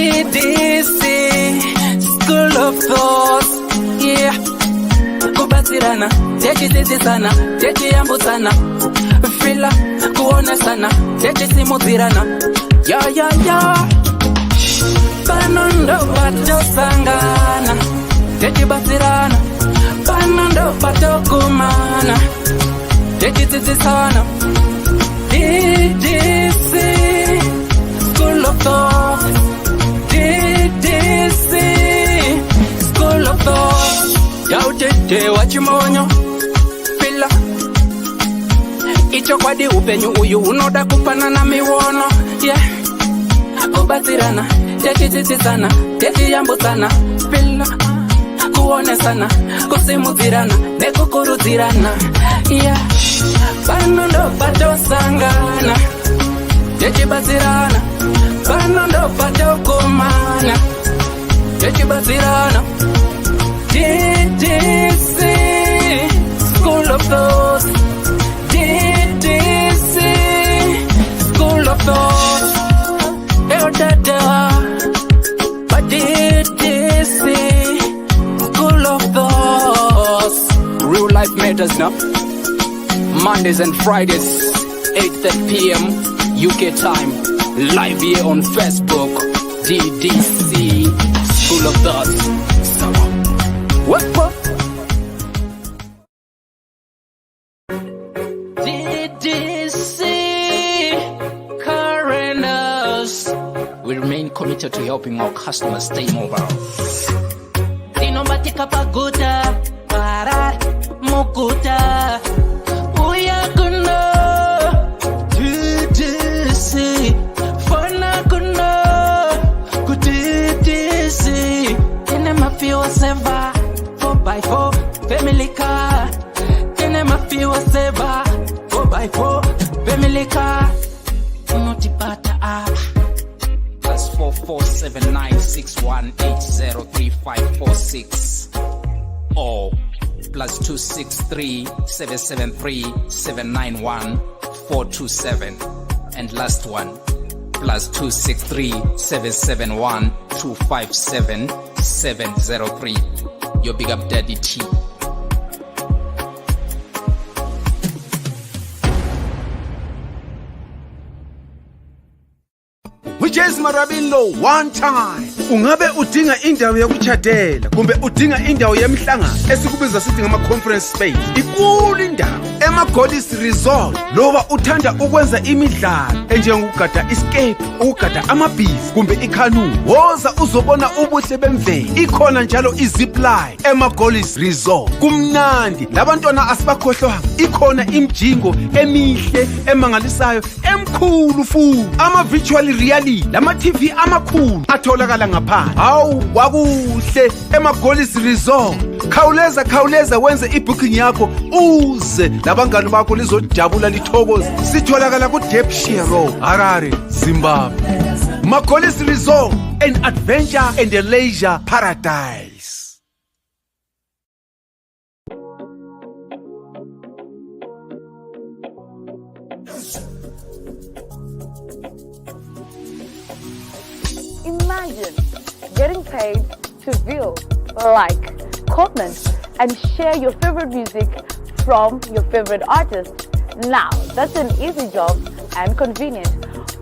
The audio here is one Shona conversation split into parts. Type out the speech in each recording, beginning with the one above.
Ddc Skool of Thoughts. Yeah. Kubatirana, techisisana, techiyambutsana, fila kuonesana, techisimudzirana. Ya. Panondo batosangana, techibatsirana. Panondo batokumana, techisisana. Ddc Skool of Thoughts. Ddc Skool of Thoughts. Yautete wachimonyo fila icho kwadi upenyu uyu unoda kupanana miwono. Yeah. Kubatsirana, techitsitsana, techiyambutsana, fila kuonesana, kusimudzirana, nekukurudzirana. Yeah. Panondo patosangana, techibatsirana. Panondo patokumana, techibatsirana. Ddc Skool of Thoughts. Ddc Skool of Thoughts. But Ddc Skool of Thoughts. Real life matters now. Mondays and Fridays, 8:30 p.m. UK time. Live here on Facebook. Ddc Skool of Thoughts. What? Ddc Current. We remain committed to helping our customers stay mobile. Dinomatika paguta, parar, mukuta, uyakuna. Ddc, fona kuna, ku Ddc. Tenema fiwa seva. 4x4 family car. Tenema fiwa seva 4x4 family car. Unotipata apa +447961803546 or +263773791 and last one +263771257 Your big up Daddy T. Which is Marabino one time. Ungabe udinga indawo yokuchadela kumbe udinga indawo yemihlangano esikubiza sithi ngama conference space. Ikulu indawo Goddess Resort. Loba uthanda ukwenza imidlalo enjengokugada escape, ukugada amabhizi kumbe ikanu. Woza uzobona ubuhle bemvelo. Ikhona njalo izipline Goddess Resort. Kumnandi labantwana asibakhohlwa. Ikhona imjingo emihle emangalisayo emkhulu futhi. Ama virtual reality lama TV amakhulu atholakala ngaphandle. Hawu kwakuhle Goddess Resort. Khawuleza wenze ibooking yakho uze labangani bakho lizojabula lithokoze. Sitholakala ku Ddc Road, Harare, Zimbabwe. Goddess Resort, an adventure and a leisure paradise. Imagine getting paid to view, like, comment, and share your favorite music from your favorite artist. Now, that's an easy job and convenient.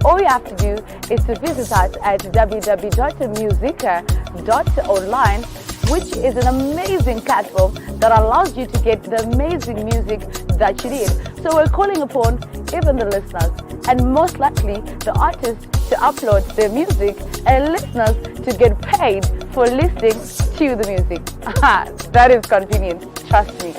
All you have to do is to visit us at www.musica.online, which is an amazing platform that allows you to get the amazing music that you need. So we're calling upon even the listeners and most likely the artists to upload their music and listeners to get paid for listening to the music. That is convenient, trust me.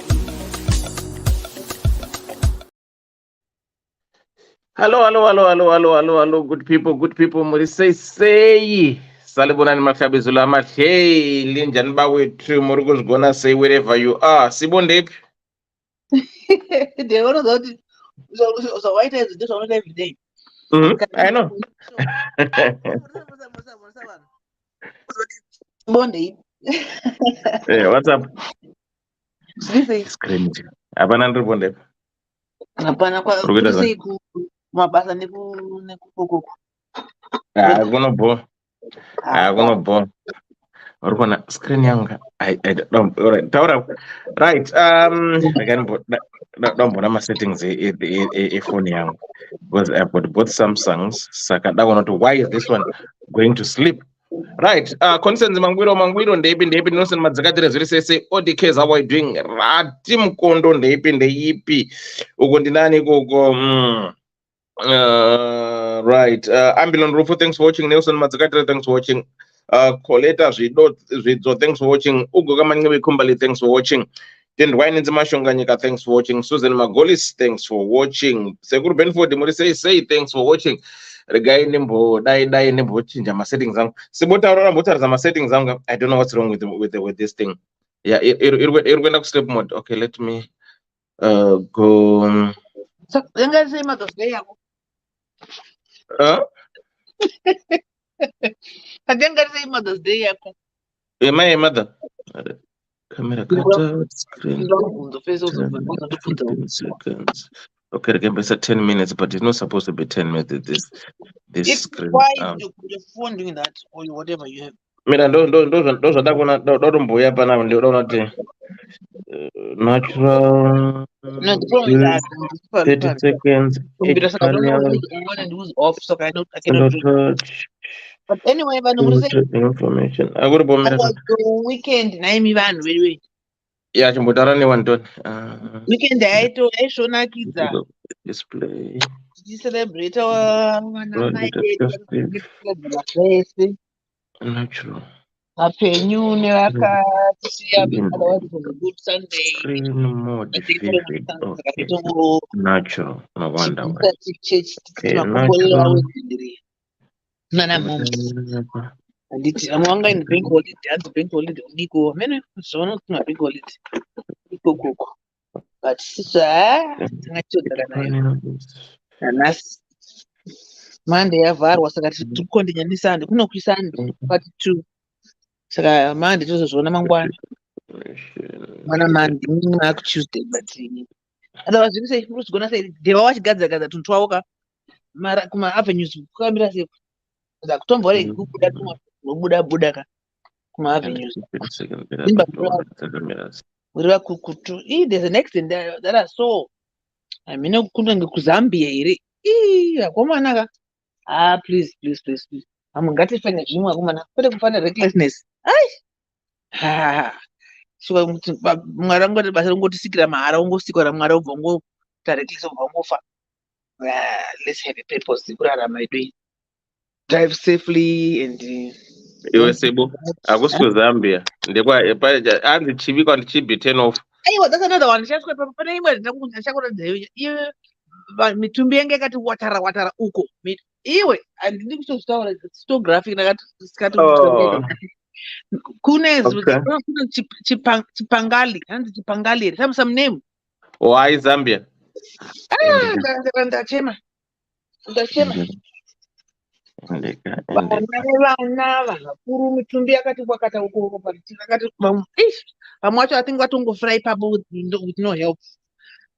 Hello, good people, muri say, salibonani makhabizula hey, linjani bawethu, muri gonna say wherever you are, sibonde. They want to so why does this on every day? I know. Monday. Hey, what's up? Screen. Hapana ndibonde. Hapana kwa mabasa neku Gonna bo. Kunobhora. Uri kuona screen yangu. Taura. Right. Ndambona ma-settings efoni yangu. Because I've got both Samsungs. Saka ndakuona kuti why is this one going to sleep? Right. Concerns mangwiro ndeipi Nelson madzakatire zviri sese. ODKs, how are you doing? Rati mkondo ndeipi. Uko ndinani koko. Right. Ambulon Rufo, thanks for watching. Nelson Madzakatire, thanks for watching. Koleta Zvidzo, thanks for watching. Ugo Kamanyebe Kumbali, thanks for watching. Then Wine Mashonganyika, thanks for watching. Susan Magolis, thanks for watching. Segur Benford, say thanks for watching. Regai Nimbo, die Nimbo, change my settings. Sibota Aurora, what are my settings? I don't know what's wrong with this thing. Yeah, it went up sleep mode. Okay, let me go. So, then say Mother's Day. I then say Mother's Day. Am I a mother? Camera cutout, screen. The face of 15 seconds. Okay, again, it's 10 minutes, but it's not supposed to be 10 minutes. This screen. Why you put your phone doing that or whatever you have? Mira, those are that one. Don't boy up and down. They don't natural. No, the problem is that 30 seconds. because I don't know who's on and who's off, so I cannot do. Touch. But anyway, if I know say Information. I would about the weekend, name even really. Yeah, Chimbutarani one done. Weekend, I to show na kids. Display. You celebrate our Natural. Happy New Year, to see otherwise it was a good Sunday. Screen mode. Okay. Natural. No wonder why. Okay, natural. Nana mom. And it's among in bank holiday and bank holiday. Nico, many so not bank holiday. Nico, but and that's Monday ever was like to continue this Sunday. No, Sunday, but two. Saka Monday tozozviona mangwana. Mana Monday muna Tuesday but otherwise you say who's gonna say they watch gadza tuntu wauka mara kuma avenues kukamira sei za kutombore kubuda nobuda ka kuma avenues uriva kukutu there's an accident that I saw I mean kunenge kuZambia ire akomana ka please ngatifane zvimwe akomana kwete kufana recklessness shuwa mwari angoti basa rongotisikira mahara ongosikira mwari obva ngota reckless obva ngofa. Let's have a purpose kurarama idoi. Drive safely and iwe sebo akusi Zambia ndekwa anzi chivi kwandi chibi 10 off. Aiwa, that's another one. Shashwe pane imwe ndakuradza iwe mitumbi yange yakati watara uko iwe handidi kutozvitaura sto graphic ndakatikati kune chipangali hanzi chipangali here some name why Zambia ndachema vana vakuru mitumbi yakati wakata uko patikati vamwe vacho I think vatongofura ipapo with no help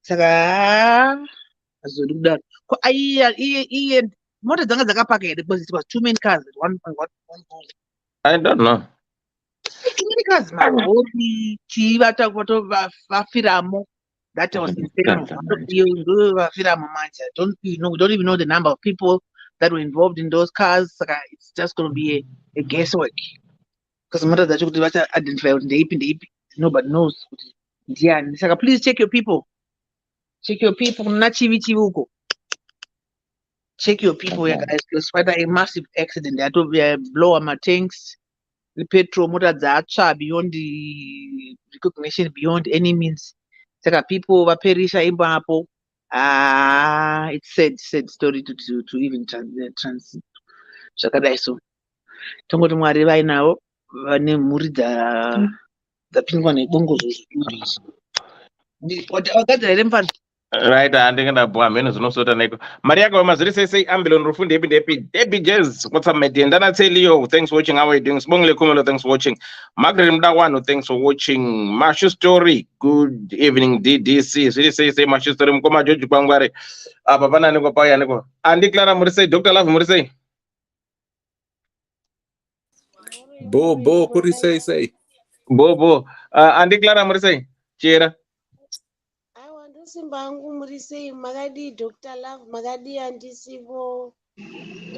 saka hazodi kudaro iye mota dzanga dzakapaka here because it was 2 main cars one bull. I don't know. 2 main cars magori chivata vafiramo that was vafiramo manje we don't even know the number of people that were involved in those cars. It's just going to be a guesswork because mota dzacho kuti vacha identify kuti ndeipi nobody knows kuti ndiani saka please check your people na chivi uko. Check your people here, guys. Because quite a massive accident. They had to blow up my tanks. The petrol motor zacha beyond the recognition, beyond any means. Saka people over perisha imbapo. It's sad story to even trans. Saka daiso. Tongo tumwari vai nawo vane mhuri dzapindwa nebongo zozvikurizvo. Wakagadzira here mufana. Right, andingenda bwa meno zinosota neko. Maria kwa mazuri say ambulon rufu ndepi jazz. What's up, mate? Ndana tell you, thanks for watching. How are you doing? Spongile Kumelo, thanks for watching. Margaret Mdawano, thanks for watching. Mashu Story, good evening. DDC, say Mashu Story. Mkoma George Kwangware. Papa na neko paya neko. Andi Clara Murisei, Dr. Love Murisei. Bo kuri sei. Bobo. Andi Clara muri sei? Chera. Aiwa ndosimba hangu muri sei makadi Dr. Love makadi handisipo.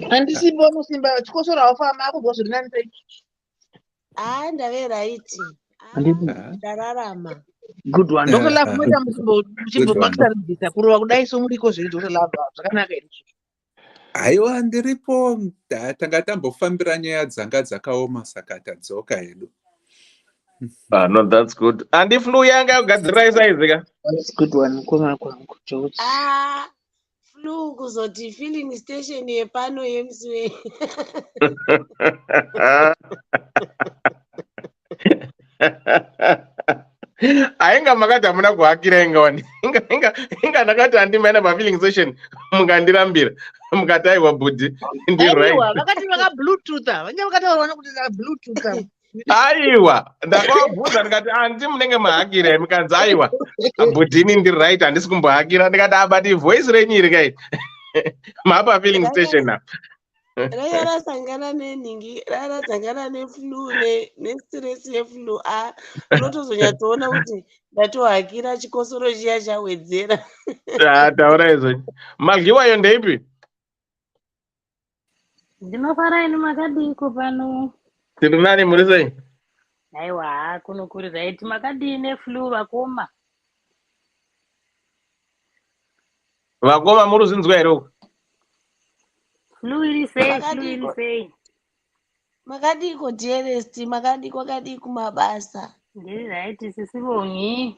Handisipo musimba chikosora wafama akubva zviri nani sei. Ndave right. Ndararama. Good one. Dr. Love moita muchimbomakisa kurova kudai somuriko zviri Dr. Love zvakanaka here. Aiwa ndiripo tanga tambofambira nyaya dzanga dzakaoma saka tadzoka hedu. No, that's good. And if flu yanga yogadzira isaizika? That's good one. Koma kwangu George. Flu kuzoti filling station yepano yeMswe. Ainga makati hamuna kuhakira inga wani. Inga nakati handimaina pa-filling station mukandirambira. Mukati aiwa budi. Aiwa, vakati vaka Bluetooth. Vanga vakataura kuti Bluetooth. Aiwa, ndakavabvunza ndikati andi munenge mahakira mukanzi aiwa budhini ndiri right handisi kumbohakira ndikati abati voice renyu iri kai mapa filling station apa ranga rasangana nenhingi rasangana neflu nestress yeflu unotozonyatsoona kuti ndatohakira chikosoro chiya chawedzera. Taura izvozvo. Madliwayo ndeipi? Ndinofara ini makadiko pano. Tiri nani muri sei? Aiwa kunokuri right makadini flu vakoma. Vakoma muri uzinzwa here uko? Flu iri sei. Makadiko dearest, makadiko kadiko mabasa. Ndiri right sisibongi.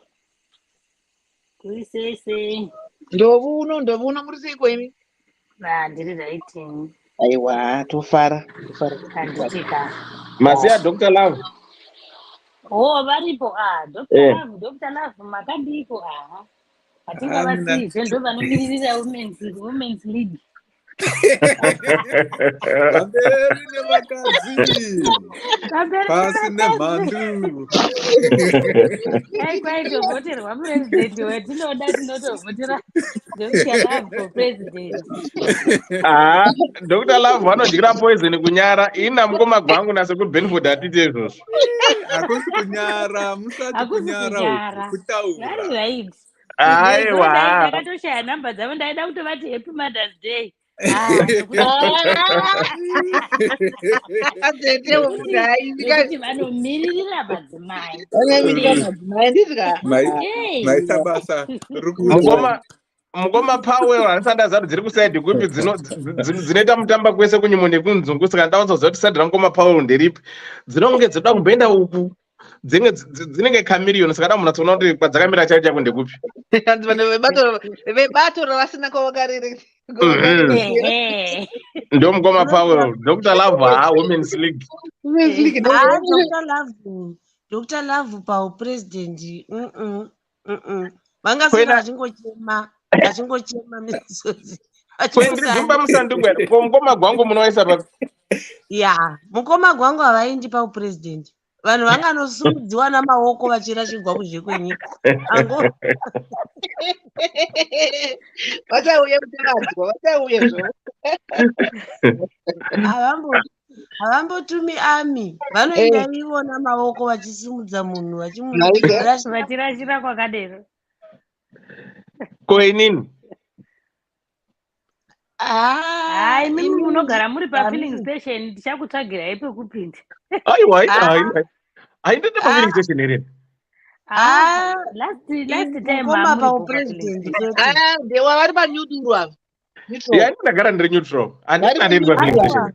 Tiri sei. Ndovuno muri sei kwemi? Ndiri right. Aiwa tofara. Kanditika. Masiya Dr. Love. Varipo Dr. Love makadiko atinga vasizve ndo vanomiririra women's league. Pamberi nevakadzi. Pasi nemhandu. Kwaitovhoterwa purezidendi wetinoda tinotovhotera Dr. Love for president. Dr. Love vanodyira poison kunyara ina mukoma gwangu nasekubenford hatite izvozvo. Hakusi kunyara, musati kunyara kutaura. Right. Aiwa. Ndakatoshaya namba dzavo ndaida kutovati happy Mother's Day. Kuti vanomiririra madzimai. Maita basa mukoma Powell hanisandazaro dziri kusaidhi kupi dzinoita mutamba kwese kunyimo nekunzungu saka ndaonzoziva kuti saidhi ramukoma Powell nderipi dzinonge dzinoda kumboenda uku dzinenge chameleon saka damunatsoona kuti kwadzakamira chaicho chako ndekupi vebato ravasina kwavakariri ndo mukoma Powell. Dr. Love women's league. Dr. Love paupresident vangasina vachingochema misodzi kwendiridzimba musanduku here ko mukoma gwangu munoisa papi? Mukoma gwangu havaendi paupresident. Vanhu vanganosumudziwa namaoko vachirashirwa kuzhe kwenyika. Vachauye kutakadzwa, vachauye havambotumi ami vanoenda ivo namaoko vachisimudza munhu vachirashira kwakadero. Koinini? Mimi munogara muri pa-filling station ndichakutsvagirai pekupinda. Aiwa haindenda pa-filling station here. Last time vari paneutral ava. Ndagara ndiri neutral. Handinadi pa-filling station.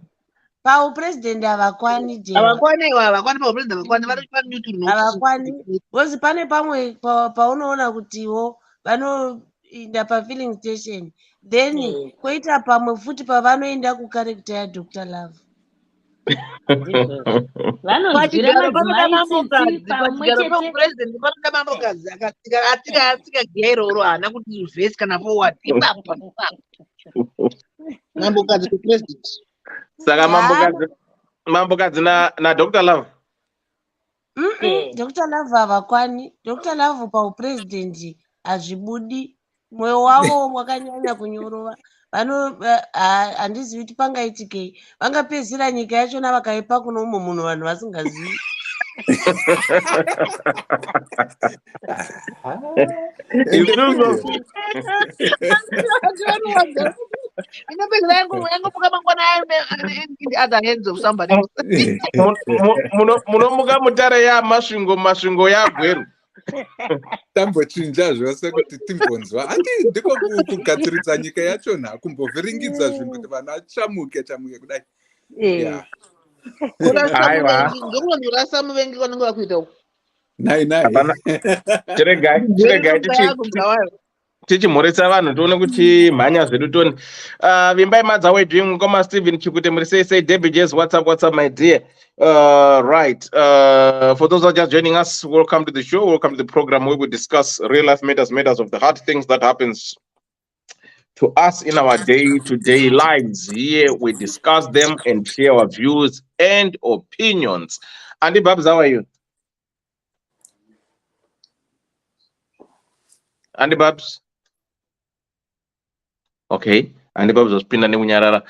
Paupresident havakwani paupresident vari paneutral. Havakwani. Because pane pamwe paunoona kutiwo vanoenda pa-filling station. Then koita pamwe futi pavanoenda kukarekta yaDr. Love. Vanozvira madzimai pamwepresident panoda mambokadzi atika giya iroro haana kuti reverse kana forward ipapa mambokadzi kupresident. Saka mambokadzi naDr. Love. Dr. Love havakwani. Dr. Love paupresident hazvibudi. Mwoyo wavo mwakanyanya kunyorova. handizivi kuti pangaitikei, vangapedzisira nyika yachona vakaipa kuno umwe munhu vanhu vasingazivi. Munomuka mutare yamasvingo yagweru. Tambochinja zvose kuti timbonzwa. Ati ndiko kugadziridza nyika yachona kumbovhiringidza zvinhu kuti vanhu vachamuke kudai. Yeah. Urasa muvengi vanenge vakuita uku. Nai. Tichimhoresa vanhu tione kuti mhanya zvedu toni. Vimbai madzawe dream ngoma Stephen Chikute muri say Debbie Jazz WhatsApp my dear. Right. For those who are just joining us, welcome to the show. Welcome to the program where we discuss real life matters of the hard things that happens to us in our day-to-day lives. Here we discuss them and share our views and opinions. Andy Babs, how are you? Andy Babs? Okay. Andy Babs was pinning Munyara.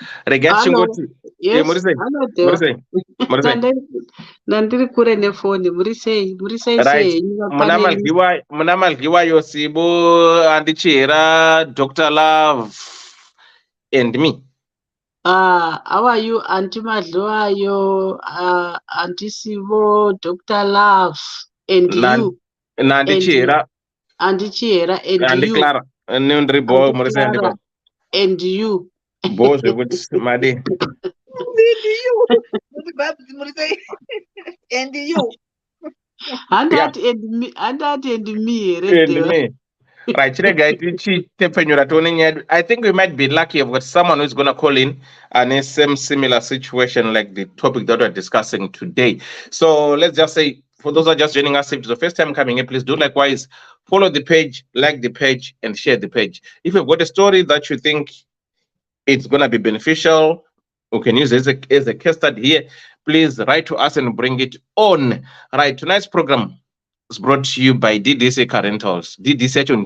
Nandiri kure nefoni murisei munamalgiwa yosibo andichera Dr. Love and me. How are you, Auntie Madloayo, Auntie Sibo, Dr. Love, and you? Nandichera. Andichera and you. Clara. And you. Both would Madi. And you. And that and me. Right, I think we might be lucky. I've got someone who's going to call in and in some similar situation like the topic that we're discussing today. So let's just say, for those who are just joining us, if it's the first time coming in, please do likewise. Follow the page, like the page, and share the page. If you've got a story that you think it's going to be beneficial, we can use it as a case study here, please write to us and bring it on. Right, tonight's program is brought to you by Ddc Rentals. Ddc on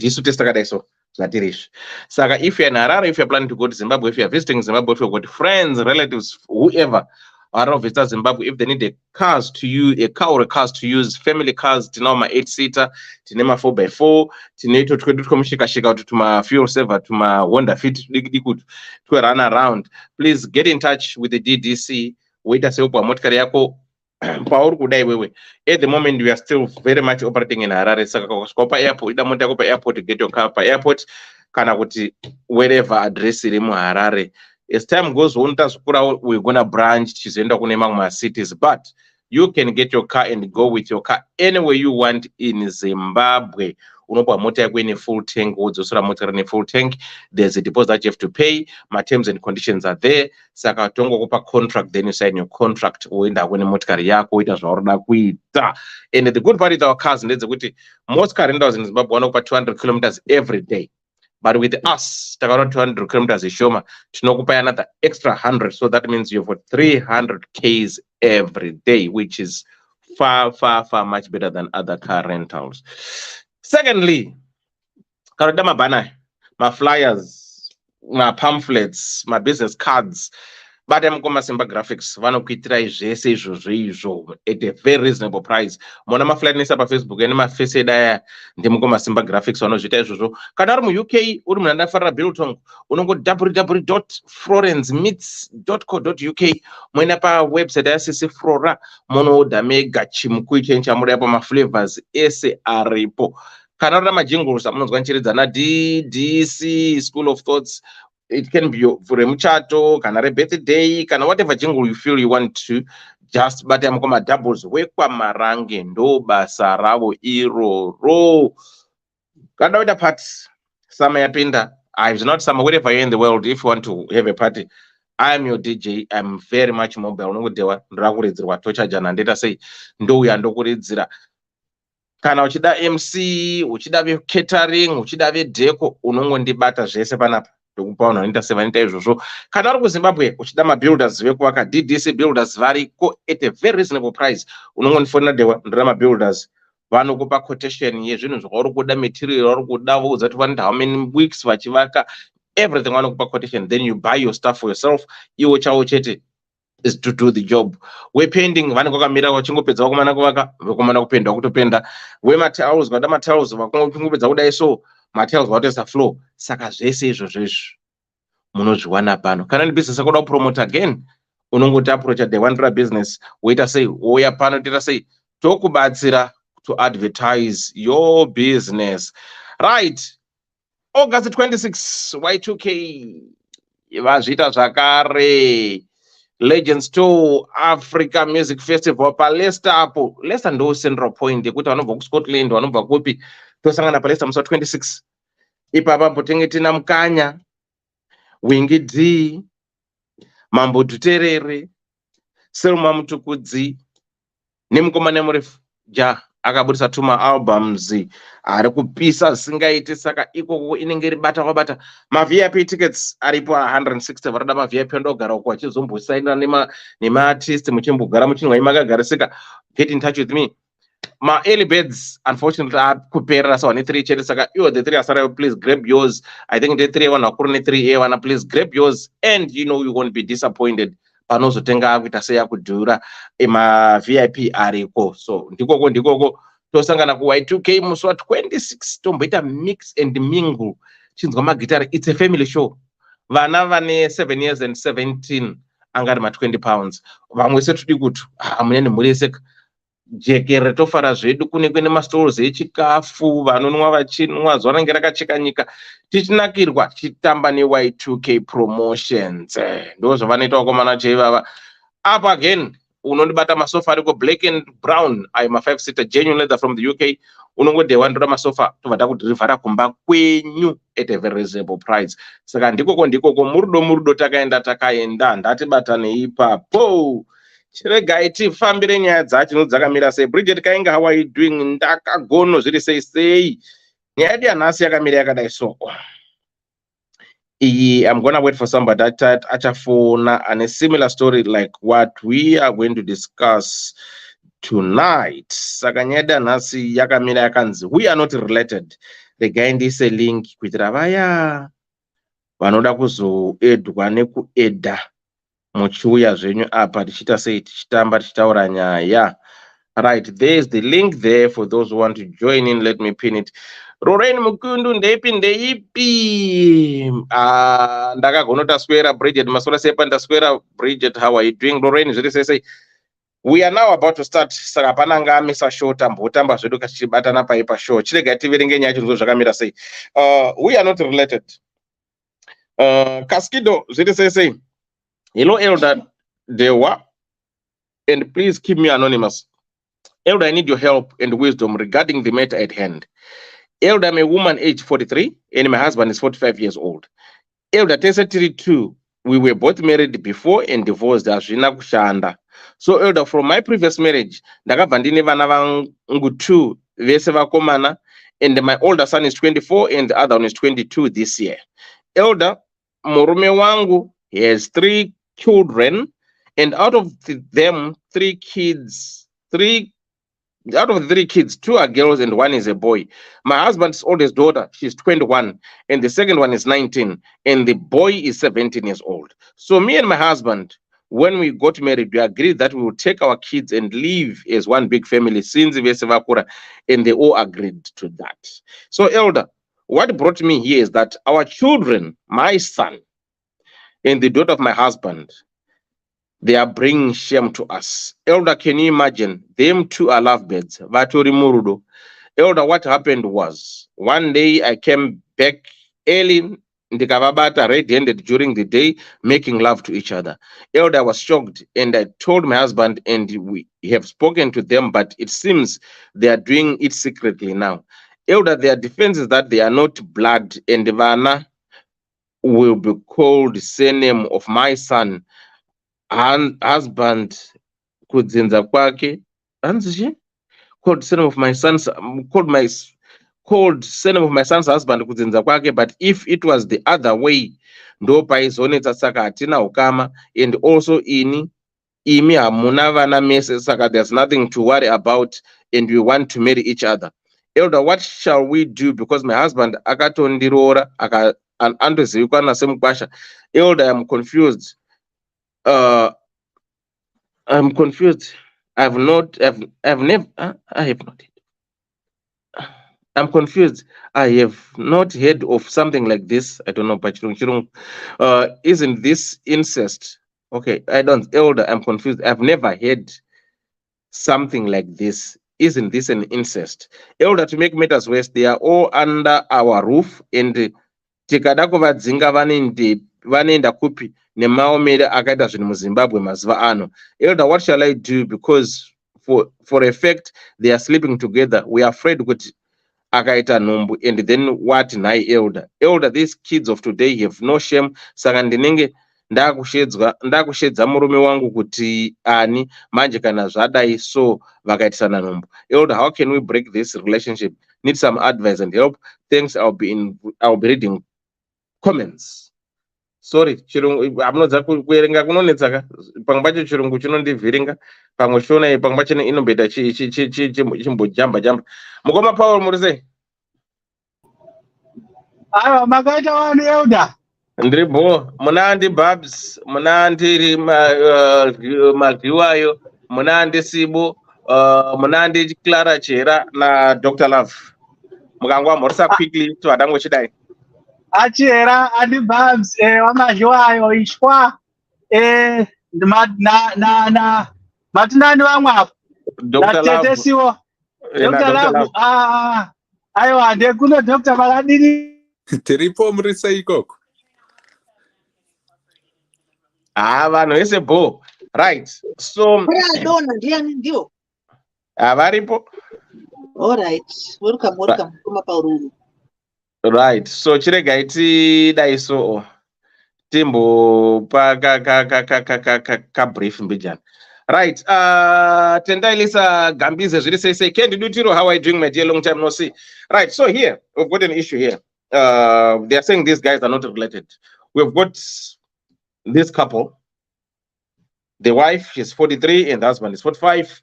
Saga, if you're in Harare, if you're planning to go to Zimbabwe, if you're visiting Zimbabwe, if you've got friends, relatives, whoever are visiting Zimbabwe, if they need a cars to use, a car or a cars to use, family cars, tinoma 8-seater, tinema 4x4, tineto shika to my fuel saver, to my Honda Fit, to run around. Please get in touch with the Ddc. Wait a second, at the moment, we are still very much operating in Harare. Saka airport to get your car by airport, wherever address in Harare. As time goes on, we're gonna branch to cities, but you can get your car and go with your car anywhere you want in Zimbabwe. Full tank, full tank. There's a deposit that you have to pay. My terms and conditions are there. Saka tongo kupa contract, then you sign your contract. And the good part is our cars, most car rentals in Zimbabwe want 200 kilometers every day. But with us, 200 kilometers is Shoma, to another extra 100. So that means you've got 300 Ks every day, which is far much better than other car rentals. Secondly, Karadama Bana, my flyers, my pamphlets, my business cards, but I'm going to graphics. One of at a very reasonable price. Monama flight nisa pa Facebook, and my face there, the Mugoma Simba graphics on Jojo. Kadarmu UK, Urmana Fara Biltong, Unongo www.florencemeats.co.uk. Monapa website, SC Flora, Mono Dame Gachimku, change Amurapa flavors, Ese Aripo. Kanada Majingles, I'm not going to Ddc Skool of Thoughts. It can be for a muchacho, canare birthday, can whatever jingle you feel you want to. Just but I'm going to doubles. Wekwa marange, ndoba, sarabo, iro, ro. Kada with the parts. Sama pinda. It's not some wherever you're in the world. If you want to have a party, I'm your DJ. I'm very much mobile. No dewa. Ndrakuridzirwa tocha jana. Ndeta say ndo ya ndokuridzira. Kana uchida MC, uchida catering, uchida deco, unongondibata zvese panapa. Kana uri kuZimbabwe uchida mabuilders vekuwaka Ddc builders variko at a very reasonable price. Unongondifonera dewa ndirama builders vanokupa quotation yezvinhu zvauri kuda, material uri kuda, voudza kuti vanoti how many weeks vachivaka, everything vanokupa quotation, then you buy your stuff for yourself. Iwo chavo chete is to do the job. Wepainting vanenge vakamira vachingopedza vakomana kuvaka vakomana kupenda kutopenda. Wematiles vada matiles vakungopedza kudai so matiles vatoisa floor. Saka zvese izvozvo izvo munozviwana pano. Kana ni business yako promote again, unongoti approach the one business woita sei ouya pano toita sei tokubatsira to advertise your business. Right. August 26 Y2K vazvita zvakare. Legends Tour Africa Music Festival paLeicester apo. Leicester ndo central point yekuti vanobva kuScotland vanobva kupi tosangana paLeicester musi 26. Ipapo tenge tina Mukanya, Wingi D, Mambo Duterere, Selma Mutukudzi nemukomana murefu ja akabudisa tuma albums ari kupisa singaiti. Saka ikoko inenge iri bata kwabata. Ma VIP tickets aripo 160. Varada ma VIP ndogara uko achizombosaina nema artist muchimbogara muchinwa makagarisika. Get in touch with me. My early birds unfortunately kupera so ne 3 chete. Saka you the 3 asara, please grab yours. I think the 3 one akurune 3A one, please grab yours and you know you won't be disappointed. Panozotenga akuita seya kudhura ema VIP ariko. So ndikoko tosangana ku Y2K musi wa 26 tomboita mix and mingle. Chinzwa magitari, it's a family show. Vana vane 7 years and 17 angari ma 20 pounds. Vamwe se tudi kuti munene mureseka jekere tofara zvedu kune kwene mastalls echikafu vanonwa vachinwa zuva range rakacheka nyika tichinakirwa chitamba ne Y2K promotions. Ndo zvavanoita vakomana cheivava apa again. Unondibata masofa ariko black and brown ayo ma 5-seater genuine leather from the UK. Unongodewa ndoda masofa tovada kudhirivhara kumba kwenyu at a very reasonable price. Saka ndikoko murudo takaenda ndatibata ipapo. Chiregai tifambire nyaya dzacho dzakamira sei. Bridget Kainga, how are you doing? Ndakagono zviri sei. Nyaya yedu yanhasi yakamira yakadai so. I'm gonna wait for somebody that achafona and a similar story like what we are going to discuss tonight. Saka nyaya yedu yanhasi yakamira yakanzi we are not related. Regai ndiise link kuitira vaya vanoda kuzoedwa nekuedha muchiuya zvenyu apa tichita sei tichitamba tichitaura nyaya. Right, there's the link there for those who want to join in. Let me pin it. Lorraine Mukundu ndeipi ndakagona taswera. Bridget masora sepa ndaswera. Bridget, how are you doing? Lorraine zviri sei. We are now about to start. Saka pananga amisa show tambotamba zvedu kachibatana paipa show. Chirega tiverenge nyaya chinhu zvakamira sei. We are not related. Kaskido zviri sei. Hello Elder Dewa, and please keep me anonymous. Elder, I need your help and wisdom regarding the matter at hand. Elder, I'm a woman age 43 and my husband is 45 years old. Elder, Tessa 32, we were both married before and divorced azvina kushanda. So Elder, from my previous marriage, ndakabva ndine vana vangu 2 vese vakomana, and my older son is 24 and the other one is 22 this year. Elder, murume wangu, he has 3 children, and out of them 3 kids, 2 are girls and 1 is a boy. My husband's oldest daughter, she's 21, and the second one is 19, and the boy is 17 years old. So me and my husband, when we got married, we agreed that we would take our kids and live as one big family, since Vesevakura, and they all agreed to that. So Elder, what brought me here is that our children, my son and the daughter of my husband, they are bringing shame to us. Elder, can you imagine? Them 2 are lovebirds. Vatori Murudo. Elder, what happened was, one day I came back early, ndikavabata red-handed during the day, making love to each other. Elder, I was shocked, and I told my husband, and we have spoken to them, but it seems they are doing it secretly now. Elder, their defense is that they are not blood, and Vana will be called the surname of my son and husband kudzinza kwake. Called surname of my son's called surname of my son's husband kudzinza kwake. But if it was the other way, ndo paizonetsa saka hatina ukama, and also imi hamuna vana mese, saka there's nothing to worry about, and we want to marry each other. Elder, what shall we do? Because my husband akatondirora andozikwana semukwasha. Elder, I'm confused. I'm confused. I've never, I have not. I'm confused. I have not heard of something like this. I don't know, but isn't this incest? Okay, I don't. Elder, I'm confused. I've never heard something like this. Isn't this an incest? Elder, to make matters worse, they are all under our roof, and tikada kuvadzinga vanoenda kupi nemaomere akaita zvinhu muZimbabwe mazuva ano. Elder, what shall I do? Because for a fact they are sleeping together. We are afraid kuti akaita nhumbu. And then what? Nai elder, these kids of today have no shame. Saka ndinenge ndakushedza murume wangu kuti ani manje kana zvadai so vakaitisana nhumbu. Elder, how can we break this relationship? Need some advice and help. Thanks. I'll be reading comments. Sorry, chirungu amunodza kuerenga kunonetsaka. Pamwe pacho chirungu chinondivhiringa. Pamwe shona pamwe pacho inombeta chimbojamba. Mukoma Paul muri sei? Aiwa, makaita wani Elder? Ndiribo, munandi Babs, munandi Madhiwayo, munandi Sibo, munandi Clara Chera na Dr. Love. Mukangwa morisa quickly to adango chidai. Achera andi Babs waMadhiwayo ishwa matinani vamwe apo. Dr. Love. Siwo. Dr. Love. Aiwa, ndekuno Dr. Maladini. Tiripo murisa ikoko. Vanhu vese bo. Right. So varipo. All right. Welcome. Kuma Paul. Right. So chirega iti daiso timbo pa ka brief mbijana. Right. Tendai Lisa Gambize Zuri say Ken Dutiro, how are you doing, my dear? Long time no see. Right. So here we've got an issue here. They are saying these guys are not related. We've got this couple. The wife is 43 and the husband is 45,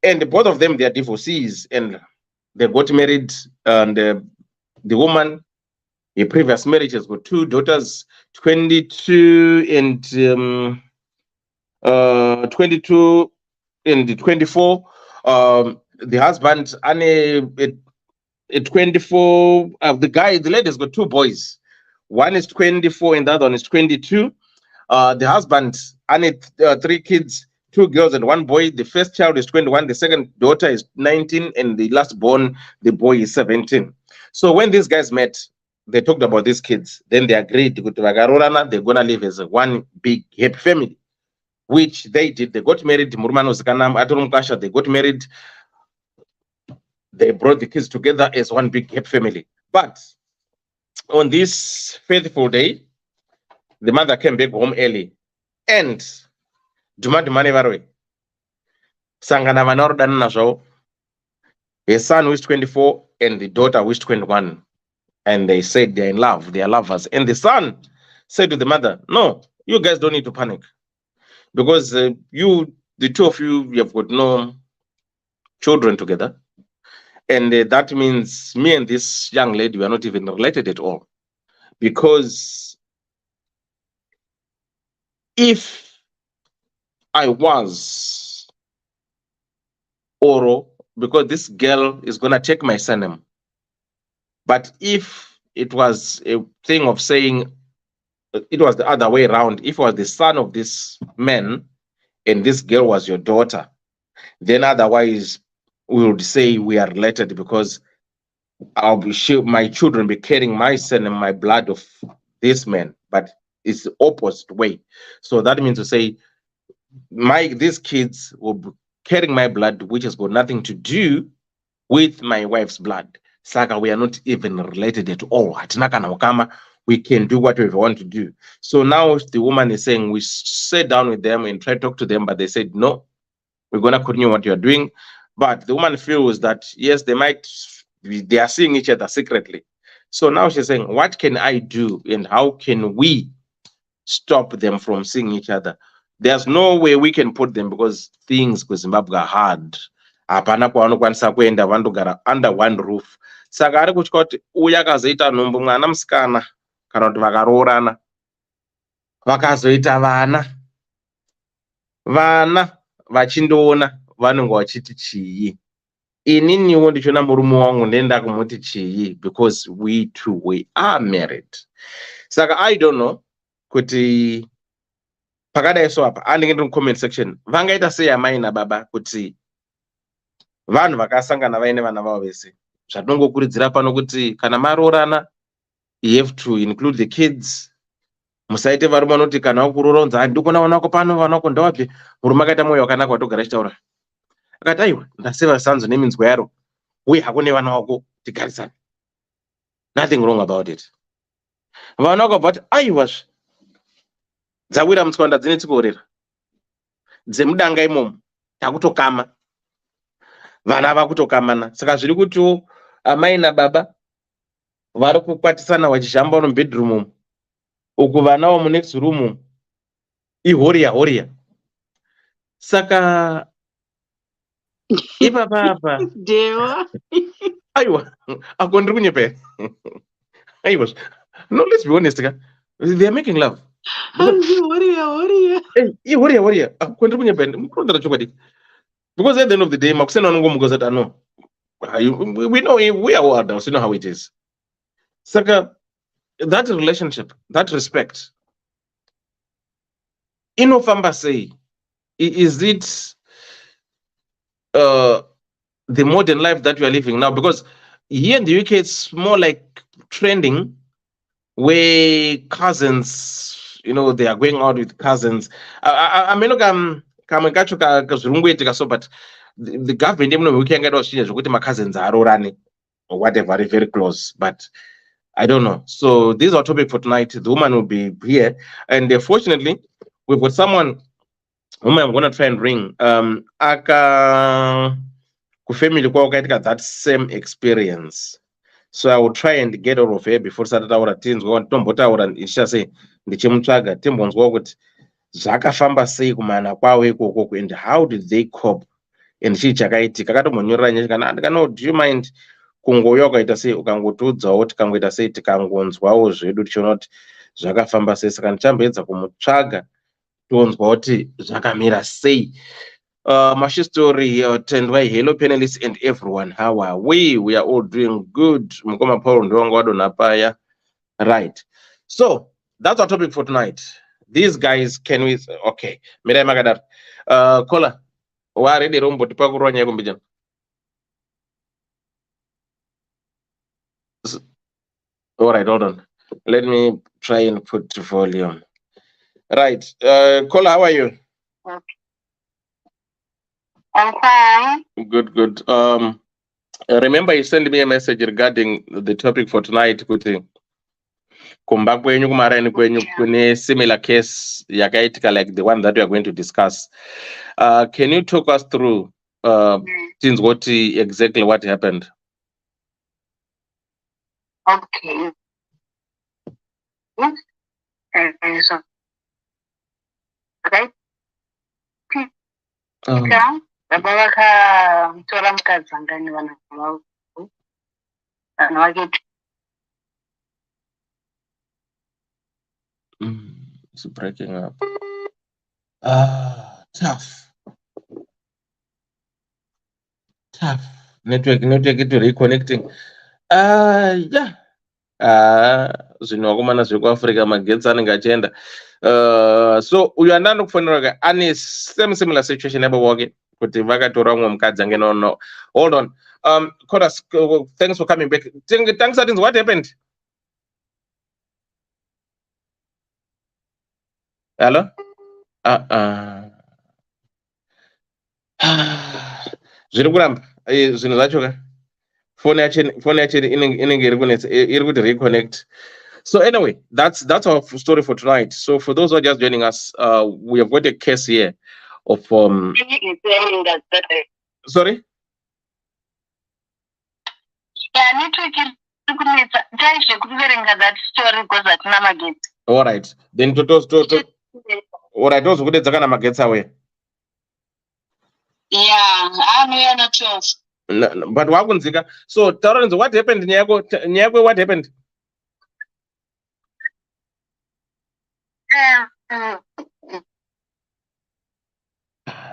and both of them, they are divorcees, and they got married. And the woman, a previous marriage, has got two daughters, 22 and 22 and 24. The husband, at 24, the lady's got two boys. One is 24 and the other one is 22. The husband and three kids, two girls and one boy. The first child is 21, the second daughter is 19, and the last born, the boy is 17. So when these guys met, they talked about these kids. Then they agreed they're gonna live as one big happy family, which they did. They got married. They got married. They brought the kids together as one big happy family. But on this faithful day, the mother came back home early, and his son who is 24 and the daughter who is 21, and they said they're in love, they are lovers. And the son said to the mother, "No, you guys don't need to panic, because the two of you have got no children together, and that means me and this young lady, we are not even related at all. Because if I was Oro, because this girl is gonna take my surname, but if it was a thing of saying it was the other way around, if it was the son of this man and this girl was your daughter, then otherwise we would say we are related, because I'll be sure my children be carrying my son and my blood of this man. But it's the opposite way. So that means to say these kids will be carrying my blood, which has got nothing to do with my wife's blood. Saka, we are not even related at all. We can do whatever we want to do. So now the woman is saying we sat down with them and tried to talk to them, but they said no, we're gonna continue what you're doing. But the woman feels that yes, they are seeing each other secretly. So now she's saying, what can I do, and how can we stop them from seeing each other? There's no way we can put them, because things in Zimbabwe are hard. Under one roof. Saka ari kutyoti uya akazoita nhumbu mwana musikana kana kuti vakaroorana vakazoita vana vachindoona vanenge vachiti chii. Ininiwo ndichona murume wangu ndenda kumuti chii because we two we are married. Saka I don't know kuti pakadai so apa andinge ndiri comment section vangaita sei amai nababa kuti vanhu vakasangana vaine vana vavo vese. Zvatinongokurudzira pano kuti kana maroorana you have to include the kids. Musaite varume vanoti kana wakuroronza ndikona vanako pano vanako ndawabve. Murume akaita mwoyo wakanaka watogara achitaura akati aiwa ndaseva sanzo neminzwa yaro uye hakune vana wako tigarisane. Nothing wrong about it. Vana vakabva kuti aiwa dzawira mutswanda dzine tsikorera dzemudanga imomo takutokama vana vakutokamana. Saka zviri kutiwo amai nababa vari kukwatisana vachishamba no bedroom uku vana mu next room ihoria. Saka ipapa Dewa. aiwa ako ndiri kunyepe aiwa no, let's be honest ka they are making love. Horia. Ihoria ako ndiri kunyepe mukondera chokwadi because at the end of the day makusena vanongomuka kuti ano we know we are all adults, you know how it is. Saka that relationship, that respect inofamba sei? Is it the modern life that we are living now? Because here in the UK it's more like trending where cousins, you know, they are going out with cousins. I mean, look, so, but the government, we can get all my cousins are running or whatever, very close, but I don't know. So this is our topic for tonight. The woman will be here, and fortunately, we've got someone whom I'm gonna try and ring. Aka family that same experience. So I will try and get out of here before Saturday our teens go on tombota and isha say the chimchaga timbons go with zvakafamba sei kumana kwawe ikoko, and how did they cope? And she chakaiti kakato monyora nyika no, do you mind kungoya ukaita sei ukangotudzawo tikangoita sei tikangonzwawo zvedu tichiona kuti zvakafamba sei. Saka ndichambedza kumutsvaga tonzwa kuti zvakamira sei. Mashistory tendwa. Hello panelists and everyone, how are we? We are all doing good. Mukoma Paul ndongo wadona paya. Right, so that's our topic for tonight. These guys, can we okay mirai makadaro kola waredi rombo tipakuronya yako mbijana. All right, hold on, let me try and put the volume right. Kola, how are you? Okay. I'm fine. Good. Remember you sent me a message regarding the topic for tonight kuti kumba kwenyu kumaraini kwenyu kune similar case yakaitika like the one that we are going to discuss. Can you talk us through exactly what happened? Okay. So, okay. Baba vakatora mukadzi anga nevana vavo, vanhu vake. It's breaking up. Tough. Network to reconnecting. Yeah. Zvinokumana zvekuAfrica magetsi anenge achienda. So uyu andano kufanira ane similar situation yabo wake kuti vakatora mumwe mukadzi ange no. Hold on. Kodas, thanks for coming back. Thanks, what happened? Hello? Zviri kuramba zvinhu zvacho ka phone yacho inenge iri kuti reconnect. So anyway, that's our story for tonight. So for those who are just joining us, we have got a case here of sorry? Yeah, that story because at Namagate. All right. Then all right, those who did Zakana Magets away. Yeah, I'm not 12. But Wagunzika. So Torrens, what happened? Nyako, what happened?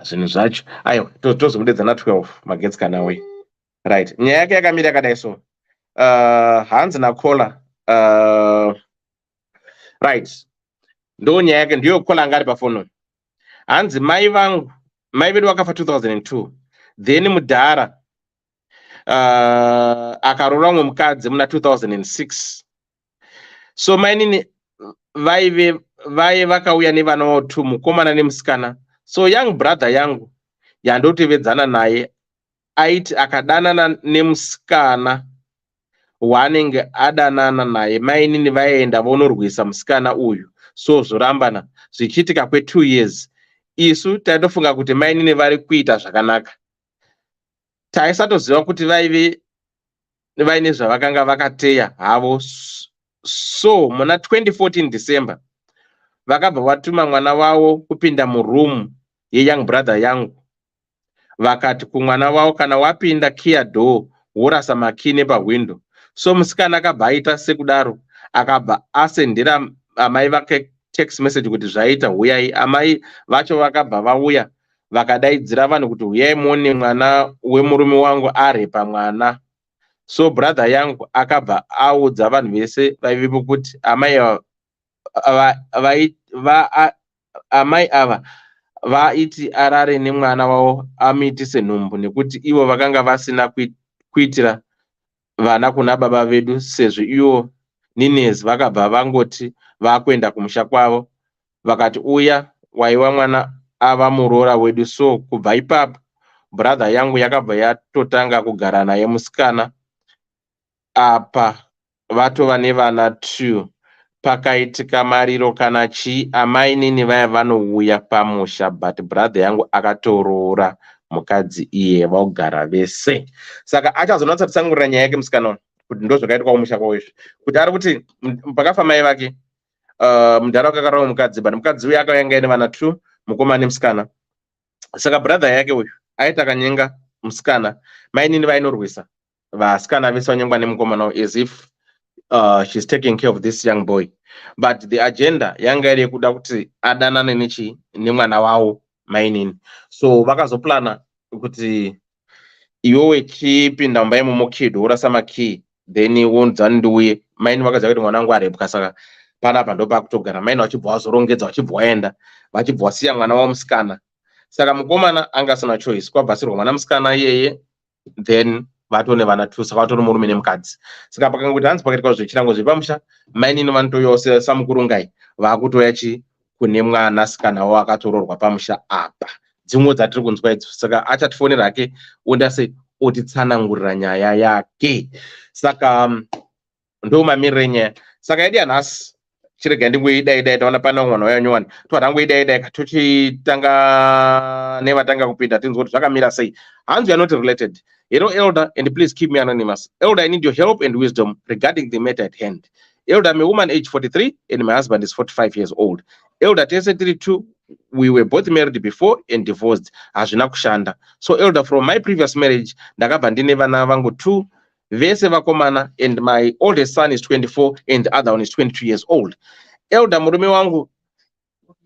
zvinhu zvacho aiwa tozomudedzana 12 magetsi kana we right nyaya yake yakamira yakadai so hanzi nakola right ndo nyaya yake ndiyo kola anga ari pafoni hanzi mai vedu vakafa 2002 then mudhara akaroora umwe mukadzi muna 2006 so mainini vaive vakauya nevana vavo 2 mukomana nemusikana so young brother yangu yandotevedzana naye aiti akadanana nemusikana waanenge adanana naye mainini vaienda vonorwisa musikana uyu so zvorambana zvichiitika 2 years isu taitofunga kuti mainini vari kuita zvakanaka taisatoziva kuti vaine zvavakanga vakateya havo so muna 2014 December vakabva vatuma mwana wavo kupinda murumu yeyoung brother yangu vakati kumwana wavo kana wapinda kia door worasa makii nepahwindo so musikana akabva aita sekudaro akabva asendera amai vake text message kuti zvaita huyai amai vacho vakabva vauya vakadaidzira vanhu kuti huyai muone mwana wemurume wangu ari pamwana so brother yangu akabva audza vanhu vese vaivepo kuti amai ava vaiti arare nemwana wavo amuitise nhumbu nekuti ivo vakanga vasina kuitira vana kuna baba vedu sezvo ivo ninezi vakabva vangoti vakuenda kumusha kwavo vakati uya waiwa mwana ava muroora wedu so kubva ipapo brother yangu yakabva yatotanga kugara naye musikana apa vatova nevana 2 pakaitika mariro kana chii amai nini vaya vanouya pamusha but brother yangu akatoroora mukadzi iye vaugara vese saka achazonatsatsangurira nyaya yake musikana kuti ndo zvakaitwa kumusha kwawo izvi kuti ari kuti pakafa mai vake mundaraunda akaroora mukadzi but mukadzi uye akauya ine vana 2 mukomana nemusikana saka brother yake uyu aita akanyenga musikana mai nini vainorwisa vasikana vese vanyengwa nemukomana as if she's taking care of this young boy but the agenda yanga iri yekuda kuti adanane nechi nemwana wavo mainini so vakazoplana kuti iwewe chipinda mumba imomo kid worasa makii then wonzani ndiuye maini vakaziva kuti mwana wangu arepwa saka panapa ndo pakutogara maini vachibva vazorongedza vachibva vaenda vachibva vasiya mwana wavo musikana saka mukomana anga asina choice kwabvasirwa mwana musikana iyeye then vatone vana 2 saka vatori murume nemukadzi saka pakanga kuti hanzi pakaitika zvechirango zvepamusha mainini vanotoyose samukurungai vakutoya chi kune mwana sikana wavo akatororwa pamusha apa dzimwe dzatiri kunzwa idzo saka achatifonera hake ondase otitsanangurira nyaya yake saka ndo mamirire nyaya saka idi anhasi chirega ndingoidai taona pana mwana wayanyowani tohangoidai katochitanga nevatanga kupinda tinzwa kuti zvakamira sei hanzi are not related. Hello, Elder, and please keep me anonymous. Elder, I need your help and wisdom regarding the matter at hand. Elder, I'm a woman age 43 and my husband is 45 years old. Elder, TS32, we were both married before and divorced. Hazvina kushanda. So, Elder, from my previous marriage, ndakabva ndine vana vangu 2, vese vakomana, and my oldest son is 24 and the other one is 22 years old. Elder, murume wangu,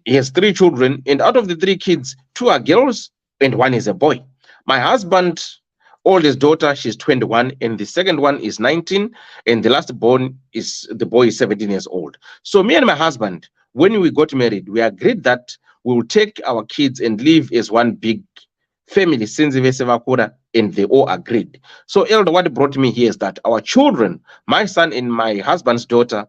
he has 3 children, and out of the 3 kids, 2 are girls and 1 is a boy. My husband, oldest daughter, she's 21, and the second one is 19, and the last born the boy is 17 years old. So me and my husband, when we got married, we agreed that we will take our kids and live as one big family since Vesevakura, and they all agreed. So Elder, what brought me here is that our children, my son and my husband's daughter,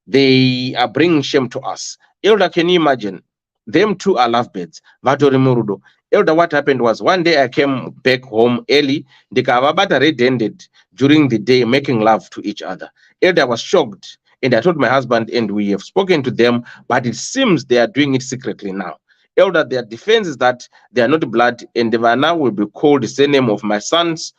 they are bringing shame to us. Elder, can you imagine? Them 2 are lovebirds. Vatori Murudo. Elder, what happened was one day I came back home early, ndikavabata red-handed during the day, making love to each other. Elder, I was shocked, and I told my husband, and we have spoken to them, but it seems they are doing it secretly now. Elder, their defense is that they are not blood, and the Vana will be called the same name of my son's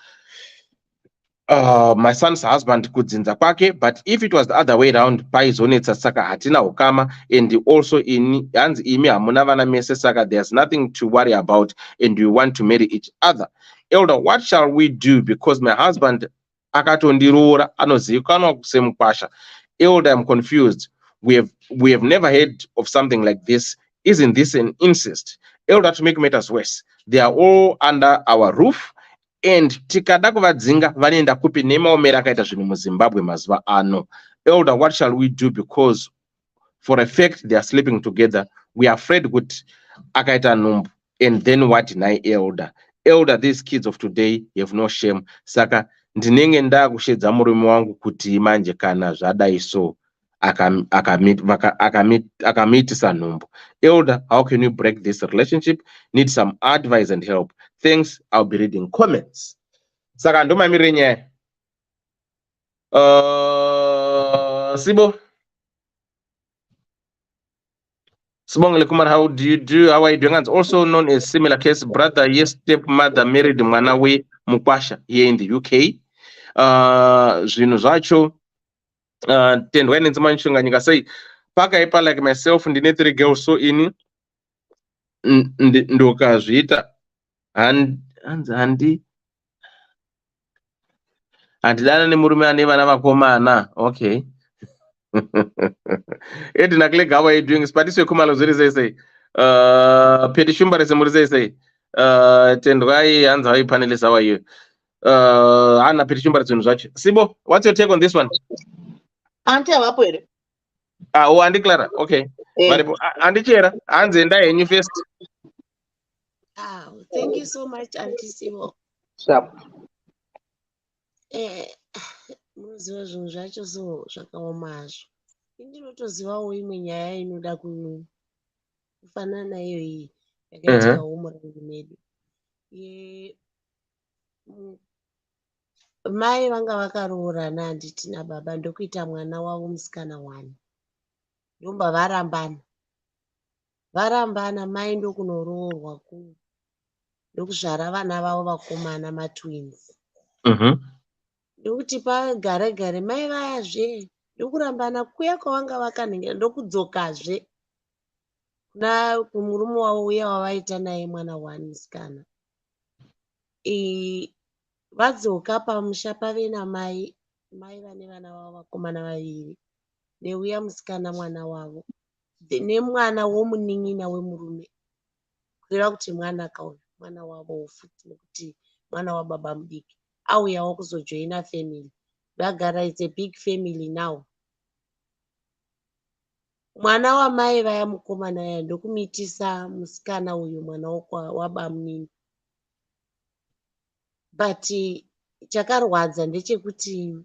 husband kudzinza kwake, but if it was the other way around, paizonetsa saka hatina ukama, and also in hanzi imi hamuna vana mese saka there's nothing to worry about, and we want to marry each other. Elder, what shall we do? Because my husband akatondiroora anozivikanwa semukwasha. Elder, I'm confused. we have never heard of something like this. Isn't this an incest? Elder, to make matters worse, they are all under our roof, and tikada kuvadzinga vanoenda kupi nemaomero akaita zvinhu muZimbabwe mazuva ano. Elder, what shall we do? Because for a fact they are sleeping together. We are afraid kuti akaita numbu, and then what deny elder? Elder, these kids of today have no shame. Saka ndinenge ndakushedza murume wangu kuti manje kana zvadai so akamitisa numbu. Elder, how can you break this relationship? Need some advice and help. Thanks, I'll be reading comments. Saka ndomamire nyaya. Sibo. Smongile Kumar, how do you do? How are you doing? And also known as similar case, brother, yes, stepmother married Mwanawe Mukwasha here in the UK. Zvinu zvacho, tendwa nenzima nshunga nyika sei, pakaipa like myself, ndine 3 girls so ini, ndokazviita, handidana nemurume ane vana vakomana, okay. Edina Clegg, how are you doing? Spatiswe Kumalo zuri sei. Peti Shumbare semuri sei. Tendwai hands how panelists, how are you? Anna Peti Shumbare zvacho. Sibo, what's your take on this one? Auntie avapo ere. Oh, Andy Clara. Okay. Andy Chera, hands and I first. Thank you so much, Auntie Sibo. Sharp. Munoziva zvinhu zvacho so zvakaomazvo. Ndinotozivawo imwe nyaya inoda kufanana nayo iyi yakaitikawo murangi medu. Mai vanga vakaroorana handiti nababa ndokuita mwana wavo musikana 1. Ndomba varambana mai ndokunoroorwa ndokuzvara vana vavo vakomana matwins. Ndokuti pagare gare mai vayazve ndokurambana kuya kwavanga vakanhengera ndokudzokazve kuna kumurume wavo uya wavaita naye mwana 1 musikana. Vadzoka pamusha pave namai vane vana vavo vakomana 2 neuya musikana mwana wavo nemwana womunin'ina wemurume, kureva kuti mwana kauyu mwana wavo futi nekuti mwana wababa mudiki auyawo kuzojoina family. Vagara, it's a big family now. Mwana wamai vaya mukomana ya ndokumitisa musikana uyu mwana wabamunini. But chakarwadza ndechekuti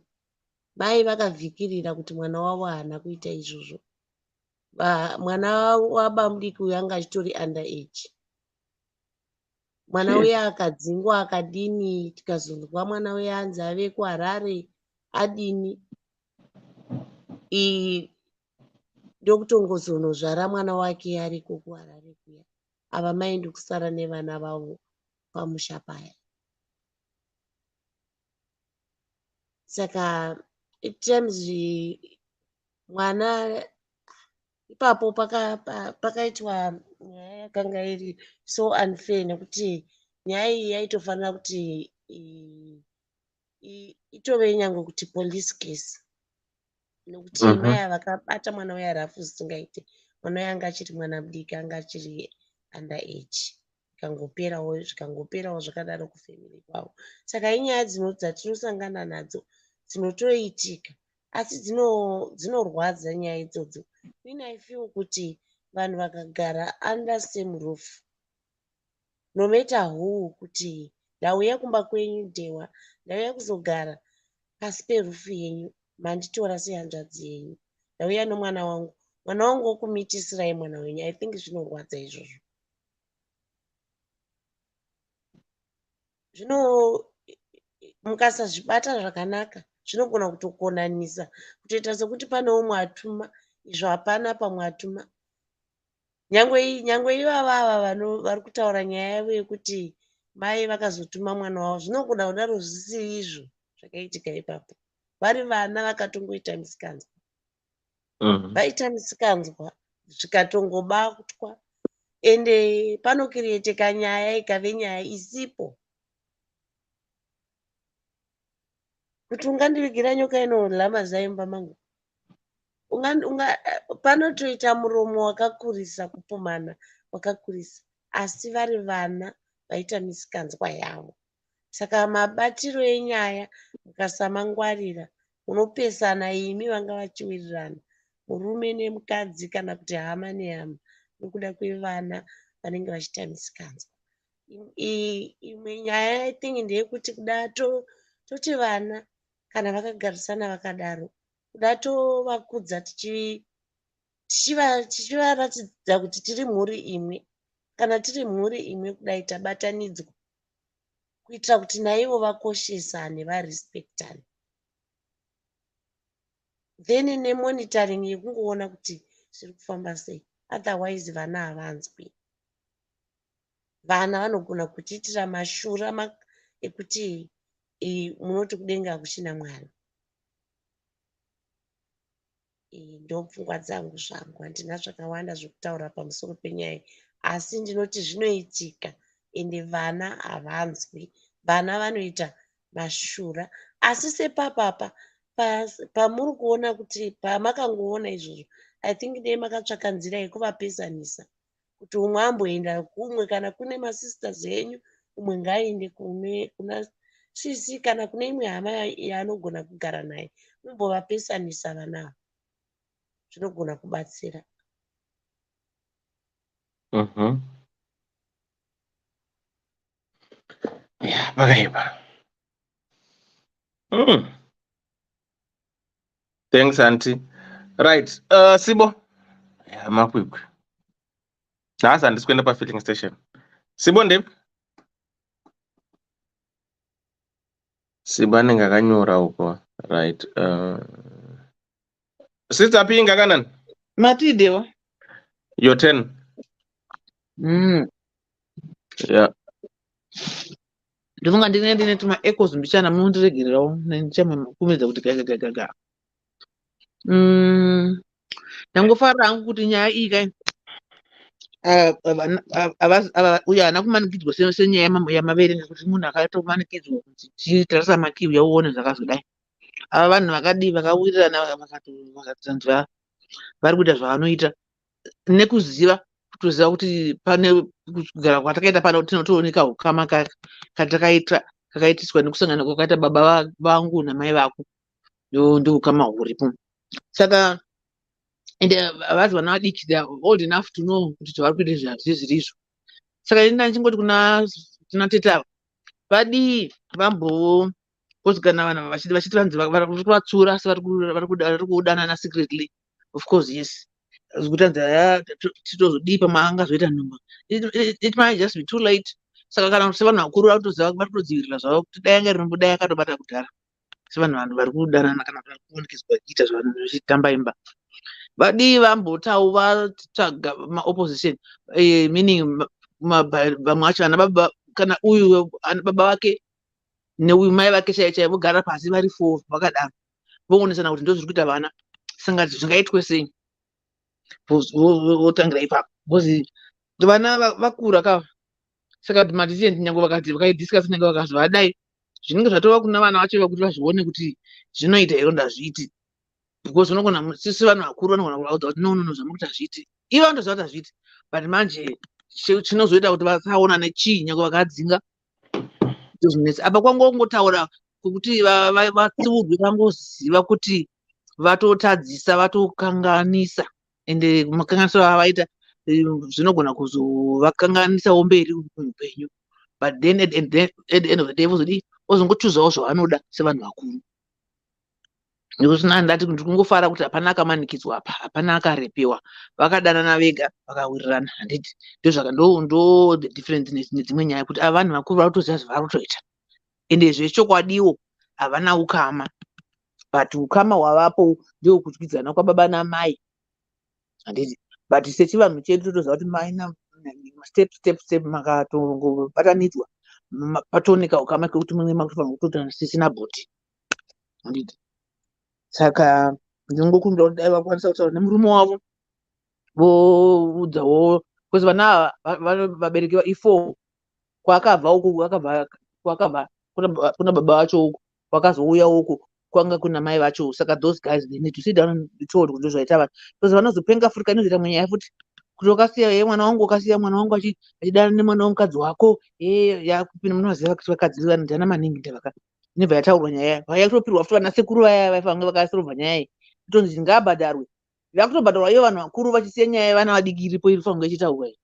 mai vakavhikirira kuti mwana wavo haana kuita izvozvo. Mwana wabamudiki uyu anga achitori under age. Mwana uya akadzingwa akadini, tikazonzwa mwana uya anzi ave kuHarare adini. Ndokutongozonozvara mwana wake ariko kuHarare kuya. Ava mai ndokusara nevana vavo pamusha paya. Saka times mwana ipapo pakaitwa nyaya yakanga iri so unfair nekuti nyaya iyi yaitofanira kuti itove nyange kuti police case. Nekuti mai vakabata mwana uya rafu zvisingaite. Mwana uya anga achiri mwana mudiki, anga achiri under age. Zvikangoperawo zvakadaro kufamily kwavo. Saka inyaya dzatinosangana nadzo dzinotoitika asi dzinorwadza nyaya idzodzo. I feel kuti vanhu vakagara under same roof, no matter who, kuti ndauya kumba kwenyu ndewa, ndauya kuzogara pasi perufu yenyu, manditora sehanzvadzi yenyu, ndauya nomwana wangu wokumitisirai mwana wenyu. I think zvinorwadza izvozvo. Mukasazvibata zvakanaka zvinogona kutokonanisa, kutoita sekuti pane umwe atuma izvo hapana pamwe atuma. Nyangwe ivava vari kutaura nyaya yavo yekuti mai vakazotuma mwana wavo, zvinogona kudaro zvisiri izvo zvakaitika ipapo. Vari vana vakatongoita misikanzwa. Vaita misikanzwa zvikatongobatwa ende panokirieteka nyaya ikave nyaya isipo. Kuti ungandivigira nyoka inorya mazai mumba mangu. panotoita muromo wakakurisa kupumana wakakurisa, asi vari vana vaita misikanzwa yavo. Saka mabatiro enyaya mukasamangwarira munopesana imi vanga vachiwirirana, murume nemukadzi kana kuti hama nehama, nokuda kwevana vanenge vachiita misikanzwa. Imwe nyaya I think ndeyekuti kuda toti vana kana vakagarisana vakadaro, kuda tovakudza tichivaratidza kuti tiri mhuri imwe, kana tiri mhuri imwe kudai tabatanidzwa, kuitira kuti naivo vakoshesane varespektane, then nemonitoring yekungoona kuti zviri kufamba sei. Otherwise vana havanzwi. Vana vanogona kuchiitira mashura ekuti munoti kudenga hakuchina mwana. Ndopfungwa dzangu zvangu, handina zvakawanda zvokutaura pamusoro penyaya, asi ndinoti zvinoitika ende vana havanzwi. Vana vanoita mashura, asi sepapapa pamuri kuona kuti pamakangoona izvozvo, I think dei makatsvaka nzira yekuvapesanisa, kuti umwe amboenda kumwe, kana kune masisters enyu umwe ngaaende kuna sisi kana kune imwe hama yaanogona kugara naye, umbovapesanisa vanava, zvinogona kubatsira. Yeah, pakaipa. Thanks, auntie. Right, Sibo. Yeah, makwikwi. Nasa ndisikuenda pa filling station. Sibo ndep. Sibo anenge akanyora uko. Right. Sister Pinga kanan. Matidewa. Your turn. Yeah. Ndinonga ndine tuma echoes mbichana mundiregererawo ndichakumedza kuti gaga. Ndangofara hangu kuti nyaya iyi kai uyo haana kumanikidzwa senyaya yamavere, ngekuti munhu akatomanikidzwa kuti chitarisa makiu yauone zvakazodai. Ava vanhu vakadii vakawirirana vakatsanzwa vari kuita zvavanoita nekuziva kutoziva kuti pane kugara kwatakaita pano tinotooneka ukama kakaitiswa nekusangana kwakaita baba vangu namai vako, ndoukama huripo. Saka ende vazi vana vadiki they are old enough to know kuti zvavari kuita zvizviri izvo. Saka ini ndachingoti kuna tete ava vadii vambokuzikana vanhu vachiti vanzi vari kuvatsura asi vari kudanana secretly. Of course yes, zvikutanzi titozodii pamwe angazoita nhumba, it might just be too late. Saka kana sevanhu vakuru vari kutodzivirira zvavo kuti dai anga iri dai akatobata kudhara, sevanhu vari kudanana kana vari kuonikidzwa kuita zvavanhu vachitamba imba. Vadii vambotawo vatsvaga maopposition, meaning vamwe vacho vana baba, kana uyu ana baba vake neuyu mai vake chaivo vogara pasi vari 4 vakadaro, voonesana kuti ndozviri kuita vana, saka zvingaitwe sei, votangira ipapo because vana vakura kava. Saka madecision nyange vakaidiscuss nyange vakazovadai, zvinenge zvatova kuna vana vacho kuti vazvione kuti zvinoita here ndazviiti, because unogona sisi vanhu vakuru vanogona kulaudza kuti no zvamuri kuti hazviiti, ivo vanotoziva kuti hazviiti, but manje chinozoita kuti vasaona nechii nyange vakadzinga ndozvinetsa. Apa kwangongotaura kuti vatsiurwe vangoziva kuti vatotadzisa, vatokanganisa, ende makanganisiro avaita zvinogona kuzovakanganisawo mberi muupenyu, but then at the end of the day vozodii, vozongochuzawo zvavanoda sevanhu vakuru. Ndokusina ndati kuti kungofara kuti hapana akamanikidzwa apa, hapana akarepiwa, vakadanana vega vakawirirana. Handiti ndo the difference nedzimwe nyaya, kuti ava vanhu vakuru vari kutoziva zvavari kutoita, ende zvechokwadiwo havana ukama, but ukama hwavapo ndewo kudyidzana kwababa namai. Handiti but sechivanhu chedu totoziva kuti maina step makatongobatanidzwa patooneka ukama kekuti mumwe makutofanira kutotana sisina bhoti. Handiti saka ndinongokunda kuti dai vakwanisa kutaura nemurume wavo voudzawo, because vana ava vabereki i4 kwakabva uku, kwakabva kuna baba vacho uku, kwakazouya uku, kwanga kuna mai vacho. Saka those guys they need to sit down and be told kuti zvaita vanhu because vanozopenga futi inozoita mwenyaya futi kuti wakasiya ye mwana wangu wakasiya mwana wangu achidana nemwana womukadzi wako yakupinda munoziva kuti vakadzi vanodhana maningi ndavaka inobva yataurwa nyaya yakutopirwa futi vana sekuru vaya vaifange vakasorovha nyaya iyi kutonzi ngaabhadharwe vakutobhadharwa iyo vanhu vakuru vachisiya nyaya yevana vadiki iripo iri fange ichitaurwa iyi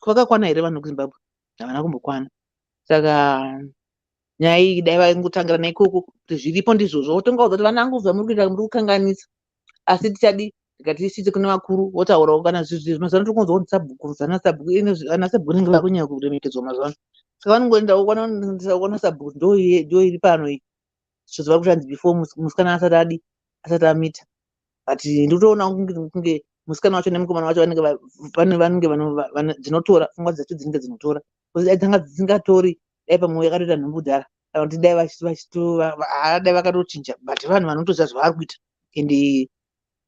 kwakakwana here vanhu kuzimbabwe havana kumbokwana saka nyaya iyi dai vaingotangira naikoko kuti zviripo ndizvozvo wotongaudza kuti vana vangu bva muri kuita muri kukanganisa asi tichadi tikatiisite kune vakuru votaurawo kana zvizvi mazano tokunzwa kuti sabhuku ana sabhuku nenge vakunyanya kuremekedzwa mazano saka vanongoendawo kwana sabhuku ndo iri pano iyi zvoziva kuti hanzi before musikana asati amita but nditoona kunge musikana wacho nemukomana wacho vanenge dzinotora pfungwa dzacho dzinenge dzinotora kuti dai dzanga dzisingatori dai pamwe yakatoita nhumbudhara kana kuti dai dai vakatochinja but vanhu vanotoziva zvavari kuita ende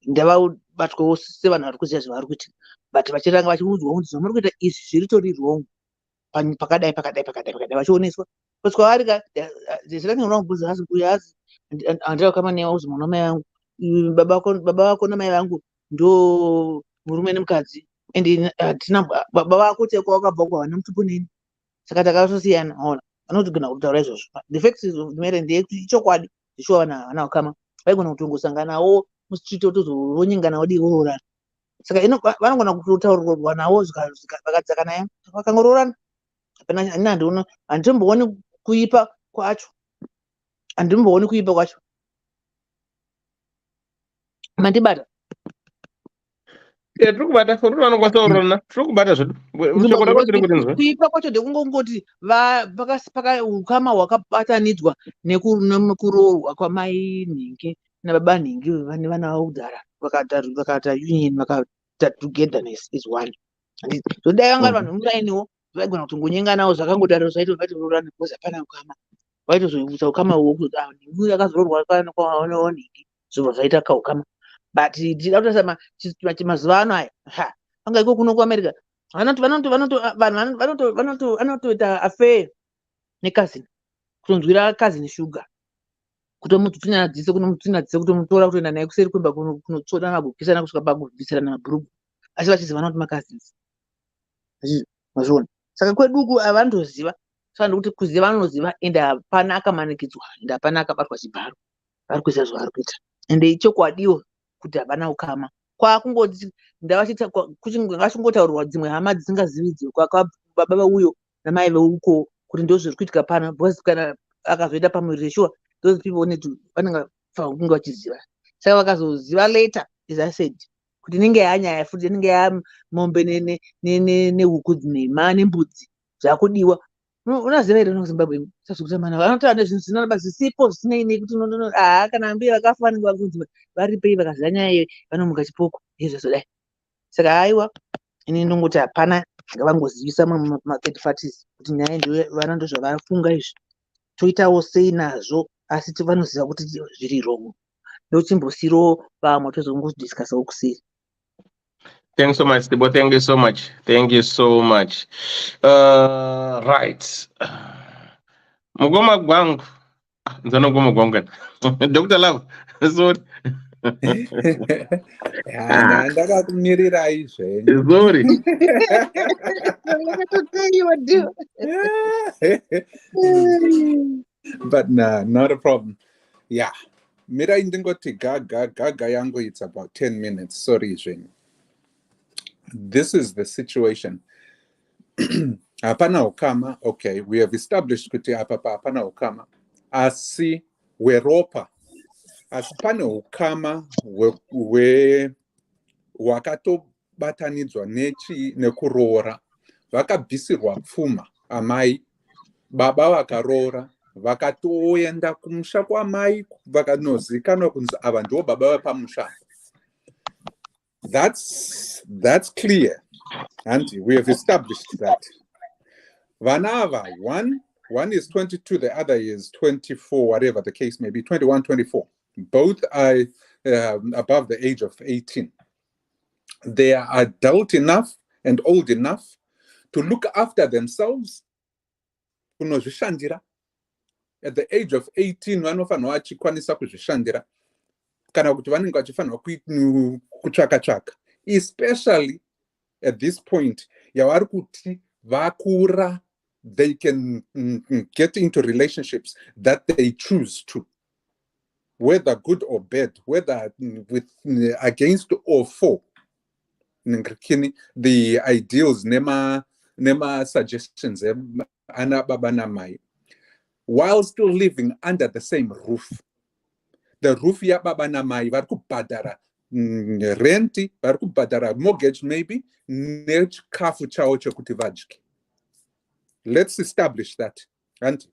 ndavabatwawo sevanhu vari kuziva zvavari kuita but vachiranga vachiudzwa kuti zvamuri kuita izvi zviritori wrong pakadai vachioneswa kuti kwavari zvirangeura kubvunza asi uyo asi handira kukama newa uzi mwana mai vangu baba vako namai vangu ndo murume nemukadzi ende baba vako teko wakabva kwavana mutupu neni saka takatosiyana ona vanotogona kutaura izvozvo the facts of the matter ndeichokwadi zvishuwa vanhu havana kukama vaigona kutongosanganawo musitreet otozonyingana wodi voorana saka vanogona kutotaurirwa nawo vakadzaka naye vakangoroorana hapana handiona handitombooni kuipa kwacho mandibata tiri kubata uri vanokwanisa kurorana tiri kubata zvedu shoko rako tiri kutinzwa kuipa kwacho ndekungongoti ukama hwakabatanidzwa nekuroorwa kwamai nhingi nababa nhingi vane vana vavo kudhara vakaita union vakaita togetherness is one dai vanga vanhu vemurainiwo vaigona kutongonyenganawo zvakangodaro zvaitovatororana because hapana ukama vaitozoisa ukama hwokuti nhingi yakazororwa kwanawo nhingi zvobva zvaita kaukama but ndida kutasa mazuva ano aya anga iko kuno kuamerica vanotoita affair nekazini kutonzwira kazini shuga kutomutunyadzise kutomutora kutoenda naye kuseri kwemba kunotsoda magokisana kusvika pakubvisirana mabhurugu asi vachizivana kuti makazins mazviona saka kweduku havandoziva saka ndikuti kuziva vanoziva ende hapana akamanikidzwa ende hapana akabatwa chibharo vari kuziva zvavari kuita ende ichokwadiwo kuti havana ukama kwakungoti ngavachingotaurirwa dzimwe hama dzisingazividzwe baba veuyo namai veuko kuti ndo zviri kuitika pano because kana akazoita pamuviri sure those people vanenge kunge vachiziva saka vakazoziva later as I said kuti inenge yanyaya futi inenge yamombe nehuku dzinema nembudzi zvakudiwa unaziva here nozimbabwe sazvokutamana vanotaura nezvinhu zvinonaba zvisipo zvisinei kuti kana mbiya vakafa vanenge vakunzi varipei vakaziva nyaya iyo vanomuka chipoko izvozvodai saka haiwa ini ndongoti hapana ngavangozivisa mumathird parties kuti nyaya ndio vana ndo zvavafunga izvi toitawo sei nazvo asi vanoziva kuti zviri wrong ndochimbosiro vamwe tozongodiscusawo kuseri. Thanks so much, Tibo. Thank you so much. Thank you so much. Right. Mugoma gwangu. Nzano goma gwangu. Dr. Love. Sorry. Ndakakumirira izvenyu. Sorry. But nah, not a problem. Yeah. Mira indingoti gaga yangu it's about 10 minutes. Sorry, Jane. This is the situation. Hapana ukama, okay, we have established kuti hapana ukama. Asi weropa. Asipana ukama we wakato batanidzwa nekuroora. Vakabvisirwa pfuma amai. Baba vakarora. Vakatoenda kumusha kwamai vakanozikanwa kunzi ava ndo baba vepamusha. That's clear, and we have established that. Vanava, one is 22, the other is 24, whatever the case may be, 21, 24. Both are above the age of 18. They are adult enough and old enough to look after themselves. Kunozvishandira. at the age of 18 vanofanirwa vachikwanisa kuzvishandira kana kuti vanenge vachifanirwa kutsvaka-tsvaka, especially at this point yavari kuti vakura, they can get into relationships that they choose to, whether good or bad, whether with against or for the ideals nema suggestions ana baba na mai, while still living under the same roof. The roof ya baba na mai vari kubhadhara rent, vari kubhadhara mortgage maybe, nechikafu chavo chekuti vadye. Let's establish that. And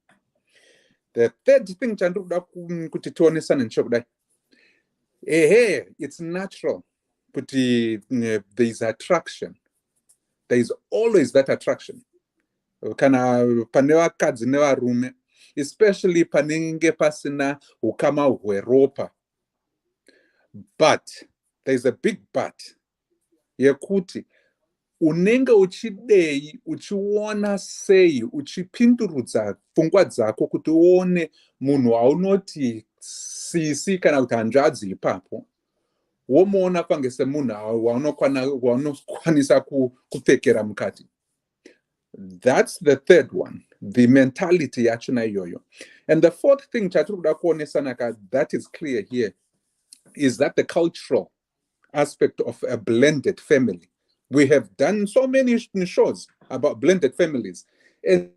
the third thing chandikuda kuti tionesane ndicho kudai, it's natural kuti there is attraction. There is always that attraction. Kana pane vakadzi nevarume, especially panenge pasina ukama hweropa. But there is a big but yekuti unenge uchidei uchiona sei uchipindurudza pfungwa dzako kuti uone munhu waunoti sisi kana kuti hanzvadzi ipapo, womuona pange semunhu waunokwanisa kupfekera mukati. That's the third one, the mentality yachona iyoyo. And the fourth thing chatiri kuda kuonesana that is clear here is that the cultural aspect of a blended family. We have done so many shows about blended families and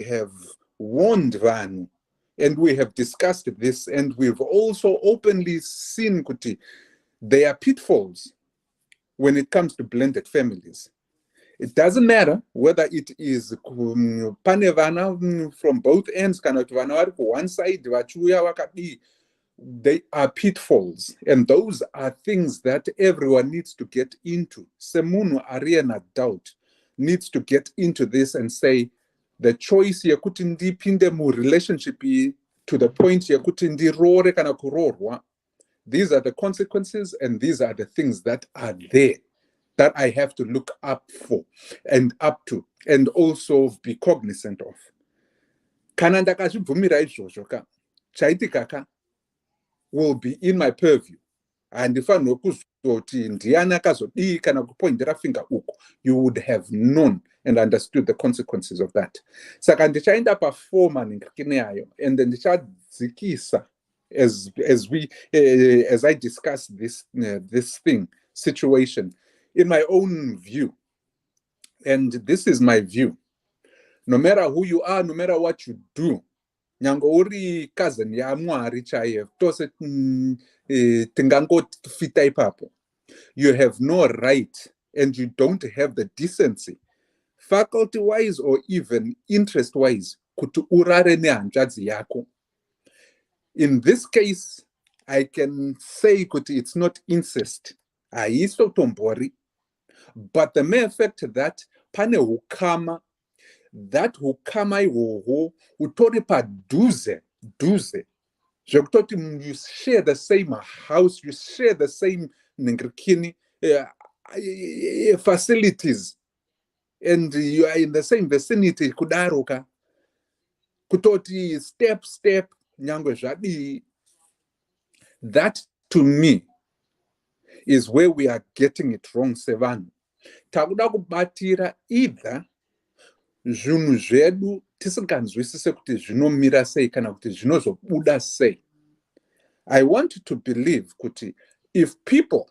we have warned Vanu, and we have discussed this, and we've also openly seen kuti there are pitfalls when it comes to blended families. It doesn't matter whether it is pane vana from both ends, kana kuti vana vari one side vachiuya vakadi. They are pitfalls, and those are things that everyone needs to get into. Semunu ari an adult needs to get into this and say, the choice yekuti ndipinde mu relationship to the point yekuti ndirore kana kurorwa. These are the consequences, and these are the things that are there that I have to look up for and up to, and also be cognizant of. Kana ndakazvibvumira izvozvo ka chaitika will be in my purview, and if I know Ndiana kazodii kana kupointera finger uko, you would have known and understood the consequences of that. Saka ndichaenda performa ningikine yayo, and then ndichadzikisa as I discuss this situation in my own view. And this is my view. No matter who you are, no matter what you do, nyango uri cousin ya Mwari chaiye tose tingangofita ipapo, you have no right, and you don't have the decency, faculty wise or even interest wise, kuti urare nehanzvadzi yako. In this case, I can say kuti it's not incest, haiso tombori, but the mere fact that pane hukama, that hukama ihoho utori padhuze zvekutoti you share the same house, you share the same ningirikini facilities, and you are in the same vicinity kudaroka kutoti step nyangwe zvadi. That to me is where we are getting it wrong. Sevan takuda kubatira either zvinhu zvedu tisinganzwisise kuti zvinomira sei kana kuti zvinozobuda sei. I want to believe kuti if people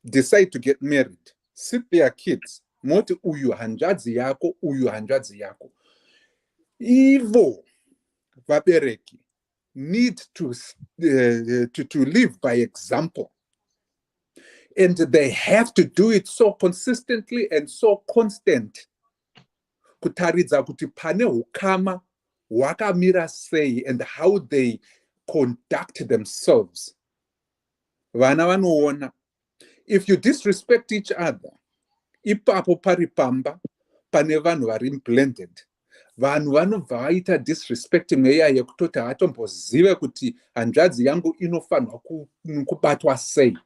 decide to get married, sit their kids, moti uyu hanzvadzi yako, uyu hanzvadzi yako, ivo vabereki need to live by example, and they have to do it so consistently and so constant kutaridza kuti pane hukama hwakamira sei and how they conduct themselves. Vana vanoona, if you disrespect each other, ipapo pari pamba pane vanhu vari blended, vanhu vanobva vaita disrespect mweya yekutoti hatombozive kuti hanzvadzi yangu inofanirwa kubatwa sei.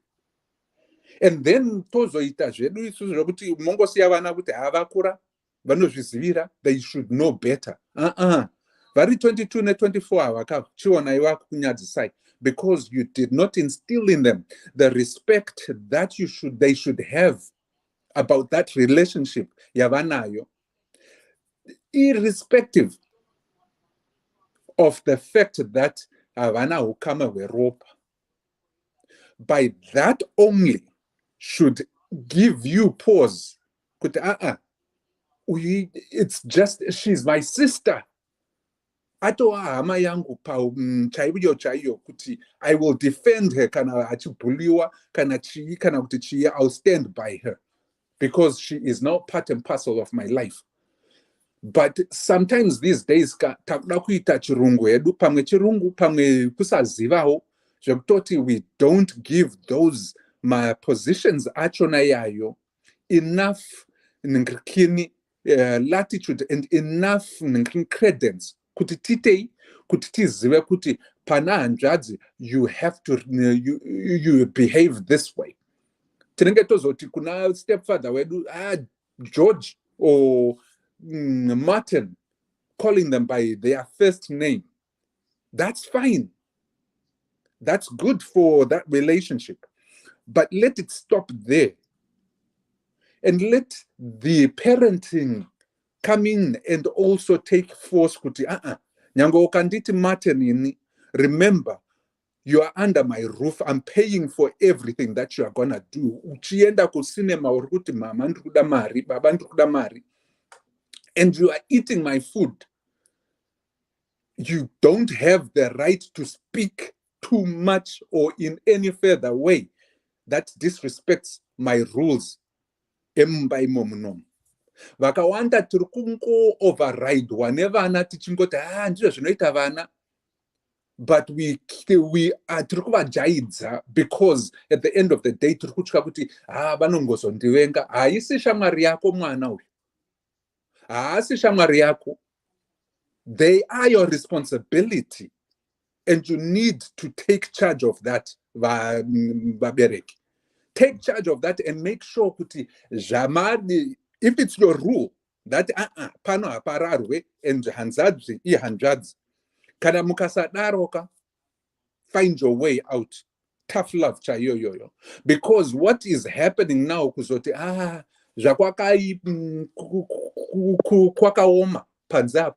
And then tozoita zvedu isusu zvokuti mongosiya vana kuti havakura vanozvizivira, they should know better. vari 22 ne24 vakachiona iva kunyadzisai because you did not instill in them the respect that they should have about that relationship yavanayo, irrespective of the fact that havana ukama weropa. By that only should give you pause. It's just, she's my sister. Ato hama yangu pa chaiyo kuti I will defend her kana achibuliwa kana chi kana kuti chi, I'll stand by her because she is now part and parcel of my life. But sometimes these days takuda kuita chirungu edu pamwe chirungu pamwe kusazivawo zvekutoti we don't give those my positions achona yayo enough ngikini latitude and enough credence kuti titei kuti tizive kuti pana hanzvadzi you have to you behave this way. Tinenge tozoti kuna stepfather wedu George or Martin, calling them by their first name. That's fine. That's good for that relationship. But let it stop there. And let the parenting come in and also take force. Nyango okanditi Martin, remember, you are under my roof. I'm paying for everything that you are gonna do. Uchienda ku cinema urukuti mama ndikuda mari, baba ndikuda mari, and you are eating my food. You don't have the right to speak too much or in any further way that disrespects my rules. Embai momunom. Vakawanda tirikungo override whenever ana tichingoti ndizvo zvinoita vana. But we are jaidza because at the end of the day turikutya kuti vanongozondivenga. Haisi shamwari yako mwana uyu. Haasi shamwari yako. They are your responsibility, and you need to take charge of that. Take charge of that and make sure kuti jamani, if it's your rule that pano apararwe and hanzadzi ihanzadzi. Kana mukasadaroka, find your way out. Tough love chayoyoyo. Because what is happening now kuzoti zvakwaka kwakaoma panza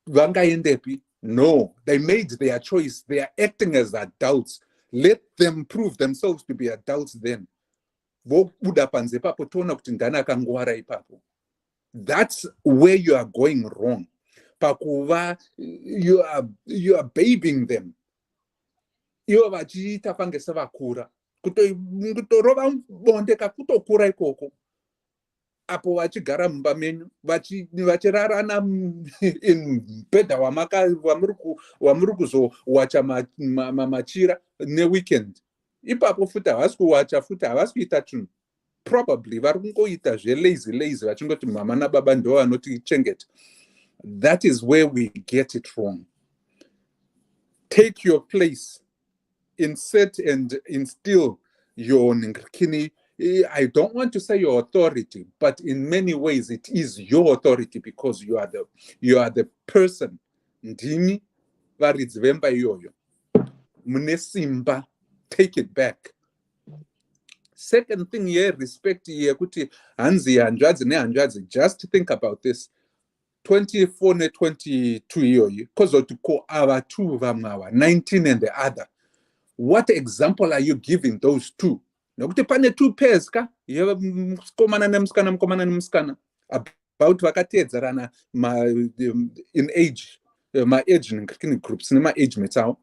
vangaendepi. No, they made their choice. They are acting as adults. Let them prove themselves to be adults then. That's where you are going wrong. Pakuva, you are babying them. You are vachita pangesava kura. Kutorova bondeka kutokura ikoko. Apo vachigara mumba menyu vachirarana in beda wamuri kuzowacha machira neweekend. Ipapo futa havasi kuwacha futa havasi kuita chinhu. Probably vari kungoita lazy vachingoti mama nababa ndo vanotichengeta. That is where we get it wrong. Take your place, insert and instill your ngikini. I don't want to say your authority, but in many ways it is your authority because you are the person. Ndimi varidzvemba iyoyo. Mune simba, take it back. Second thing here, respect here kuti hanzi hanzvadzi nehanzvadzi. Just think about this. 24 ne 22 iyoyi kozoti ko ava two vamwe 19 and the other. What example are you giving those two? Nokuti pane two pairs ka mukomana nemusikana about vakateedzerana in age age groups nema age mates awo.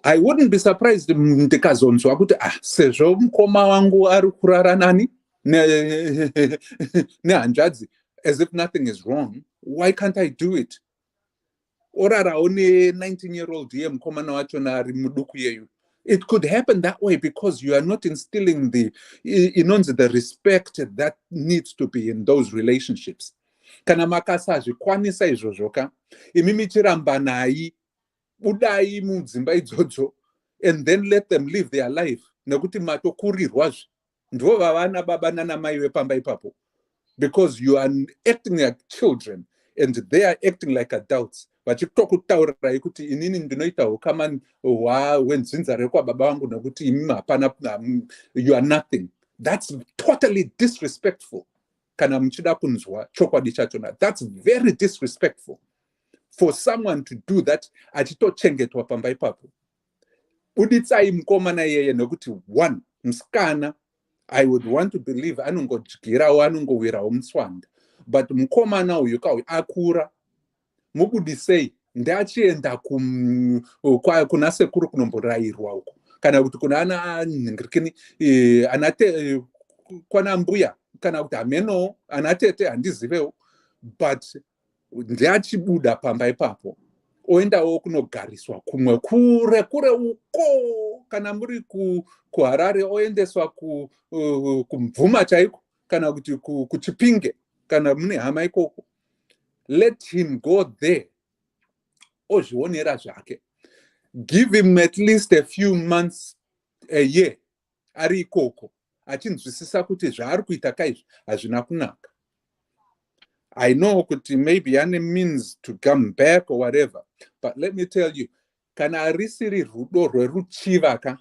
I wouldn't be surprised ndikazonzwa kuti sezvo mukoma wangu ari kurara nani nehanzvadzi, as if nothing is wrong. Why can't I do it? Orarawo ne 19-year-old ye mukomana wachona ari muduku yeyu. It could happen that way because you are not instilling the respect that needs to be in those relationships. Kana makasazvikwanisa izvozvo ka, imi michiramba nai, budai mudzimba idzodzo, and then let them live their life. Nekuti matokurirwazve. Ndo vavana baba nana mai vepamba ipapo. Because you are acting like children and they are acting like adults. Vachitokutaurirai kuti inini ndinoita ukama hwenzunza rekwababa vangu nokuti imimi hapana, you are nothing. That's totally disrespectful. Kana muchida kunzwa chokwadi chachona. That's very disrespectful for someone to do that. Achitochengetwa pamba ipapo. Uditsai mkomana yeye nokuti one mskana, I would want to believe anongodyirawo anongowirawo muswanda, but mkomana uyu kauyu akura mukudisei ndachienda kuna sekuru kunomborayirwa uko, kana kuti kuna ana nhingirikini kwana mbuya, kana kuti ameno anatete handizivewo, but ndachibuda pamba ipapo oendawo kunogariswa kumwe kure kure uko, kana muri kuHarare oendeswa kumvuma chaiko, kana kuti kuchipinge, kana mune hama ikoko. Let him go there. Ozvionera zvake. Give him at least a few months, a year, ari ikoko, achinzwisisa kuti zvaari kuita kaizvi hazvina kunaka. I know kuti maybe ane means to come back or whatever, but let me tell you, kana arisiri rudo rweruchivaka,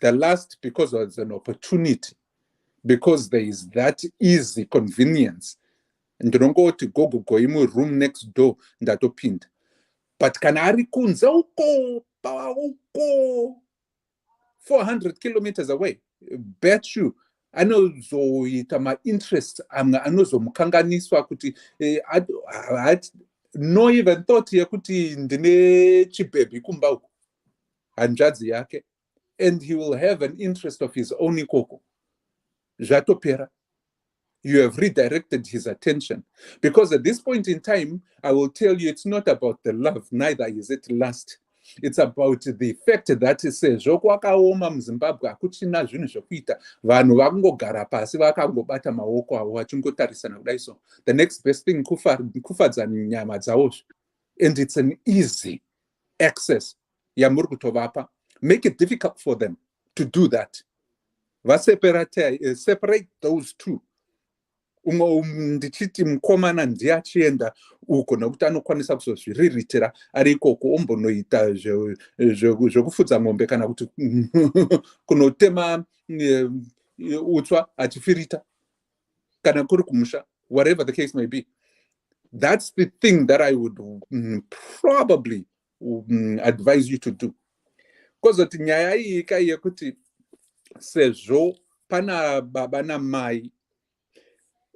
the last, because it's an opportunity, because there is that easy convenience, ndinongoti go in my room next door ndatopinda. But kana ari kunze uko 400 kilometers away, bet you anozoita ma-interest anozomukanganiswa kuti no even thought yekuti ndine chibhebhi kumba uko hanzvadzi yake, and he will have an interest of his own ikoko. Zvatopera. You have redirected his attention. Because at this point in time, I will tell you, it's not about the love, neither is it lust. It's about the fact that it says, "Zokwakaoma muZimbabwe akuchina zvinhu zvokuita, vanhu vakungogara pasi vakangobata maoko avo vachingotarisana kudai so. The next best thing kufadza nyama dzavo. And it's an easy access yamuri kutovapa. Make it difficult for them to do that. Separate those two. Ndichiti mukomana ndiye achienda uko nokuti anokwanisa kuzozviriritira ari ikoko ombonoita zvekufudza mombe kana kuti kunotema utsva achifirita kana kuri kumusha, whatever the case may be. That's the thing that I would probably advise you to do. Because nyaya iyi kai yekuti sezvo pana baba namai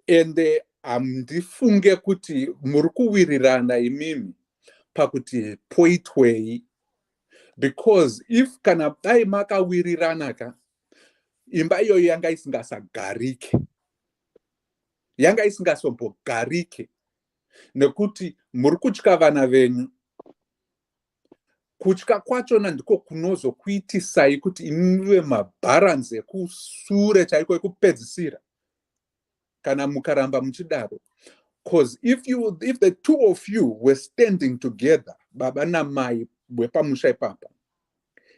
ende ndifunge kuti muri kuwirirana imimi pakuti poitwei, because if kana dai makawirirana ka imba iyoyo yanga isingasagarike, yanga isingasombogarike nekuti muri kutya vana venyu. Kutya kwachona ndiko kunozokuitisai kuti imiwe mabharansi ekusure chaiko ekupedzisira kana mukaramba muchidaro. Because if the two of you were standing together, baba namai wepamusha ipapa,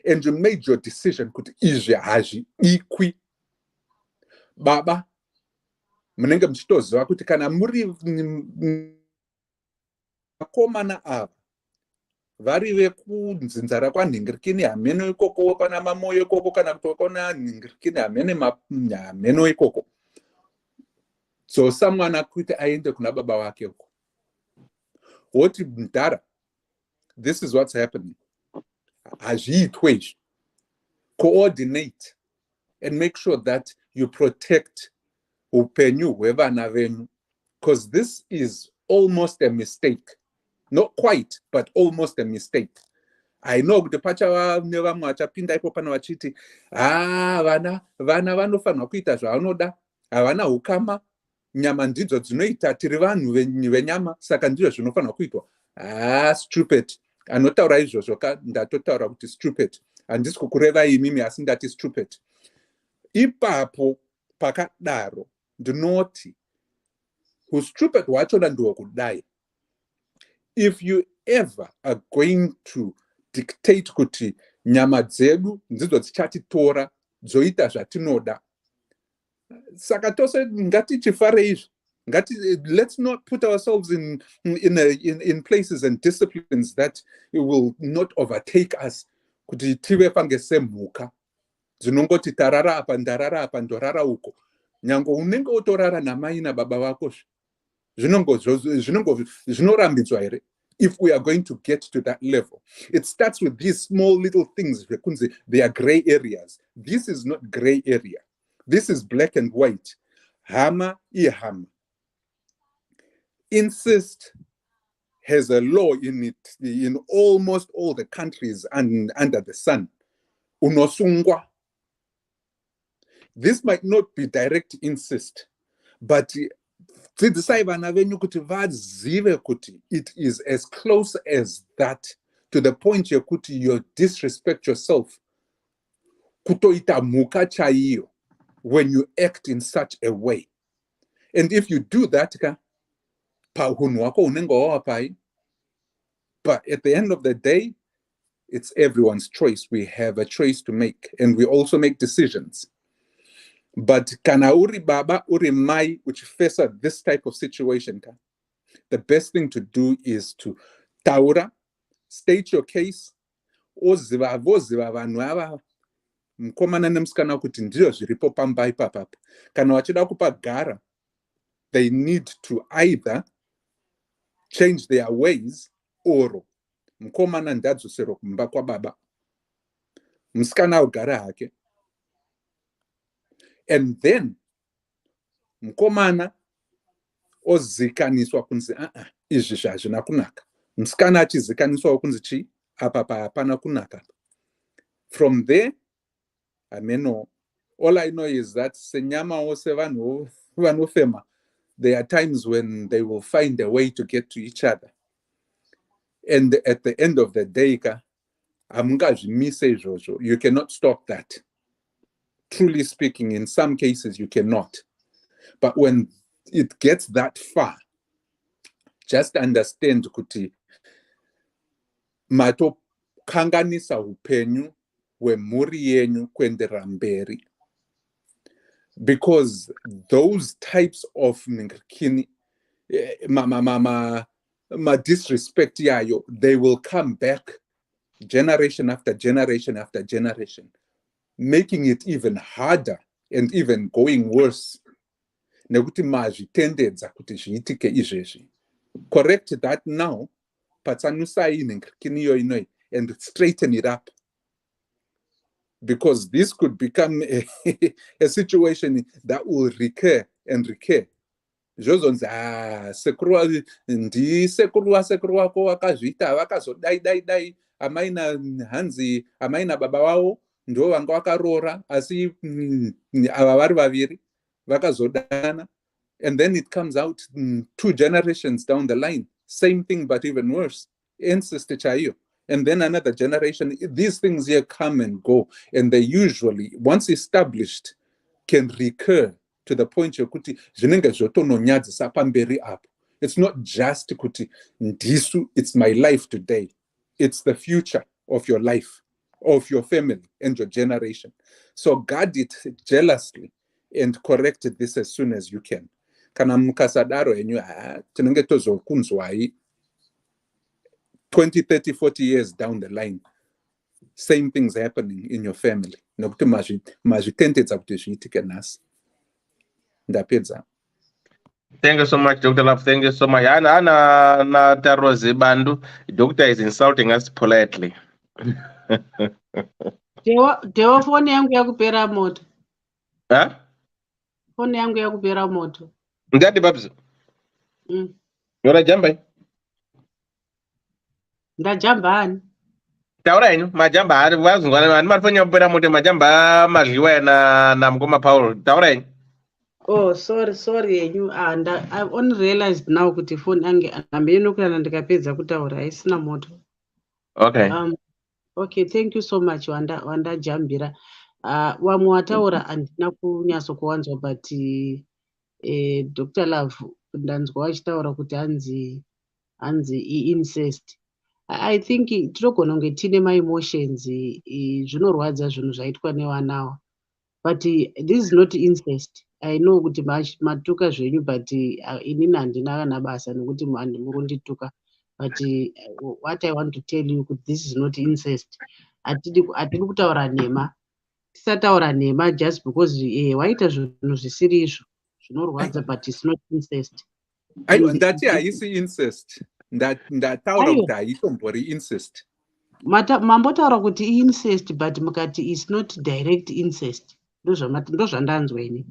and you made your decision kuti izvi hazviikwi, baba munenge muchitoziva kuti kana muri vakomana ava vari vekunzinza rakwanhingirikini hameno ikoko, kana mamoyo ikoko, kana kuti wakona nhingirikini hameno ikoko, so someone akuti aende kuna baba wake uko woti mudhara, this is what's happening, hazviitwe izvi. Coordinate and make sure that you protect upenyu hwevana venyu, because this is almost a mistake. Not quite, but almost a mistake. I know kuti pachava nevamwe vachapinda ipo pano vachiti vana vanofanirwa kuita zvavanoda, havana ukama, nyama ndidzo dzinoita, tiri vanhu venyama, saka ndizvo zvinofanirwa kuitwa. Stupid. Anotaura izvozvo ndatotaura kuti stupid. Handisi kukureva imimi asi ndati stupid. Ipapo pakadaro ndinoti stupid hwachona ndihwokudai. If you ever are going to dictate kuti nyama dzedu ndidzo dzichatitora dzoita zvatinoda, saka tose ngatichifare izvi, Let's not put ourselves in places and disciplines that will not overtake us. Kuti tive pangesemhuka dzinongoti tarara apa ndarara apa ndorara uko. Nyango unenge utorara namai nababa vako zvinorambidzwa here. If we are going to get to that level, it starts with these small little things. They are gray areas. This is not gray area. This is black and white. Hama ihama. Incest has a law in it in almost all the countries and under the sun. Unosungwa. This might not be direct incest, but it is as close as that, to the point you disrespect yourself when you act in such a way. And if you do that, but at the end of the day, it's everyone's choice. We have a choice to make, and we also make decisions. But kana uri baba uri mai which face this type of situation, the best thing to do is to taura, state your case. Oziva vanhu ava mukomana nemusikana kuti ndizvo zviripo pamba ipapa. Kana vachida kupagara, they need to either change their ways or mukomana ndadzosero kumba kwababa, musikana agara hake. And then mukomana ozikaniswa kunzi izvi zvazvina kunaka. Musikana achizikaniswa kunzi chi apa hapana kunaka. From there, I mean, all I know is that senyama ose vanofema, there are times when they will find a way to get to each other. And at the end of the day, you cannot stop that. Truly speaking, in some cases, you cannot. But when it gets that far, just understand kuti mato kanganisa upenyu wemhuri yenyu kuendera mberi. Because those types of disrespect yayo, they will come back generation after generation after generation, making it even harder and even going worse. Nekuti mazvitendedza kuti zviitike izvezvi. Correct that now, patsanusai nenkrikini yoinoi, and straighten it up. Because this could become a situation that will recur and recur. Zvozonzi sekuru wako wakazvita vakazodai amaina hanzi amaina baba wavo ndo vanga vakarora asi ava vari vaviri vakazodana, and then it comes out 2 generations down the line, same thing but even worse, incest chaiyo. And then another generation, these things here come and go, and they usually, once established, can recur to the point yokuti zvinenge zvotononyadzisa pamberi apo. It's not just kuti ndisu, it's my life today. It's the future of your life, of your family and your generation. So guard it jealously and correct this as soon as you can. Kana mukasadaro enyu tinenge tozokunzwai 20, 30, 40 years down the line, same things happening in your family. Nokuti mazvitendedza kuti zviitike nhasi. Ndapedza. Thank you so much, Dr. Love. Thank you so much. Na Tarozi Bandu, Doctor is insulting us politely. Dewa phone yangu yakupera moto. Huh? Phone yangu yakupera moto. Ndati babs. Yora jamba. Ndajambani. Taura inu majamba ari wazungwana ani marifanya kupera moto majamba madliwa na mkoma Paul. Taura inu. Oh, sorry, I've only realized now kuti phone yangu ambenokana ndikapedza kutaura haisina moto. Okay. Okay, thank you so much Wanda Jambira. Wamwe wataura handina kunyaso kuwanzwa, but Dr. Love ndanzwa achitaura kuti hanzi incest. I think tinogona kunge tine ma-emotions zvinorwadza zvinhu zvaitwa nevanawa, but this is not incest. I know kuti matuka zvenyu, but inini handina kana basa nekuti murundituka. But what I want to tell you, this is not incest. Atiri kutaura nhema. Tisataura nhema just because waita zvinhu zvisiri izvo zvinorwadza, but it's not incest. Ndati haisi incest. Ndataura kuti haitombori incest. Mambotaura kuti incest, but mukati is not direct incest. Ndozvandanzwa ini.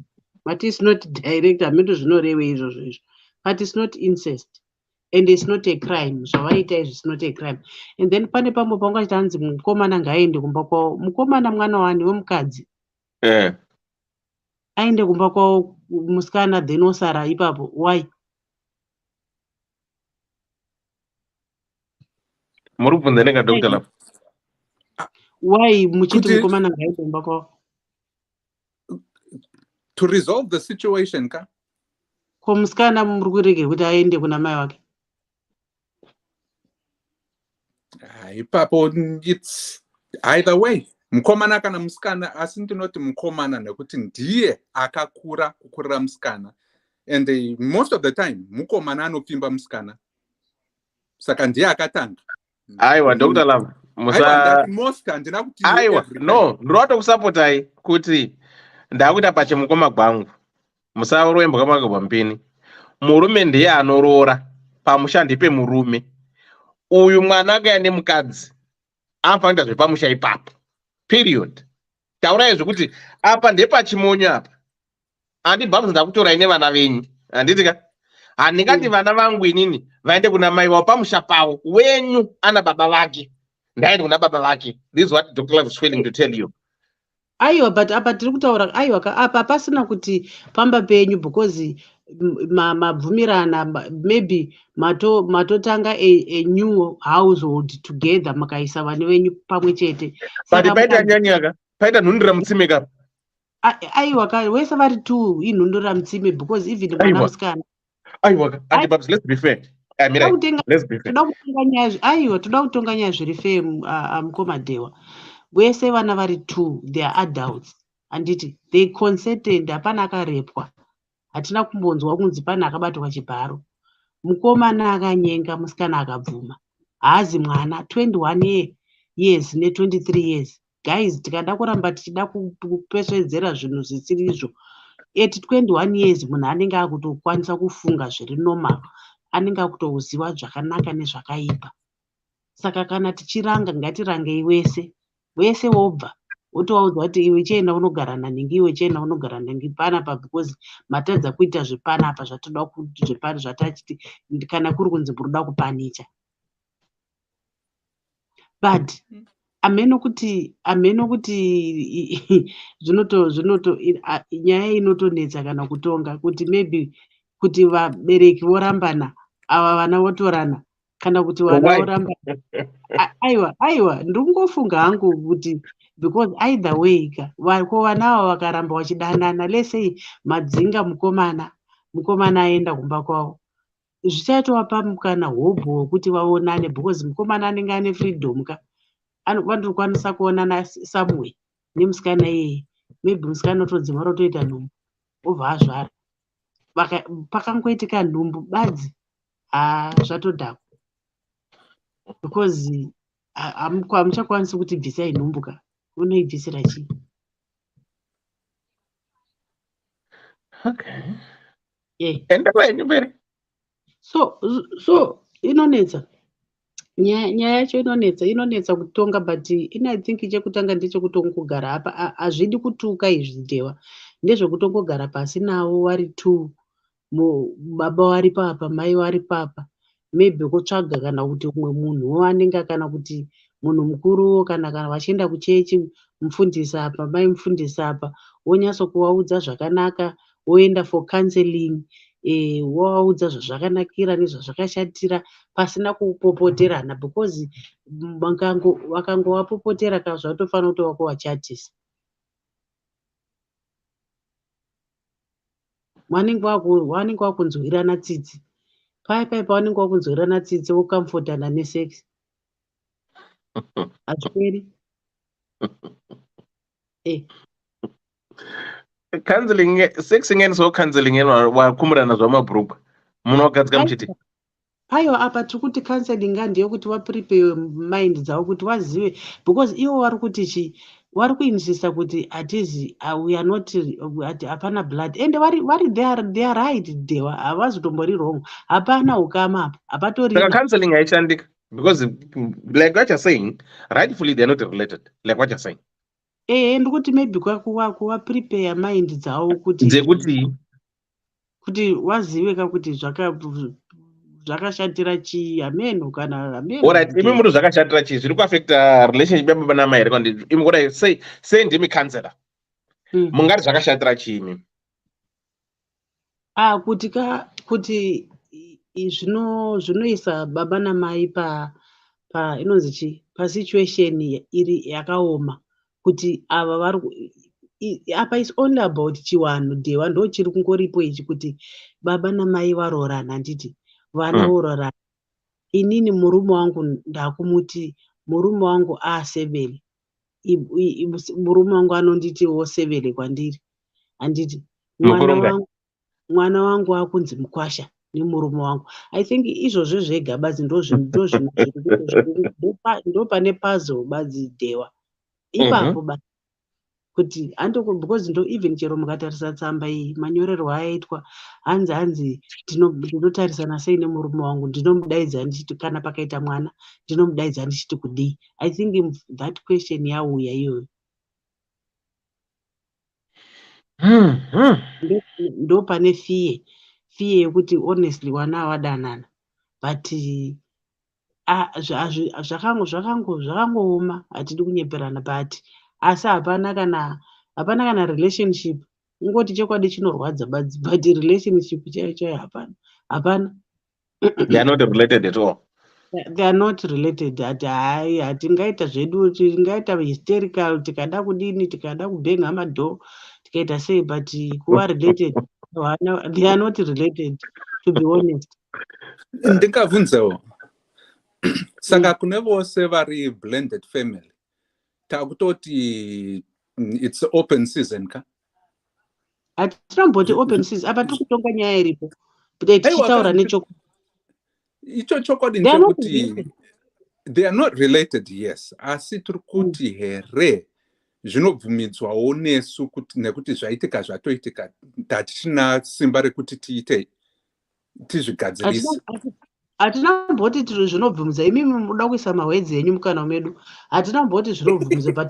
But it's not direct, hamendo zvinorevei izvozvo izvo. But it's not incest. And it's not a crime. Zvavaita izvi it's not a crime. And then pane pamwe paungachita hanzi mukomana ngaaende kumba kwavo. Mukomana mwana wani wemukadzi. Aende kumba kwavo musikana then osara ipapo. Why? Murubvunza nega Dr. Love. Why muchiti mukomana ngaaende kumba kwavo? To resolve the situation, ka? Ko musikana muri kuregera kuti aende kuna mai wake? Ipapo it's either way. Mukomana kana musikana, asi ndinoti mukomana nekuti ndiye akakura kukurira musikana. And most of the time, mukomana anopfimba musikana. Saka ndiye akatanga. Aiwa, Dr. Love. Aiwa, no, ndinoda kusapotai kuti ndakuita pachemukoma gwangu. Musaurwemba kamwaka mpini. Murume ndiye anorora pamushandi pemurume. Uyu mwana akaende mukadzi anofanira zvepamusha ipapo. Period. Taurai zvekuti apa ndepachimonyo apa. Handibva muzinda kutorai nevana venyu. Handitika. Handingati vana vangu inini vaende kuna mai wavo pamusha pavo. Wenyu ana baba vake. Ndaende kuna baba vake. This is what Dr. Love is failing to tell you. Aiwa, but apa tiri kutaura aiwa apa pasina kuti pamba penyu because mabvumirana maybe matotanga a new household together makaisa vana venyu pamwe chete. But paita nyanyaka, paita nhundura mutsime ka. Aiwa ka wese vari two inhundura mutsime because even mwana musikana. Aiwa ka, Babs, let's be fair. Let's be fair. Aiwa, toda kutonga nyaya zviri fair mukomadewa. Wese vana vari two, they are adults. Anditi, they consented, hapana akarepwa. Hatina kumbonzwa kunzi pana akabatwa chibharo. Mukomana akanyenga, musikana akabvuma. Haazi mwana 21 years ne 23 years. Guys, tikada kuramba tichida kupesvedzera zvinhu zvisiri izvo. At 21 years munhu anenge akutokwanisa kufunga zviri normal. Anenge akutoziva zvakanaka nezvakaipa. Saka kana tichiranga ngatirangei wese. Wese wobva wotovaudza kuti iwe chienda unogara naningi, iwe chienda unogara naningi panapa because matadza kuita zvepanapa zvatoda kuti zvepano zvatachiti kana kuri kunzi muruda kupanicha. But ameno kuti zvinoto nyaya inotonetsa kana kutonga kuti maybe kuti vabereki vorambana ava vana votorana kana kuti vana vorambana. Aiwa, ndingofunga hangu kuti because either way ko vana ava vakaramba vachidanana, let's say madzinga mukomana aenda kumba kwavo, zvichatova mukana hobho wekuti vaonane because mukomana anenge ane freedom ka. Vanokwanisa kuonana somewhere nemusikana iyeye, maybe musikana otodzima rotoita nhumbu obva azvara. Pakangoitika nhumbu badzi, zvatodhakwa because hamuchakwanisi kuti bvisai nhumbu ka. Unoibvisira chii? Okay. So inonetsa. Nyaya yacho inonetsa kutonga, but I think chekutanga ndechekutongogara apa. Hazvidi kutuka izvi Dewa. Ndezvekutongogara pasi navo vari two. Baba vari papa, mai vari papa. Maybe kutsvaga kana kuti umwe munhu anenge kana kuti munhu mukuru kana vachienda kuchechi, mufundisi apa, mai mufundisi apa, wonyatso kuvaudza zvakanaka, woenda for counseling, wovaudza zvazvakanakira nezvazvakashatira pasina kupopoterana because vakangovapopotera ka zvatofanira kuti wako wachatisa. Vanenge vakunzwirana tsitsi. Pai pavanenge vakunzwirana tsitsi vokamfotana nesex. Hazviperi. counseling sexing and so counseling wakumurana zvamabhuruka munogadzika muchiti Paiwa apa tiri kuti counseling ndeyekuti waprepare mind dzavo kuti wazive, because ivo vari kuti vari kuinsista kuti hatizi we are not hapana blood and they are right dewa, havazi kutombori wrong, hapana ukama apa hapatorina. saka counseling haishandika because like what you're saying rightfully they're not related like what you're saying. Ndikuti maybe kuva prepare mind dzavo kuti wazive kuti zvakashatira chii ameno kana ameno. Alright, imi muri zvakashatira chii zviri kuaffecta relationship yababa namai here kwandi imi kudai sei ndimi counselor mungati zvakashatira chii imi? Kuti zvinoisa baba namai pa inonzi chii pasituation iri yakaoma, kuti ava vari apa is only about chiwanhu dewa ndo chiri kungoripo ichi kuti baba namai varoorana, handiti vana vororana. Inini murume wangu ndakumuti murume wangu a7, murume wangu anonditiwo 7 kwandiri, handiti mwana wangu akunzi mukwasha nemurume wangu. I think izvozvo zvega badzi ndo pane puzzle badzi dewa ipapo badzi kuti because ndo even chero mukatarisa tsamba iyi manyorerwo ayaitwa hanzi ndinotarisana sei nemurume wangu, ndinomudaidza ndichiti kana pakaita mwana ndinomudaidza ndichiti kudii. I think that question yauya iyoyo ndo pane fear yekuti honestly wana avadanana, but zvakangooma, hatidi kunyeperana, but asi hapana kana relationship, ungoti chokwadi chinorwadza but relationship chaiyo hapana. They are not related at all. They are not related. Hatingaita zvedu, tingaita hysterical, tikada kudini, tikada kubhenga madho, tikaita sei, but kuva related, they are not related, to be honest. Ndingabvunzawo saka kune vose vari blended family takutoti it's open season ka? Hatinomboti open season, apa tiri kutonga nyaya iripo kuti tichitaura nechokwadi. Icho chokwadi ndechekuti they are not related, yes, asi tiri kuti here zvinobvumidzwawo nesu nekuti zvaitika zvatoitika tatichina simba rekuti tiite tizvigadzirisa. Hatinamboti zvinobvumidza, imi muda kuisa mahwedzi enyu mukana medu, hatinamboti zvinobvumidza, but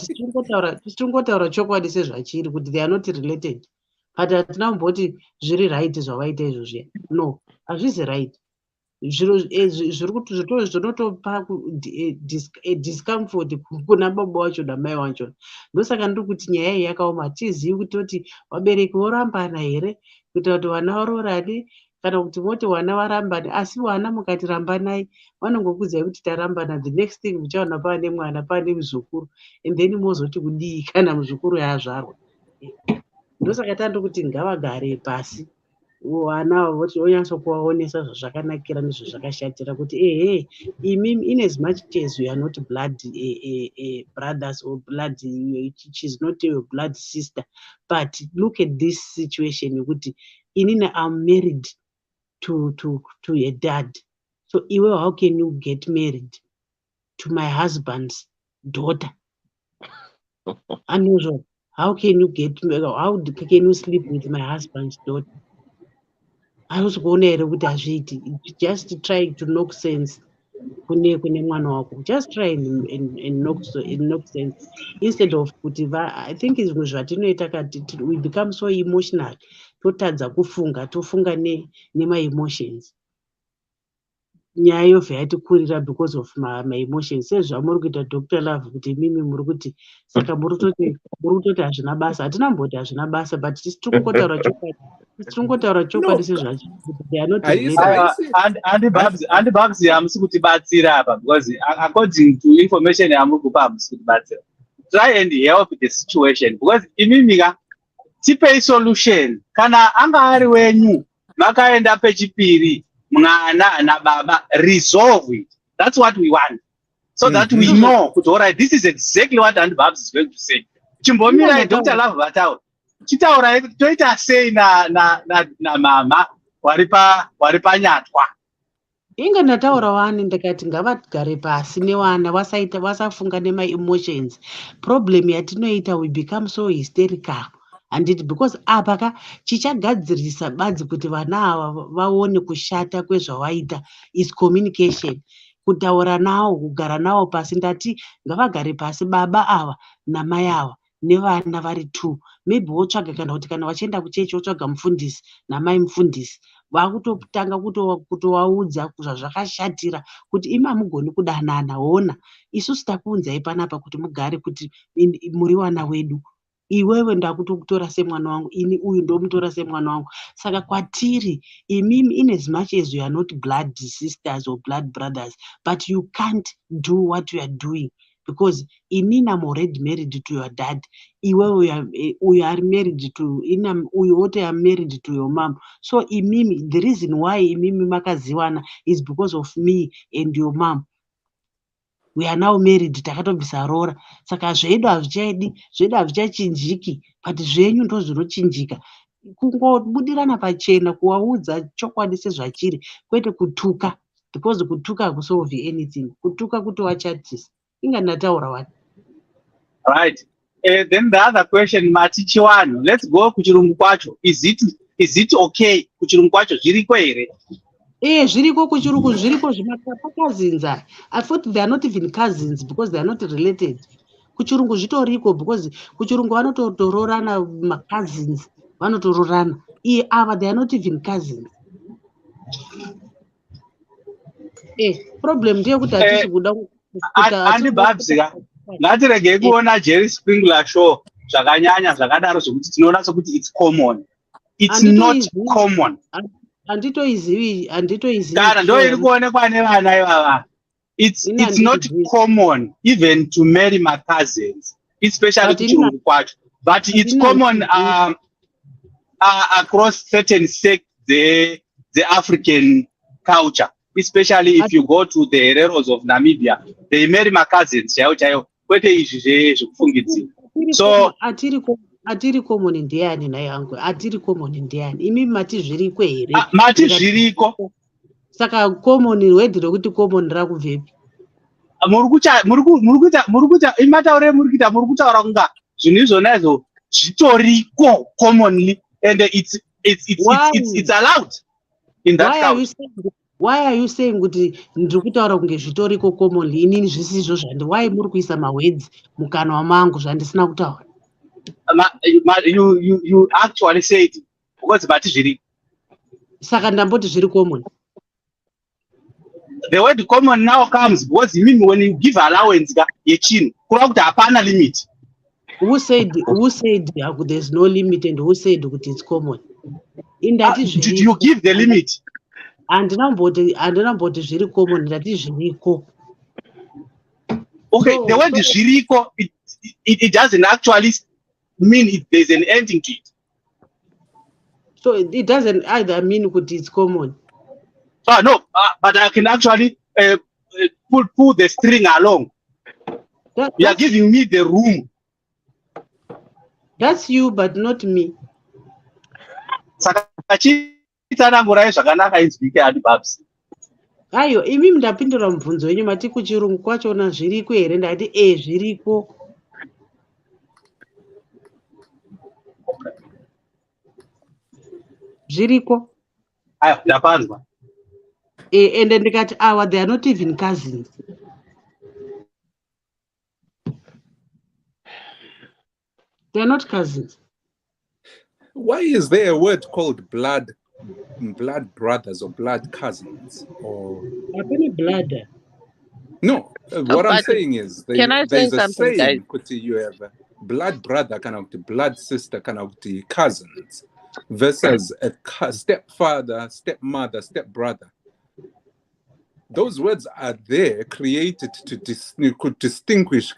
tichitongotaura chokwadi sezvachiri kuti they are not related, but hatinamboti zviri right zvavaita izvozvo. No, hazvisi right. Zvinotopa discomfort kuna baba wacho namai wacho. Ndosaka ndiri kuti nyaya iyi yakaoma, tizivi kuti vabereki vorambana here kuita kuti vana varoorane, kana kuti moti vana varambane, asi vana mukati rambanai vanongokudzai kuti tarambana, the next thing muchaona paane mwana paane muzukuru, and then mozoti kudii kana muzukuru yazvarwa. Ndosaka tandiri kuti ngavagare pasi vana vonyatso kuvaonesa zvazvakanakira nezvazvakashatira kuti in as much as you are not blood brothers or blood, she's not your blood sister, but look at this situation yekuti inini I'm married to a dad, so iwe how can you get married to my husband's daughter? Unusual. How can you sleep with my husband's daughter? I was going to just try to knock sense. Just try and knock sense instead of I think it's we become so emotional. Tofunga my emotions. Nyaya yobva yatikurira because of my emotions. Sezvamuri kuita Dr. Love kuti mimi muri kuti saka muri kutoti hazvina basa. Hatinamboti hazvina basa, but tiri kungotaura chokwadi sezvacho. They are not related. Handibhabzi hamusi kutibatsira apa, because according to information yamuri kupa hamusi kutibatsira. Try and help the situation, because imimika tipei solution. Kana anga ari wenyu makaenda pechipiri mwana na baba, resolve it. That's what we want, so that we know, all right, this is exactly what Handibhabzi is going to say. Chimbomira Dr. Love Batao. chitaura toita sei na mama wari panyatwa. Inga ndataura wani ndikati ngavagare pasi nevana vasafunga nema-emotions. Problem yatinoita, we become so hysterical. Handiti because apa chichagadzirisa badzi kuti vana ava vaone kushata kwezvawaita is communication. Kutaura navo, kugara navo pasi. Ndati ngavagare pasi baba ava namai ava nevana vari 2. Maybe wotsvaga kana kuti kana vachienda kuchechi wotsvaga mufundisi namai mufundisi. Vakutotanga kutovaudza zvazvakashatira kuti imi hamugoni kudanana. Ona isusu takuunzai panapa kuti mugare kuti muri vana wedu. Iwewe ndakutokutora semwana wangu, ini uyu ndomutora semwana wangu. Saka kwatiri imimi, in as much as you are not blood sisters or blood brothers, but you can't do what you are doing. Because inini I'm already married to your dad. Iwewe you are married to uyu are married to your mom. So imimi, the reason why imimi makaziwana is because of me and your mom. We are now married, takatobvisa rora. Saka zvedu hazvichachinjiki, but zvenyu ndo zvinochinjika. Kungobudirana pachena, kuvaudza chokwadi sezvachiri, kwete kutuka, because kutuka hakusolve anything. Kutuka kutovachatisa. Inga ndataura wani. Right. Then the other question, matichi wanu, let's go kuchirungu kwacho. Is it okay kuchirungu kwacho zviriko here? Zviriko kuchirungu, zviriko cousins. I thought they are not even cousins because they are not related. Kuchirungu zvitoriko because kuchirungu vanotororana ma-cousins. Vanotororana. Ava, they are not even cousins. Problem ndeyekuti hatisi kuda Andi babzika. Ngatirege kuona Jerry Springer show zvakanyanya zvakadaro zvokuti tinoona sokuti it's common. It's not common. Handitoizivi. Kana ndo iri kuonekwa nevana ivava. It's not common even to marry my cousins, especially kuchirungu kwacho. But it's common across certain sects, the African culture. Especially if you go to the Hereros of Namibia, they marry my cousins. So atiri common ndiani naye yangu, atiri common ndiani. Imi mati zviriko here. Mati zviriko. Saka common wedi rokuti common rakubvepi. Murukuta imataure murukutaura kunga zvinhu izvona izvo zvitoriko commonly, and it's allowed in that country. Why are you saying kuti ndikutaura kunge zvitoriko commonly? Inini zvisizvo zvandi. Why muri kuisa mawords mukanwa mangu zvandisina kutaura? You actually said because bati zviri. Saka ndamboti zviri common. The word common now comes because when you give allowance yechinhu kureva kuti hapana limit. Who said there's no limit, and who said that it's common? Did you give the limit? Handinamboti zviri common, ndati zviriko. Okay, the word zviriko, it doesn't actually mean there's an ending to it. So it doesn't either mean that it's common. No, but I can actually pull the string along. You are giving me the room. That's you, but not me. Ayo, imi ndapindura mubvunzo wenyu mati kuchirungu kwachona zviriko here, ndati zviriko. Zviriko. Ayo, ndapanzwa. And then ndikati they are not even cousins. They are not cousins. Why is there a word called blood brothers or blood cousins? Or blood? No, what I'm saying is there's a saying, you have blood brother, kind of the blood sister, kind of the cousins, versus a stepfather, stepmother, stepbrother. Those words are there, created to distinguish,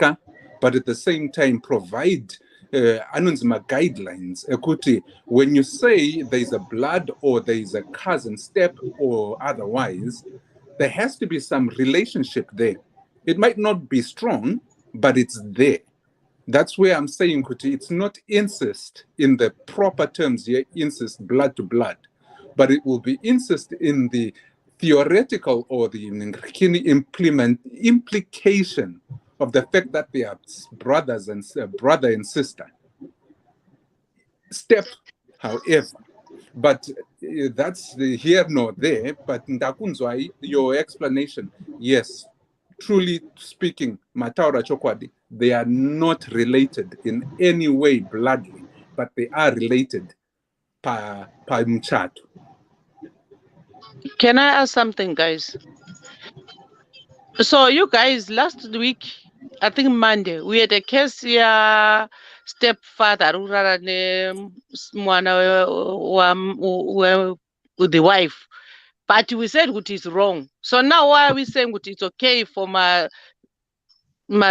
but at the same time provide guidelines. When you say there's a blood or there's a cousin, step or otherwise, there has to be some relationship there. It might not be strong, but it's there. That's where I'm saying, Kuti, it's not incest in the proper terms here, incest blood to blood, but it will be incest in the theoretical or the implication of the fact that they are brothers and brother and sister. Step, however, but that's the here nor there. But Ndakunzwai, your explanation, yes, truly speaking, Mataura Chokwadi, they are not related in any way bloodly, but they are related pa mchato. Can I ask something, guys? So you guys, last week, I think Monday, we had a case here, stepfather with the wife, but we said what is wrong. So now why are we saying what it's okay for my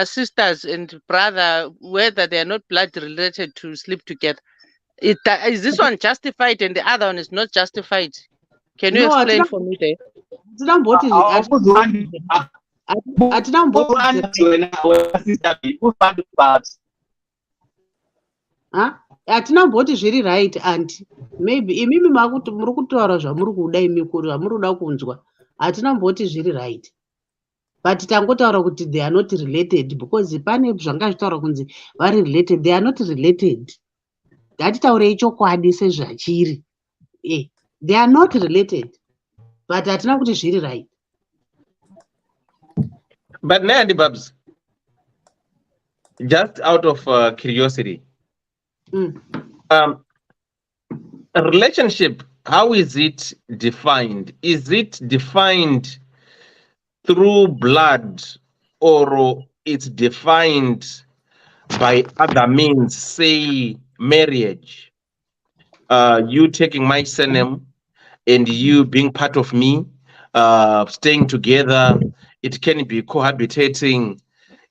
sisters and brother, whether they are not blood related, to sleep together? Is this one justified and the other one is not justified? Can you explain for me there? Hatinamboti zviri right anti. Maybe imimi makuti muri kutaura zvamuri kuda imi kuri zvamuri kuda kunzwa. Hatinamboti zviri right. But tangotaura kuti they are not related because pane zvanga zvitaura kunzi vari related, they are not related. Ngatitaurei chokwadi sezvachiri. They are not related. But hatina kuti zviri right. But Nandi Babs, just out of curiosity, a relationship, how is it defined? Is it defined through blood, or it's defined by other means, say marriage? You taking my surname and you being part of me, staying together, it can be cohabitating.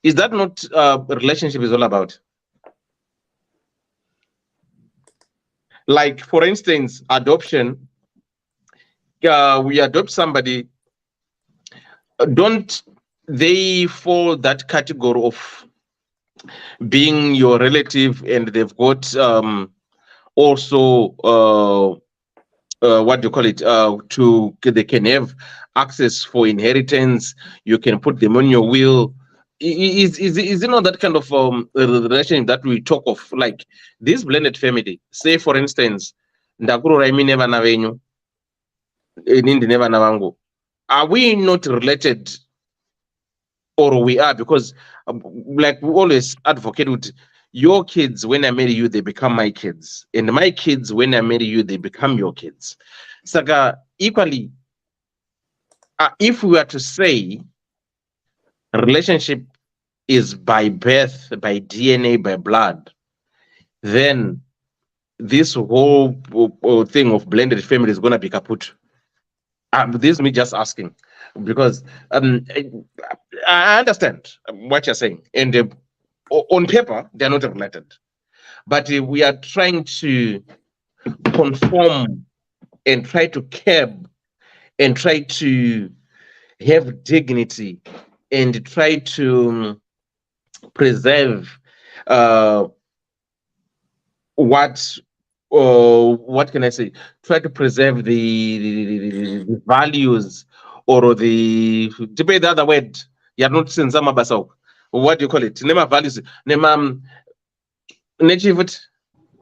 Is that not a relationship is all about? Like, for instance, adoption. We adopt somebody. Don't they fall that category of being your relative, and they've got also what do you call it? They can have access for inheritance. You can put them on your will. Is it not that kind of relationship that we talk of, like this blended family? Say, for instance, are we not related, or we are? Because like we always advocate with your kids, when I marry you, they become my kids, and my kids, when I marry you, they become your kids. Saga, equally, if we were to say relationship is by birth, by DNA, by blood, then this whole thing of blended family is going to be kaput. This is me just asking, because I understand what you're saying, and on paper they're not related, but we are trying to conform and try to curb and try to have dignity and try to preserve what can I say? Try to preserve the values, or the debate the other word. You're not saying some basau. What do you call it? Nema values. Nema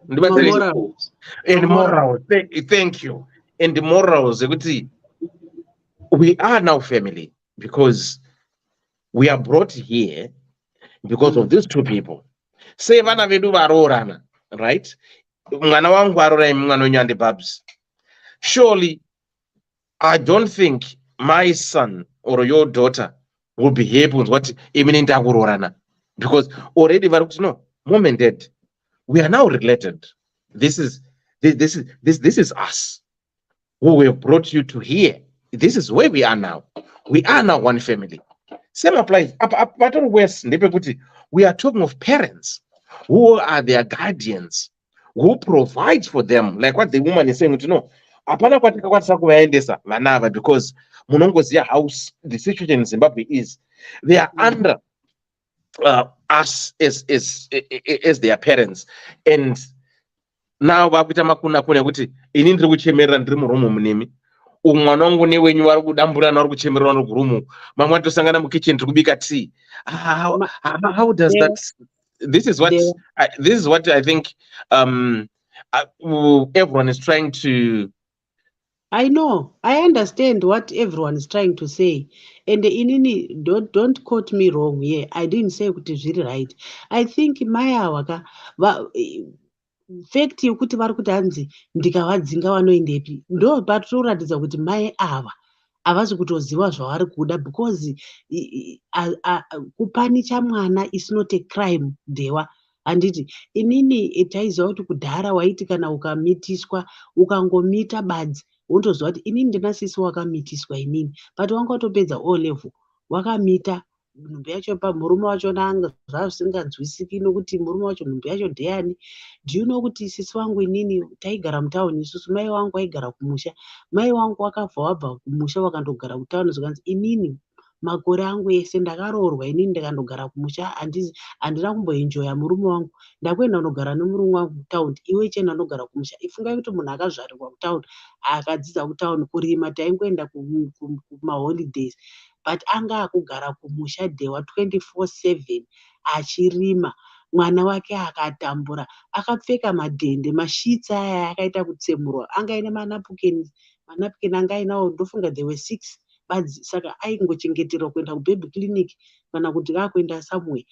morals. And morals. Thank you. And the morals. We are now family because we are brought here because of these two people. Say vana vedu varorana, right? Mwana wangu arora mwana nyande babs. Surely, I don't think my son or your daughter will be happy with what imminent agurorana, because already no, mom and dad, we are now related. This is us who we have brought you to here. This is where we are now. We are now one family. Same applies. We are talking of parents who are their guardians, who provide for them, like what the woman is saying. Because Munongo's house, the situation in Zimbabwe is they are under us as their parents, and now vakuita makuna kune kuti ini ndiri kuchemerera ndiri murumu munemi, umwana wangu newenyu vari kudamburana vari kuchemerera vari kurumu, mamwe atosangana mukitchen ndiri kubika tea. How does that? This is what I think everyone is trying to. I know, I understand what everyone is trying to say, and inini don't quote me wrong here. I didn't say kuti zviri right. I think maya waka fact yekuti vari kuti hanzi ndikavadzinga vanoendepi ndo patoratidza kuti mai ava havasi kutoziva zvavari kuda, because kupanicha mwana is not a crime dewa. Handiti inini taiziva kuti kudhara waiti kana ukamitiswa ukangomita badzi untoziva kuti inini ndina sisi wakamitiswa inini, but wanga watopedza O level wakamita nhumbi yacho murume wachona zvavisinganzwisiki nokuti murume wacho nhumbi yacho ndeyani. Do you know kuti sisi wangu inini taigara mutauni isusu, mai wangu aigara kumusha. Mai wangu wakabva wabva kumusha wakandogara kutauni, zvikanzi inini makore angu ese ndakaroorwa inini ndikandogara kumusha, handina kumboenjoya murume wangu, ndakuenda kundogara nemurume wangu kutaundi, iwe chena unogara kumusha. Ifungai kuti munhu akazvarirwa kutaundi akadzidza kutaundi kurima taingoenda kumaholidays, but anga akugara kumusha dewa 24/7 achirima. Mwana wake akatambura, akapfeka madhende, mashitsi aya akaita kutsemurwa, anga aine manapukeni anga ainawo ndofunga they were 6 badzi, saka aingochengeterwa kuenda kubaby clinic kana kuti akuenda somewhere.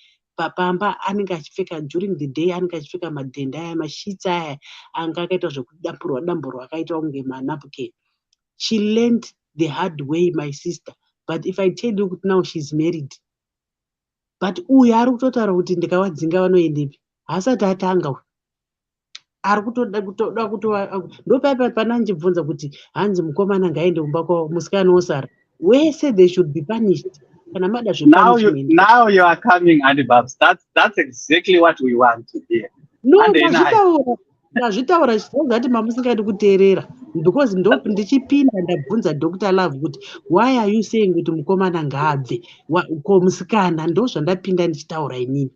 Pamba anenge achipfeka during the day, anenge achipfeka madhende aya, mashitsi aya anga akaita zvekudamburwa akaita kunge manapukeni. She learned the hard way, my sister. But if I tell you now she's married, but uyu ari kutotaura kuti ndikavadzinga vanoendepi haasati atanga uyu ari kutoda ndopaipa pananjibvunza kuti hanzi mukomana ngaende kumba kwavo, musikana osara. Wese they should be punished. Kana mada zvepunishment. Now you are coming, Andy Babs. That's exactly what we want to hear. No, ndazvitaura zvichazati mamusingaiti kuteerera, because ndichipinda ndabvunza Dr. Love kuti why are you saying kuti mukomana ngaabve ko musikana, ndo zvandapinda ndichitaura inini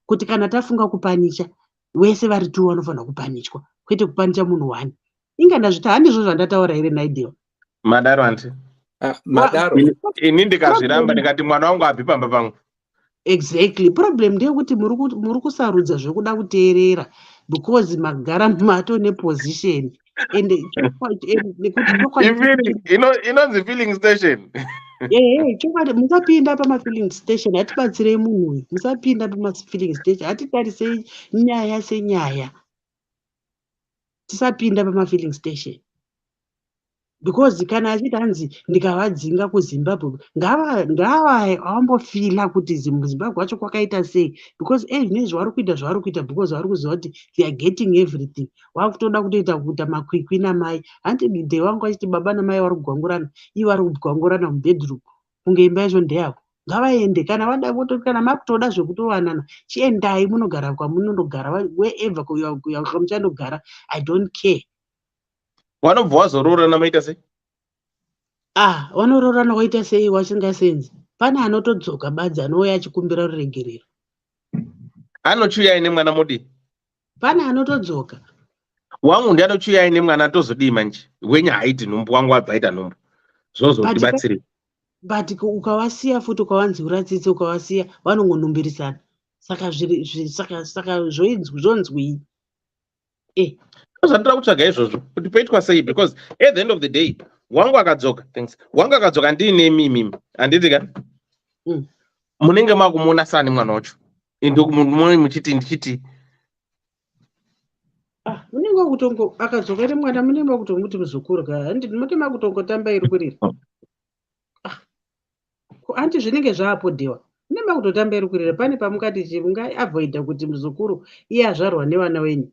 kuti kana tafunga kupanisha wese vari tu vanofanira kupanishwa, kwete kupanisha munhu wani. Inga ndazvita handizvo zvandataura here naidewa madaro anti madaro ini ndikazviramba ndikati mwana wangu abvi pamba pangu. Exactly. Problem ndeyekuti muri kusarudza zvekuda kuteerera because magara mumato neposition and inonzi filling station. chokwadi musapinda pamafilling station, hatibatsirei munhu uyu, musapinda pamafilling station, hatitarisei nyaya senyaya, tisapinda pamafilling station. Because kana achiti hanzi ndikavadzinga kuZimbabwe, ngava awambofila kuti Zimbabwe kwacho kwakaita sei, because zvinezvi vari kuita because vari kuziva kuti they are getting everything. Vakutoda kuita makwikwi namai. Hanti dide wangu achiti baba namai vari kugwangurana, ivo vari kugwangurana mubedroom kunge imba yacho ndeyavo. Ngavaende kana vada kana makutoda zvekutowanana, chiendai munogara kwamunondogara, wherever kwamuchandogara, I don't care. Vanobva vazoroorana maita sei? Vanoroorana waita sei wasingasenzi. Pane anotodzoka badzi anouya achikumbira ruregerero. Anochiuya aine mwana mudi? Pane anotodzoka. Wangu ndiye anochiuya aine mwana tozodii manje? Wenye haiti nhumbu, wangu abva aita nhumbu. Zvozotibatsirei. But ukavasiya futi ukavanzi uratsitse ukavasiya vanongonumbirisana. Saka zvonzwii? Zvandira kutsvaga izvozvo kuti poitwa sei, because at the end of the day wangu akadzoka ndiine mimi handiti ka munenge makumuona sani mwana wacho munenge muchiti ndichiti munenge wakutongo akadzoka iri mwana munenge wakutongomuti muzukuru ka handi munote makutongotamba iri kuriri hanti zvinenge zvaapo dewa munenge makutotamba iri kuriri. Pane pamukati chimunga avoida kuti muzukuru iye azvarwa nevana wenyu.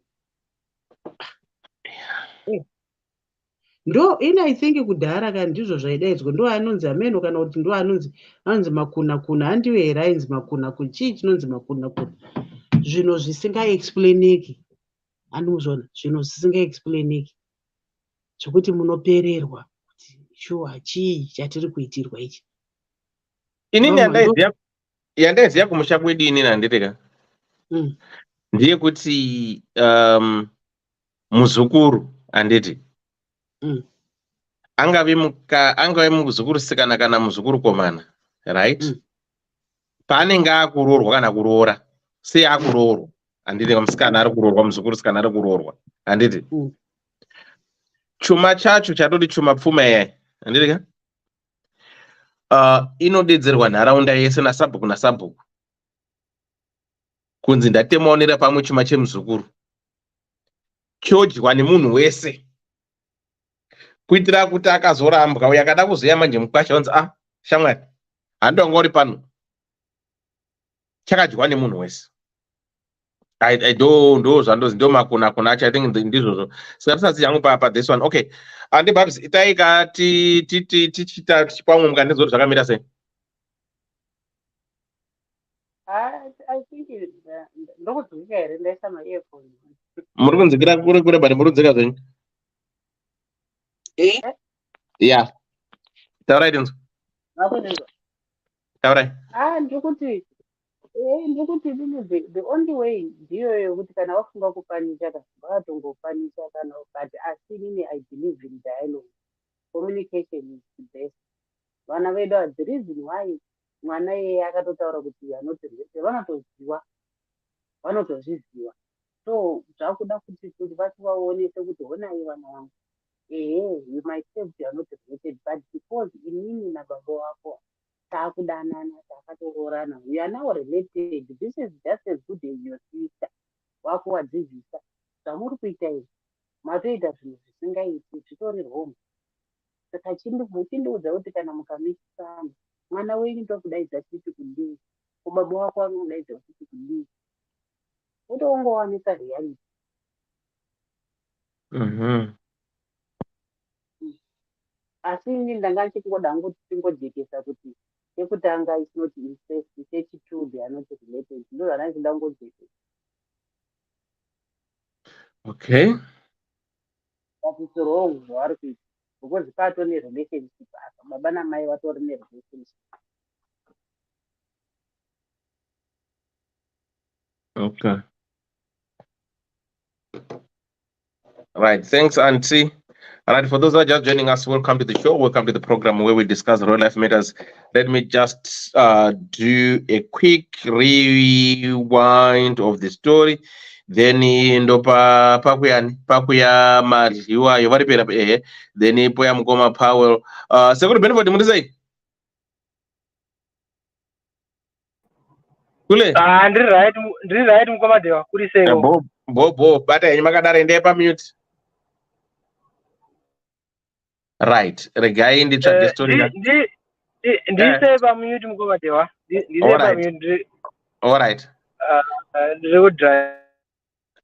Ndo I think kudhara kana ndizvo zvaidaidzwa, ndo anonzi ameno kana kuti ndo anonzi makuna kuna, handiwe here ainzi makuna kuna, chii chinonzi makuna kuna, zvinhu zvisingaexplainiki. Handimuzvona zvinhu zvisingaexplainiki zvokuti munopererwa kuti shuwa chii chatiri kuitirwa ichi. Inini yandaziya kumusha kwedini nanditeka ndiye kuti muzukuru anditi angave muzukuru sikana kana muzukuru komana, right? Paanenge akuroorwa kana kuroora, sei akuroorwa anditi, musikana ari kuroorwa, muzukuru sikana ari kuroorwa anditi, chuma chacho chatoti chuma pfuma yai anditi, inodedzerwa nharaunda yese nasabhuku nasabhuku kunzi ndatemaonera pamwe chuma chemuzukuru chodyiwa nemunhu wese, kuitira kuti akazorambwa uyo akada kuzoya manje mukwasha onzi shamwari handonga uri pano, chakadyiwa nemunhu wese. ndo zvandozi ndo makuna acho, I think ndizvozvo sikatisadzi yangu pa this one. Okay, andi babs itaika tichita tichipamwe mukandizoti zvakamira sei? I think ndokudzika here ndaisa ma-earphone. Muri kunzikira kure kure bari muri kunzika zvenyu? Yeah. Taurai dinzo. Taurai. Ndikuti the only way ndiyo yokuti kana wafunga kupanisha vatongopanisha kana but asi inini I believe in dialogue. Communication is the best. Vana vedu the reason why mwana yeye akatotaura kuti anotirwese vanotozviziva, so zvakuda kuti vachivaonese kuti honai vana vangu, you might say kuti anotirwese, but because inini nababa wako taakudanana takatoroorana, we are now related, this is just as good as your sister. Wakuwadzidzisa zvamuri kuita izvi matoita zvinhu zvisingaiti zvitori wrong. Saka chindiudza kuti kana mukamikisana mwana wenyu ndokudaidza chiti kudii, kubaba wako anokudaidza chiti kudii, utoongowanisa reality. Asi ini ndanga ndichingoda kuti tingojekesa kuti chekutanga is not incest, chechitude they are not related. Ndo zvana ndida kungojekesa. Okay. But it's wrong zvavari kuita, because patone relationship apa baba namai vatori nerelationship. Okay. Right. Thanks, Auntie. All right. For those who are just joining us, welcome to the show. Welcome to the program where we discuss real life matters. Let me just do a quick rewind of the story. Then ndo pakuya madliwa yovari pera then poya mukoma Powell. Second benefit mudizai. Kule. Ndiri right mukoma dewa kuri sewo. Bo bata yenyu makadara ende pa mute. Right. Regai nditsvage story. Ndise pa mute mukoma dewa. Ndise pa mute. All right. Ndiri kudrive.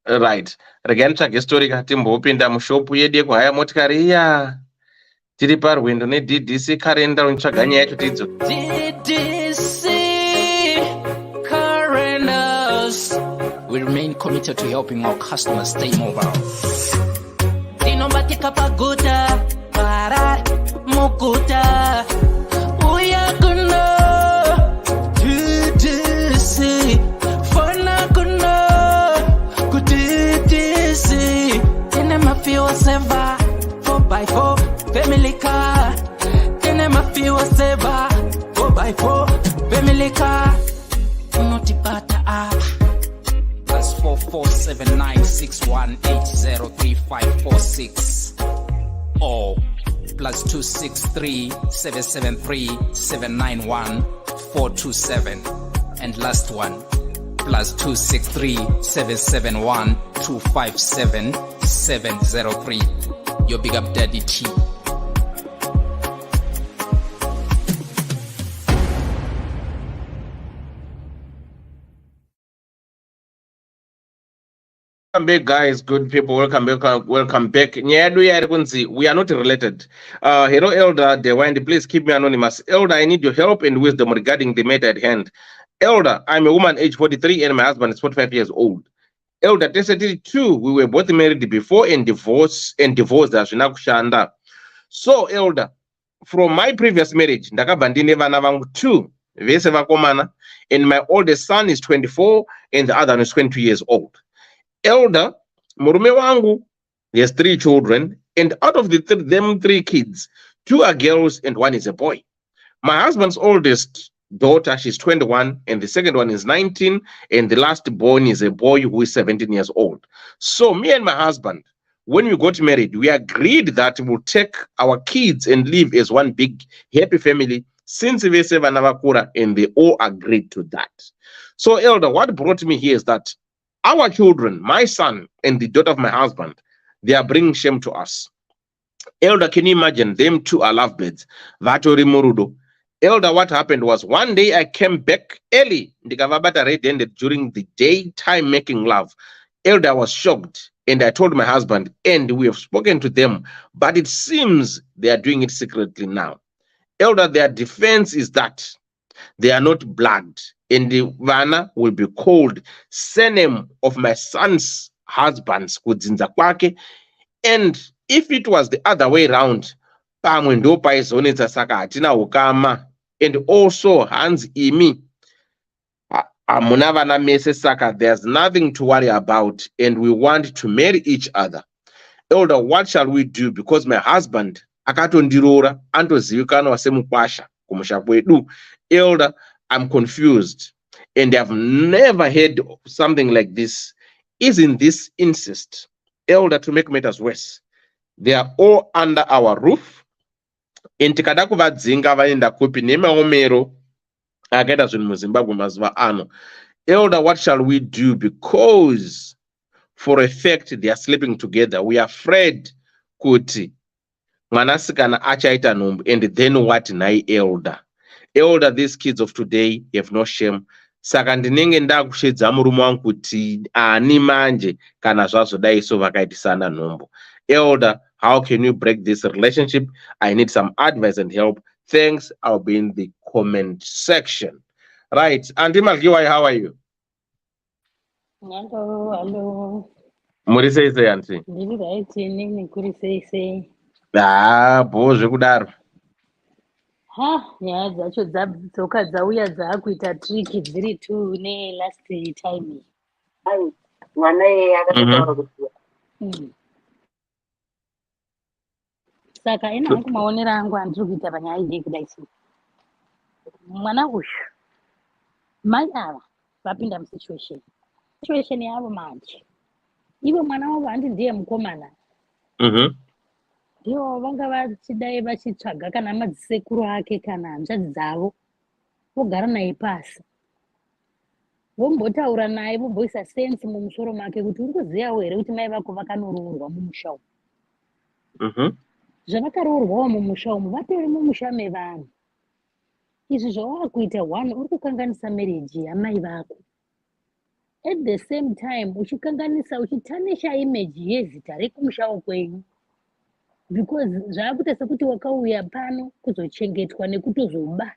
Right. Regai nditsvage story katimbopinda mushopu yedu yekuhaya motikari iya. Tiri parwendo neDDC calendar unitsvaga nyaya yacho tidzo. DDC calendars. We remain committed to helping our customers stay mobile. Dinomatika paguta, para mukuta. Uyaguna DDC. Fona kuna ku DDC. Tene mafio seva 4x4 family car. Tene mafio seva 4x4 family car. Unotipata apa. +447961803546 or +263773791 and last one +263771257 your big up daddy T. Welcome back, guys. Good people. Welcome back. Nyadu yari kunzi, we are not related. Hello, Elder Dewandi. Please keep me anonymous. Elder, I need your help and wisdom regarding the matter at hand. Elder, I'm a woman age 43 and my husband is 45 years old. Elder, tested too. We were both married before and divorced as Shanda. So, Elder, from my previous marriage, ndakabva ndine vana vangu 2 vese vakomana, and my oldest son is 24 and the other one is 22 years old. Elder murume wangu, he has 3 children, and out of them 3 kids, 2 are girls and 1 is a boy. My husband's oldest daughter, she's 21, and the second one is 19, and the last born is a boy who is 17 years old. So me and my husband, when we got married, we agreed that we'll take our kids and live as one big happy family since we save Navakura, and they all agreed to that. So Elder, what brought me here is that our children, my son and the daughter of my husband, they are bringing shame to us. Elder, can you imagine? Them 2 are lovebirds. Vatori Murudo. Elder, what happened was one day I came back early. Ndikavabata red-handed during the daytime making love. Elder, I was shocked, and I told my husband, and we have spoken to them, but it seems they are doing it secretly now. Elder, their defense is that they are not blood, and the Vana will be called surname of my son's husband's kudzinza kwake. And if it was the other way around, pamwe ndo paizonetsa saka hatina ukama, and also hands imi hamuna vana mese, saka there's nothing to worry about, and we want to marry each other. Elder, what shall we do? Because my husband akatondirora antozivikanwa semukwasha kumusha kwedu. Elder, I'm confused, and I've never heard something like this. Isn't this incest? Elder, to make matters worse, they are all under our roof, and tikada kuvadzinga vaenda kupi nemaomero akaita zvinhu muZimbabwe mazuva ano. Elder, what shall we do? Because for a fact they are sleeping together. We are afraid kuti mwanasikana achaita nhumbu, and then what nai elder? Elder, these kids of today have no shame. Saka ndinenge ndakushedza murume wangu kuti ani manje kana zvazvodai so vakaitisana nhumbu. Elder, how can you break this relationship? I need some advice and help. Thanks. I'll be in the comment section. Right. Auntie Malgiwai, how are you? Hello. Muri sei sei auntie? Ndiri right nini kuri sei. Bo zvekudaro. Nyaya dzacho dzadzoka dzauya dzaakuita triki dziri 2 last time. Mwana akataura kuti Saka ina hangu maonera angu andiri kuita panyaya idei kudai so. Mwana uyu mai ava vapinda musituation yavo manje. Ivo mwana wavo handi ndiye mukomana. Ndivo vanga vachidai vachitsvaga kana madzisekuru ake kana hanzvadzi dzavo vogara naye pasi, vombotaura naye, vomboisa sensi mumusoro make kuti uri kuzivawo here kuti mai vako vakanoroorwa mumusha umu. Zvavakaroorwawo mumusha umu vatori mumusha mevanhu. Izvi zvawaakuita, 1 uri kukanganisa marriage yamai vako. At the same time uchikanganisa, uchitanisha image yezita rekumusha kwenyu, because zvaakuita sekuti wakauya pano kuzochengetwa nekutozoba.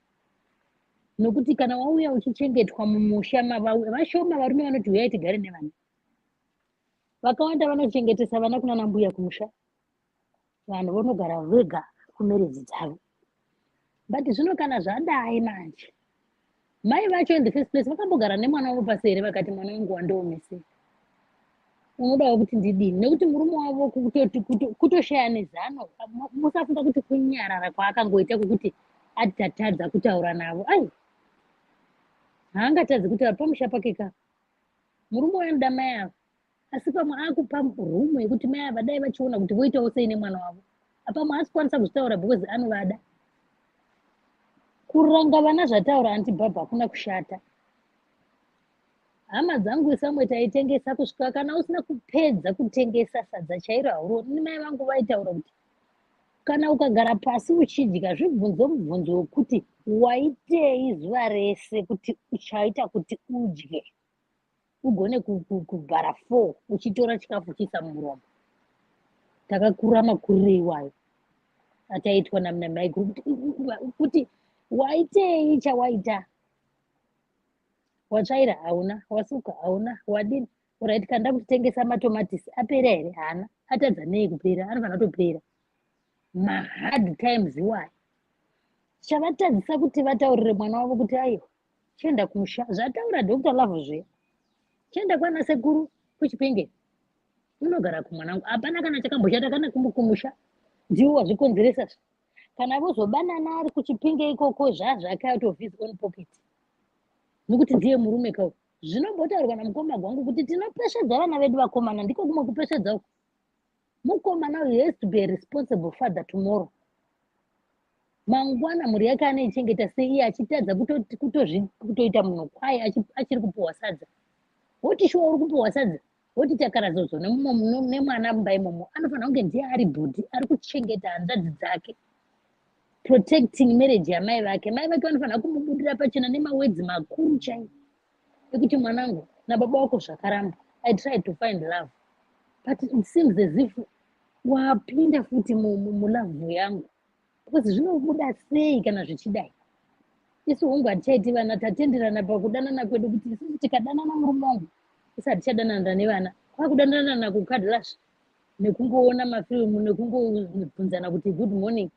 Nokuti kana wauya uchichengetwa mumusha vashoma varume vanoti uyai tigare nevana. Vakawanda vanochengetesa vana kunana mbuya kumusha, vanhu vonogara vega kumerezi dzavo. But zvino kana zvadai manje, mai vacho in the first place vakambogara nemwana wavo pasi here vakati mwana wangu wandoomese, unodawo kuti ndidini? Nekuti murume wavo kutoshaya nezano, musafunga kuti kunyarara kwaakangoita kwekuti atatadza kutaura navo. Ai, haangatadzi kutaura pamusha pake ka. Murume wanoda mai avo, asi pamwe akupa rumu yekuti mai ava dai vachiona kuti voitawo sei nemwana wavo, pamwe asikwanisa kuzvitaura because anovada. Kuranga vana zvataura antibhabha hakuna kushata. Hama dzangu samwe taitengesa kusvika kana usina kupedza kutengesa sadza chairo hauro. Mai vangu vaitaura kuti kana ukagara pasi uchidya zvibvunzo mubvunzo wekuti waitei zuva rese kuti uchaita kuti udye ugone kugara 4 uchitora chikafu chisa mumuromo. Takakura makuriro iwayo ataitwa namai kuti waitei chawaita, watsvaira hauna, wasuka hauna, wadini. Alright, kanda kutengesa matomatisi apera here? Hana. Atadza nei kupera? Anofanira kutopera. Ma hard times iwayo. chavatadzisa kuti vataurire mwana wavo kuti aiwa chienda kumusha zvataura Dr. Love zviya chienda kwana sekuru kuchipinge unogara kumwanangu hapana kana chakamboshata kana kumusha ndiwo wazvikonzeresa kana vozobanana ari kuchipinge ikoko zvazvake out of his own pocket nokuti ndiye murume kawo zvinombotaurwa namukoma gwangu kuti tinopeshedza vana vedu vakomana ndiko kumwe kupeshedza uko mukomana he has to be a responsible father tomorrow mangwana mhuri yake anoichengeta sei iye achitadza kutoita munhu kwaye achiri kupiwa sadza woti shuwa uri kupiwa sadza woti takarazozo nemwana mumba imomo anofanira kunge ndiye ari bhodhi ari kuchengeta hanzvadzi dzake protecting marriage yamai vake mai vake vanofanira kumubudira pachena nemawedzi makuru chaiwo ekuti mwanangu nababa wako zvakaramba I tried to find love but it seems as if wapinda futi mulavhu yangu because zvinobuda sei kana zvichidai isu hongu hatichaiti vana tatenderana pakudanana kwedu kuti isusu tikadanana murume wangu isi hatichadanana nevana kwakudanana kukadlash nekungoona mafilimu nekungobvunzana kuti good morning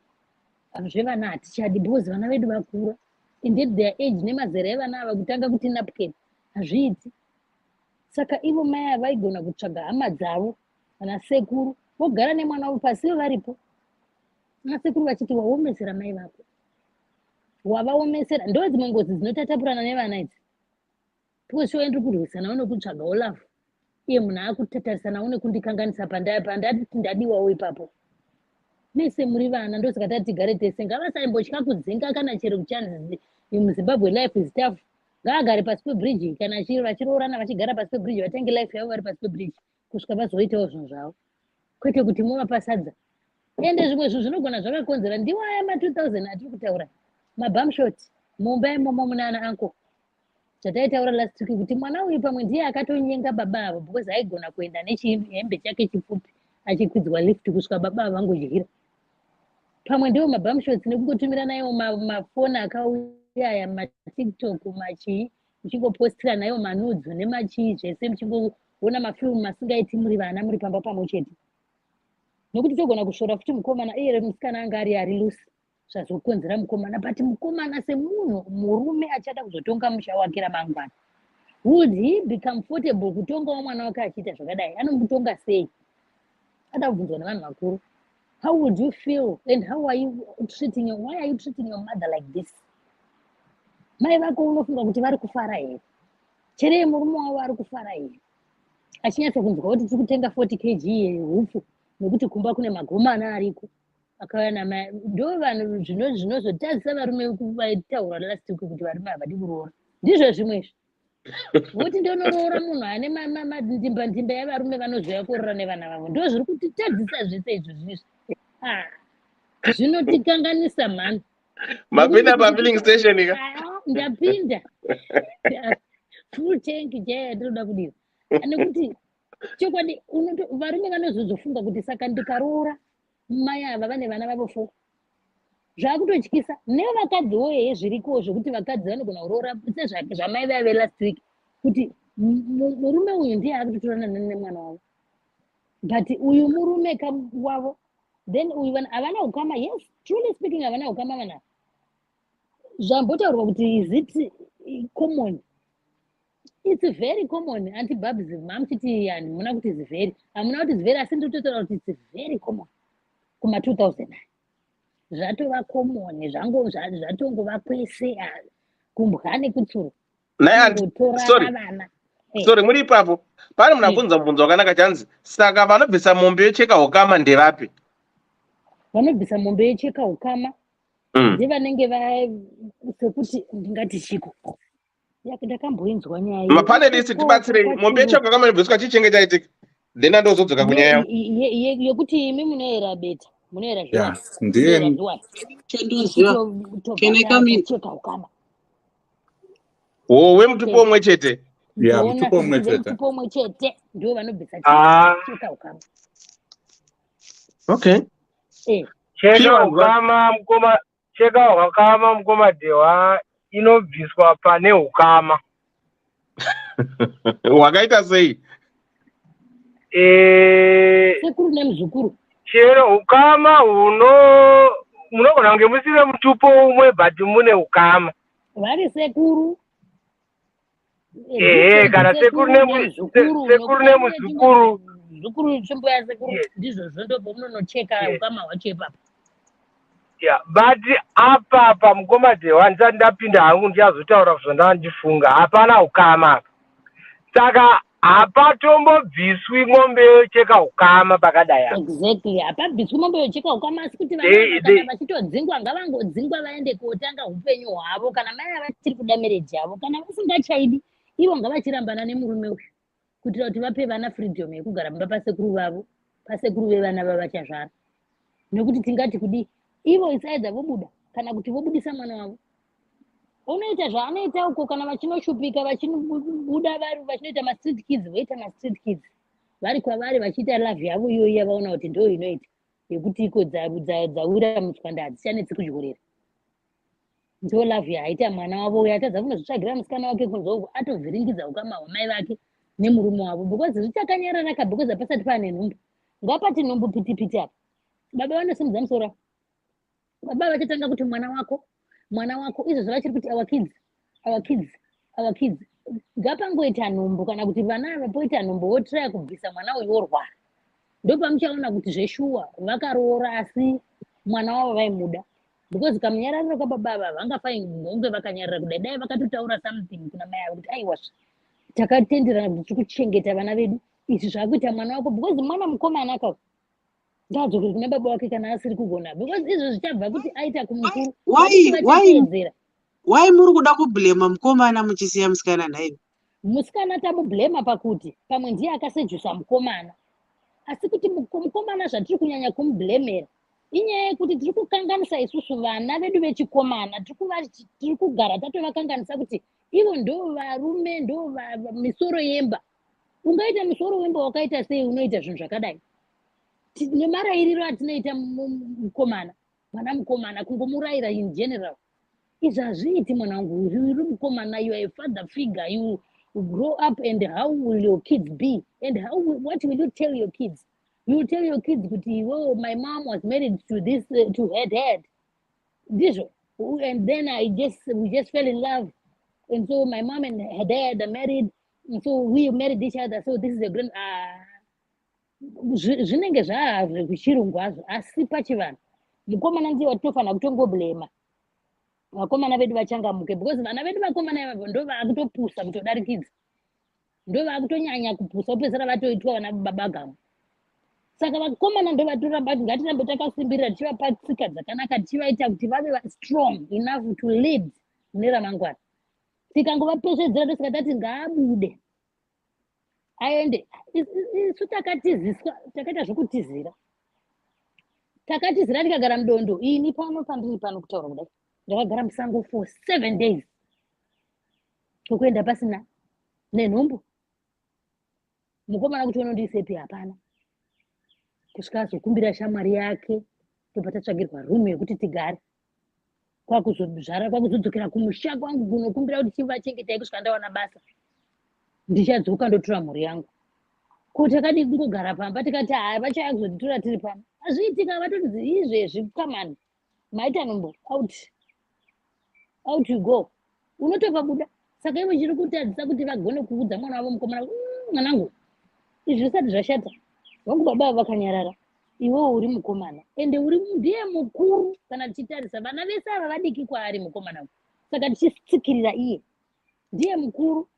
zvevana hatichadi because vana vedu vakura indeed their age nemazera evana ava kutanga kuti napkin hazviiti saka ivo mai avaigona kutsvaga hama dzavo vana sekuru vogara nemwana wavo pasi varipo vana sekuru vachiti waomesera mai vako wavaomesera ndo dzimwe ngozi dzinotatapurana nevana idzi poshuwa ndiri kurwisanawo nekutsvagawo lavhu iye munhu akutatarisanawo nekundikanganisa pandati ndadiwawo ipapo mese muri vana ndosaka tati tigare tese ngavasaimbotyha kudzinga kana chero kuchanzi muzimbabwe life is tough ngaagare pasi pebridge kana vachiroorana vachigara pasi pebridge vatange life yavo vari pasi pebridge kusvika vazoitawo zvinhu zvavo kwete kuti muvapasadza ende zvimwe zvinhu zvinogona zvakakonzera ndiwo aya ma2000 atiri kutaura mabamshot mumba imomo muna ana anko zvataitaura last week kuti mwana uyu pamwe ndiye akatonyenga baba avo because aigona kuenda nechihembe chake chipfupi achikwidzwa lift kusvika baba avo vangodyira pamwe ndiwo mabamshots nekungotumirana iwo mafoni akauya aya matiktok machii muchingopostira nayo manudzo nemachii zvese muchingoona mafilmu masingaiti muri vana muri pamba pamwe chete nokuti togona kushora futi mukomana iye musikana anga ari lusi zvazokonzera mukomana but mukomana semunhu murume achada kuzotonga musha wake ramangwana would he be comfortable kutongawo mwana wake achiita zvakadai anomutonga sei ada kubvunzwa nevanhu vakuru how would you feel and how are you treating why are you treating your mother like this mai vako unofunga kuti vari kufara here cherei murume wavo ari kufara here achinyatsa kunzwa kuti tiri kutenga 40 kg hupfu nekuti kumba kune magomana ariko akauya mai ndo vanhu zvinozotadzisa varume vaitaura last week kuti varume havadi kuroora ndizvo zvimwe izvi voti ndonoroora munhu ane ndimba yavarume vanozoya kuroora nevana vavo ndo zviri kutitadzisa zvese izvo zvizvi zvinotikanganisa mhano mapinda pafilling station ika ndapinda full tank jaya ndinoda kudira nekuti chokwadi varume vanozozofunga kuti saka ndikaroora mai ava vane vana vavo 4 zvakutotyisa nevakadziwo hehe zvirikowo zvokuti vakadzi vanogona kuroora sezvamai vave last week kuti murume uyu ndiye akutotorana nemwana wavo but uyu murume wavo then uyu havana ukama yes truly speaking havana ukama vana zvambotaurwa kuti is it common it's very common antibabs mamuchiti yani muna kuti is very hamuna kuti is very asi nditotaura kuti it's very common kuma 2000 zvatova common zvatongova kwese kumbwa nekutsuro sorry muri ipapo pane munabvunza mubvunzo wakanaka chanzi saka vanobvisa mombe yocheka ukama ndevapi vanobvisa mombe yocheka ukama ndevanenge sekuti ndingati chiko ndakamboinzwa nyaya mapanelist tibatsirei mombe yocheka ukama inobviswa chichenge chaitika then andozodzoka kunyaya yekuti imi munoera beta munoera cheka ukama wemutupo umwe chete mutupo umwe chete ndio vanobvisa cheka ukama okay cheka ukama mukomadewa inobviswa pane ukama wakaita sei sekuru nemuzukuru chero ukama munogona kunge musine mutupo umwe but mune ukama. Vari sekuru. Kana sekuru nemuzukuru. Zukuru chombo ya sekuru ndizvo zvondobva munonocheka ukama hwacho ipapo. Yeah, but apa mukomadhewa ndisati ndapinda hangu ndichazotaura zvandandifunda hapana ukama apa. Saka hapatombobviswi mombe yocheka ukama pakadai apa. Exactly, hapabviswi mombe yocheka ukama asi kuti vana kana vachitodzingwa ngavangodzingwa vaende kotanga upenyu hwavo kana mai vachiri kuda mereji yavo kana vasingachaidi ivo ngavachirambana nemurume uyu kuitira kuti vape vana freedom yekugara mumba pasekuru vavo pasekuru vevana vavachazvara. Nekuti tingati kudi ivo isaidza vobuda kana kuti vobudisa mwana wavo unoita zvaanoita uko kana vachinoshupika vachinobuda vari vachinoita mastreet kids voita mastreet kids vari kwavari vachiita love yavo iyoyi yavaona kuti ndo inoita yekuti iko dzawira mutswanda hadzichanetsi kudyorera ndo love yaita mwana wavo uyo atadza kunozvitsvagira musikana wake kunze uko atovhiringidza ukama hwamai vake nemurume wavo because zvichakanyarara ka because hapasati pane nhumbu ngapati nhumbu pitipiti apa baba vanosimudza musoro baba vachatanga kuti mwana wako izvo zvavachiri kuti our kids ngapangoita nhumbu kana kuti vana vapoita nhumbu wotraya kubvisa mwana uyu worwara ndopamuchaona kuti zveshuwa vakaroora asi mwana wavo vaimuda because kamunyarariro kababa ava vangafai hunge vakanyarara kudai dai vakatotaura something kuna mai avo kuti aiwa takatenderana kuti tiri kuchengeta vana vedu izvi zvakuita mwana wako because mwana mukomana ka ngadzokere kuna baba wake kana asiri kugona because izvo zvichabva kuti aita kumukuru why muri kuda kublema mukomana muchisiya musikana naye? Musikana tamublema pakuti pamwe ndiye akasejusa mukomana asi kuti mukomana zvatiri kunyanya kumublemera inyaya yekuti tiri kukanganisa isusu vana vedu vechikomana tiri kugara tatovakanganisa kuti ivo ndo varume ndo misoro yemba. Ungaita musoro wemba wakaita sei unoita zvinhu zvakadai nemarairiro atinoita mukomana mwana mukomana kungomurayira in general izvi hazviiti mwanangu uri mukomana you are a father figure you grow up and how will your kids be and what will you tell your kids? You will tell your kids kuti oh my mom was married to this to head ndizvo and then we just fell in love and so my mom and her dad are married and so we married each other so this is a grand zvinenge zvazvo kuchirungu hazvo asi pachivanhu mukomana ndiye watinofanira kutongoblema vakomana vedu vachangamuke because vana vedu vakomana ivavo ndo vaakutopusa kutodarikidza ndo vaakutonyanya kupusa upedzisira vatoitwa vana babagamu saka vakomana ndo vatoramba kuti ngatirambe takasimbirira tichivapa tsika dzakanaka tichivaita kuti vave strong enough to lead mune ramangwana tikangovapeshedzera tosikatati ngaabude aende isu takatiziswa takaita zvokutizira takatizira tikagara mudondo ini pano pandiri pano kutaura kudai ndakagara musango for 7 days kokuenda pasina nenhumbu mukomana kuti unondiisepi hapana kusvika azokumbira shamwari yake tobva tatsvagirwa rumu yekuti tigare kwakuzozvara kwakuzodzokera kumusha kwangu kunokumbira kuti chivachengetai kusvika ndawana basa ndichadzoka ndotora mhuri yangu kuti akadi kungogara pamba tikati hai vachaya kuzotitora tiri pamba hazviitika vatoti izvezvi kamani maita nhumbu out you go unotobva buda saka ivo chiri kutadzisa kuti vagone kuudza mwana wavo mukomana mwanangu izvi zvisati zvashata vangu baba vakanyarara iwewo uri mukomana ende ndiye mukuru kana tichitarisa vana vese ava vadiki kwaari mukomana saka tichitsikirira iye ndiye mukuru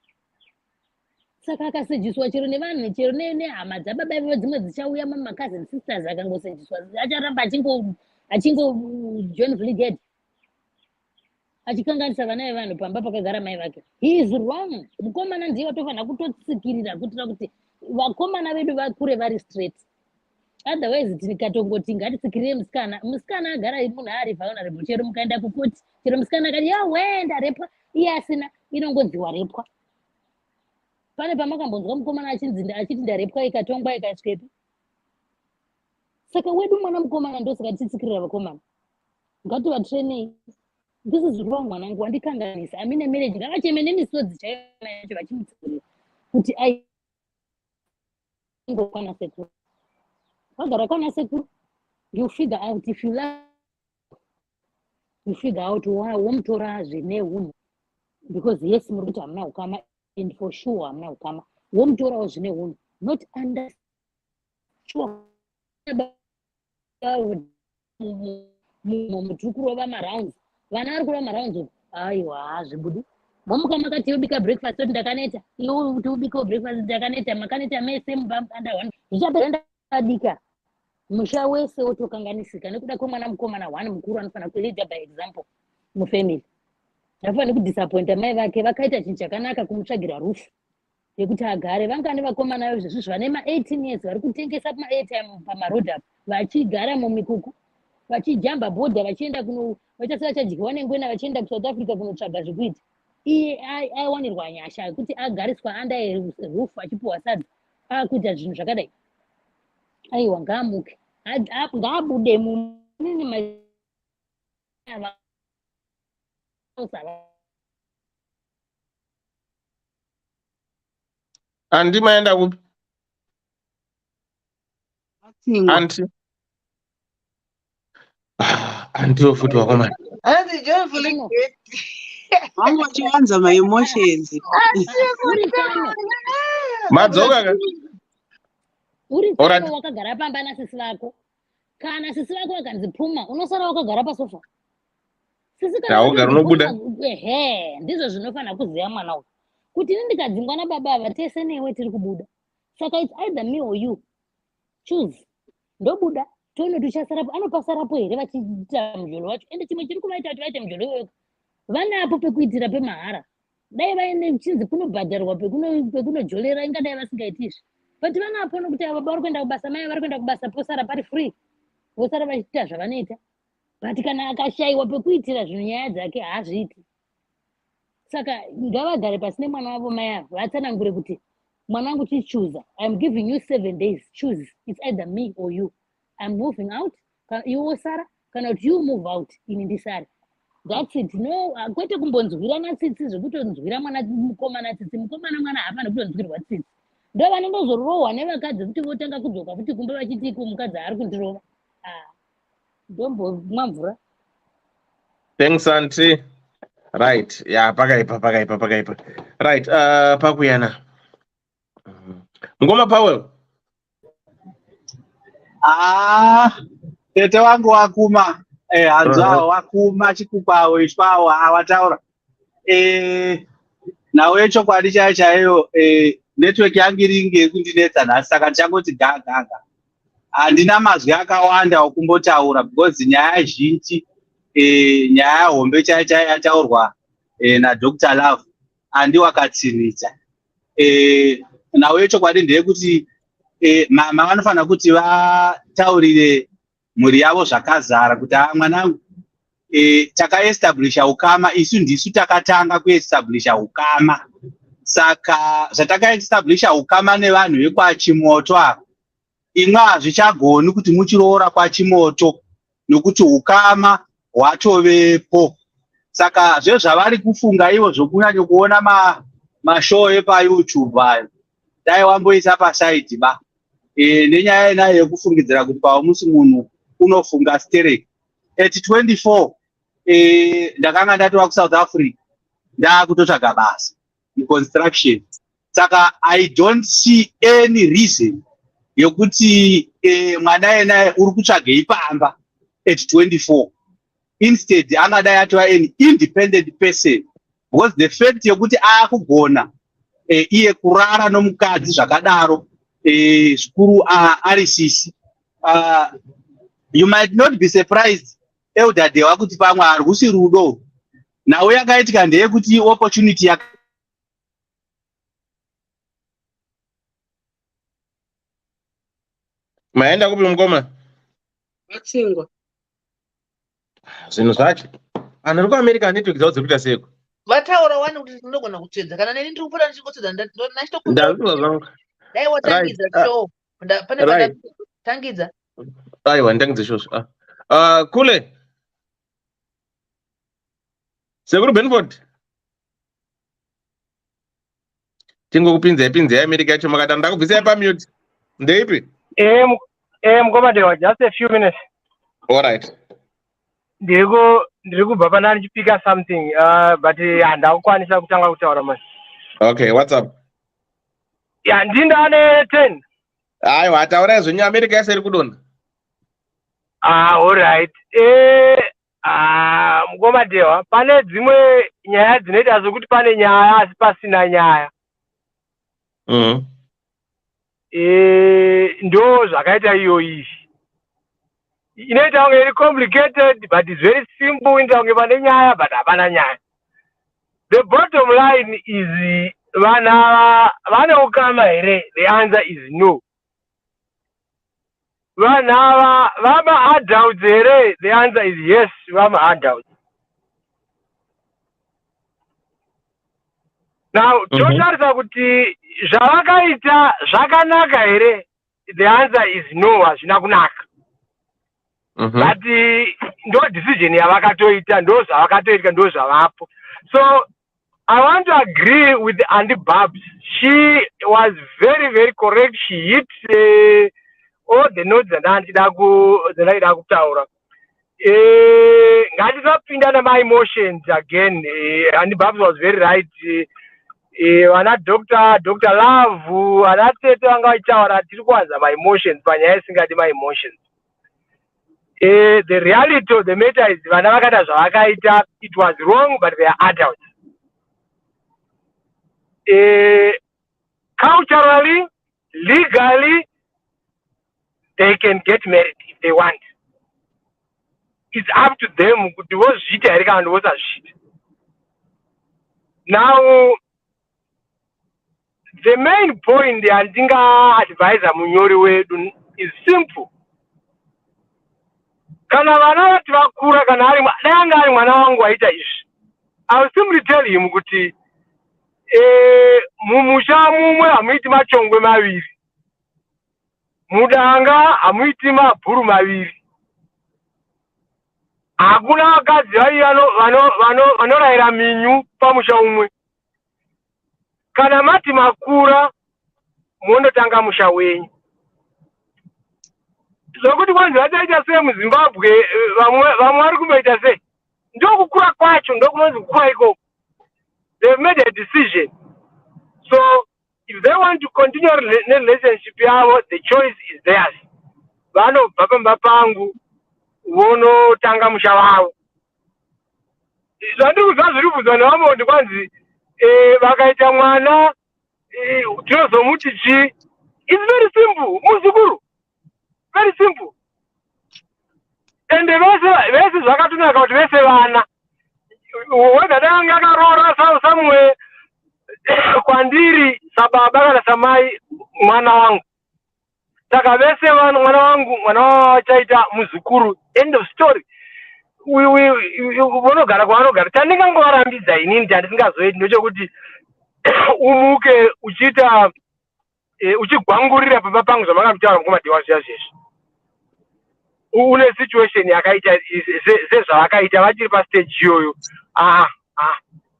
saka akasejiswa chero nevanhu chero nehama dzababa ivo dzimwe dzichauya mumacousin sisters akangosejiswa acharamba achingo John Vliget achikanganisa vana vevanhu pamba pakagara mai vake. He is wrong. Mukomana ndiye watofanira kutotsikirira kuitira kuti vakomana vedu vakure vari straight. Otherwise tikatongoti ngatitsikirire musikana agara munhu ari vulnerable chero mukaenda kukoti chero musikana akati yawe ndarepwa iye asina inongodziwa repwa. Pane pamakambonzwa mukomana achiti ndarepwa ikatongwa ikasvepi. Saka wedu mwana mukomana ndosaka titsikirira vakomana. Ngativatrainei. This is wrong mwanangu wandikanganisa. Amine marriage ngavacheme nemisodzi chaiona yacho vachimutsikirira kuti aingokwana sekuru. Wagara kwana sekuru you figure out if you love you figure out womutora zvine hunhu, because yes muri kuti hamuna ukama, and for sure hamuna ukama, womutorawo zvine hunhu, not under sure muturi kurova marounds, vana vari kurova marounds uku, aiwa hazvibudi. Momuka makati yobika breakfast oti ndakaneta, iwe kuti ubikewo breakfast ndakaneta, makaneta mese mubva under one, zvichapera ndadika musha wese wotokanganisika nekuda kwemwana mukomana one mukuru anofanira kulead by example mufamily. Hafaniri kudisappointa mai vake, vakaita chinhu chakanaka kumutsvagira rufu yekuti agare. Vangane vakomana izvezvi vane ma18 years vari kutengesa ma-airtime pamaroad apo, vachigara mumikuku, vachijamba bhodha, vachienda vachasi vachadyiwa nengwena, vachienda kuSouth Africa kunotsvaga zvekuita. Iye aiwanirwa nyasha yekuti agariswa under roof achipuwa sadza, akuita zvinhu zvakadai. Aiwa ngaamuke, ngaabude munini Andi maenda kupi? Anti. Anti futhi wakomana. Anti joyfully. Mama chiwanza my emotions. Madzoka ka? Uri kama wakagara pamba na sisi vako. Kana sisi vako vakanzi puma, unosara wakagara pasofa. Sisi kana unobuda. Ehe, ndizvo zvinofanira kuziva mwana uyu. Kuti ini ndikadzingwa nababa ava tese newe tiri kubuda. Saka it's either me or you. Choose. Ndobuda. Tono tuchasarapo, anopasarapo here vachiita mujolo wacho. Ende chimwe chiri kuvaita kuti vaite mujolo iwoyo. Vanapo pekuitira pemahara. Dai vaine chinzi kunobhadharwa pekunojolera ingadai vasingaitizvi. But vanapo nokuti ava vari kuenda kubasa, mai vari kuenda kubasa, posara pari free. Vosara vachiita zvavanoita. But kana akashayiwa pekuitira zvinhu nyaya dzake haazviiti. Saka ngavagare pasi nemwana wavo mai avo, vatsanangure kuti mwana wangu chichuza. I'm giving you 7 days. Choose. It's either me or you. I'm moving out. You Sarah, cannot you move out in Ndisari? That's it. No, kwete kumbonzwirana tsitsi zvokutonzwira mwana mukomana tsitsi, mukomana mwana hapana kutonzwirwa tsitsi. Ndo vanondozorohwa nevakadzi kuti votanga kudzoka kuti kumbe vachiti mukadzi ari kundirova. Ndombo mvura. Thanks auntie. Right. Yeah, pakaipa. Right. Pakuyana. Ngoma Powell. Tete wangu wakuma. Hanzwa wakuma chikupawo ispawo awataura. Nawe chokwadi chaiyo network yangu iringe kundinetsa nhasi saka ndichangoti gaga. Handina mazwi akawanda okumbotaura because nyaya zhinji nyaya hombe chaiyo yataurwa naDr. Love handi wakatsinitsa. Nawe chokwadi ndeyekuti mama vanofanira kuti vataurire mhuri yavo zvakazara kuti mwanangu takaestablisha ukama, isu ndisu takatanga kuestablisha ukama. Saka zvatakaestablisha ukama nevanhu vekwachimoto apa, imwe hazvichagoni kuti muchiroora kwachimoto nokuti ukama hwatovepo. Saka zvezvo zvavari kufunga ivo zvokunyanya kuona mashow epaYouTube ayo, dai wamboisa pasaidi ba. Nenyaya yenayo yekufungidzira kuti pamusi munhu unofunga stereki. At 24 ndakanga ndatowa kuSouth Africa ndakutotsvaga basa muconstruction. Saka I don't see any reason yokuti mwana yenaye uri kutsvagei pamba at 24. Instead angadai atova an independent person, because the fact yokuti akugona iye kurara nomukadzi zvakadaro zvikuru ari sisi. You might not be surprised Elder Dewa kuti pamwe harusi rudo. Nawe yakaitika ndeyekuti opportunity maenda kupi mukoma? Vatsingwa. Zvinhu zvacho. Anhu ari kuAmerica network dzavo dziri kuita seko. Vataura wani kuti ndinogona kutsvedza kana neni ndiri kupfuura ndichikotsvedza Ndazvizwa zvangu. dai watangidza show pane tangidza. Aiwa ndangidze show. Kule. Sekuru Benford. Tingokupinzai America yacho makati ndakubvisai pamute. Ndeipi? Mukoma Dewa, just a few minutes. All right. ndiri kubva pana ndichipika something but handakukwanisa kutanga kutaura masi. Okay, what's up? Ya ndindane 10. Aiwa, taura zvenyu America yese iri kudonha. All right. Mukomadewa, pane dzimwe nyaya dzinoita sokuti pane nyaya asi pasina nyaya. Ndo zvakaita iyoyi. Inoita kunge iri complicated but it's very simple. Inoita kunge pane nyaya but hapana nyaya. The bottom line is vane ukama here. The answer is no. Vama adults here. The answer is yes. Vama adults. Now, totarisa kuti zvavakaita zvakanaka here. The answer is no. Hazvina kunaka. But ndo decision yavakatoita, ndo zvavakatoita, ndo zvavapo. So I want to agree with Andy Babs. She was very, very correct. She hit all the notes that ndaida kutaura. Ngatisapinda nama emotions again. Andy Babs was very right. Vana Dr. Love, vana tete vanga vachitaura tiri kuwanza my emotions panyaya isingadi my emotions. The reality of the matter is vana vakata zvavakaita, it was wrong, but they are adults. Culturally, legally, they can get married if they want. It's up to them. Now, the main point I think advisor Munyori wedu is simple. Kana vana vati vakura kana ari mwana wangu aita izvi, I will simply tell him kuti mumusha mumwe hamuiti machongwe maviri, mudanga hamuiti mabhuru maviri. Hakuna vakadzi vanorayira minyu pamusha umwe. Kana mati makura munotanga musha wenyu. Zokuti kwanzi vataita sei muZimbabwe vamwe vari kumboita sei? Ndokukura kwacho ndokunonzi kukura ikoko. They've made a decision. So if they want to continue the relationship yavo, the choice is theirs. Vanobva pamba pangu vonotanga musha wavo. Zvandikuziva zviri kubvunzwa nevamwe kuti kwanzi vakaita mwana tinozomuti chi? It's very simple. Muzukuru. Very simple. And vese zvakatonaka kuti vese vana whether danga akaroora somewhere kwandiri sababa kana samai mwana wangu. Saka vese mwana wangu mwana wachaita muzukuru. End of story. Vanogara kwavanogara. Chandingangovarambidza inini chandisingazoiti ndechekuti umuke uchiita uchigwangurira pamba pangu zvamakataura mukomadiwa zviya zvesvi. Une situation yakaita sezvavakaita vachiri pastage iyoyo.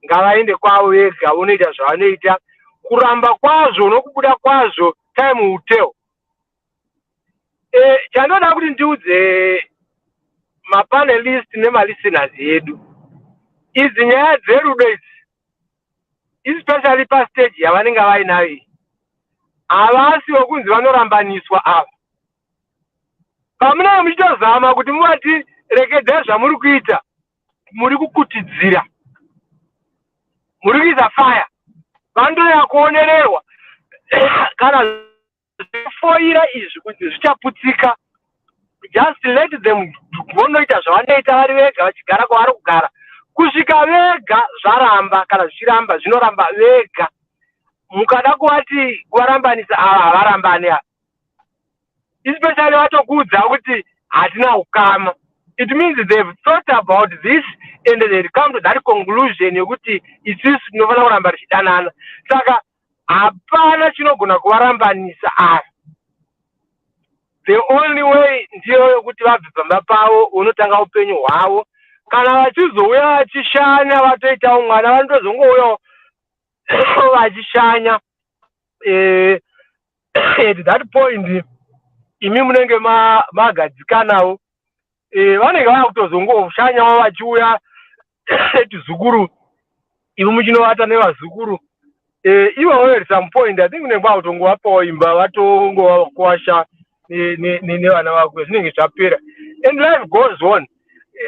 Ngavaende kwavo vega, unoita zvavanoita. Kuramba kwazvo nokubuda kwazvo time will tell. Chandoda kuti ndiudze mapanelist nemalisteners edu, idzi nyaya dzerudo idzi, especially pastage yavanenge vainayo iyi, havasi vokunzi vanorambaniswa ava. Pamunenge muchitozama kuti muvati regedzai zvamuri kuita, muri kukutidzira, muri kuisa fire, vandoya kuonererwa. Kana zvifoira izvi kuti zvichaputsika, just let them vonoita zvavanoita vari vega vachigara kwavari kugara. Kusvika vega zvaramba, kana zvichiramba zvinoramba vega. Mukada kuvati kuvarambanisa ava havarambani ava. Especially vatokuudza kuti hatina ukama. It means they've thought about this and they've come to that conclusion yokuti isisi tinofana kuramba tichidanana. Saka hapana chinogona kuvarambanisa ava. The only way ndiyo yokuti vabve pamba pavo unotanga upenyu hwavo. Kana vachizouya vachishanya vatoitawo mwana vanotozongouyawo vachishanya. At that point imi munenge magadzikanawo vanenge vakutozongoshanya vachiuya tizukuru ivo muchinovata nevazukuru ivo at some point I think unenge vakutongovapawo imba vatongokuwasha nevana vako zvinenge zvapera and life goes on.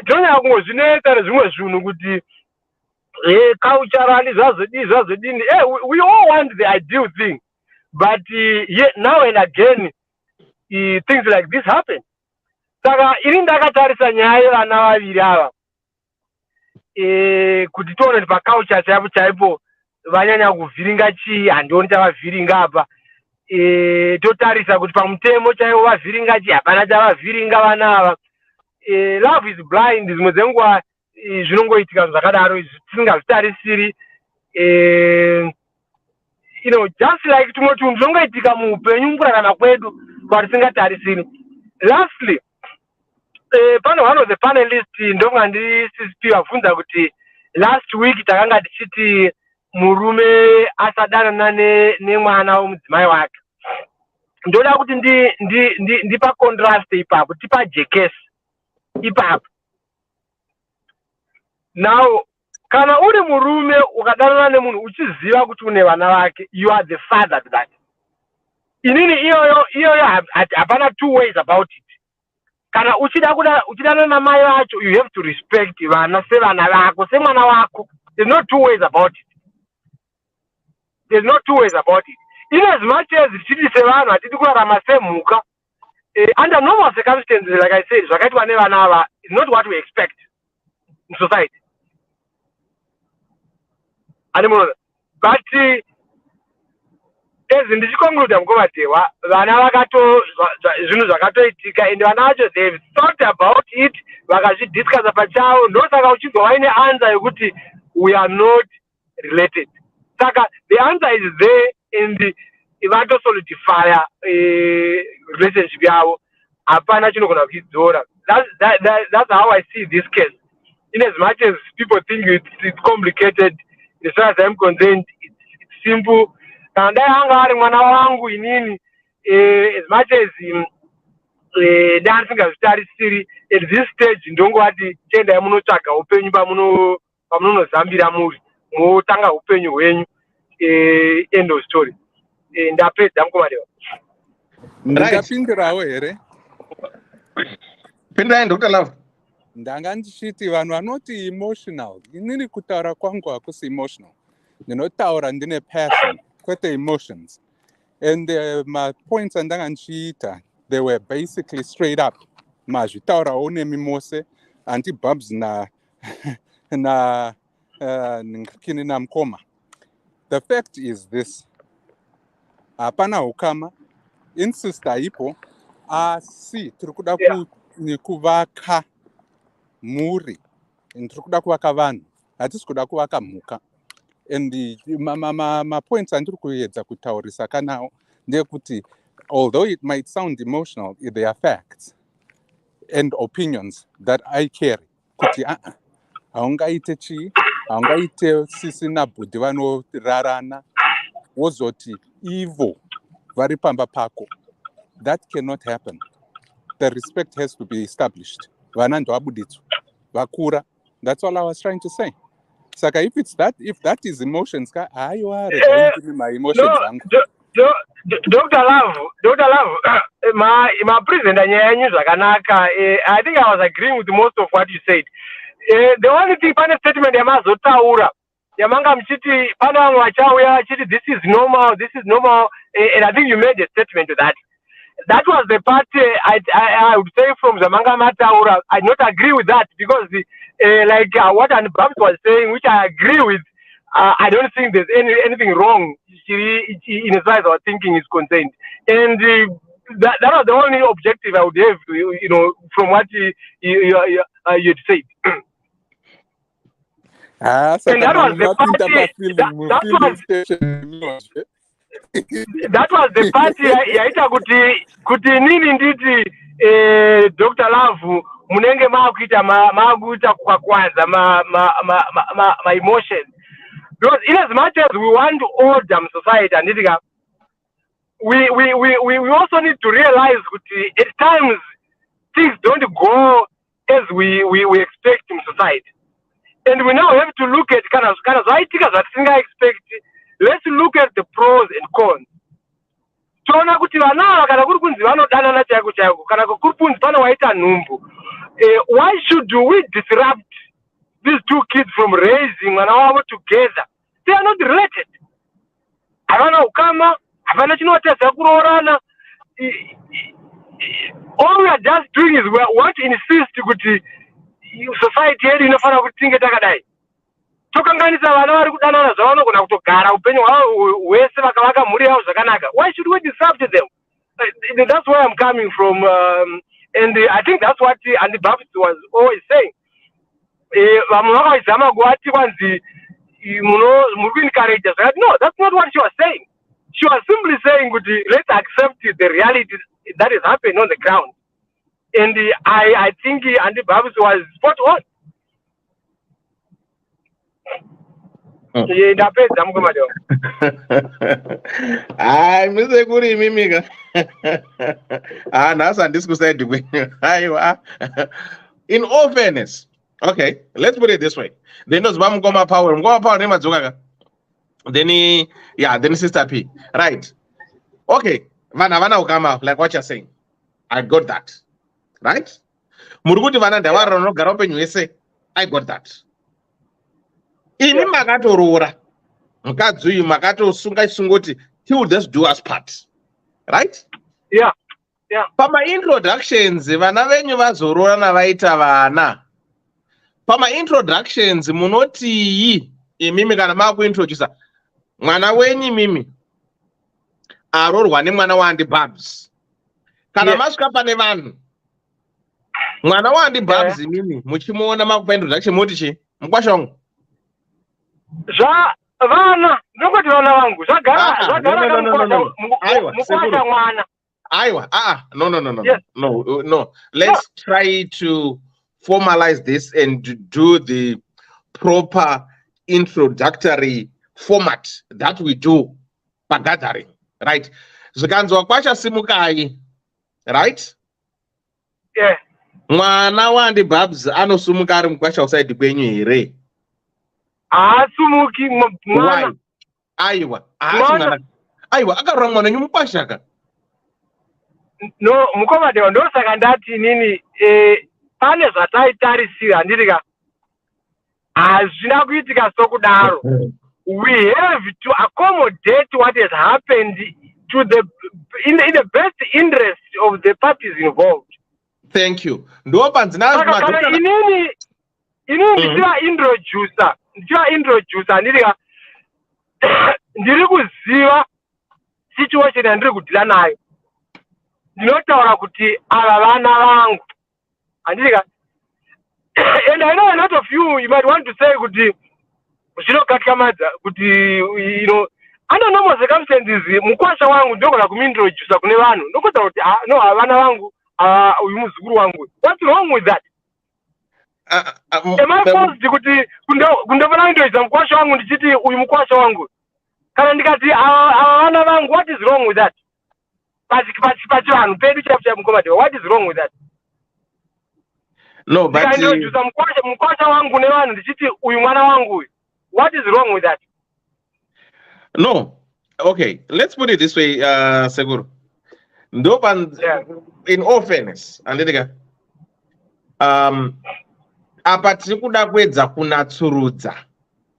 Tonyanya kungozvineta nezvimwe zvinhu kuti culturally zvazodini. We all want the ideal thing, but now and again things like this happen. Saka ini ndakatarisa nyaya yevana vaviri ava kuti tione kuti paculture chaipo chaipo vanyanya kuvhiringa chii. Handioni chavavhiringa apa. Totarisa kuti pamutemo chaivo vavhiringa chii, hapana chavavhiringa vana ava. Love is blind. Zvimwe dzenguva zvinongoitika zvakadaro tisingazvitarisiri. Just like tumwe tunhu zvinongoitika muupenyu mukurarama kwedu kwatisingatarisiri. Lastly, pane one of the panelists ndonga ndisisipi vabvunza kuti last week takanga tichiti murume asadanana nemwana womudzimai wake. Ndoda kuti ndipa contrast ipapo, tipa jekesi ipapo. Now kana uri murume ukadanana nemunhu uchiziva kuti une vana vake, you are the father to that. Inini iyoyo hapana two ways about it. Kana uchidana namai vacho, you have to respect vana sevana vako, semwana wako. There's no two ways about it. There's no two ways about it. In as much as titi sevanhu hatidi kurarama semhuka, under normal circumstances, like I said, zvakaitwa nevana ava is not what we expect in society. But as ndichiconclude mukovatewa, vana vakato zvinhu zvakatoitika ende vana vacho they've thought about it, vakazvidiscussa pachavo, ndosaka uchibva waine answer yokuti we are not related. Saka the answer is there and vato solidify relationship yavo, hapana chinogona kuidzora. That's how I see this case. In as much as people think it's complicated, as far as I'm concerned, it's simple. And I mwana wangu inini, as much as ndasingazvitarisiri at this stage ndongoti chenda munotsvaga upenyu pamunozambira muri motanga upenyu hwenyu. End of story. Ndapedza mukomadewa. Ndingapindirawo here. Pindirai Dr. Love. Ndanga ndichiti vanhu vanoti emotional. Inini kutaura kwangu hakusi emotional. Ndinotaura ndine passion, kwete emotions. And my points andanga ndichiita, they were basically straight up. Mazvitaurawo nemimose, anti-bubs na nkini na mkoma. The fact is this. Hapana ukama, insist ipo, asi turikuda kuvaka muri, turikuda kuvaka vanhu, hatisi kuda kuvaka mhuka. And my points andiri kuedza kutaurisa kanawo ndekuti, although it might sound emotional, they are facts and opinions that I carry. Kuti haungaite chii, haungaite sisi nabhudhi vanorarana, wozoti ivo vari pamba pako. That cannot happen. The respect has to be established. Vana ndovabudidzwa, vakura. That's all I was trying to say. Saka if that is emotions, you are my emotions. Dr. Love, my president, I think I was agreeing with most of what you said. The only thing, pane statement yamazotaura, yamanga mchiti, pane vanhu vachauya chiti, this is normal, and I think you made a statement to that. That was the part I would say from Zamanga Mataura. I not agree with that because what Babs was saying, which I agree with, I don't think there's anything wrong in as far as our thinking is concerned. And that was the only objective I would have, from what you had said. And that was the part. That was the part yaita kuti nini nditi Dr. Love munenge maakuita kwakwaza my emotions, because in as much as we want to order society and we also need to realize that at times things don't go as we expect in society. And we now have to look at kind of expect. Let's look at the pros and cons. Toona kuti vana kana kuri kunzi vanodanana chaiko chaiko kana kuri kunzi panowaita nhumbu. Why should we disrupt these two kids from raising mwana wavo together? They are not related. Havana ukama, havana chinotedza kuroorana. All we are just doing is we want to insist kuti society yedu inofanira kuti tinge takadai. Tokanganisa vana vari kudanana zvavanogona kutogara upenyu hwavo hwese vakavaka mhuri yavo zvakanaka. Why should we disrupt them? That's where I'm coming from, and I think that's what Andy Babs was always saying. No, that's not what she was saying. She was simply saying, let's accept the reality that is happening on the ground. And I think Andy Babs was spot on. I miss a good mimic. In all fairness, okay, let's put it this way. Then those Bamgoma power, then Sister P. Right. Okay. Vana Ukama, like what you're saying. I got that. Right? Muruguti Vana Dawara no Garopen USA. I got that. In Magato Rora, Makazu, Magato Sungai Sungoti, he will just do us part. Right? Yeah. Yeah. For my introductions, Vana Venuva Zorona Vaita Vana. For my introductions, Munoti, Mimi Ganamaku introducer. Mwana weni mimi. Aror wane mwana wandi Babs. Kana masuka pane vanhu. Mwana wandi Babs mimi. Muchimuona makupa introduction motichi. Mkwashongo. Vana. Nokoti vana vangu. Mukwasha mwana. Aiwa. No. Yes. No. Let's try to formalize this and do the proper introductory format that we do per gathering, right? Zvikanzwa kwasha simukai, right? Yeah. Mwana wandi Babs anosumuka ari mukwasha usaidi kwenyu here. Asumuki mwana. Aiwa. Aiwa, akarora mwana nyumukwasha ka. No, mukomadewa ndosaka ndati nini pane zvataitarisira ndirika hazvina kuitika sokudaro. We have to accommodate what has happened to in the best interest of the parties involved. Thank you. Ndo panzina introducer ndiri kuziva situation yandiri kudhila nayo. Ndinotaura kuti ava vana vangu. Andika. And I know a lot of you might want to say kuti zvinokatyamadzwa kuti under normal circumstances mukwasha wangu ndogona kumintroducer kune vanhu ndokuti kuti no havana vangu uyu muzukuru wangu. What's wrong with that? Am I forced kuti kundofana introducer mukwasha wangu ndichiti uyu mukwasha wangu? Kana ndikati havana vangu, what is wrong with that? Pachivanhu pedu chaipo mukomadewa, what is wrong with that? No, but ndikaintroducer mukwasha wangu nevanhu ndichiti uyu mwana wangu uyu. What is wrong with that? No. Okay, let's put it this way, Seguro. In all fairness, andika. Apa tiri kuda kuedza kunatsurudza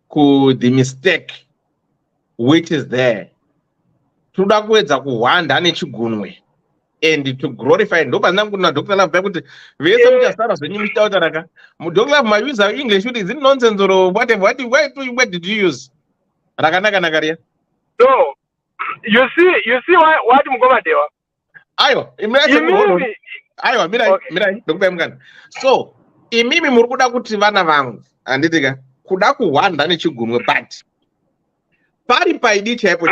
ku the mistake which is there. Tuda kuedza kuhwanda nechigunwe and to glorify. Ndopa ndamuna Dr. Love kuti vese muchasara zvenyu muchitauraka. Dr. Love my use English is it nonsense or whatever. What did you use? Rakanaka nakaria. No. You see what mukomadewa? Aiwa, aiwa mirai Dr. Mkana. So, imimi muri kuda kuti vana vangu anditika kuda kuhwanda nechigunwe but pari paidi chaipo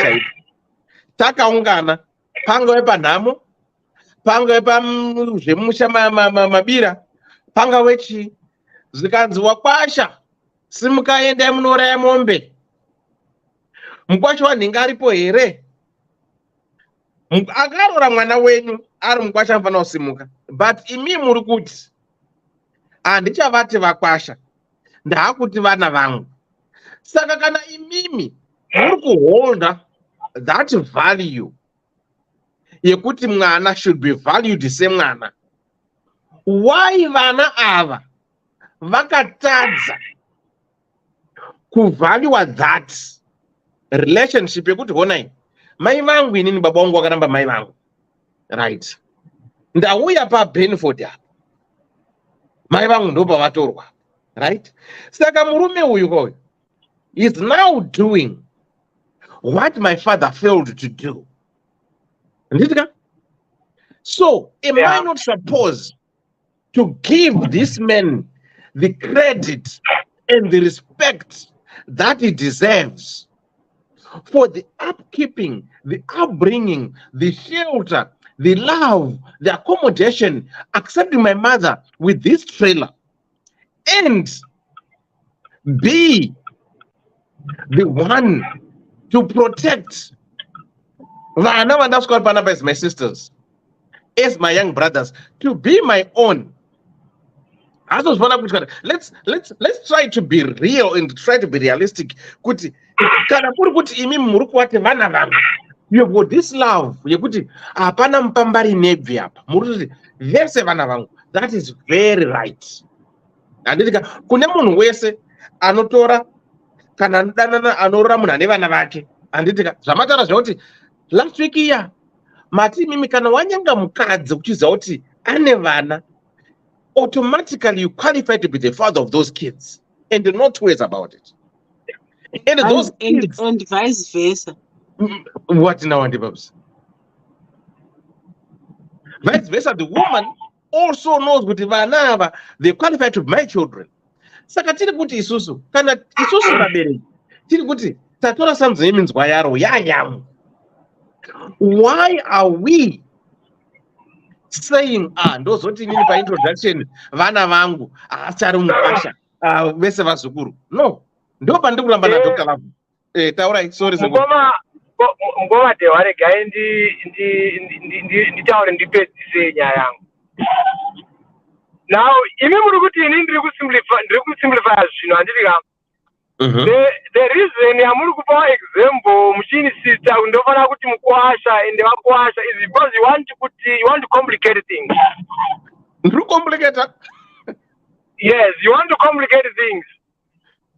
takaungana pangave panhamo pangave pazvemusha mabira pangave chii zvikanzi wakwasha simukaenda munouraya mombe mukwasha wanhinga aripo here akarora mwana wenyu ari mukwasha mufana kusimuka but imi muri kuti handichavati vakwasha, ndaakuti vana vangu. Saka kana imimi muri kuholda that value yekuti mwana should be valued semwana, why vana ava vakatadza kuvaluwa that relationship yekuti honai mai vangu inini baba vangu vakaramba mai vangu, right? Ndauya paBenford apa mai vangu ndopavatorwa, right? Saka murume uyu koyu is now doing what my father failed to do. So am I not supposed to give this man the credit and the respect that he deserves for the upkeeping, the upbringing, the shelter, the love, the accommodation, accepting my mother with this trailer, and be the one to protect as my sisters, as my young brothers, to be my own. Let's try to be real and try to be realistic. You have got this love. That is very right. Anotora kana danana anorora munhu ane vana vake handitika zvamatara zvekuti last week iya mati mimi kana wanyanga mukadzi uchiziva kuti ane vana, automatically you qualify to be the father of those kids and no two ways about it. And those kids, and vice versa. What now, Auntie Babs? Vice versa, the woman also knows kuti vana they qualify to be my children. Saka tiri kuti isusu kana isusu vabereki tiri kuti tatora samuzoiminzwa yaro yayamu. Why are we saying ndozoti nini paintroduction vana vangu asari mukasha vese vazukuru? No, ndo pandiri kuramba na Dr. Lavu. Taurai, sorry ngoma tewaregai nditaure ndipedzise nyaya yangu. Now, imi muri kuti ini ndiri kusimplify zvinhu handitika. The reason yamuri kupa example muchini sister ndofana kuti mukwasha ende vakwasha is because you want to complicate things. Ndiri complicate? Yes, you want to complicate things.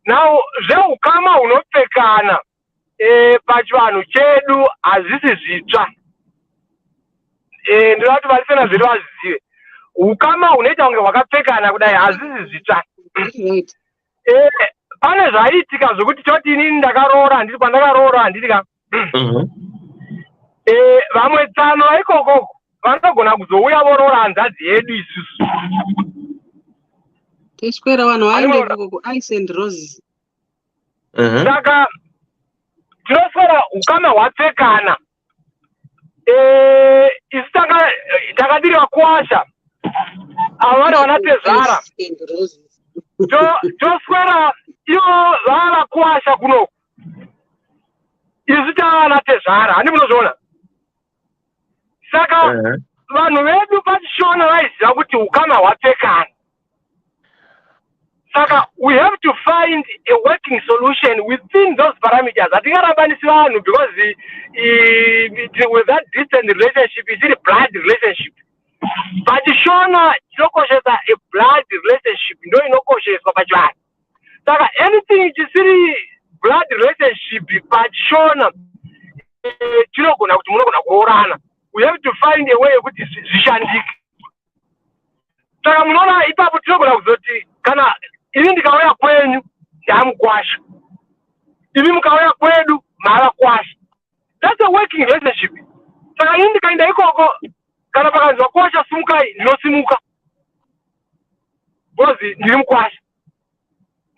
Now, zveukama unopfekana pachivanhu chedu hazvisi zvitsva. Ndinoti varisena zvedu vazive. Ukama unoita kunge hwakapfekana kudai hazvisi zvitsva. Pane zvaitika zvokuti toti inini ndakaroora handiti kwandakaroora handitika. Vamwe tsano ikoko vanogona kuzouya voroora hanzvadzi yedu isusu. Tiswera vanhu vaende ikoko ice and roses. Saka tinoswera ukama hwapfekana. Isu takadiri vakuwasha. Avana vanatezvara. Toswera ivo vava kuwasha kuno. Isu tavanatezvara. Handi munozviona. Saka vanhu vedu pachishona vaiziva kuti ukama hwapfekana. Saka we have to find a working solution within those parameters. Hatingarambanisi vanhu because with that distant relationship, it's a blood relationship. Pachishona chinokoshesa a blood relationship ndo inokosheswa pachivanhu. Saka anything chisiri blood relationship pachishona chinogona kuti munogona kuroorana. We have to find a way yekuti zvishandike. Saka munoona ipapo tinogona kuzoti kana ini ndikauya kwenyu ndamukwasha, imi mukauya kwedu mavakwasha. That's a working relationship. Saka ini ndikaenda ikoko kana pakanzwa kwasha simukai ndinosimuka because ndiri mukwasha.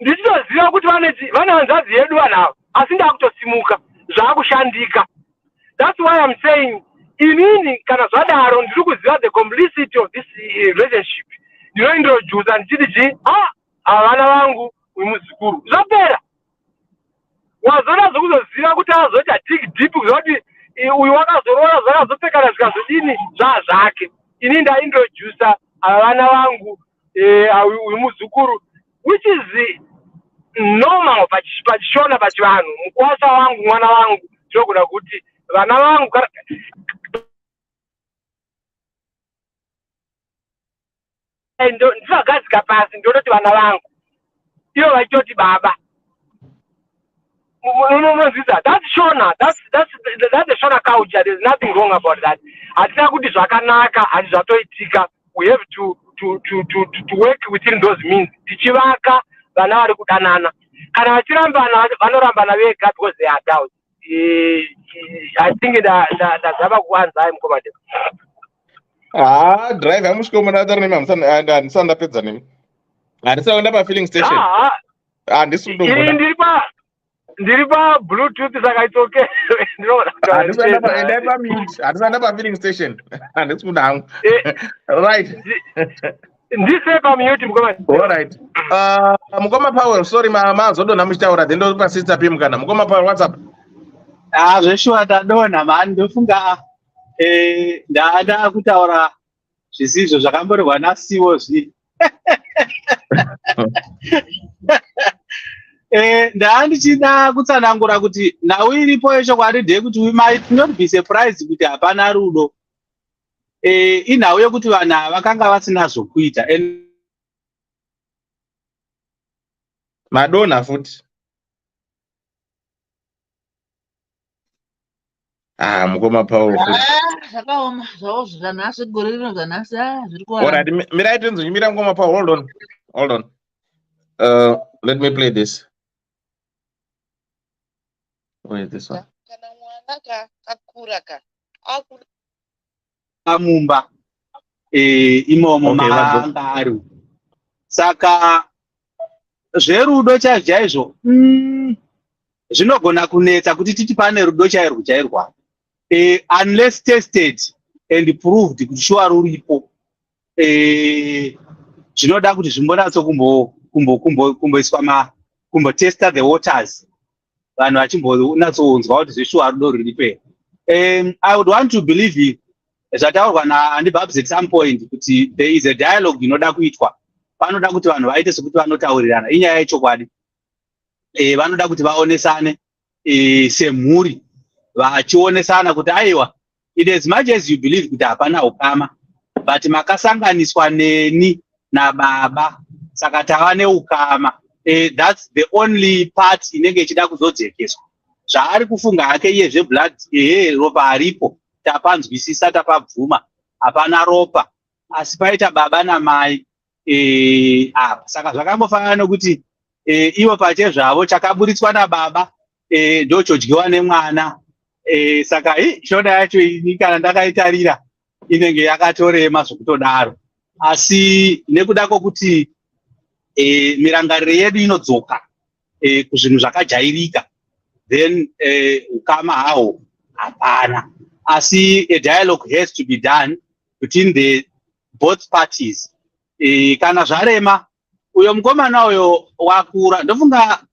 Ndichitoziva kuti vane hanzvadzi yedu vanhava asi ndakutosimuka zvaakushandika. That's why I'm saying inini kana zvadaro ndiri kuziva the complicity of this relationship. Ndinointroduce ndichiti vana vangu muzukuru zvapera. Wazoda zokuzoziva kuti azoti dig deep kuti uyu wakazoroora zvakazopfekana zvikazodini zvazvake. Ini ndaintroducer vana vangu uyu muzukuru, which is normal pachishona pachivanhu. Mukwasa wangu mwana wangu ndinokuda kuti vana vangu ndivagadzika pasi ndinoti vana vangu ivo vachitoti baba. That's Shona. That's the Shona culture. There's nothing wrong about that. Hatina kuti zvakanaka hazvatoitika. We have to work within those means. Tichivaka vana vari kudanana. Kana vachirambana vanorambana vega because they are adults. I think ndazama kuwanza hai mukomade. Driver mushikomana atari nemi handisana ndapedza nemi. Handisana kuenda pa-filling station. Handisi kudongona. Ndiri pa Bluetooth saka it's okay. Handisana pa-filling station. Handisi kuda hangu. Right. Ndise pa mute mukomade. All right. Mukoma Powell, sorry mazodonha muchitaura then ndopa sister Pim kana. Mukoma Powell, what's up? Zveshuwa ndadonha mani ndofunga ndada kutaura zvisizvo zvakamborwa nasiwo zvi. Ndichida kutsanangura kuti nhau iripo yechokwadi ndeyekuti we might not be surprised kuti hapana rudo. Inhau yekuti vanhu ava vakanga vasina zvokuita. Madonna futi. Mukoma Paul futi. Zvakaoma zvavo zvanhasi gore rino zvanhasi zviri kuwanda. All right, mirai tenzoimira Mukoma Paul. Hold on. Let me play this. Where is this one? Kana mwana kakura ka mumba imomo maangari. Saka zverudo chaizvo zvinogona kunetsa kuti titi pane rudo chairwa unless tested and proved kuti shuwa ruripo zvinoda kuti zvimbonatso kumboiswa kumbotesta the waters vanhu vachimbonatsounzwa kuti zveshuwa rudo ruripo. I would want to believe zvataurwa naandibabs at some point kuti there is a dialogue inoda kuitwa. Vanoda kuti vanhu vaite sekuti vanotaurirana inyaya yechokwadi. Vanoda kuti vaonesane semhuri vachionesana kuti aiwa it as much as you believe kuti hapana ukama but makasanganiswa neni nababa saka tava neukama. That's the only part inenge ichida kuzodzekeswa. Zvaari kufunga hake iye zveblood ropa haripo tapanzwisisa tapabvuma hapana ropa asi paita baba namai apa. Saka zvakambofanana nokuti ivo pache zvavo chakaburitswa nababa ndochodyiwa nemwana. Saka shona yacho ini kana ndakaitarira inenge yakatorema zvokutodaro asi nekuda kwokuti mirangariro yedu inodzoka kuzvinhu zvakajairika then ukama hawo hapana asi a dialogue has to be done between the both parties. Kana zvarema uyo mukomana uyo wakura ndofunga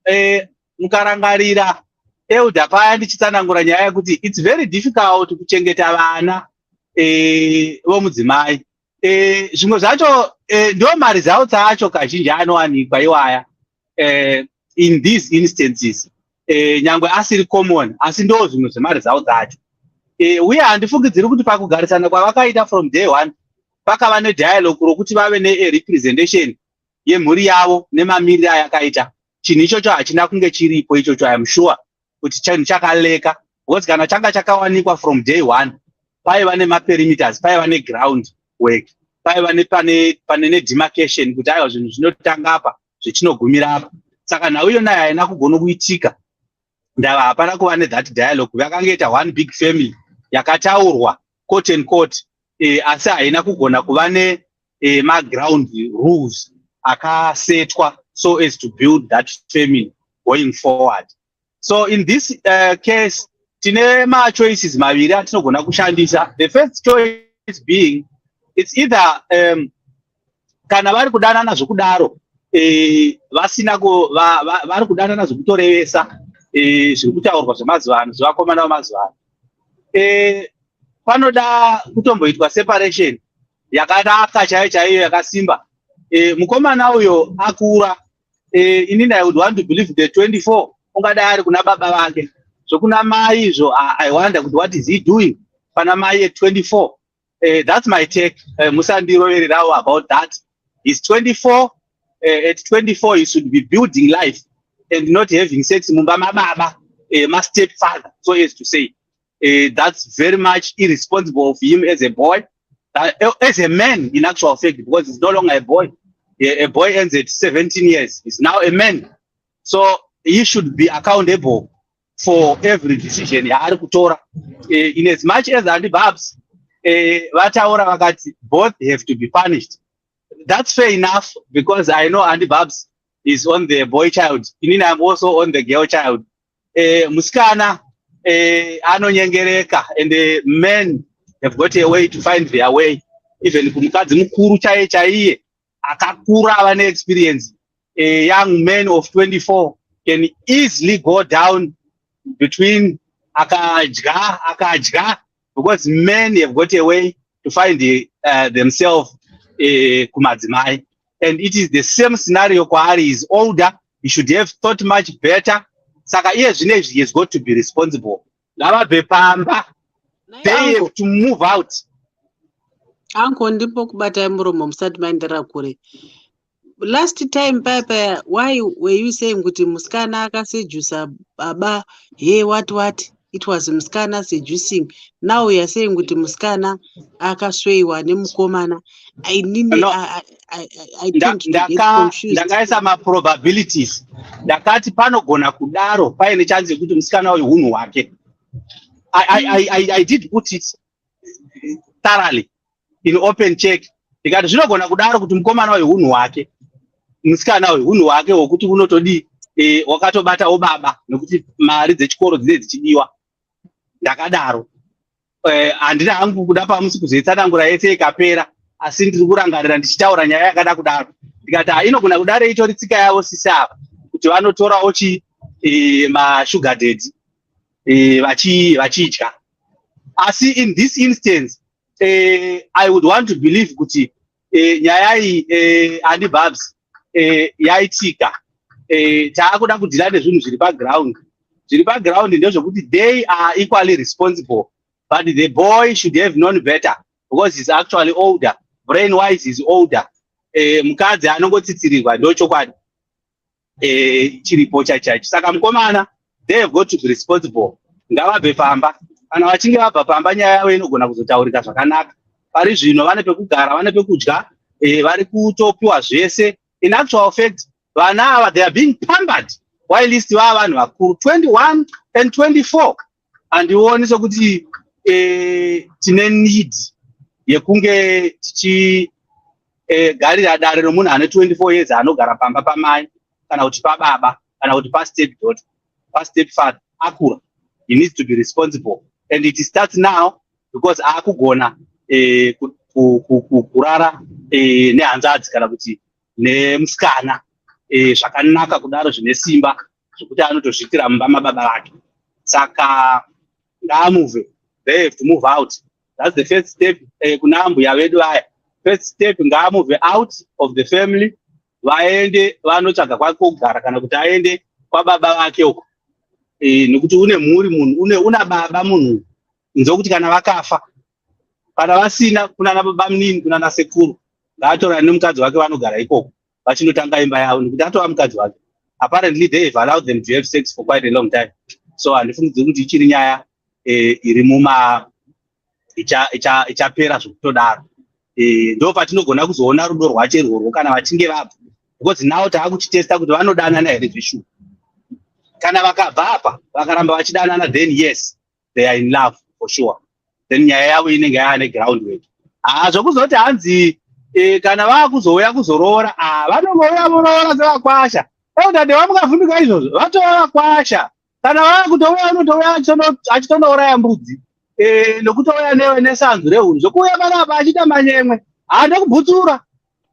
mukarangarira euda paya ndichitsanangura nyaya yekuti it's very difficult kuchengeta vana vomudzimai. Zvimwe zvacho ndo mari dzawo dzacho kazhinji anowanikwa iwaya in these instances nyangwe asiri common asi ndo zvimwe zvemari dzawo dzacho. Uye handifungidziri kuti pakugarisana kwavakaita from day one pakava nedialogue rokuti vave nerepresentation yemhuri yavo nemamiriro ayakaita. Chinhu ichocho hachina kunge chiripo ichocho. I am sure kuti chinhu chakaleka because kana changa chakawanikwa from day one paiva nemaperimeters, paiva neground work, paiva pane nedemarcation kuti aiwa zvinhu zvinotanga apa zvichinogumira apa. Saka nhau iyo nayo haina kugona kuitika ndava hapana kuva nethat dialogue. Vakangoita one big family yakataurwa court and court asi haina kugona kuva nemaground rules akasetwa so as to build that family going forward. So in this case tine machoices maviri atinogona kushandisa. The first choice being it's either kana vari kudanana zvokudaro vasina vari kudanana zvokutorevesa zviri kutaurwa zvemazuva ano zvevakomana vemazuva ano panoda kutomboitwa separation yakanaka chaiyo chaiyo yakasimba mukomana uyo akura, inini I would want to believe the 24 ungadai ari kuna baba vake. So kuna mai izvo, I wonder what is he doing pana mai at 24. That's my take. Musandirovererawo about that. He's 24. At 24 he should be building life and not having sex mumba mababa, my stepfather, so as to say. That's very much irresponsible of him as a boy, as a man in actual fact, because he's no longer a boy. A boy ends at 17 years. He's now a man. So he should be accountable for every decision. In as much as Andy Babs, both have to be punished. That's fair enough, because I know Andy Babs is on the boy child. I'm also on the girl child. Muskana, anonyengereka, and the men have got a way to find their way. Even kumukadzi mukuru chaiye akakura vane experience. A young man of 24 can easily go down between akajga, because men have got a way to find themselves kumadzimai. And it is the same scenario. Kwari is older, he should have thought much better. Saka he has got to be responsible. They have to move out. Uncle ndipo kubata muromo musati maendera kure. Last time papa, why were you saying kuti muskana akasejusa baba? Hey, what? It was muskana seducing. Now we are saying kuti muskana akasweiwa nemukomana. I tend to get confused. Ndakaisa ma probabilities. Ndakati panogona kudaro paine chance yekuti muskana uyu hunhu hwake. I did put it thoroughly in open check. Ndikati zvinogona kudaro kuti mukomana uyu hunhu hwake. Musikana uyu hunhu hwake hwokuti unotodi wakatobata obaba nekuti mari dzechikoro dzine dzichidiwa. Ndakadaro. Handina hangu kuda pamusi kuzoitsanangura yese ikapera, asi ndiri kurangarira ndichitaura nyaya yakada kudaro. Ndikati inogona kudaro itori tsika yavo sisi ava kuti vanotorawo sugar daddy vachidya. Asi in this instance, I would want to believe kuti nyaya iyi Andy Babs yaitika. Taakuda kudhila nezvinhu zviri paground. Zviri paground ndezvokuti they are equally responsible, but the boy should have known better because he's actually older. Brain wise he's older. Mukadzi anongotsitsirirwa ndochokwadi chiripo chachacho. Saka mukomana, they have got to be responsible. Ngavabve pamba. Kana vachinge vabva pamba nyaya yavo inogona kuzotaurika zvakanaka. Pari zvino vane pekugara, vane pekudya, vari kutopiwa zvese. In actual fact, vana ava they are being pampered while list vava vanhu vakuru 21 and 24. And uone sokuti tine need yekunge tichi garira dare romunhu ane 24 years anogara pamba pamai kana kuti pababa kana kuti pastep daughter, pastep father akura. He needs to be responsible, and it starts now because akugona kurara nehanzadzi kana kuti nemusikana zvakanaka kudaro zvine simba zvokuti anotozvitira mumba mababa vake. Saka ngaamove. They have to move out. That's the first step. Kuna ambuya vedu vaya, first step ngaamove out of the family, vaende vanotsvaga kwake kugara kana kuti aende kwababa vake uko. Nekuti une mhuri munhu, una baba munhu, nzokuti kana vakafa, kana vasina, kuna nababa munini, kuna nasekuru, ngaatora nemukadzi wake vanogara ikoko vachinotanga imba yavo nekuti atova mukadzi wake. Apparently they have allowed them to have sex for quite a long time. So handifungidzi kuti ichiri nyaya iri muma ichapera zvokutodaro. Ndo patinogona kuzoona rudo rwacho irworwo kana vachinge vabva, because now taakuchitesta kuti vanodanana here zveshuwa. Kana vakabva apa vakaramba vachidanana, then yes they are in love for sure. Then nyaya yavo inenge yaane groundwork. Zvokuzoti hanzi kana vakuzouya kuzoroora, vanongouya voroora sevakwasha. Dade vamukavhunduka izvozvo vatova vakwasha. Kana vakutouya unotouya achitonouraya mbudzi nokutouya newe nesanzu rehunhu zvokuuya panapa achita manyemwe. Ndokubhutsura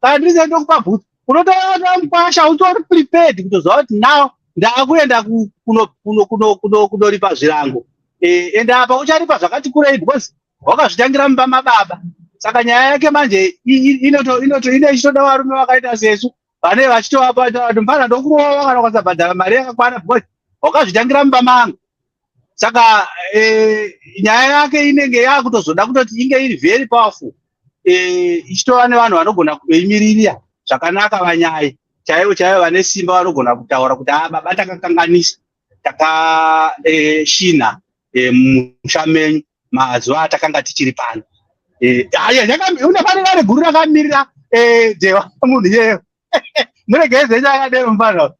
kana ndirize ndokupa bhutsu, unotouya mukwasha utori prepared kutoziva kuti now ndakuenda kunoripa zvirango. Ende apa ucharipa zvakati kurei because wakazvitangira mumba mababa. saka nyaya yake manje inotoda varume vakaita sesu vane vachitovabata kuti mpana ndokurowa kana ukasabhadhara mari yakakwana because wakazvitangira mumba mangu. Saka nyaya yake inenge yakutozoda kutoti inge iri very powerful, ichitova nevanhu vanogona kuimiririra zvakanaka vanyai chaivo vane simba vanogona kutaura kuti baba takakanganisa takashina musha menyu mazuva atakanga tichiri pano. Unofanira neguru rakamirira jewa munhu yeyo muregeze chakadero mufana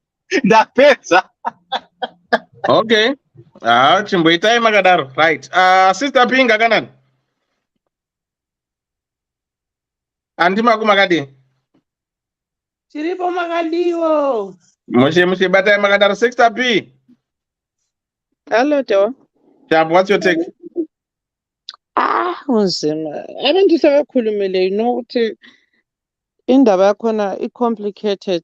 ndapedza. Okay, chimboitai makadaro. Right, Sister Pinga kanani andimako makadini Tiripo makadiwo. mushe batai makadaro. Sister P. Hello, Joe. What's your take? Unzima. Abantu sebekhulumile, you know ukuthi indaba yakhona i-complicated.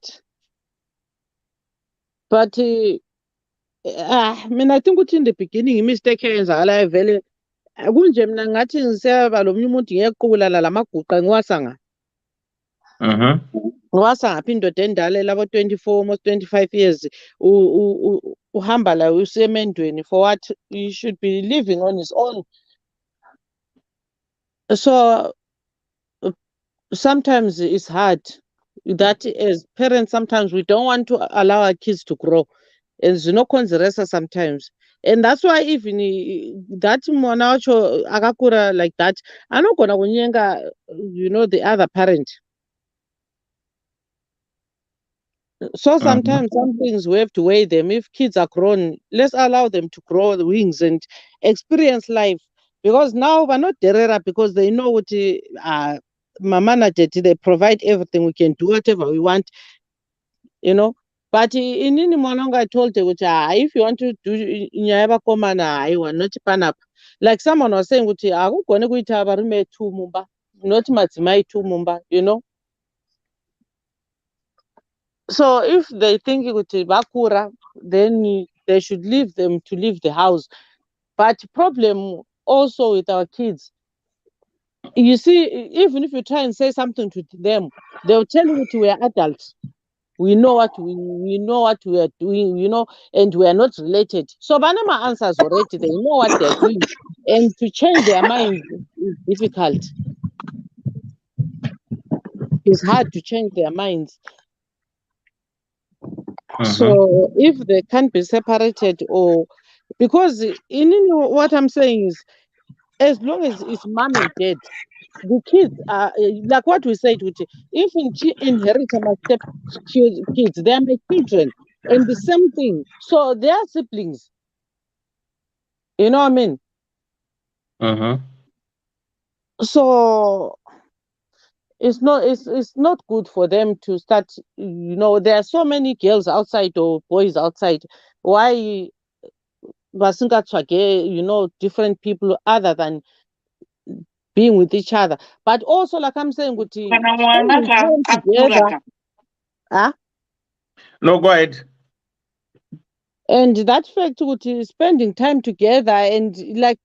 But mina I think ukuthi in the beginning imistake eyenzakalayo vele kunje mina ngathi ngiseba lo umuntu ngiyequbula lamaguqa ngiwasanga. Ngiwasa ngaphi indoda endala labo 24 almost 25 years uhamba la usemendweni for what? You should be living on his own. So sometimes it's hard that as parents sometimes we don't want to allow our kids to grow and zvinokonzeresa sometimes, and that's why even that mwana wacho akakura like that anogona kunyenga, you know, the other parent. So sometimes some things we have to weigh them. If kids are grown, let's allow them to grow the wings and experience life. Because now we're not derera because they know what mama na daddy, they provide everything. We can do whatever we want, you know. But in mwananga I told her, if you want to do nyaba komana, I want not pan up. Like someone was saying, I go gonna go to abarume two mumba, not matimai two mumba, you know. So if they think bakura, then they should leave them to leave the house. But problem also with our kids, you see, even if you try and say something to them, they'll tell you that we are adults. We know what we know what we are doing, you know, and we are not related. So Banama answers already, they know what they're doing. And to change their mind is difficult. It's hard to change their minds. So if they can't be separated, or because what I'm saying is, as long as it's mom and dad, the kids are like what we said, if she inherits my step kids, they are my children, and the same thing. So they are siblings. You know what I mean? So it's not good for them to start, you know, there are so many girls outside or boys outside. Why you know, different people other than being with each other? But also, like I'm saying, spending time together. No, go ahead. And that fact, spending time together, and like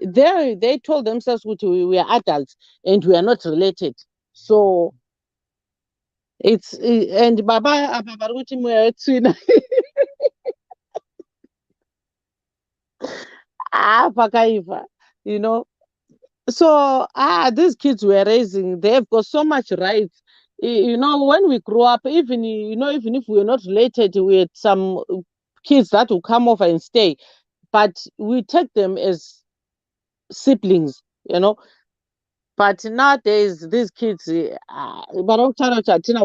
they told themselves we are adults and we are not related. So it's and Baba Pakaiva, you know. So these kids we're raising, they've got so much rights. You know, when we grow up, even if we're not related, we had some kids that will come over and stay, but we take them as siblings, you know. But nowadays, these kids, will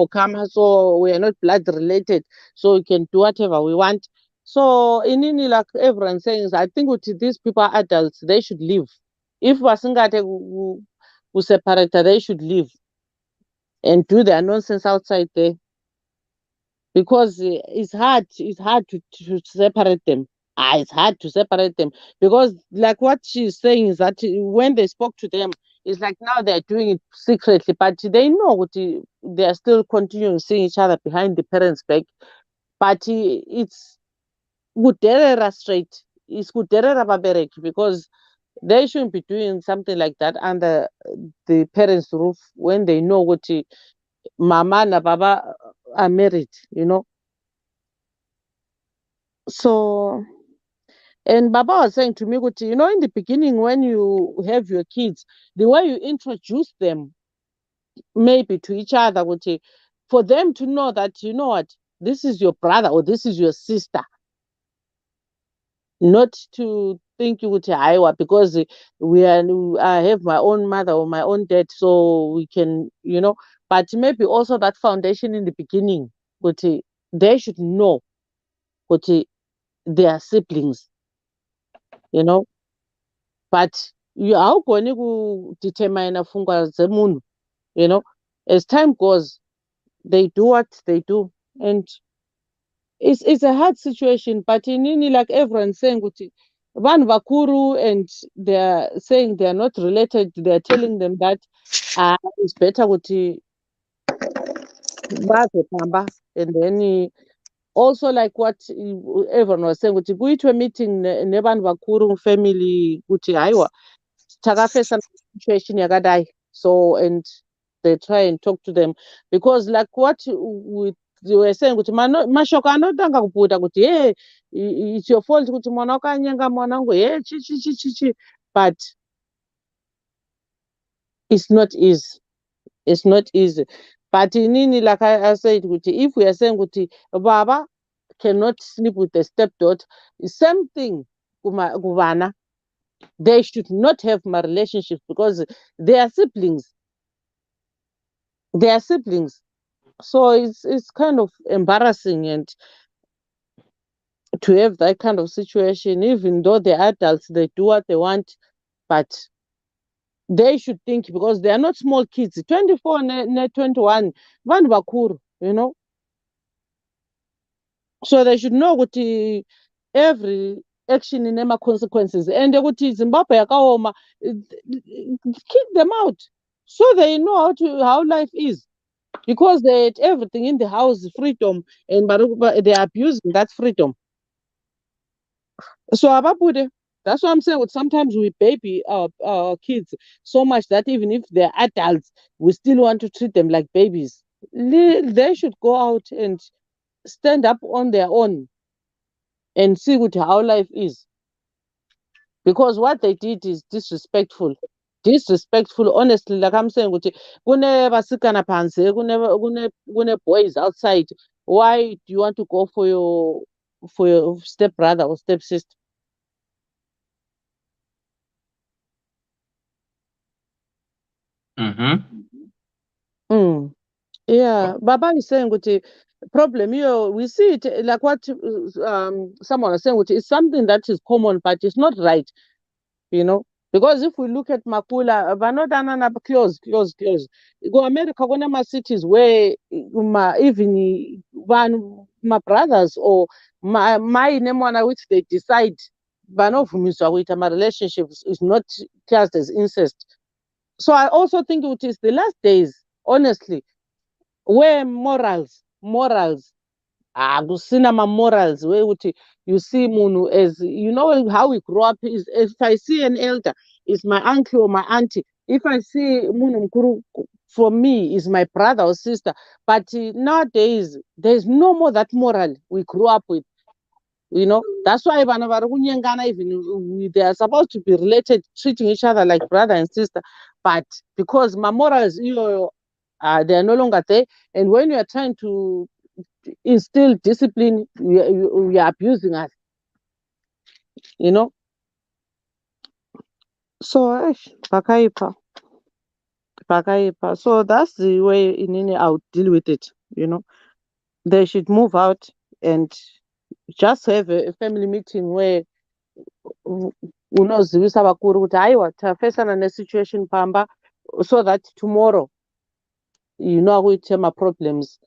come, so we are not blood related, so we can do whatever we want. So, like everyone saying, I think these people are adults, they should leave. If Wasingate who separate, they should leave and do their nonsense outside there. Because it's hard to separate them. It's hard to separate them because, like what she's saying, is that when they spoke to them, it's like now they're doing it secretly, but they know they're still continuing seeing each other behind the parents' back. But it's good straight. It's good babereki because They shouldn't be doing something like that under the parents' roof when they know what mama and baba are married, So, and Baba was saying to me, in the beginning, when you have your kids, the way you introduce them, maybe to each other, for them to know that, you know what, this is your brother or this is your sister, not to think you would Iowa because I have my own mother or my own dad, so we can, but maybe also that foundation in the beginning, they should know what they are siblings, but you awugoni kudetermine pfungwa dzemunhu, as time goes they do what they do, and it's a hard situation, but inini, like everyone saying kuti vanhu vakuru, and they're saying they're not related, they're telling them that it's better kuti vazopamba, and then also like what everyone was saying kuti kuitwe meeting nevanhu vakuru family kuti haiwa takafesa situation yakadai, so, and they try and talk to them, because like what they were saying kuti mashoko anotanga kuputa kuti hey, it's your fault kuti mwana wakanyenga mwanangu, hey, chi, but it's not easy. But inini, like I said, if we are saying kuti baba cannot sleep with the stepdaughter, same thing kuvana, they should not have my relationships because they are siblings. So it's kind of embarrassing, and to have that kind of situation, even though they're adults, they do what they want, but they should think, because they are not small kids, 24 ne 21, vanhu vakuru, so they should know what every action in ema consequences, and kuti Zimbabwe yakaoma, kick them out so they know how life is, because they had everything in the house, freedom, and they are abusing that freedom. So ababude, that's what I'm saying. Sometimes we baby our kids so much that even if they're adults, we still want to treat them like babies. They should go out and stand up on their own and see how life is. Because what they did is disrespectful. Honestly, like I'm saying, kune vasikana panze, kune boys outside. Why do you want to go for your step brother or step sister? Yeah, Baba is saying kuti problem here, we see it like what someone was saying, which is something that is common, but it's not right, because if we look at Makula, vanodana close. Go America, go to cities where even my brothers or my nemwana, which they decide vanovumiswa kuita my relationships is not classed as incest. So I also think it is the last days, honestly, where morals, kusina morals, where you see munu as, how we grow up is, if I see an elder, is my uncle or my auntie. If I see munu mkuru, for me, is my brother or sister. But nowadays, there's no more that moral we grew up with. That's why even they are supposed to be related, treating each other like brother and sister. But because my morals, they are no longer there. And when you are trying to instill discipline, we are abusing us. So pakaipa. So that's the way I would deal with it. They should move out and just have a family meeting where unozivisa vakuru kuti haiwa tafesana nesituation pamba, so that tomorrow akuite maproblems.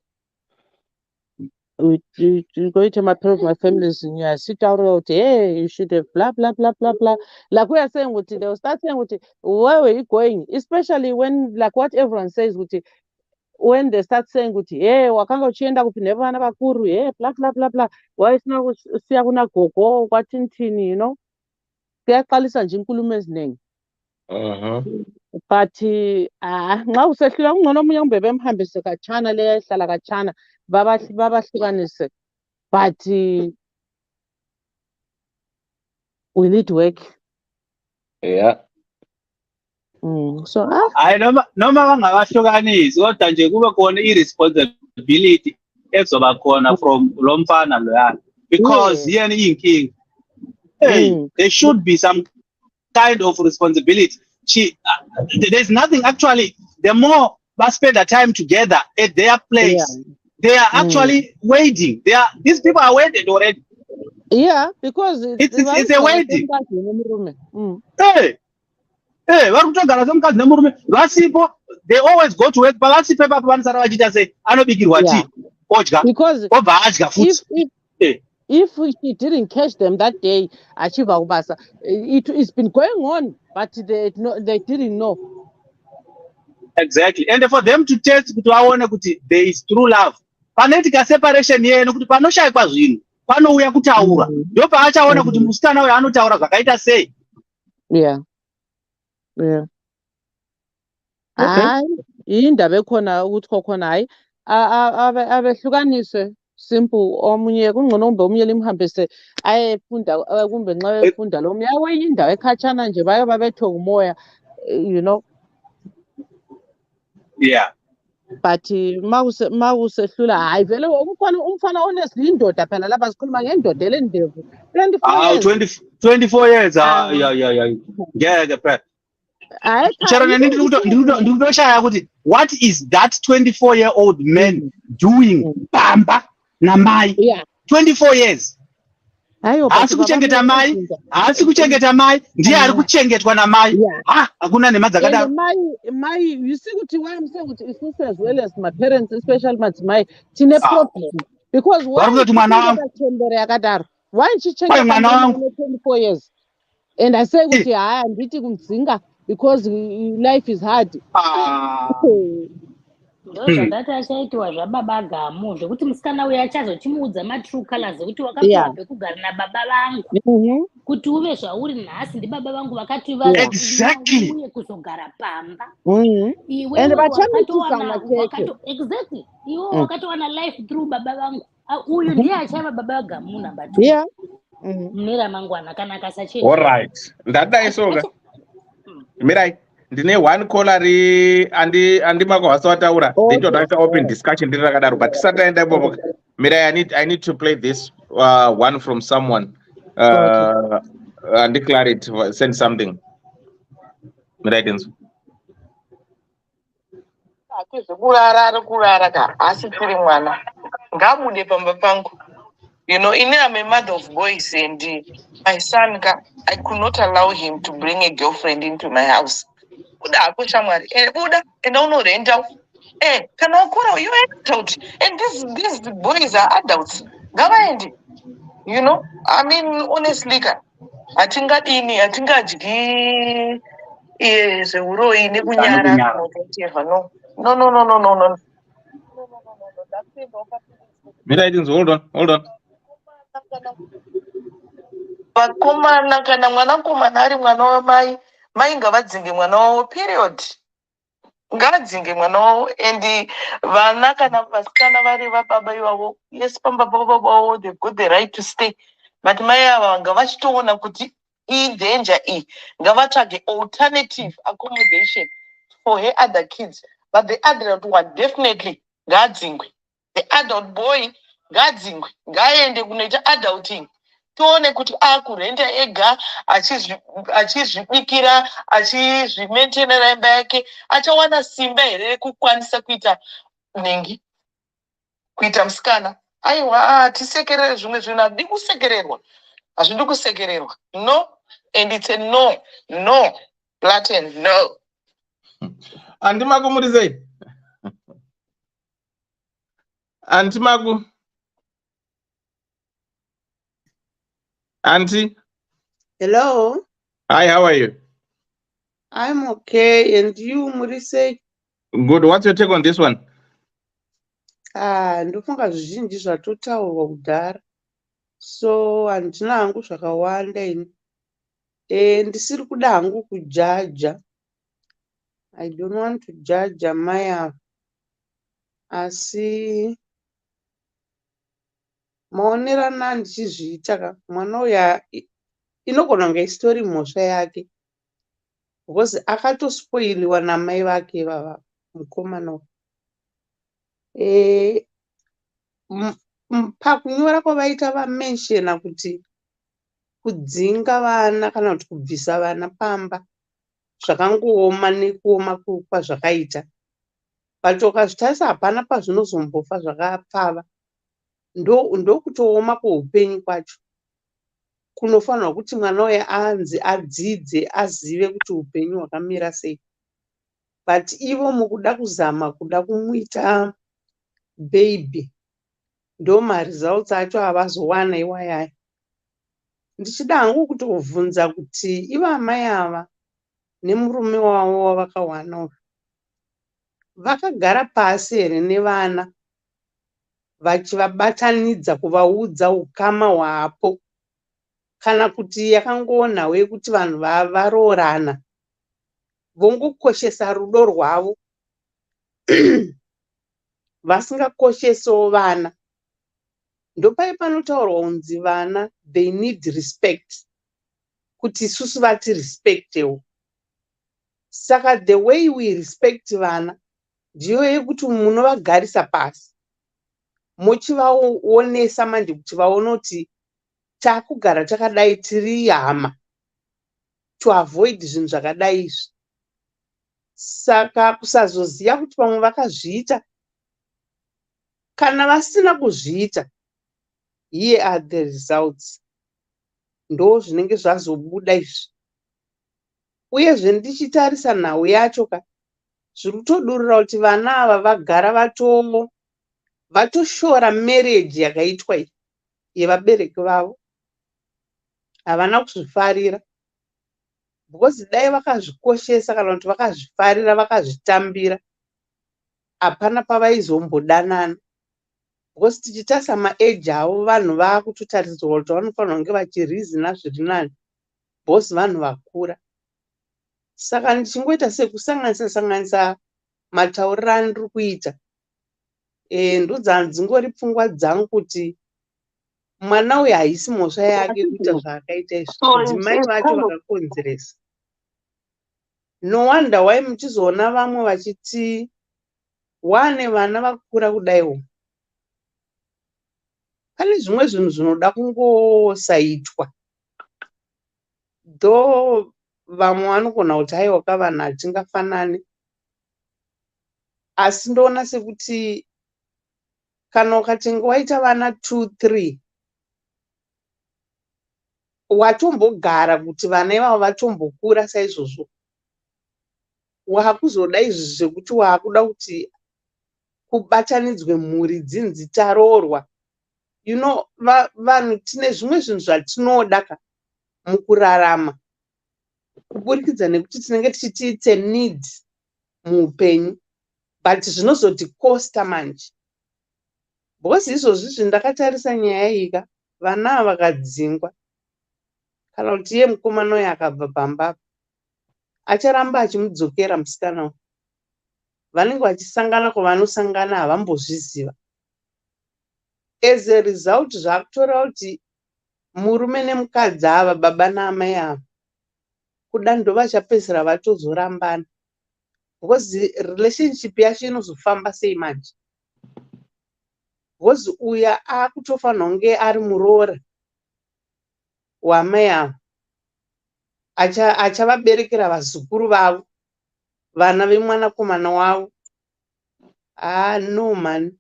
Goite my families sitaurira kuti hey, you should have blah blah blah blah blah. Like we are saying, they will start saying, where were you going? Especially when, like what everyone says, when they start saying, hey, wakanga uchienda kupi nevana vakuru, hey, blah blah blah blah. Why is now siya kuna gogo, kwatintini, kuyaqalisa nje inkulumo eziningi. But nxa usehlula kungcono omunye kumbe bemhambise khatshana le ehlala khatshana babahlukanise. But we need work. Yeah. So hayi noma bangabahlukanisi kodwa nje kube khona i-responsibility ezoba khona from lo mfana loyana, because yena iyinkinga. Hey, there should be some kind of responsibility. There's nothing actually. The more they spend the time together at their place, they are actually waiting. These people are waiting already. Yeah, because it's a wedding. Hey, varikutogara somukadzi nemurume vasipo, they always go to work, but vasipo ipapo vanosara vachita sei, anobikirwa tii odya obva adya futi. If she didn't catch them that day, achiva kubasa, it's been going on, but they didn't know. Exactly. And for them to test kuti vaone kuti there is true love, panoitika separation yenu kuti panoshayikwa zvinhu panouya kutaura, ndo paachaona kuti musikana uyu anotaura zvakaita sei. Yeah. Hayi indaba ekhona ukuthi khokhona hayi abehlukaniswe simple, omunye kungcono kumbe omunye limhambise ayefunda kumbe nxa befunda lo omunye awenye indawo ekhatshana nje baye babethwe umoya, you know. Yeah. But mawusehlula hayi vele umfana honestly indoda phela lapha sikhuluma ngendoda elendevu 24 years. Ngeke phela. Ndikutoshaya kuti what is that 24-year-old man doing bamba namai 24 years. Haasi kuchengeta mai, ndiye ari kuchengetwa namai. Hakuna nema dzakadaro. My, you see what I'm saying, with sister as well as my parents, especially my tine problem. Because why she changed 24 years? And I say with I'm beating kumzinga because life is hard. Ndozvakati achaitwa zvababa gamu zvekuti musikana uyu achazochimuudza matrue colors ekuti wakapiwa pekugara nababa vangu kuti uve zvauri nhasi ndibaba vangu vakati uye kuzogara pamba. Iwewe exactly, iwewe wakatowana life through baba vangu, uyu ndiye achava baba vagamu number 2 mune ramangwana kana akasachena. All right, ndadaisoga mirai ndine one caller andimako hasa wataura ndinotoita open discussion ndiri rakadaro, but tisataenda ipopo mirai I need to play this one from someone declare it, send something mirai tenzo kurara ka asi tiri mwana ngabude pamba pangu. You know, I'm a mother of boys, and my son, I could not allow him to bring a girlfriend into my house. And I don't know the end out. Can I call you out? And these boys are adults. You know, I mean, honestly, I think I is a roi no. Hold on. Vakomana kana mwanakomana ari mwana wamai, mai ngavadzinge mwana wavo, period. Ngavadzinge mwana wavo, and vana kana vasikana vari vababa ivavo, yes, pamba baba vavo, they've got the right to stay. But mai ava ngavachitoona kuti iyi danger iyi, ngavatsvage alternative accommodation for her other kids. But the adult one definitely ngadzingwe. The adult boy ngadzingwe, ngaende kunoita adulting. Tione kuti akurenta ega achizvibikira achizvimaintainera imba yake, achawana simba here rekukwanisa kuita nengi, kuita musikana. Aiwa tisekerere zvimwe zvinhu, hazvidi kusekererwa, hazvidi kusekererwa. No, and it's a no, Latin, no. Antimaku murizei? Antimaku? Auntie? Hello? Hi, how are you? I'm okay, and you, Murise? Good, what's your take on this one? Ndofunga zvizhinji zvatotaurwa kudhara, so handina hangu zvakawanda ini. Ndisiri kuda hangu kujaja. I don't want to judge amai ava. Asi maonerana andichizviita ka mwana uyu inogona kunge isitori mhosva yake because akatospoiliwa namai vake vava mukomana uyu. Pakunyora kwavaita vamenshena kuti kudzinga vana kana kuti kubvisa vana pamba zvakangooma nekuoma kwazvakaita, but ukazvitarisa hapana pazvinozombofa zvakapfava. Ndokutooma kweupenyu kwacho. Kunofanirwa kuti mwana uyu anzi adzidze azive kuti upenyu hwakamira sei, but ivo mukuda kuzama kuda kumuita baby ndo maresults acho avazowana iwayaya. Ndichida hangu kutobvunza kuti ivo amai ava nemurume wavo wavakawana uyu vakagara pasi here nevana vachivabatanidza kuvaudza ukama hwapo, kana kuti yakangoonhawo yekuti vanhu varoorana vongokoshesa rudo rwavo vasingakoshesawo vana. Ndopai panotaurwa kunzi vana they need respect, kuti isusu vati respectewo. Saka the way we respect vana ndiyo yekuti munovagarisa pasi mochivaonesa manje kuti vaone kuti takugara takadai tiri hama to avoid zvinhu zvakadai izvi. Saka kusazoziva kuti vamwe vakazviita kana vasina kuzviita, here are the results. Ndo zvinenge zvazobuda izvi. Uyezve ndichitarisa nhau yacho ka zviri kutodurura kuti vana ava vagara vatoshora marriage yakaitwa iyi yevabereki vavo. Havana kuzvifarira because dai vakazvikoshesa kana kuti vakazvifarira vakazvitambira hapana pavaizombodanana. Because tichitarisa maeji avo vanhu vaakutotaridzwa kuti vanofanira kunge vachirizina zviri nani because vanhu vakura. Saka ndichingoita sekusanganisa matauriro andiri kuita, ndodzangori pfungwa dzangu kuti mwana uyu haisi mhosva yake kuita zvaakaita izvi, kudzimai vacho vakakonzeresa. No wonder why muchizoona vamwe vachiti wane vana vakura kudaiwo. Pane zvimwe zvinhu zvinoda kungosaitwa. Though vamwe vanogona kuti haiwa kavanhu hatingafanani, asi ndoona sekuti kana ukatinge waita vana 2, 3 watombogara kuti vana ivavo vatombokura saizvozvo, waakuzoda izvi zvekuti waakuda kuti kubatanidzwe mhuri dzinzi taroorwa. You know, vanhu tine zvimwe zvinhu zvatinoda ka mukurarama kuburikidza nekuti tinenge tichiti it's a need muupenyu, but zvinozotikosta manje. Because izvozvi zvindakatarisa nyaya iyi ka vana ava vakadzingwa, kana kuti iye mukomana uyu akabva pamba acharamba achimudzokera musikana uyu. Vanenge vachisangana kwavanosangana havambozviziva. As a result zvakutora kuti murume nemukadzi ava, baba naamai ava, kuda ndovachapedzisira vatozorambana. Because relationship yacho inozofamba sei manje? Because uya akutofanira kunge ari muroora wamai ava, achavaberekera vazukuru vavo, vana vemwanakomana wavo. No man,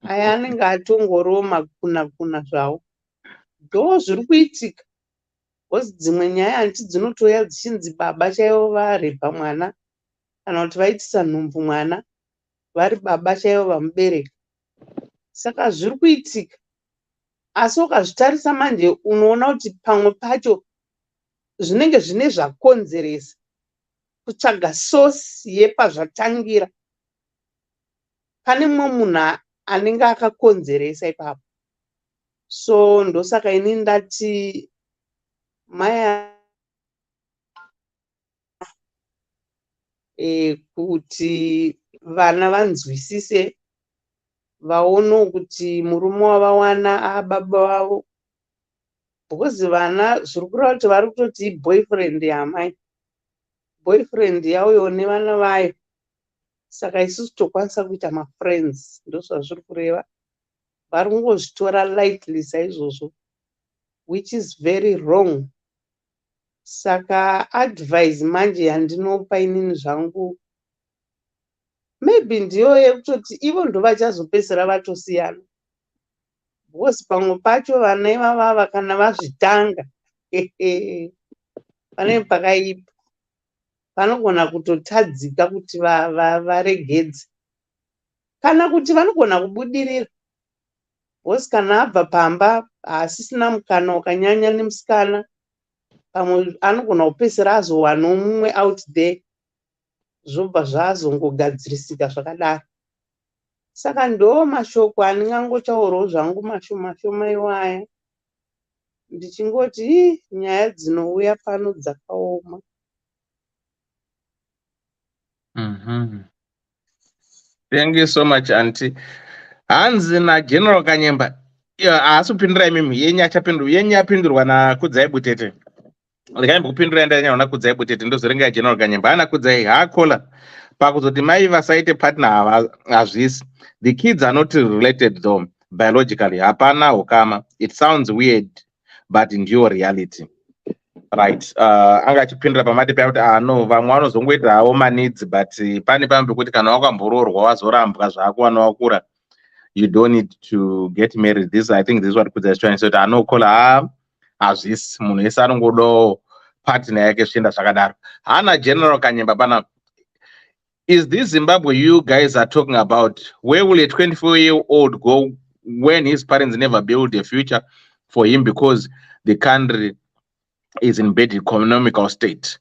aya anenge atongoriwo makuna zvawo. Ndo zviri kuitika. Because dzimwe nyaya handiti dzinotouya dzichinzi baba chaivo varepa mwana kana kuti vaitisa nhumbu mwana vari baba chaivo vamubereka. Saka zviri kuitika. Asi ukazvitarisa manje unoona kuti pamwe pacho zvinenge zvine zvakonzeresa kutsvaga source yepazvatangira. Pane mumwe munhu anenge akakonzeresa ipapo. So ndosaka ini ndati mai kuti vana vanzwisise vaono kuti murume wavawana ababa vavo, because vana zviri kureva kuti vari kutoti boyfriend yamai, boyfriend yauyo nevana vayo, saka isusu tokwanisa kuita mafriends. Ndozvazviri kureva, vari kungozvitora lightly saizvozvo, which is very wrong. Saka advice manje yandinopa inini zvangu maybe ndiyo yekutoti ivo ndo vachazopedzisira vatosiyana, because pamwe pacho vana ivavava kana vazvitanga pane pakaipa, vanogona kutotadzika kuti varegedze, kana kuti vanogona kubudirira, because kana abva pamba asisina mukana wakanyanya nemusikana, pamwe anogona kupedzisira azowanawo mumwe out there, zvobva zvazongogadzirisika zvakadaro. Saka ndo mashoko andingangotaurawo zvangu mashoma iwaya, ndichingoti nyaya dzinouya pano dzakaoma. Thank you so much, Auntie. Hanzi naGeneral Kanyemba haasi kupindura imimi, yenyu yapindurwa naKudzai Butete. Ndikaimba kupindura ndanyanya naKudzai Butete ndozorenga General Kanyemba. Hana Kudzai haakola pakuzoti mai vasaite partner hazvisi. The kids are not related though biologically. Hapana ukama. It sounds weird but in your reality. Right. Anga achipindura pamati paya kuti no vamwe vanozongoita hawo maneeds but pane pamwe pekuti kana wakambororwa wazorambwa zvako wana wakura, you don't need to get married. I think this is what Kudzai is trying to say. Anokola hazvisi, munhu wese anongodawo partner yake zvichienda zvakadaro. Hana General Kanyemba pana, is this Zimbabwe you guys are talking about? Where will a 24-year-old go when his parents never build a future for him because the country is in bad economical state?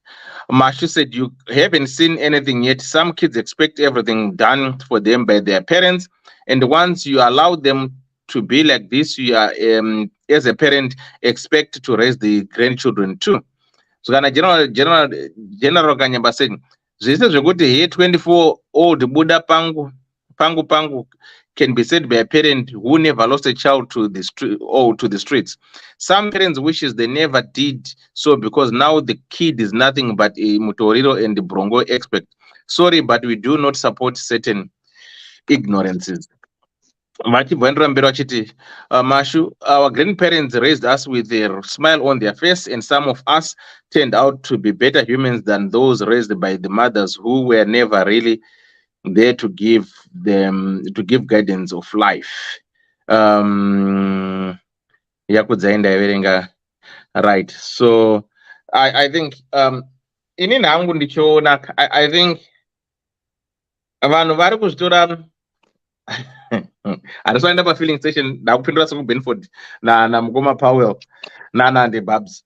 Mashu said you haven't seen anything yet. Some kids expect everything done for them by their parents, and once you allow them to be like this, you are as a parent expect to raise the grandchildren too. So kana General Kanyemba said zvese zvekuti he 24-old buda pangu can be said by a parent who never lost a child to the streets. Some parents wishes they never did so because now the kid is nothing but a Mutoriro and the Brongo expert. Sorry, but we do not support certain ignorances. Mashu, our grandparents raised us with a smile on their face, and some of us turned out to be better humans than those raised by the mothers who were never really there to give guidance of life. Right. So I think inini hangu ndichiona, I think vanhu vari kuzvitora hatisoenda pafilling station ndakupindura sekubenford namukoma Powell nanande Babs.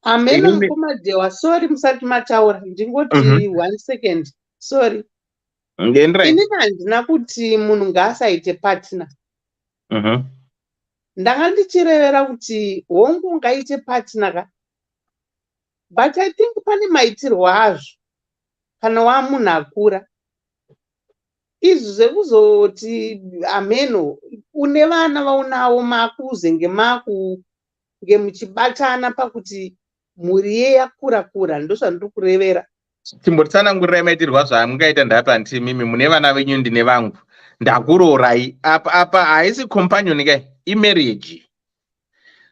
Ameno mukoma Dewa, sorry musati mataura, ndingoti 1 second, sorry. Inini handina kuti munhu ngaasaite partner. Ndanga ndichirevera kuti hongu ungaite partner ka, but I think pane maitirwo azvo kana wamunhu akura. Izvi zvekuzoti ameno une vana vaunawo makuze ngemuchibatana pakuti mhuri ye yakura ndozvandiri kurevera. Chimbotsanangurirai maitirwa zvamungaita ndapa nti mimi mune vana venyu ndine vangu ndakurorai apa haisi companion kai imarriage.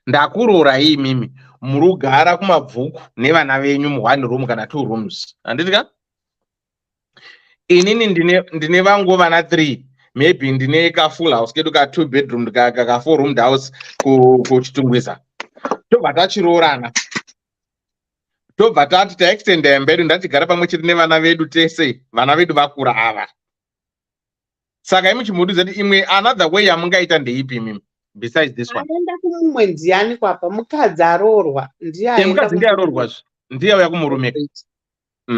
Ndakurorai imimi murugara kumabvuku nevana venyu mu1 room kana 2 rooms. Handiti ka? Inini ndine vangu vana 3, maybe ndine ka full house kedu ka 2 bedroom ka 4 room house kuchitungwiza. Tobva tachiroorana, tobva tati taextenda mberi ndatigara pamwe chete nevana vedu tese, vana vedu vakura ava. Saka imi chimuudza kuti imwe another way yamungaita ndeipi mimi besides this one? Aenda kumumwe ndiani kwapa, mukadzi aroorwa ndiye aenda. Mukadzi ndiye aroorwazve, ndiye auya kumurume.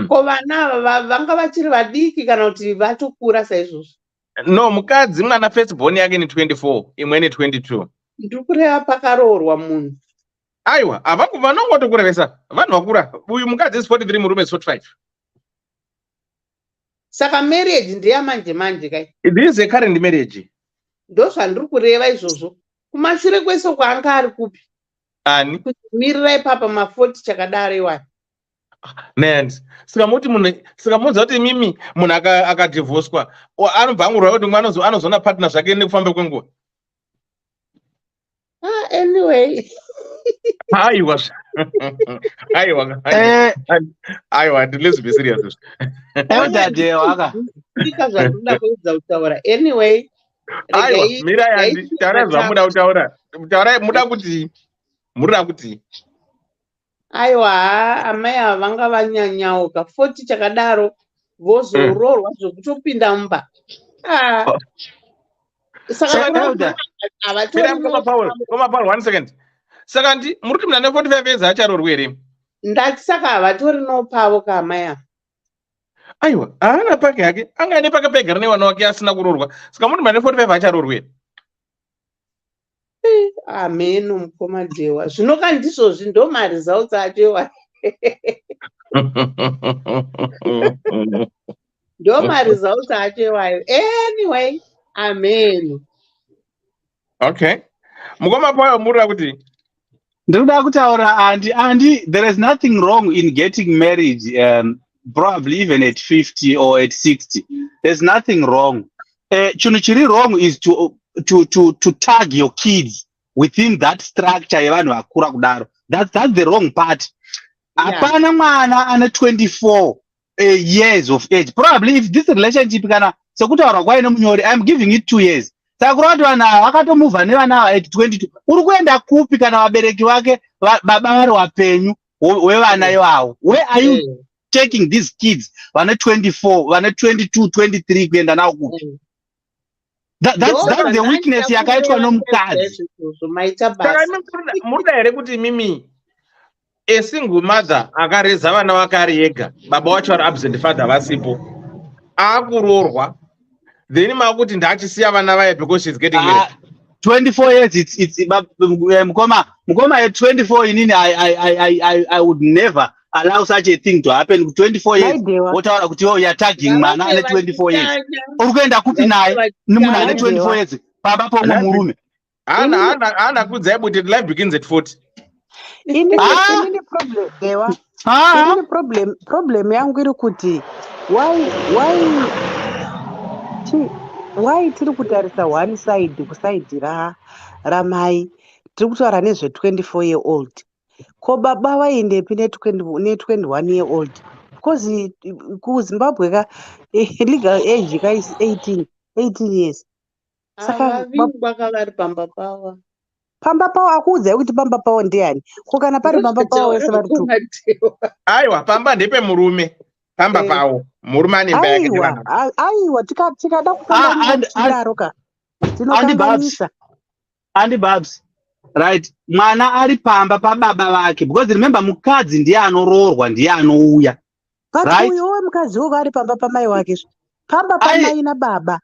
Ko vana vanga vachiri vadiki kana kuti vatokura saizvozvo? No, mukadzi mwana first born yake ni 24, imwe ni 22. Ndiri kureva pakaroorwa munhu. aiwa avaku vanongotokurevesa vanhu vakura uyu mukadzi 43 murume 45 saka marriage ndeyamanje manje kai this is a current marriage ndozvandiri kureva izvozvo kumashure kwese kwaanga ari kupi ani kumirira ipapa ma40 chakadaro iwani nand sikamuti munhu sikamuudza kuti mimi munhu akadhivhoswa anobvangurwa kuti mwana anozona partner zvake nekufamba kwenguva anyway aiwa aiwa let's be serious eudade waka ika zvamuda kuedza kutaura anyway aiwa mirai handi taura zvamuda kutaura taura muda kuti murida kuti aiwa amai ava vanga vanyanyauka 40 chakadaro vozoroorwa zvokutopinda mumba Paul 1 second saka ndi muri kuti mnane 45 years acharoorwa here ndati saka havatori nopavo kaamai ava aiwa haana pake hake anga ane pake pegara nevana wake asina kuroorwa saka muri mnane 45 acharoorwa here ameno mukoma jewa zvinoka ndizvozvi ndo maresults achewa ndo maresults achewayo anyway ameno okay mukoma payo murira kuti ndikuda kutaura andi there is nothing wrong in getting married probably even at 50 or at 60 there's nothing wrong chinhu chiri wrong is to tag your kids within that structure yevanhu vakura kudaro that's the wrong part hapana mwana ane 24 years of age probably if this relationship kana sekutaura kwaine munyori I'm giving it 2 years saka kureva kuti vanhu ava vakatomuvha nevana ava at 22 uri kuenda kupi kana vabereki vake baba vari wapenyu wevana ivavo where are you taking these kids vane 24 vane 22 23 kuenda navo kupi that's the weakness yakaitwa nomukadzi murida here kuti mimi a single mother akareza vana vake ari yega baba wacho ari absent father vasipo akuroorwa then makuti ndachisiya vana vaye because she's getting married 24 years it's mukoma at 24 inini I would never allow such a thing to happen 24 years wotaura kuti you're tagging mwana ane 24 years uri kuenda kupi naye nemunhu ane 24 years baba pomwe murume ana kudzai but life begins at 40 inini problem dewa inini problem yangu iri kuti why tiri kutarisa one side kusaidi ramai tiri kutaura nezve 24 year old ko baba vaendepi ne 21 year old because kuzimbabwe legal age ka is 18 years saka vaka vari pamba pavo akuudzai kuti pamba pavo ndiani ko kana pari pamba pavo vese vari tu aiwa pamba ndepe murume pamba pavo murume ane imba yake aiwa tikada kukanganidaro ka tinokanganisa andi babs right mwana ari pamba pababa vake because remember mukadzi ndiye anoroorwa ndiye anouya right uyo mukadzi woko ari pamba pamai wake pamba pamai nababa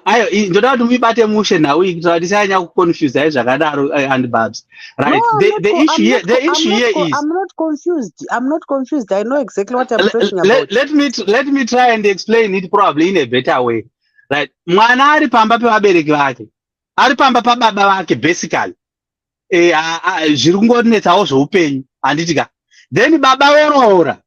ayo ndoda kuti muibate mushe nhau kuitira kuti tisanyanya kuconfuse ai zvakadaro and babs right the issue here is I'm not confused I know exactly what I'm talking about let me try and explain it probably in a better way right mwana ari pamba pevabereki vake ari pamba pababa vake basically zviri kungonetsawo zveupenyu handitika then baba oroora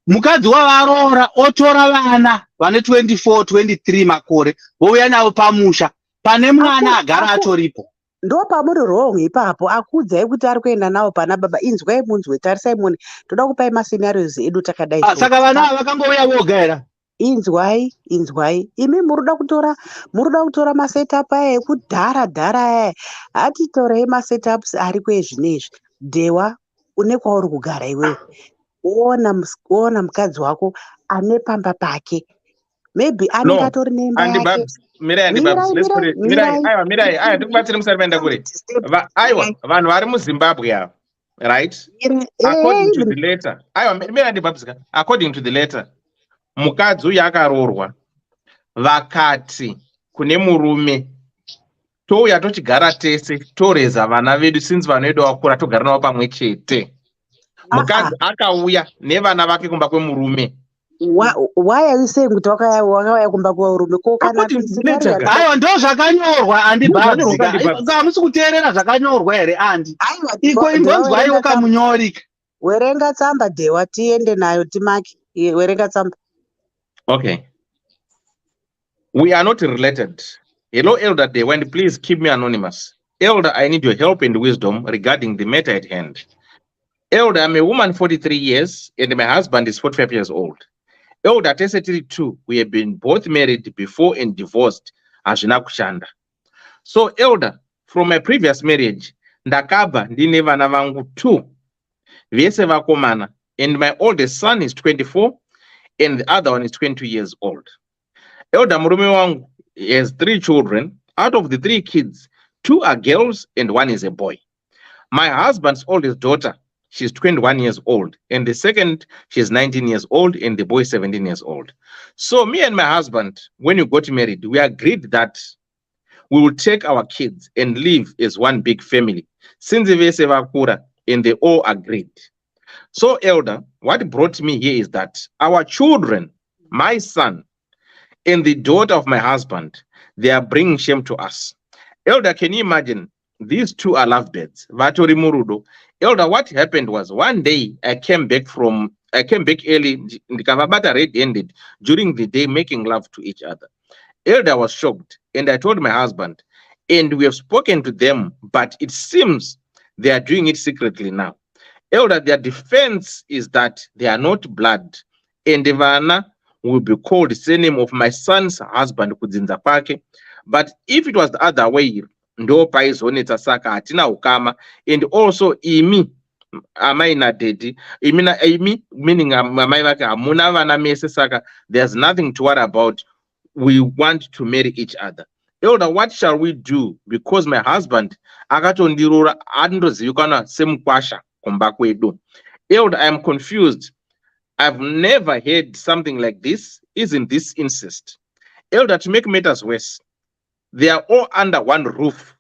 mukadzi wavaroora otora vana vane 24 23 makore vouya navo pamusha pane mwana agara atoripo ndo pamuri wrong ipapo akuudzai kuti ari kuenda navo pana baba inzwai munzwe tarisai mune toda kupai mascenarios edu takadai saka vana ava vakangouya voga era inzwai imi muruda kutora masetup aya ekudhara aya atitorei masetups ari kwezvinezvi dewa une kwauri kugara iwewe ona mukadzi wako ane pamba pake maybe anenge atori neimba yake mirai tikubatsire musari vaenda kure aiwa vanhu vari muzimbabwe ava right according to the letter aiwa mirai ndibabsika according to the letter mukadzi uyu akaroorwa vakati kune murume touya tochigara tese toreza vana vedu since vana vedu vakura togara navo pamwe chete. Mukadzi akauya nevana vake kumba kwemurume. Why are you saying kuti wakauya kumba kwemurume? Ko kana aiwa ndo zvakanyorwa handi badzika. Hamusi kuteerera zvakanyorwa here andi? Iko imbonzwaiwo kamunyori. Werenga tsamba Dewa tiende nayo timaki. Werenga tsamba. Okay. We are not related. Hello, Elder Dewa, and please keep me anonymous. Elder, I need your help and wisdom regarding the matter at hand. Elder, I'm a woman 43 years and my husband is 45 years old. Elder, too, we have been both married before and divorced hazvina kushanda. So Elder, from my previous marriage, ndakabva ndine vana vangu 2 vese vakomana, and my oldest son is 24 and the other one is 22 years old. Elder, murume wangu has 3 children. Out of the 3 kids, 2 are girls and 1 is a boy. My husband's oldest daughter, she's 21 years old, and the second, she's 19 years old, and the boy 17 years old. So me and my husband, when we got married, we agreed that we will take our kids and live as one big family. Since and they all agreed. So Elder, what brought me here is that our children, my son and the daughter of my husband, they are bringing shame to us. Elder, can you imagine? These 2 are lovebirds. Vatori Murudo. Elder, what happened was one day I came back early, ndikavabata red-handed during the day, making love to each other. Elder was shocked, and I told my husband, and we have spoken to them, but it seems they are doing it secretly now. Elder, their defense is that they are not blood, and Ivana will be called the surname of my son's husband, kudzinza kwake. But if it was the other way, ndo paizonetsa saka hatina ukama, and also imi amai na dedi, imi meaning amai vake hamuna vana mese, saka there's nothing to worry about. We want to marry each other. Elder, what shall we do? Because my husband akatondirora andozivikana semukwasha kumba kwedu. Elder, I am confused. I've never heard something like this. Isn't this incest? Elder, to make matters worse, they are all under one roof.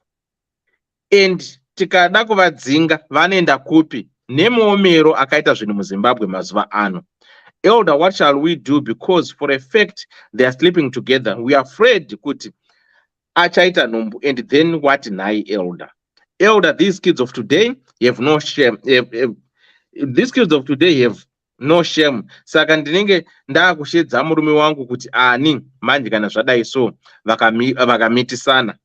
And tikada kuvadzinga vanoenda kupi nemuomero akaita zvinhu muZimbabwe mazuva ano. Elder, what shall we do? Because for a fact they are sleeping together. We are afraid kuti achaita numbu, and then what nai, Elder? Elder, these kids of today have no shame. These kids of today have no shame. Saka ndinenge ndakushedza murume wangu kuti ani manje kana zvadai so vakamitisana.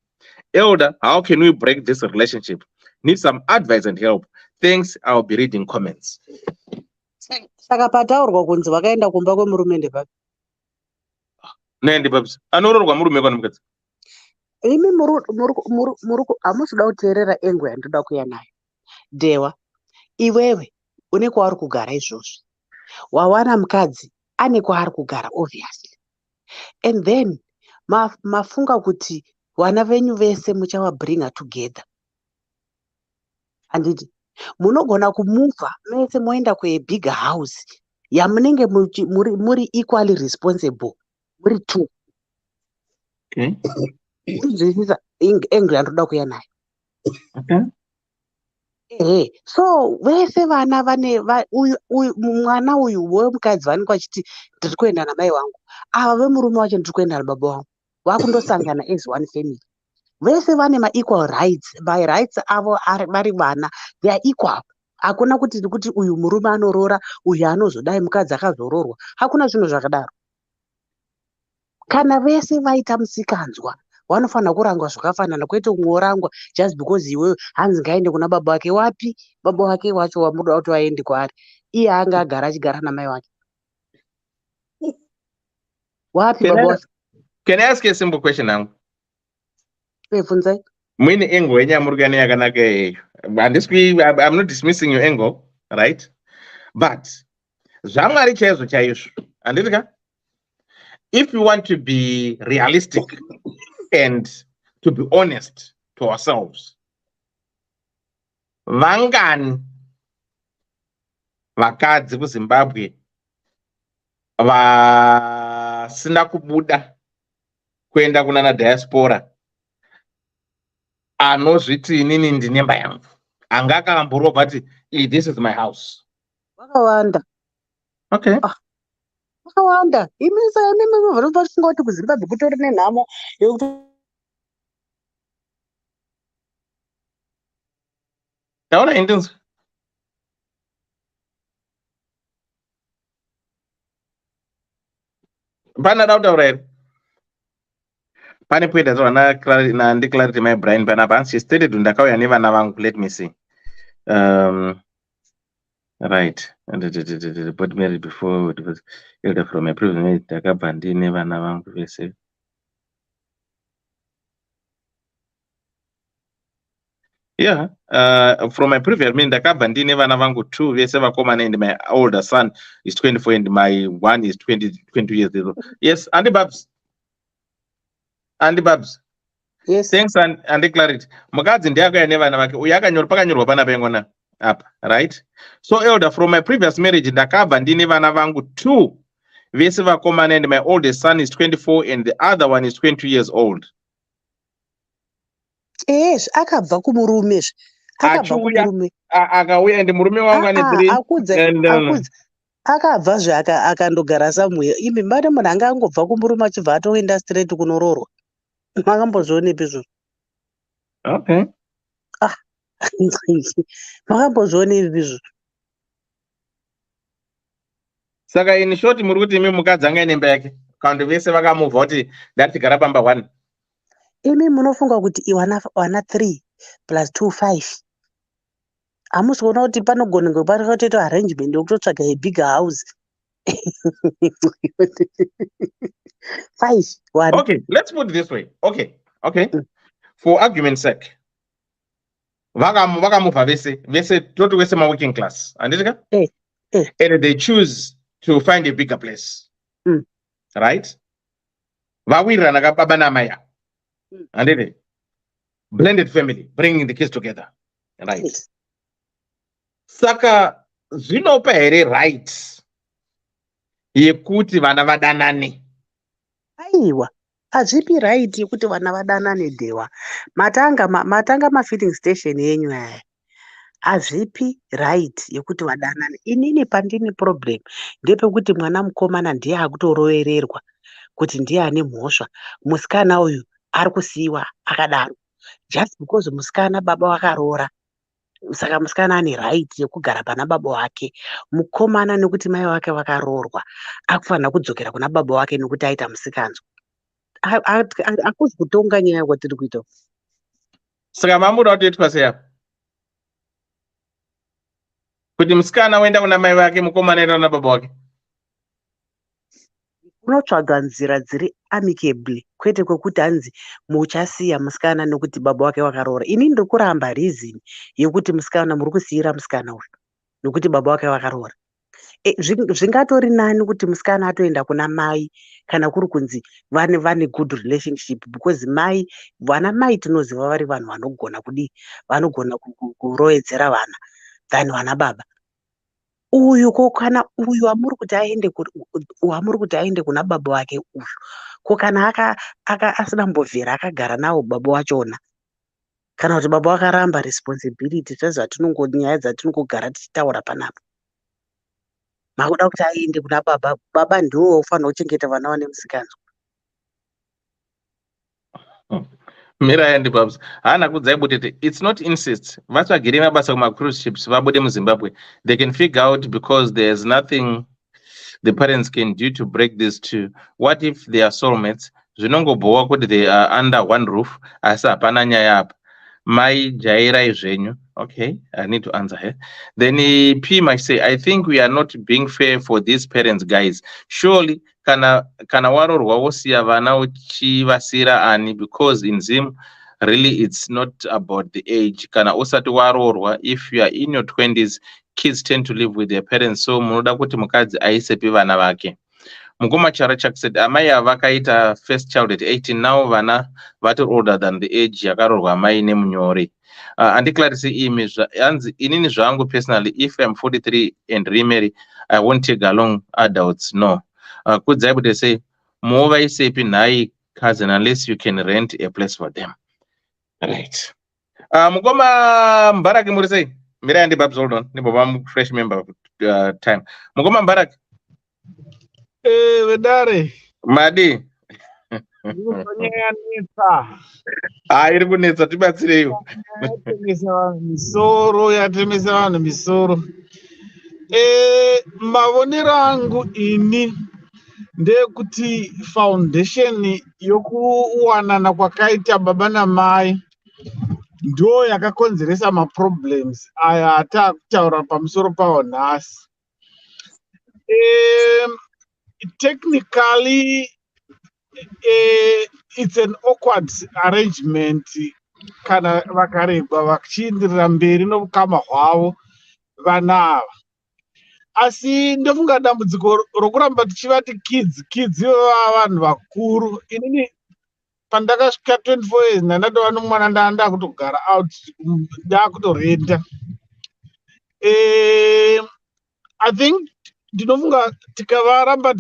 Elder, how can we break this relationship? Need some advice and help. Thanks. I'll be reading comments. Saka pataurwa kunzi wakaenda kumba kwemurume ndepapi? Nende babs. Anororwa murume kana mukadzi? Imi muruku amusuda kuteerera engo yandoda kuya nayo. Dewa, iwewe une kwaari kugara izvozvi. Wawana mukadzi ane kwaari kugara obviously. And then mafunga kuti vana venyu vese muchava-bringa together. Handiti munogona kumuvha mese moenda bigger house yamunenge muri equally responsible, muri 2. Okay. Kuzwisisa engo yandoda kuya nayo. Okay. So vese vana vane mwana uyu wemukadzi vanenge vachiti ndiri kuenda namai vangu, ava vemurume wacho ndiri kuenda nababa vangu, vakundosangana as one family. Vese vane ma-equal rights. By rights avo vari vana, they are equal. Hakuna kuti uyu murume anorora, uyu anozodai mukadzi akazororwa. Hakuna zvinhu zvakadaro. Kana vese vaita musikanzwa, vanofanira kurangwa zvakafanana, kwete kumworangwa just because iwewe hanzi ngaende kuna baba wake. Wapi baba wake wacho wamuda kuti aende kwaari? Iye anga agara achigara namai wake. Wapi baba wake? Can I ask you a simple question now? Funzai. Mwini engo yenyamurugane yakanaka yeyo. I'm not dismissing your angle, right? But zvamwari chaizvo chaizvo. Andika? If you want to be realistic and to be honest to ourselves, vangani vakadzi kuZimbabwe vasina kubuda kuenda kunana diaspora anozviti inini ndinemba yangu anga akaamburwa bati this is my house. Vakawanda. Okay. Vakawanda. Imisa imimi vanofashinga kuti kuZimbabwe kutori nenhamo yokuti taura indinzwa. Pana kutaura here. Pane point nandi clarity my brain panapa. She stated ndakauya nevana vangu. Let me see. Right. But married before it was elder from my previous marriage. Ndakabva ndine vana vangu vese. Yeah, from my previous mean ndakabva ndine vana vangu 2 vese vakomana and my older son is 24 and my one is 22 years old. Yes, Andy Babs. Yes. Thanks and clarity. Mukadzi ndiakauya nevana vake uyu pakanyorwa pana pengona apa, right? So elder, from my previous marriage ndakabva ndine vana vangu 2 vese vakomana and my oldest son is 24 and the other one is 22 years old. Yes, akabva kumurume. Akauya and murume wangu ane 3 akabva akandogara somewhere. Imi mbane munhu anga angobva kumurume achibva atoenda straight kunoroorwa. Makambozvionepi izvozvo? Okay. Makambozvionepi izvozvo? Saka in short muri kuti imi mukadzi anga nemba yake kandi vese vakamuvha kuti ndatigara pamba 1. Imi munofunga kuti wana 3 plus 2 5. Hamusi kuona kuti panogona kunge pakatoita arrangement yokutotsvaga a bigger house. 5 1. Okay, let's put it this way. Okay. For argument's sake. Vakamuvha vese toti wese ma working class. Andika? And they choose to find a bigger place. Right? Vawirirana kababa namaya. And blended family, bringing the kids together. Right? Yes. Saka zvinopa here right yekuti vana vadanane. Aiwa, hazvipi right yekuti vana vadanane dewa. Matanga ma-filling station yenyu aya. Hazvipi right yekuti vadanane. Inini pandine problem ndepekuti mwana mukomana ndiye akutorovererwa kuti ndiye ane mhosva. Musikana uyu ari kusiiwa akadaro. Just because musikana baba vakaroora. Saka musikana ane right yekugara pana baba wake. Mukomana nekuti mai wake vakaroorwa akufanira kudzokera kuna baba wake nekuti aita musikanzwa. Akuzi kutonga nyaya kwatiri kuita. Saka mamuda kutoitwa sei apa? Kuti musikana oenda kuna mai wake, mukomana oenda kuna baba wake. Unotsvaga nzira dziri amicably kwete kwekuti hanzi muchasiya musikana nekuti baba wake vakaroora. Ini ndiri kuramba reason yekuti musikana muri kusiyira musikana uyu nekuti baba wake vakaroora. Zvingatori nani kuti musikana atoenda kuna mai kana kuri kunzi vane good relationship because vana mai tinoziva vari vanhu vanogona kudi vanogona kuroedzera vana than vana baba. Uyu kokana uyu amuri kuti aende kuna baba wake uyu kokana asina mbobvera akagara nawo baba wachona kana kuti baba wakaramba responsibility nyaya dzatinongogara tichitaura panapa. Makuda kuti aende kuna baba ndiwo ufanira kuchengeta vana vane musikanzwa. Mira and Babs. Hana kudzai butete. It's not incest. Vatsvagire mabasa kuma cruise ships vabude muZimbabwe. They can figure out because there's nothing the parents can do to break these two. What if they are soulmates? Zvinongobhuwa kuti they are under one roof. Asi hapana nyaya apa. Mai jairai zvenyu. Okay, I need to answer her. Then P might say, I think we are not being fair for these parents, guys. Surely, kana warorwa wosiya vana uchivasira ani, because in Zim, really it's not about the age. Kana usati warorwa, if you are in your 20s, kids tend to live with their parents. So munoda kuti mukadzi aisepi vana vake. Mugoma Charachak said, Amaya vakaita first child at 18, now vana vati older than the age yakarorwa amai nemunyori. And declare inini zvangu personally, if I'm 43 and remarry, I won't take along adults. No. Could they say, more I say nai cousin unless you can rent a place for them. Right. Mukoma Mbarak muri sei? Mira and Babs, hold on. I'm fresh member time. Mukoma Mbarak. Vedare. Madi. Iri kunetsa tibatsireiwo. Yatemesa vanhu misoro. Mavonero angu ini ndekuti foundation yokuwanana kwakaita baba namai ndo yakakonzeresa maproblems aya atakutaura pamusoro pawo nhasi. Technically it's an awkward arrangement kana vakaregwa vachienderera mberi nokukama hwavo vanava, asi ndofunga dambudziko rokuramba tichivati kids vanhu vakuru. Inini pandakasvika 24 years ndandatova nomwana ndakutogara out, ndakutorenda. I think ndinofunga tikavaramba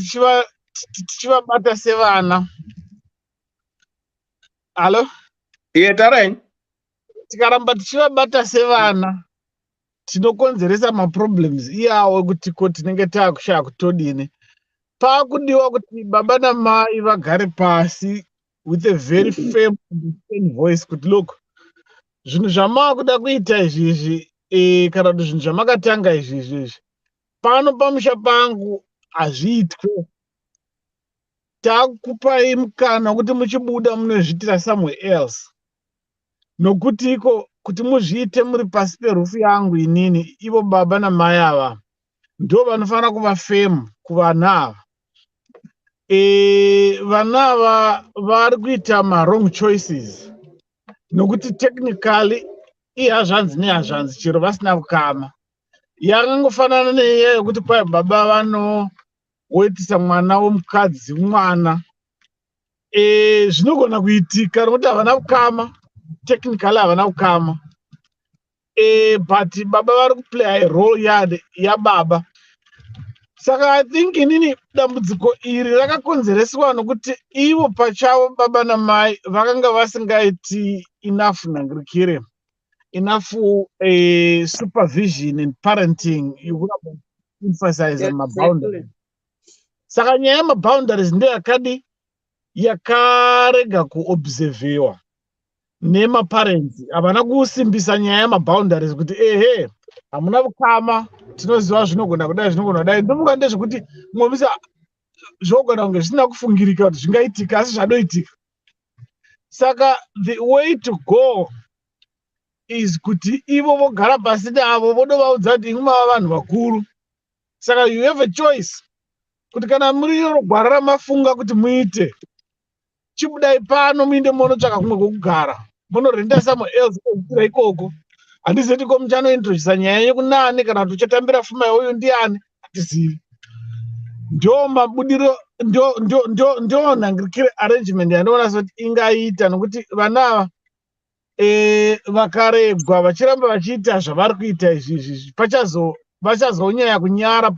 tichivabata sevana. Halo? Tarai. Tikaramba tichivabata sevana tinokonzeresa maproblems iyawo kuti tinenge takushaya kutodini. Pakudiwa kuti baba namai vagare pasi with a very firm voice kuti look, zvinhu zvamakuda kuita izvizvi kana kuti zvinhu zvamakatanga izvizvi pano pamusha pangu hazviitwe. Takupai mukana kuti muchibuda munozviitira somewhere else, nokuti iko kuti muzviite muri pasi perufu yangu inini, ivo baba namai ava ndo vanofanira kuva femu kuvana ava. Vana ava vari kuita wrong choices nokuti technically ihazvanzi nehazvanzi chero vasina kukama. Yakangofanana nenyaya yokuti kwai baba vanowoitisa mwana womukadzi mwana. Zvinogona kuitika nokuti havana kukama, technically havana kukama, but baba vari kuplay a role yababa. Saka I think inini dambudziko iri rakakonzereswa nokuti ivo pachavo baba namai vakanga vasingaiti enough nangirikire, enough supervision and parenting yokuramba emphasize maboundaries. Saka nyaya yemaboundaries ndeyakadi yakarega kuobserviwa nemaparents. Havana kusimbisa nyaya yemaboundaries kuti hamuna kukama, tinoziva zvinogona kudai zvinogona kudai. Ndofunga ndezvekuti mwomisa zvogona kunge zvisina kufungirika kuti zvingaitika asi zvadoitika. Saka the way to go is kuti ivo vogara pasi navo vodovaudza kuti imwe vava vanhu vakuru. Saka you have a choice kuti kana muri rogwara ramafunga kuti muite, chibudai pano muinde munotsvaka kumwe kwokugara, munorenda somewhere else koitira ikoko. Handizoti ko muchanointrodusa nyaya yekunani kana kuti uchatambira fuma iyoyo ndiani, hatizivi. Ndo mabudiro, ndo nhangirikire arrangement yandinoona soti ingaita, nokuti vanava vakaregwa vachiramba vachiita zvavari kuita izvizvi vachazonyanya kunyara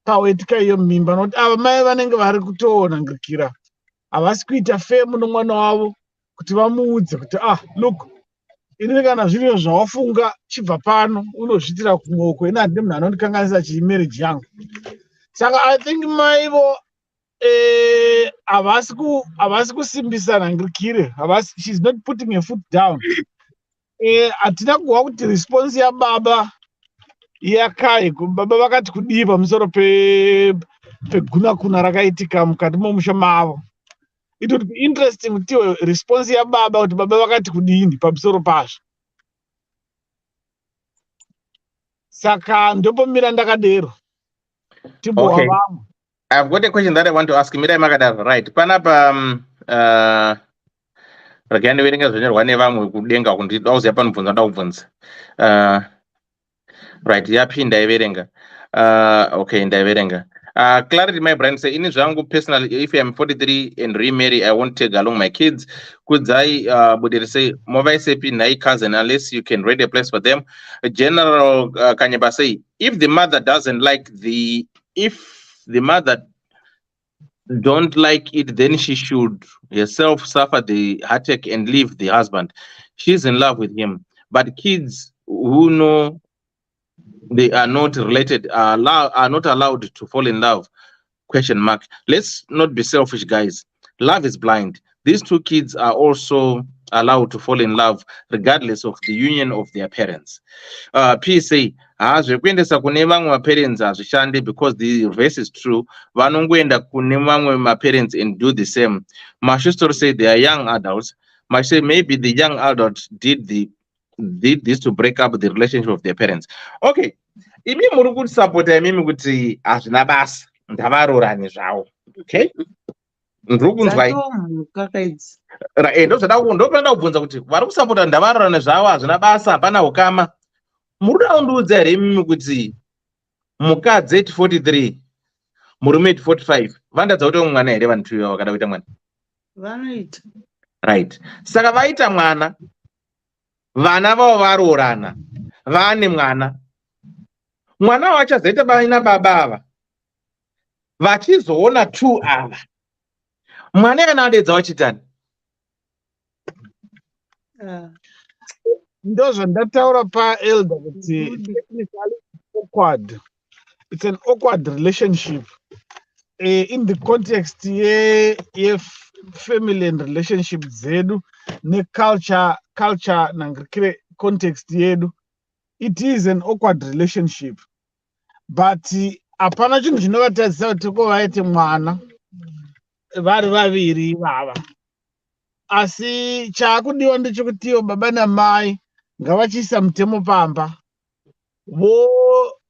pawetika iyo mimba, nokuti ava mai vanenge vari kutonhangirikira havasi kuita femu nomwana wavo kuti vamuudze kuti look, inini kana zviriyo zvawafunga chibva pano unozviitira kumwoko, ini handine munhu anondikanganisa chimarriage yangu. Saka I think maivo havasi kusimbisa nhangirikire, she's not putting her foot down. Hatina kuhwa kuti response yababa yakai, baba vakati kudii pamusoro pegunakuna rakaitika mukati momusha mavo. It would be interesting kuti response yababa kuti baba vakati kudini pamusoro pazvo. Saka ndopomira ndakadero. Okay. I've got a question that I want to ask. Mirai Makadava, right? Panapa Ragani wearing as when vamwe kudenga kuti dauziya panobvunza ndaubvunza. Right, yapi ndaiverenga. Okay, ndaiverenga. Clarity, my brand say, in Jango personally, if I'm 43 and remarry, I won't take along my kids. Could I, would they say, mobile sepi nai cousin, unless you can rent a place for them. General Kanyaba say, if the mother doesn't like don't like it, then she should herself suffer the heartache and leave the husband. She's in love with him. But kids who know they are not related are not allowed to fall in love. Question mark. Let's not be selfish, guys. Love is blind. These two kids are also allowed to fall in love regardless of the union of their parents. PSA zvekuendesa kune vamwe maparents hazvishandi, because the verse is true. Vanongoenda kune vamwe maparents and do the same. Mashistori say they are young adults. Might say maybe the young adult did this to break up the relationship of their parents. Okay, imi muri kutisapota imimi kuti hazvina basa, ndavarorani zvavo. Okay, ndiri kunzwa ndopanda kubvunza kuti vari kusapota ndavarorani zvavo hazvina basa, hapana ukama. Muri kuda kundiudza here imimi kuti mukadzi 43 murume 45 vandadza kuita mwana here vantu ivavo vakada kuita mwana? Vanoita. Right. Saka vaita mwana, vana vavo varoorana, vane mwana vachazoita bai nababa ava, vachizoona 2 ava, mwana yana adedza wachitani? Ndozvandataura paelder kuti technically awkward. It's an awkward relationship in the context family and relationship zedu ne culture nangikire context yedu. It is an awkward relationship, but hapana chinhu chinovatadzisa kuti ko vaite mwana vari vaviri vava. Asi chaakudiwa ndechekuti baba namai ngavachiisa mutemo pamba, vo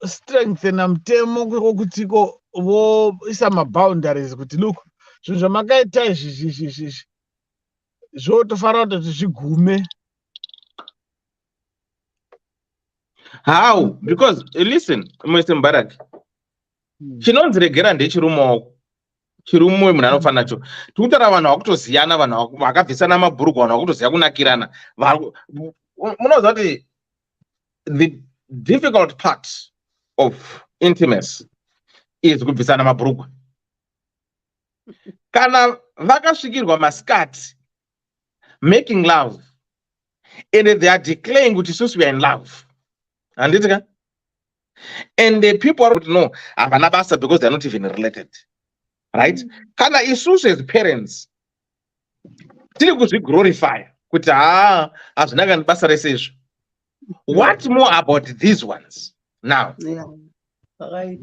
strengthena mutemo kwekutiko voisa maboundaries kuti look, zvinhu zvamakaita izvi zvotofanira kuti zvigume. How? Because listen, Mr. Mbarak, chinonzi regera ndechirumaoko, chirumwe munhu anofanira nacho. Tikutaura vanhu vakutoziyana, vanhu vakabvisana mabhurugwa, vanhu vakutoziva kunakirana. Munoziva kuti the difficult part of intimacy is kubvisana mabhurugwa. Kana vakasvikirwa masikati making love and they are declaring kuti isusu we are in love, and the people are know havana basa because they are not even related, right? Kana isusu as parents tiri kuzviglorify kuti hazvina kana basa rese izvo. What more about these ones now? Yeah. Right.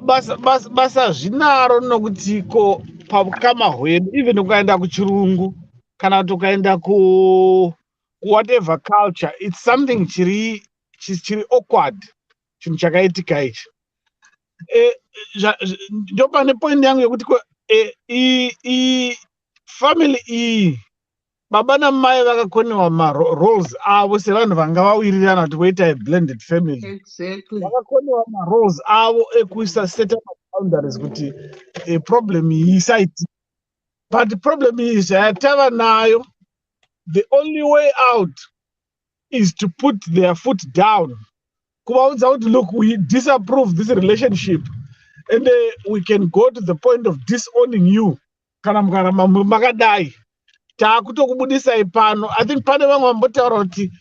Basa zvinaro nokuti ko paukama hwedu, even ukaenda kuchirungu kana kuti ukaenda ku whatever culture, it's something chiri awkward, chinhu chakaitika ichi. Ndo pane point yangu yekuti family iyi baba namai vakakonewa maroles avo sevanhu vanga vawirirana kuti voita a blended family. Exactly. Vakakonewa maroles avo ekuisa set up boundaries kuti problem iyi isaiti. But the problem is yatava nayo, the only way out is to put their foot down. Kuvaudza kuti look, we disapprove this relationship and we can go to the point of disowning you. Kana mukaramba makadai taakutokubudisai pano. I think pane vamwe vambotaura kuti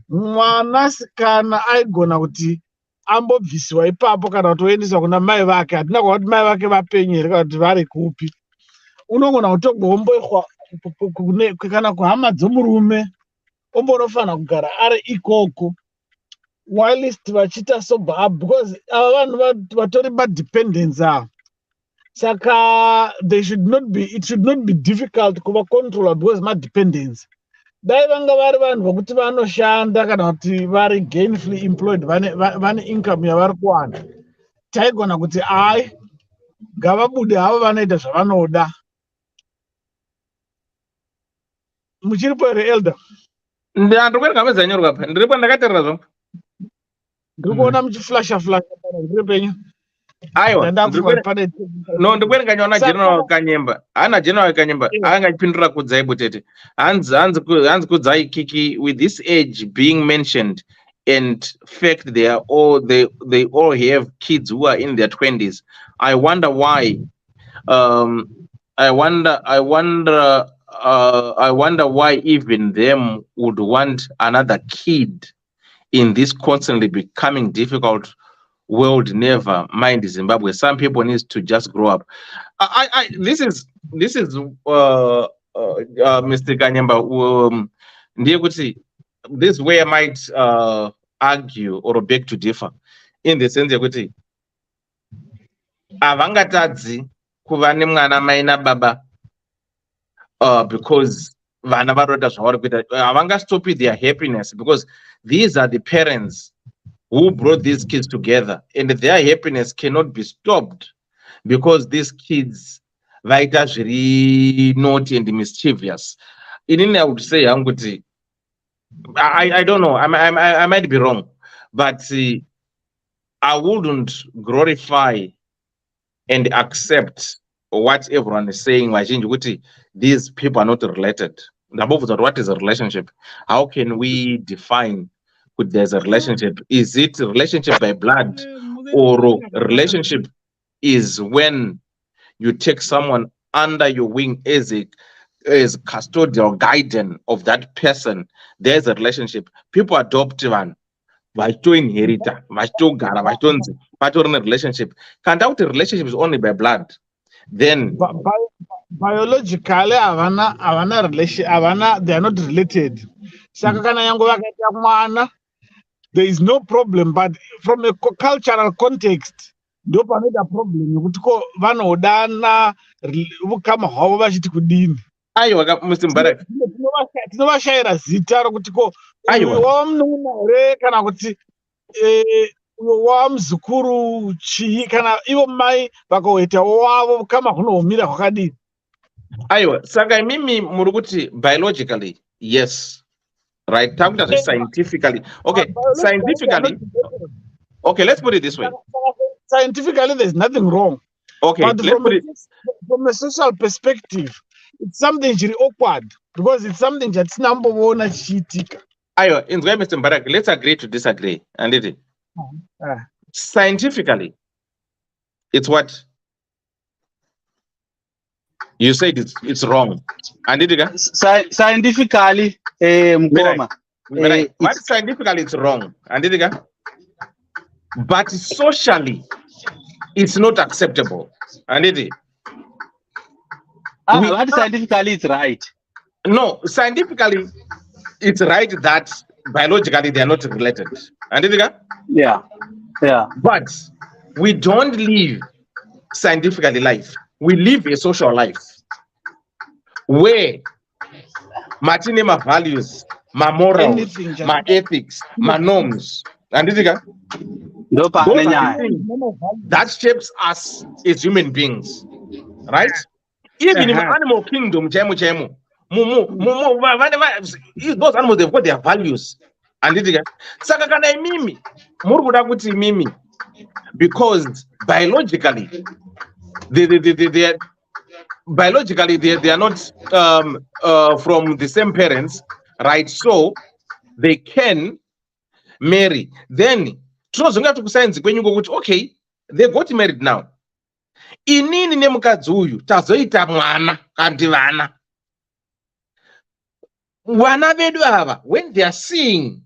mwanasikana aigona kuti ambobvisiwa ipapo kana kuti oendeswa kuna mai vake. Hatina kuva kuti mai vake vapenye here kana kuti vari kupi. Unogona kutogomboiswa kana kuhama dzomurume, ombonofanira kugara ari ikoko whilst vachiita sober up, because ava vanhu vatori madependence ava. Saka it should not be difficult kuva controller because madependence. Dai vanga vari vanhu vokuti vanoshanda kana kuti vari gainfully employed, vane income yavari kuwana, taigona kuti ai ngavabude havo vanoita zvavanoda. Muchiripo here elder? Ndandikwerenga mezanyorwa pa, ndiripo ndakateerera zvangu. Ndiri kuona muchiflasha ndiri penyu. Aiwa, ndikwerenga nyona general Kanyemba. Ana general Kanyemba angachipindura kudzai butete. Hanzi kudzai Kiki, with this age being mentioned and fact they all have kids who are in their 20s. I wonder why I wonder why even them would want another kid in this constantly becoming difficult world. Never mind Zimbabwe. Some people need to just grow up. This is Mr. Kanyamba. This is where I might argue or beg to differ, in the sense that avangatadzi kuva nemwana mai nababa because vana varoda zvavari kuita, havangastopi their happiness, because these are the parents who brought these kids together, and their happiness cannot be stopped because these kids vaita zviri naughty and mischievous. Inini, I would say hanguti, I don't know, I might be wrong, but I wouldn't glorify and accept what everyone is saying. These people are not related. What is a relationship? How can we define if there's a relationship? Is it a relationship by blood, or a relationship is when you take someone under your wing as custodial guardian of that person? There's a relationship. People adopt one. Vaito inherita, vaito gara, vaito nzi, vaito in a relationship. Can't doubt a relationship is only by blood. Then biologically, avana relation, avana, they are not related. Saka kana yangu vakaita mwana, there is no problem, but from a cultural context, ndo panoita problem yekuti ko vanodana vukama hwavo vachiti kudini. Aiwa Mr. Mbarak, tinovashayira zita rokuti ko uyo wamunun'una here kana kuti uyo wamuzukuru chii, kana ivo mai vakaita wavo kama hunomira kwakadini. Aiwa, saka mimi muri kuti biologically yes, right? Takuta scientifically, okay, scientifically, okay, let's put it this way. Scientifically, there's nothing wrong. Okay, but from a social perspective, it's something very awkward because it's something that's number one chitika. Ayo, in Mr. Mbarak, let's agree to disagree. And it scientifically, it's what you said. It's wrong. And it scientifically, what scientifically it's wrong. And it but socially, it's not acceptable. And it what scientifically it's right. No, scientifically it's right that biologically they are not related. And it yeah. But we don't live scientifically life. We live a social life where Martine, my values, my morals, my ethics, my norms, and that shapes us as human beings, right? Even in the animal kingdom, those animals, they've got their values. And because biologically, they are not from the same parents, right? So they can marry. Then okay, they got married now. Inini nemukadzi uyu tazoita mwana kandi vana vedu ava, when they are seeing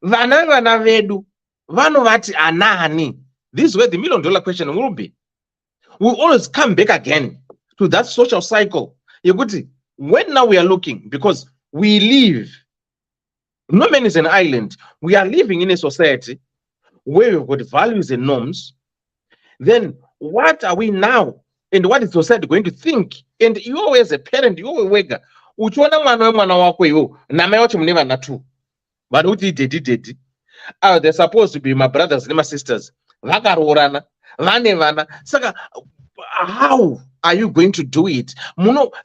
vana vedu vanovati anani. This is where the $1 million question will be. We always come back again to that social cycle. When now we are looking, because we live, no man is an island. We are living in a society where we've got values and norms. Then what are we now? And what is society going to think? And you as a parent, you always but they're supposed to be my brothers and my sisters. How are you going to do it?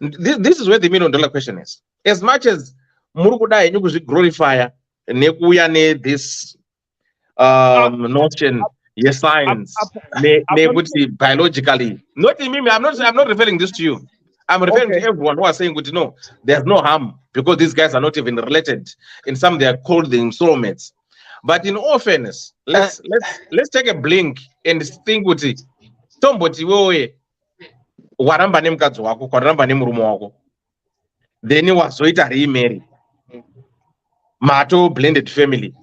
This is where the $1 million question is. As much as Murukuda and you glorify this notion, yes, science, biologically. Not in me, I'm not referring this to you. I'm referring to everyone who are saying, no, there's no harm because these guys are not even related. In some, they are called the soulmates. But in all fairness, let's take a blink and think with it. waramba nemukadzi wako kwaramba nemurume wako then wazoita remarry mato blended family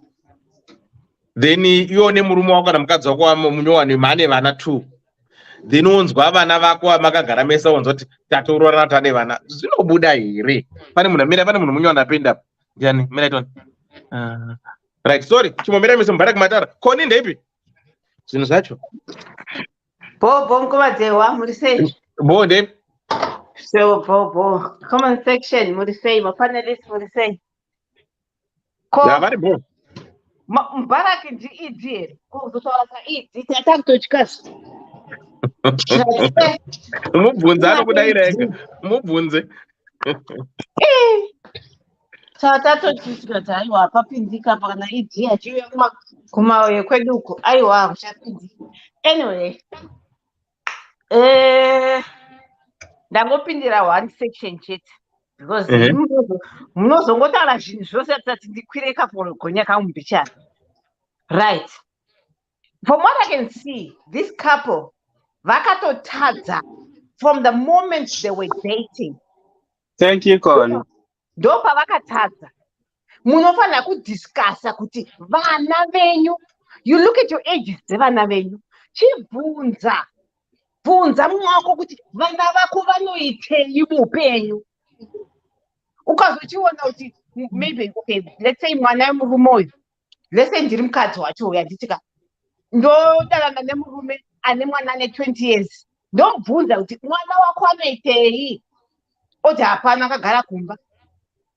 then iwo nemurume wako kana mukadzi wako munyowani mane vana 2 then unzwa vana vako makagara mesa unzwa kuti tatororana tane vana zvinobuda here pane munhu munyowani apenda ndiani miraitoni right sorry chimomera mese mubarak matara koni ndeipi zvinhu zvacho Bobo Nkomadzewa, muri sei? bo ndeipi So Bobo, comment section, muri sei? Mapanelist muri sei? vari bo Mubarak ndi here. Kuzotaura saidi, takutochikasa. mubvunze anokudaira ega mubvunze tatatochitika aiwa papinzika pana idhi achiuya kumauye kwedu uko aiwa kuchapinzika anyway ndangopindira 1 section chete because munozongotaura zvinhu zvose atati ndikwire kagonya kamubhichana right. From what I can see, this couple vakatotadza from the moment they were dating. Thank you, Con. Ndo pavakatadza munofanira kudiscassa kuti vana venyu, you look at your ages dzevana venyu, chibvunza mumwe wako kuti vana vako vanoitei muupenyu. Ukazochiona kuti maybe okay, let's say mwana wemurume uyu, let's say ndiri mukadzi wacho uyu anditika ndodanana nemurume ane mwana ane 20 years, ndomubvunza kuti mwana wako anoitei, oti hapana akagara kumba.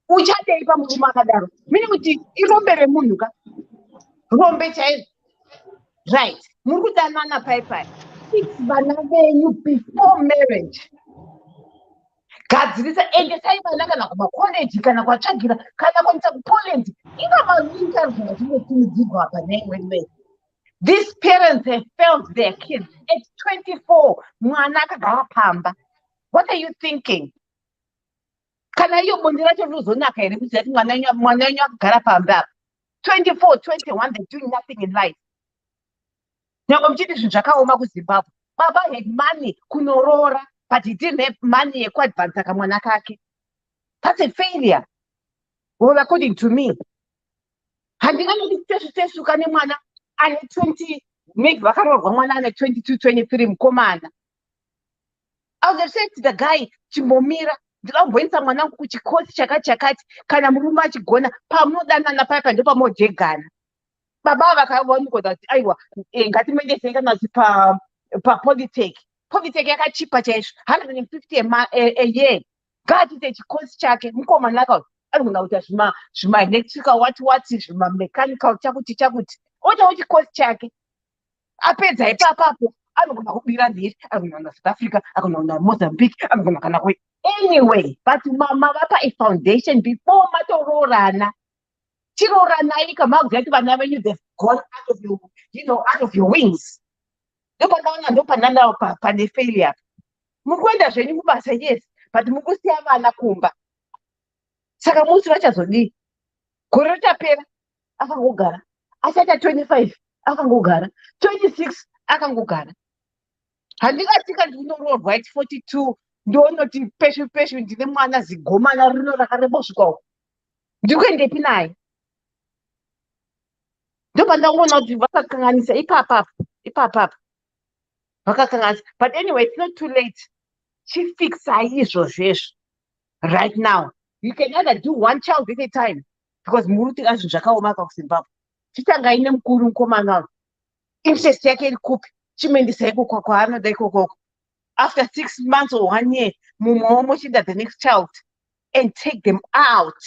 Uchadei pamurume akadaro? Mini kuti irombe remunhu ka, rombe chaizvo. Right, muri kudanana paipai. It's vana venyu before marriage. Gadzirisa, endesai vana kana kumakoleji kana kwatsvagira kana kuendesa kuPoland. Ingamaintarview atinokurudzirwa apa neimweni. These parents have failed their kids at 24. Mwana akagara pamba. What are you thinking? Kana iyo bondi racho rinozonaka here kuti ati mwana wenyu akagara pamba. 24, 21, they're doing nothing in life. Nyangwe muchiti zvinhu zvakaoma kuZimbabwe. Baba had money kunorora, but he didn't have money yekuadvansa kamwana kake. That's a failure. Well, according to me. Handinganoti tesuka nemwana ane 20, maybe vakarorwa mwana ane 22, 23 mukomana. I would have said to the guy, chimbomira, ndinomboendesa mwana wangu kuchikosi chakati kana murume achigona pamunodanana paya ndo pamojegana. Baba vakaona kuti aiwa ngatimuendesei kana paPolytech. Polytech yakachipa chaizvo, 150 a year. Ngaatiite chikosi chake, mukomana akauti anogona kuita zvima-electrical wati zvima-mechanical chakuti oitawo chikosi chake. Apedza ipapapo anogona kubira nhiri, anogona kuenda South Africa, anogona kuenda Mozambique, anogona kana anyway, but mama vapa a foundation before matororana. Chiroranai kamakuziva kuti vana venyu they've gone out of your, out of your wings. Ndopananda pane failure. Mukuenda zvenyu kubasa, yes, but mukusiya vana kumba. Saka musi vachazodii? Gore richapera akangogara, achaita 25 akangogara, 26 akangogara. Handingatika ndinoroorwa at 42 ndonoti peshu ndine mwana zigomana rino rakareba kusvika uko. Ndikuendepi naye? Ndopandakuona kuti vakakanganisa ipapapo. Vakakanganisa. But anyway, it's not too late. Chifixai izvozvezvo. Right now. You can either do one child at a time. Because muruti azvinhu zvakaoma kuZimbabwe. Chitangai nemukuru mukomana uyu. Interest yake iri kupi? Chimuendesa ikoko kwaanoda ikokoko. After 6 months or 1 year, mumwewo mochida the next child and take them out.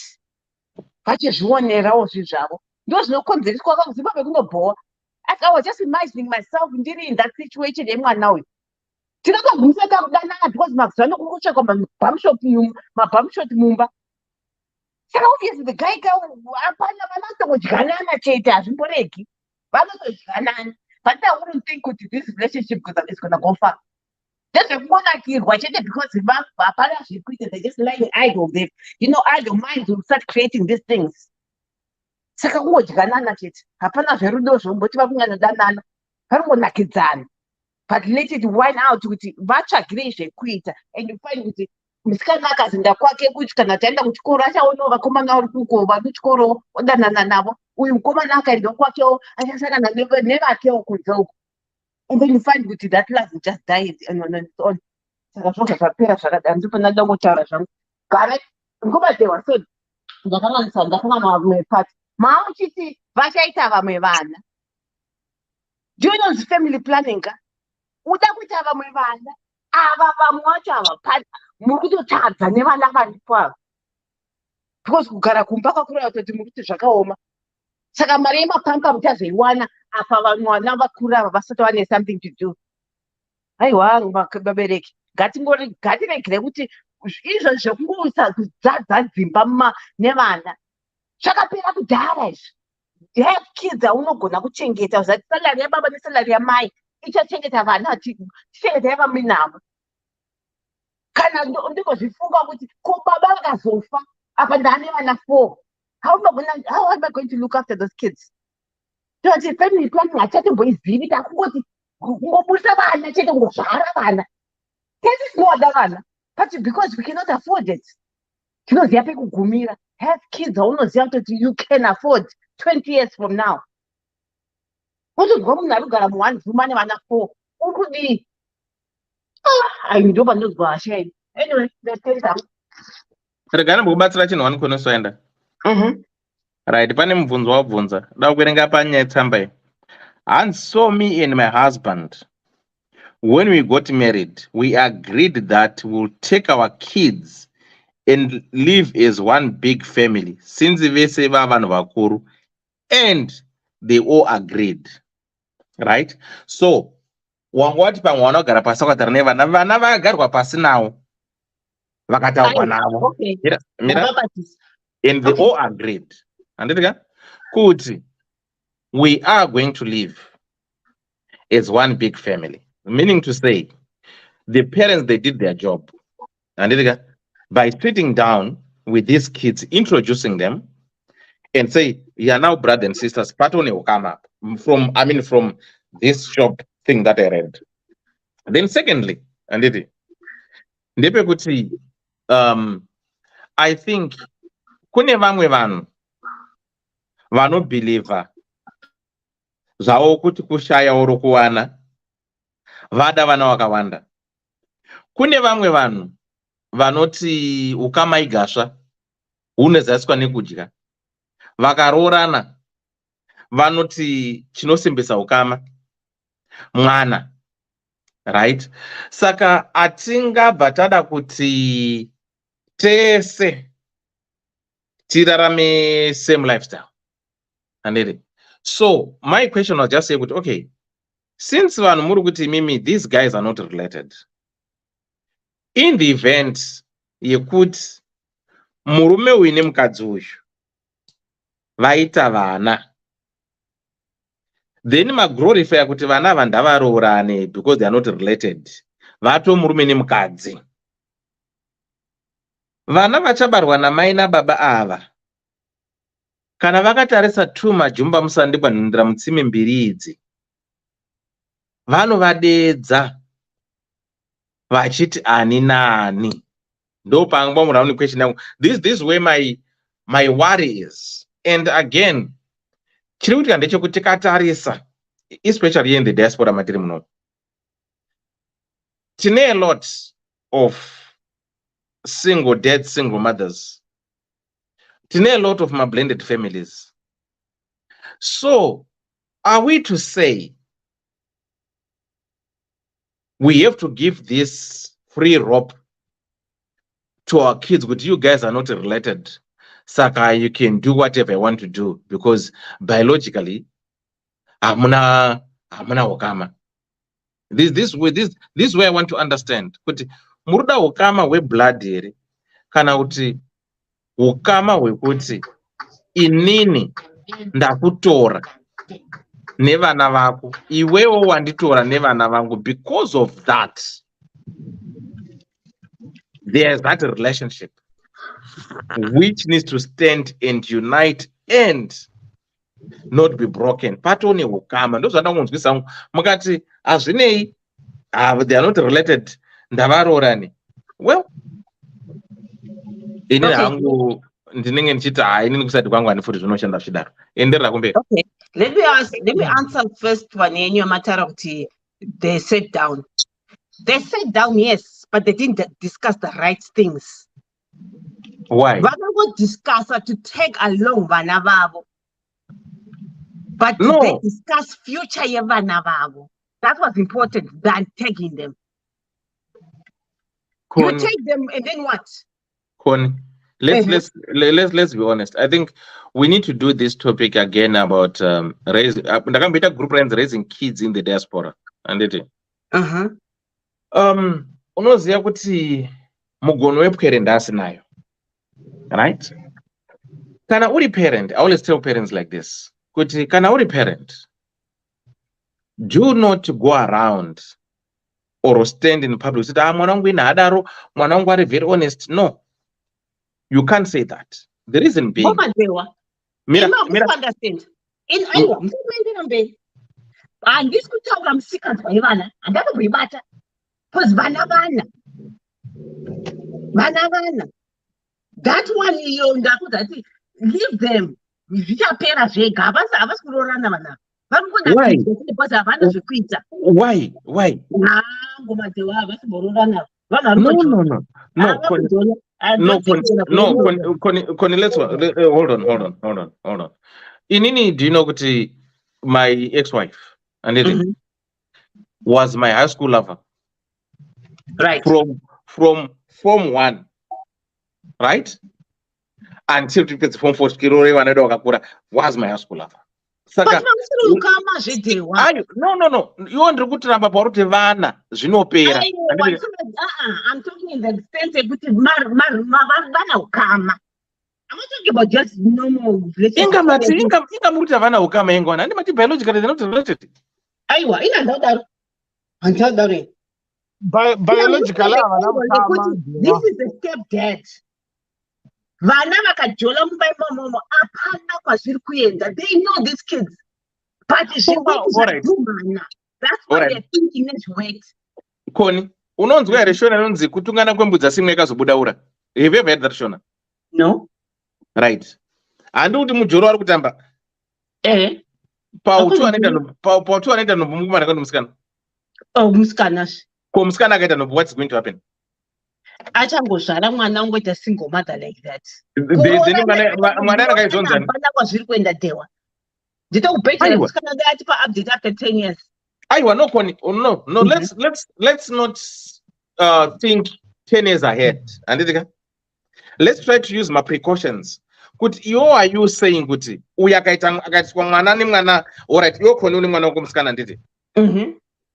Vachizvionerawo zvinhu zvavo. Ndo zvinokonzereswa kuZimbabwe kunobhowa. I was just imagining myself ndiri in that situation yemwana uyu. Tinotogumisa takudanana because mazuva ano kuri kutsvakwa mabhamshot mumba. Saka obviously the guy hapana vanotongodyanana chete hazvimboregi. Vanotodyanana. But I wouldn't think kuti this relationship is going to go far. Ndezvekunakirwa chete because hapana zvekuita, they just like idle. Idle minds will start creating these things. Saka kungodyanana chete. Hapana zverudo zvomboti vakunyanyodanana. Varingonakidzana. but let it wine out kuti vatsvagire zvekuita, and you find kuti musikana akazinda kwake kuti kana taenda kuchikoro achaonawo vakomana vari kuko vari kuchikoro odanana navo, uyu mukomana akaenda kwakewo achasangana nevakewo kunze uko, and then you find kuti that love just died and on its own. Saka zvozvo zvapera zvakadaro, ndipona ndoda kutaura zvangu. Gare nguva they were so ndakanga mamwe part mauchiti vachaita vamwe vana. Do you know the family planning? Uda kuita vamwe vana ava vamwe vacho havapati muri kutotadza nevana varipo ava, because kugara kumba kwakureva kutoti muri kuti zvakaoma. Saka mari yemapampa muchazoiwana apa vamwe vana vakura ava vasati vane something to do. Haiwa vabereki, ngatiregere kuti izvo zvekungoisa kudzadza dzimba nevana zvakapera kudhara izvi. Have kids aunogona kuchengeta, zati salari yababa nesalari yamai ichachengeta vana tichengeta yavamwe navo. Kana ndingozvifunga kuti ko baba vakazofa apa ndane vana 4, how am I going to look after those kids? Toti family planning hachatomboizivi, takungoti kungobusa vana chete, kungozvara vana. Tesinoda vana, but because we cannot afford it, tinoziva pekugumira. Have kids aunoziva kuti you can afford 20 years from now. Wotozwa munhu ari kugara mu1 room ane vana 4 ukudii? Ndo pandozwa hasha ini. Anyway, regana mukubatsira chinhu wani kunosoenda. Right, pane mubvunzo wabvunza da kuerenga panyaya tsamba iyi. And so me and my husband, when we got married, we agreed that we'll take our kids and live as one big family since vese vavanhu vakuru, and they all agreed. Right? So wanga wati pamwe vanogara pasi vakataura nevana, vana vakagarwa pasi nawo vakataurwa navo, mira, and they all agreed. Andika kuti we are going to live as one big family, meaning to say the parents, they did their job. Andika, by sitting down with these kids, introducing them, and say, you are now brothers and sisters. Patone will come up from this shop thing that I read. Then secondly, I think kune vamwe vanhu vanobhilivha zvavo kuti kushaya oro kuwana vada vana vakawanda. Kune vamwe vanhu vanoti ukama igasva hunozaswa nekudya, vakaroorana vanoti chinosimbisa ukama mwana. Right? Saka atingabva tada kuti tese tirarame same lifestyle. Andiri. So my question was just say, okay, since vanhu muri kuti mimi these guys are not related, in the event yekuti murume uyu nemukadzi uyu vaita vana, then maglorify kuti vana ava ndavaroorane because they are not related, vato murume nemukadzi. Vana vachabarwa namai nababa ava, kana vakatarisa 2 majumba musandikwa nhindira mutsime mbiri idzi, vanovadedza vachiti ani nani. Ndo pangwa murauni question yangu. This is where my worry is. And again, chiri kuitika ndechekuti tikatarisa, especially in the diaspora matiri muno, tine a lot of dead single mothers, tine a lot of my blended families. So are we to say we have to give this free rope to our kids, but you guys are not related, saka you can do whatever you want to do because biologically amuna ukama? This way I want to understand kuti muruda ukama we blood here kana kuti ukama wekuti inini ndakutora nevana vako iwewo wanditora nevana vangu. Because of that there's that relationship which needs to stand and unite and not be broken. Patone ukama ndo zvandakunzwisa mukati azvinei but they are not related. Ndavarorani. Well, ini hangu ndinenge ndichita inini kusati kwangu anifuri zvinoshanda zvidaro. Enderera kumberi. Okay. Let me answer first one yenyu yamatara kuti they sat down. They sat down, yes, but they didn't discuss the right things. Why? Vanango discuss to take along vana vavo. But No. they discuss future yevana vavo. That was important than taking them. You take them and then what? Connie, let's be honest. I think we need to do this topic again about raising group raising kids in the diaspora. And it. Unoziya kuti mugono wepwere asinayo. Right? Kana uri parent, I always tell parents like this. Kuti kana uri parent, do not go around or stand in public. Say, mwana wangu ina hadaro, mwana wangu are very honest. No. You can't say that. The reason being. Mira, understand. In Iowa, and this could tell them secret for Ivana, and that will be better. Because Vana. That one you leave them. Why? No, Connie, let's hold on. Inini, do you know kuti my ex-wife and was my high school lover? Right. From Form 1, right? Until Form 4 was my high school lover. Saka, no. You want to go to Ramba Porte Vana, Zinopera. I'm talking in the sense that I'm not talking about just normal relationship. Inga muta vana ukama engwana. Andi mati biologically they're not related. Aiwa, ina ndodaro. Antodaro. Biologically, this is the stepdad. Vana vakajola mumbai momo apana kwazviri kuenda. They know these kids. But that's what they're thinking is wait. Connie, unonzwa here Shona nonzi kutungana kwembudza simwe yakazobudaura. Have you ever heard that, Shona? No. Right. Andi kuti mujoro ari kutamba. Pautu anaita nombo mukomana kana musikana. Oh, musikana. Ko musikana akaita nombo, what's going to happen? Achangozvara mwana ungoita single mother like that. Mwana akaizonzani. Apana kwazviri kuenda dewa. Nditokubetera musikana ati pa update after 10 years. Aiwa, no, Connie. No. Let's not think 10 years ahead. Let's try to use my precautions. Kuti yo are you saying kuti uya akaitwa mwana ni mwana, all right, yo Connie uni mwana womusikana nditi.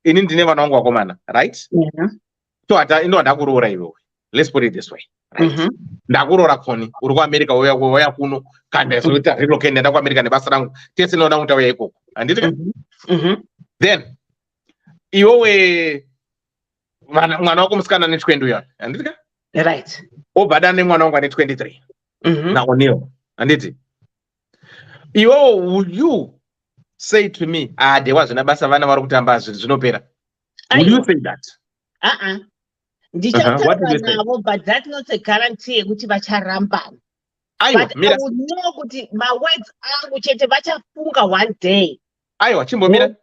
Ini ndine vana wangu wakomana, right? So ata ndo ndakuroora iwe. Let's put it this way. Right? Ndakuroora Connie, uri ku America woya kuno kana zoita relocate nda ku America nebasa rangu. Tese noda utauya ikoko. Anditi? Then iwe mwana wako musikana ne 20 years. Anditi? Right. Obada ne mwana wangu ane 23. Na onio. Anditi? Would you say to me, there was nabasa vana vari kutamba zvinopera? Would you say that? But that's not a guarantee kuti vacharambana. But I would know kuti my words angu chete vachafunga one day. Aiwa, chimbo mira.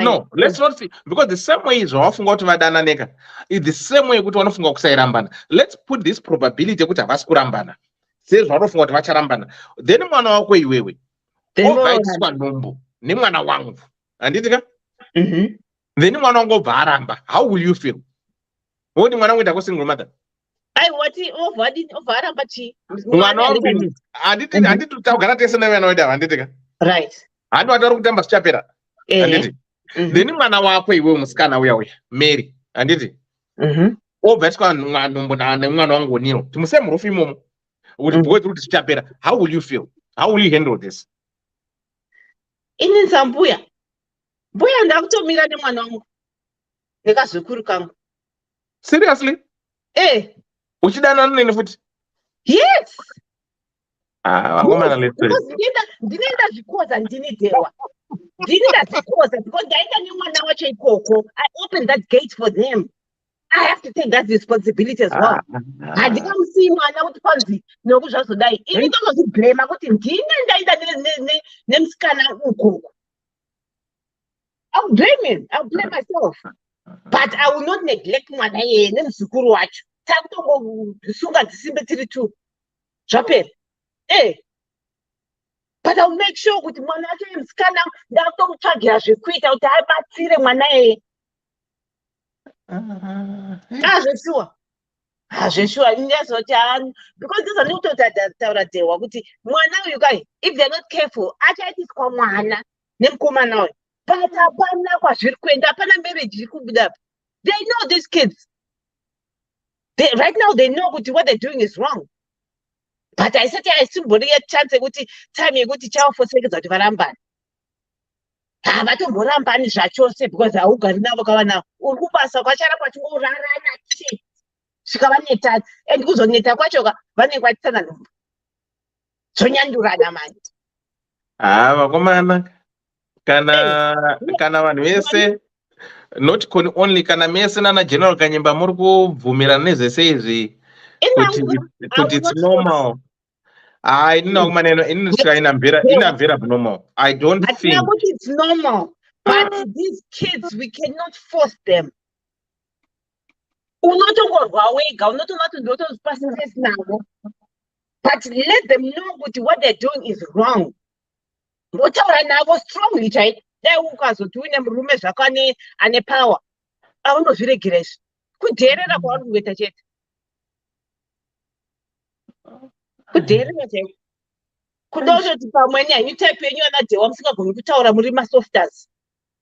No, let's not see, because the same way is wafunga kuti vadananeka is the same way kuti vanofunga kusairambana. Let's put this probability kuti havasi kurambana. Sezvo vanofunga kuti vacharambana. Then mwana wako iwewe. Obvaiswa nombo nemwana wangu. Anditika? Then mwana wangu obva aramba. How will you feel? What do you want to single mother? I what over chi. Mwana wangu anditi tutagara tese nawe anoida anditika. Right. Hadi wataru kutamba sichapera. Anditi. Then mwana wako iwe musikana uya Mary. Anditi. Obvaiswa nombo na mwana wangu Nilo. Tumuse murufi momo. Kuti boy kuti sichapera. How will you feel? How will you handle this? Ini sambuya. Boya ndakutomira nemwana wangu. Nekazukuru kangu. Seriously? Uchidana nini futi? Yes. Wakomana let's say. Ndinenda zvikoza ndini dewa. Didn't that cause it? Because I opened that gate for them. I have to take that responsibility as well. Handingamusiyi mwana kuti panzi nokuzvazodai ini ndozozviblema kuti ndine ndaita nemusikana ukoko. I'll blame him. I'll blame myself. But I will not neglect mwana yeye nemuzukuru wacho. Takutongosunga dzisimbe tiri tu. Zvapera. But I'll make sure kuti mwana wacho musikana ndakutomutsvagira zvekuita kuti abatsire mwana yeye. Zveshuwa. Zveshuwa ndezoti because this is not taura dewa kuti mwana uyu kai if they're not careful achaitiswa mwana nemukomana uyu. But hapana kwazviri kuenda, hapana marriage iri kubuda. They know these kids. Right now they know what they're doing is wrong. But I said I simbori a chance kuti time yekuti chawafosekedzwa kuti varambane. Vatomborambani zvachose because haugari navo kavana uri kubasa kwachara kwachingorarana chi zvikavanetana and kuzoneta kwacho vanenge vatisana nhumbu zvonyandurana manje. Vakomana kana vanhu vese not only kana mese nana General Kanyimba muri kubvumirana nezvese izvi kuti it's normal. Inamvera normal. I don't think it's normal. But these kids, we cannot force them. But let them know what they're doing is wrong. Strongly, child. They are doing them room and a power. I don't know if you grace. Could dare about with a jet. Could dare it. Could also when you type in your day, I'm going to tell them softers.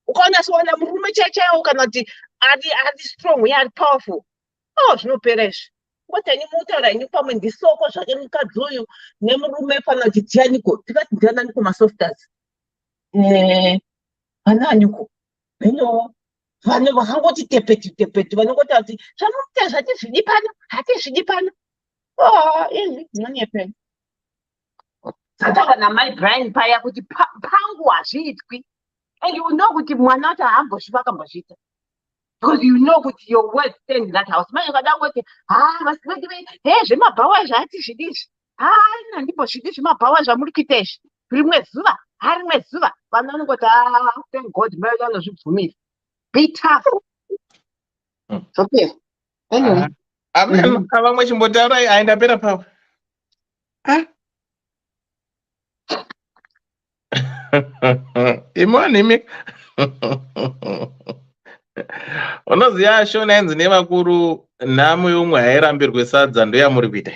Ukona swala murume chacha ukanati adi strong, we are powerful. Oh, no perish. What any motor and you come in the soko shaka mukadzoyo nemurume pana tianiko tikati ndana niko softers. Ananyuko. No. Vanhu vangoti tepeti vanongoti ati zvamuita zvati zvidipana hati zvidipana. Oh, nyepe. Saka na my brain paya kuti pangu hazviitwi. And you know kuti mwana wacho haambosvipa akambozviita. Because you know kuti your word stand in that house. Manje kadangoti vasikoti zvemabhawa zvati zvidizvi. Nandimbozvidi zvemabhawa zvamuri kuita izvi. Rimwe zuva vanhu vanongoti thank God mai vanozvibvumira. Be tough. Okay. Anyway. Vamwe chimbotaura aenda pera pavo. Imoni unoziva shona yanzi nevakuru nhamo yomwe hairambirwe sadza ndoyamuri kuita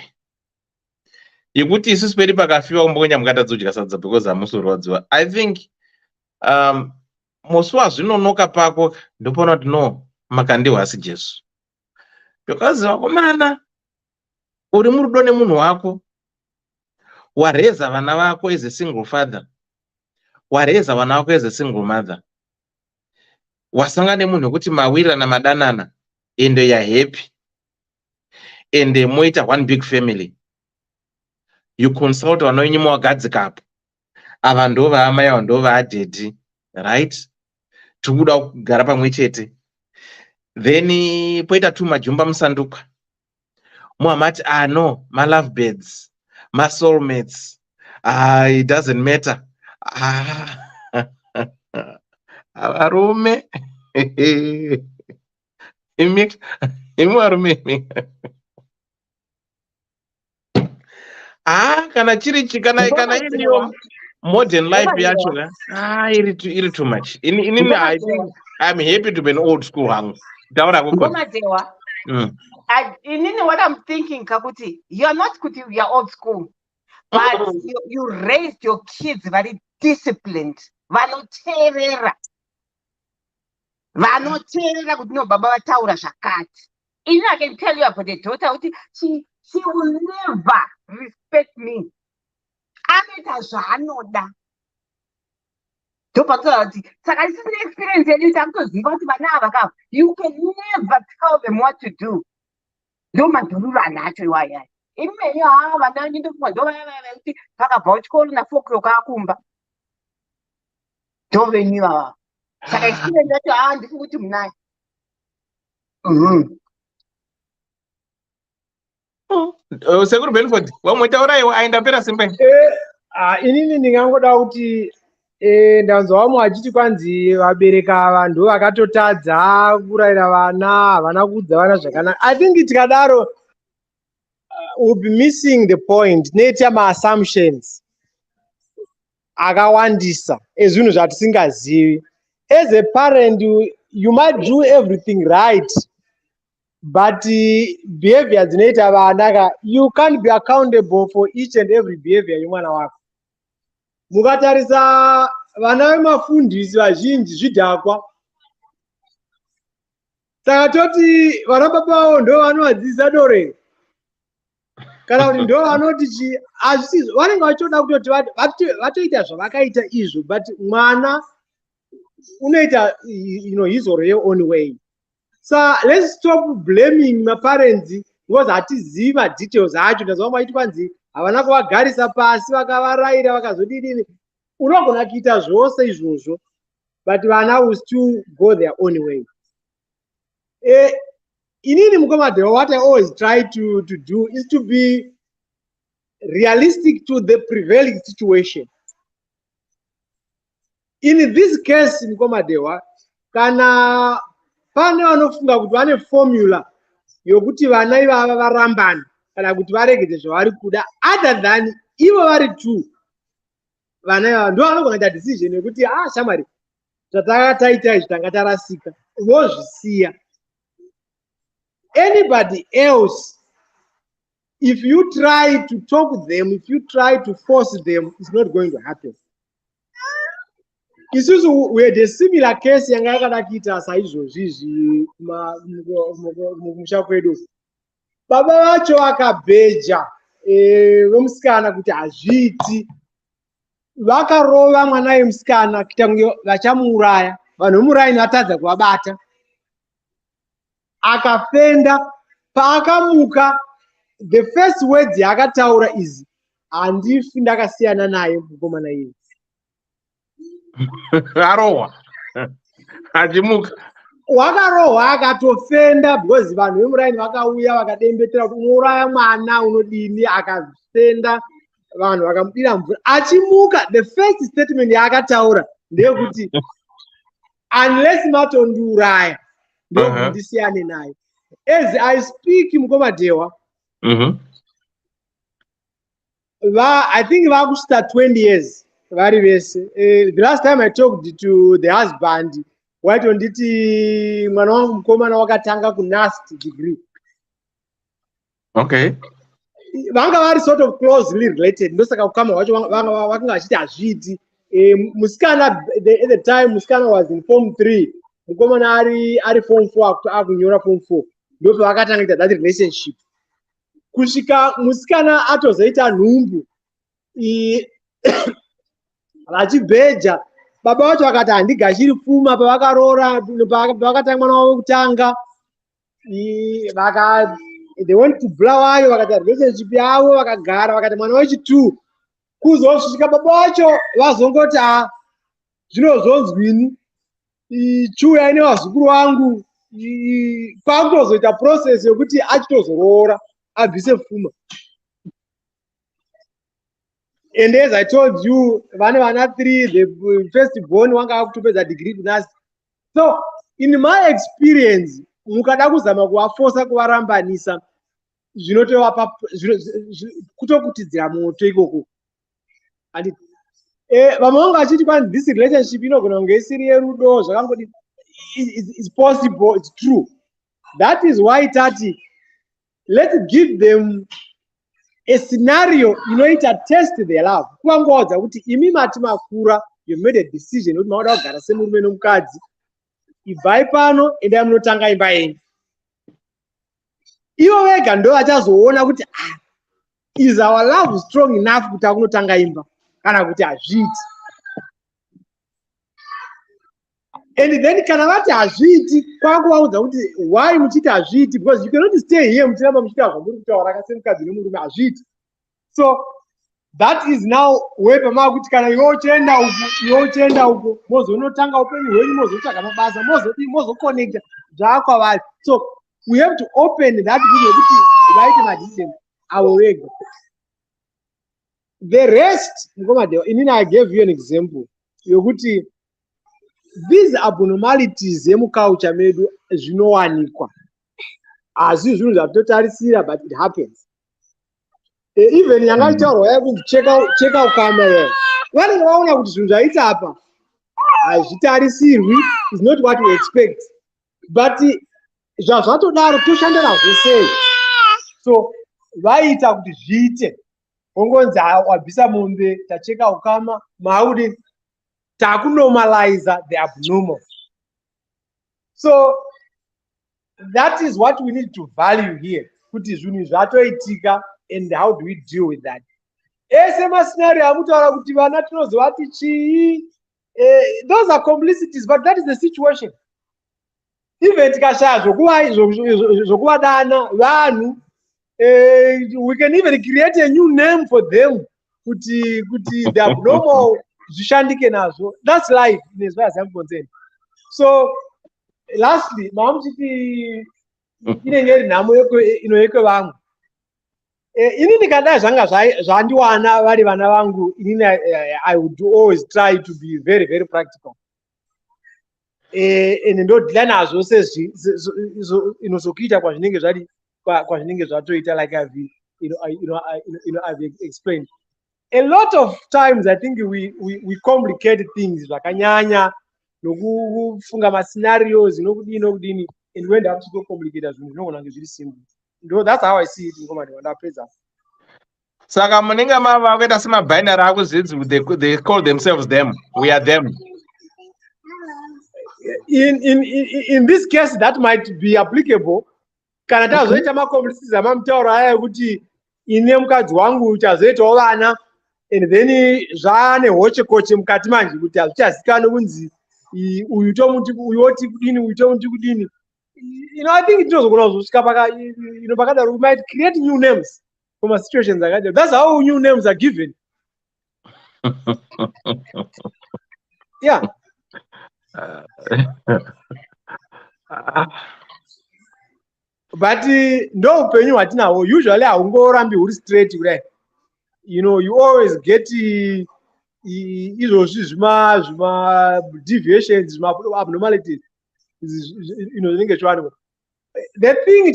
yekuti isusu pedi pakafiwa kumbonya mukatadzodya sadza because hamusorwadziwa. I think musi wazvinonoka pako ndopona kuti no makandiwa asi Jesu because vakomana uri murudo nemunhu wako wareza vana vako as a single father, wareza vana vako as a single mother, wasanga nemunhu wekuti mawira namadanana ende ya happy ende moita one big family. You consult vanonyi mwagadzikapo ava ndova amai ava ndova adhedhi, right? Tikuda kugara pamwe chete, then poita tu majumba musanduka muhamati no my love birds, my soulmates, it doesn't matter. Arume imuarume kana chiri kana iriyo modern life yacho iri too much. I think I'm happy to be an old school hangu. Taura kuko. What I'm thinking kakuti you're not kuti you're old school, but you raised your kids very disciplined. Vanoteerera kuti no baba vataura zvakati. I can tell you about the daughter kuti she will never respect me. Anoita zvaanoda. Ndopakutaura kuti saka isisina experience yedu takutoziva kuti vana ava kava you can never tell them what to do. Ndo madhururu anacho iwaya. Imweni vana venyu ndokuti pakabva kuchikoro na 4 o'clock akumba. Ndoveni ivava. Saka experience yacho ndifuna kuti munai. Sekuru Benford, wamutaura iwe aenda pera simbe. Inini ndingangoda kuti ndanzwa vamwe vachiti kwanzi vabereki ava ndo vakatotadza kurayira vana, havana kuudza vana zvakanaka. I think tikadaro we'll be missing the point. Noita ma-assumptions akawandisa ezvinhu zvatisingazivi. As a parent, you might do everything right, but behavior dzinoita vana, you can't be accountable for each and every behavior yemwana wako. Mukatarisa vana vemafundisi vazhinji zvidhakwa. Saka toti vana baba vavo ndo vanovadzidzisa dore. Kana kuti ndo vanoti hazvisizo vanenge vachiona kutoti vatoita zvavakaita izvo, but mwana unoita his or her own way. So let's stop blaming my parents because hatizivi madetails acho. Ndazva maiti kwanzi havana kuvagarisa pasi vakavarayira vakazodidini. Unogona kuita zvose izvozvo, but vana will still go their own way. Inini mukomadhewa, what I always try to do is to be realistic to the prevailing situation. In this case, mukomadhewa, kana pane vanofunga kuti vane formula yokuti vana ivava varambani kana kuti varegedze zvavari kuda, other than ivo vari two, vana ivava ndo vanogona kuita decision yokuti shamwari zvatakataita izvi tanga tarasika, vozvisiya. Anybody else, if you try to talk with them, if you try to force them, it's not going to happen. Isusu we had a similar case yanga yakada kuita saizvozvizvi mumusha kwedu. Baba vacho vakabheja vemusikana kuti hazviiti, vakarova mwana wemusikana kuita kunge vachamuuraya. Vanhu vemuraini vatadza kuvabata, akafenda. Paakamuka, the first words yaakataura is, handifi ndakasiyana naye mukomana iye. Arohwa achimuka, wakarohwa akatofenda, because vanhu vemuraini vakauya vakadembetera kuti unouraya mwana unodini, akafenda, vanhu vakamudira mvura. Achimuka, the first statement yaakataura ndeyekuti unless matondiuraya ndokuti ndisiyane naye. As I speak, mukomadhewa, I think vakusvika 20 years vari vese. The last time I talked to the husband, waitonditi mwana wangu mukomana wakatanga kunast degree. Okay. Vanga vari sort of closely related. Ndosaka ukama wacho vakanga vachiti hazviiti. Musikana at the time, musikana was in form 3, mukomana ari form 4, akunyora form 4. Ndopa vakatanga kuita that relationship. Kusvika musikana atozoita nhumbu vachibheja, baba vacho vakati handigashiri pfuma. Pavakarora, pavakatanga mwana wavo kutanga, they went to Bulawayo, vakaita relationship yavo, vakagara, vakati mwana wechi2 kuzosvika baba vacho vazongoti zvinozonzwini, chiuya ine vazukuru vangu, kwakutozoita process yokuti achitozoroora abvise pfuma. And as I told you, vane vana 3, the first born wanga akutopedza degree kunasi. So in my experience, mukada kuzama kuvaforsa kuvarambanisa, zvinotovapa kutokutidzira moto ikoko. Vamwe vanga vachiti kwani this relationship inogona kunge isiri yerudo, zvakangoti it's possible, it's true. That is why tati, let's give them a scenario inoita test their love. Kuvangodza kuti imi mati makura, you've made a decision kuti maoda kugara semurume nomukadzi, ibvai pano endai munotanga imba yenyu. Ivo vega ndo vachazoona kuti is our love strong enough kuti akunotanga imba kana kuti hazviiti. And then kana vati hazviiti, kwakuvaudza kuti why muchiti hazviiti, because you cannot stay here muchiramba muchita zvamuri kutaura kasemukadzi nemurume, hazviiti. So That is now where pamakuti kana yochenda uko mozonotanga upenyu hwenyu mozotsvaga mabasa mozoconnecta zvakwavari. So we have to open that video kuti vaite madecision avo vega. The rest, inini I gave you an example yokuti these abnormalities emuculture medu zvinowanikwa hazvi zvinhu zvatotarisira, but it happens. Even yanga itaurwa yakunzi cheka ukama here, vanenge vaona kuti zvinhu zvaita apa hazvitarisirwi, is not what we expect, but zvazvatodaro toshanda nazvo sei. So vaita kuti zviite, ongonzi wabvisa mombe tacheka ukama, maudi takunormalize the abnormal. So that is what we need to value here, kuti zvinhu zvatoitika, and how do we deal with that. Ese mascenario amutaura kuti vana tinozovati chii, those are complicities, but that is the situation. Even tikashaya zvokuvadana vanhu, we can even create a new name for them kuti the abnormal zvishandike nazvo. That's life as far as I'm concerned. So lastly, mamuchiti inenge iri nhamo inoyekwe vamwe. Inini kada zvanga zvandiwana vari vana vangu, inini I would always try to be very, very practical. And ndodila nazvo sezvinozokuita kwazvinenge zvatoita, like I've explained. A lot of times I think we complicate things zvakanyanya nokufunga mascenarios nokudini, and we end up to complicate zvinhu zvinogona kunge zviri simple. That's how I see it in Komani Wandapeza. Saka munenge mava kuita semabinary akuzvidzi, they call themselves them. We are them. In this case, that might be applicable. Kana tazoita makomplicities amamutaura aya kuti ine mukadzi wangu uchazoitawo vana, and then zvane hoche koche mukati manje kuti hazvichazikanwi kunzi uyu tomuti uyu oti kudini uyu tomuti kudini. I think it was we might create new names from a situations like that. That's how new names are given. Yeah. But no upenyu hwatinawo usually haungorambi huri straight kudai. You always get izvozvi zvima deviations, zvima abnormalities. Zvinenge zviwanikwa. The thing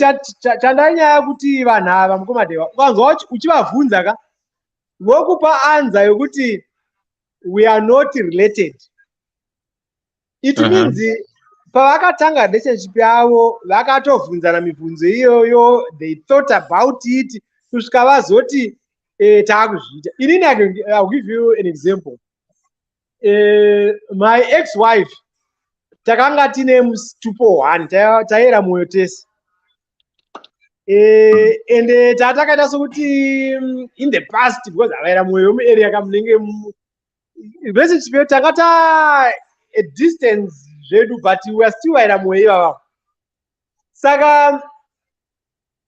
chandanyaya kuti vanhu ava mukomadewa ukanzwa uchivabvunza ka vokupa answer yokuti we are not related. It means pavakatanga relationship yavo vakatovhunzana mibvunzo iyoyo, they thought about it kusvika vazoti taakuzviita. Inini I'll give you an example. My ex-wife takanga tine mustupo 1 taera mwoyo tese, and tatakaita sokuti in the past, because avaera mwoyo muarea kamunenge relationship yedu takata a distance zvedu, but we are still vaera mwoyo ivava. Saka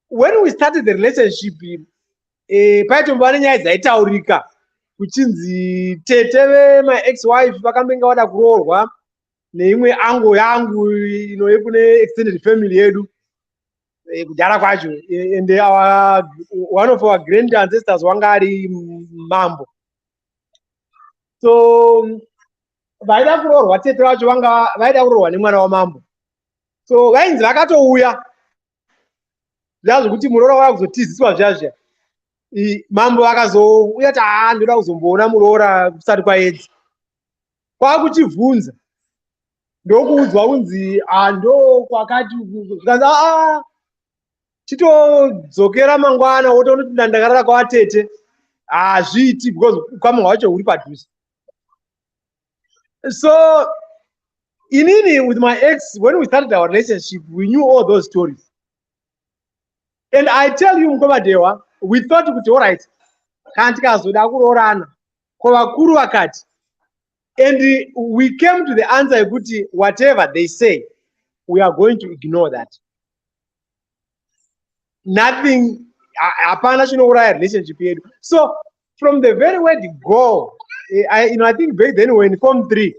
when we started the relationship, paitombova nenyaya dzaitaurika kuchinzi tete my ex-wife vakambenga vada kuroorwa neimwe ango yangu yekune extended family yedu kudhara kwacho, and one of our grand ancestors wanga ari mambo. So vaida kuroorwa tete vacho vanga vaida kuroorwa nemwana wamambo. So vainzi vakatouya zvazvokuti muroora wava kuzotiziswa zvazvia, mambo vakazouya kuti ndoda kuzomboona muroora kusati kwaedzi. Kwakuchibvunza ndokuudzwa kunzi ando kwakati zvikanzi chitodzokera mangwana wotoona kuti ndakarara kwavatete hazviiti, because ukama hwacho huri padhuze. So inini with my ex, when we started our relationship, we knew all those stories, and I tell you Mukomadewa, we thought kuti all right, kana tikazoda kuroorana kwavakuru vakati, and we came to the answer kuti whatever they say, we are going to ignore that. Nothing, hapana chinouraya relationship yedu. So from the very word go, I think back then when Form 3,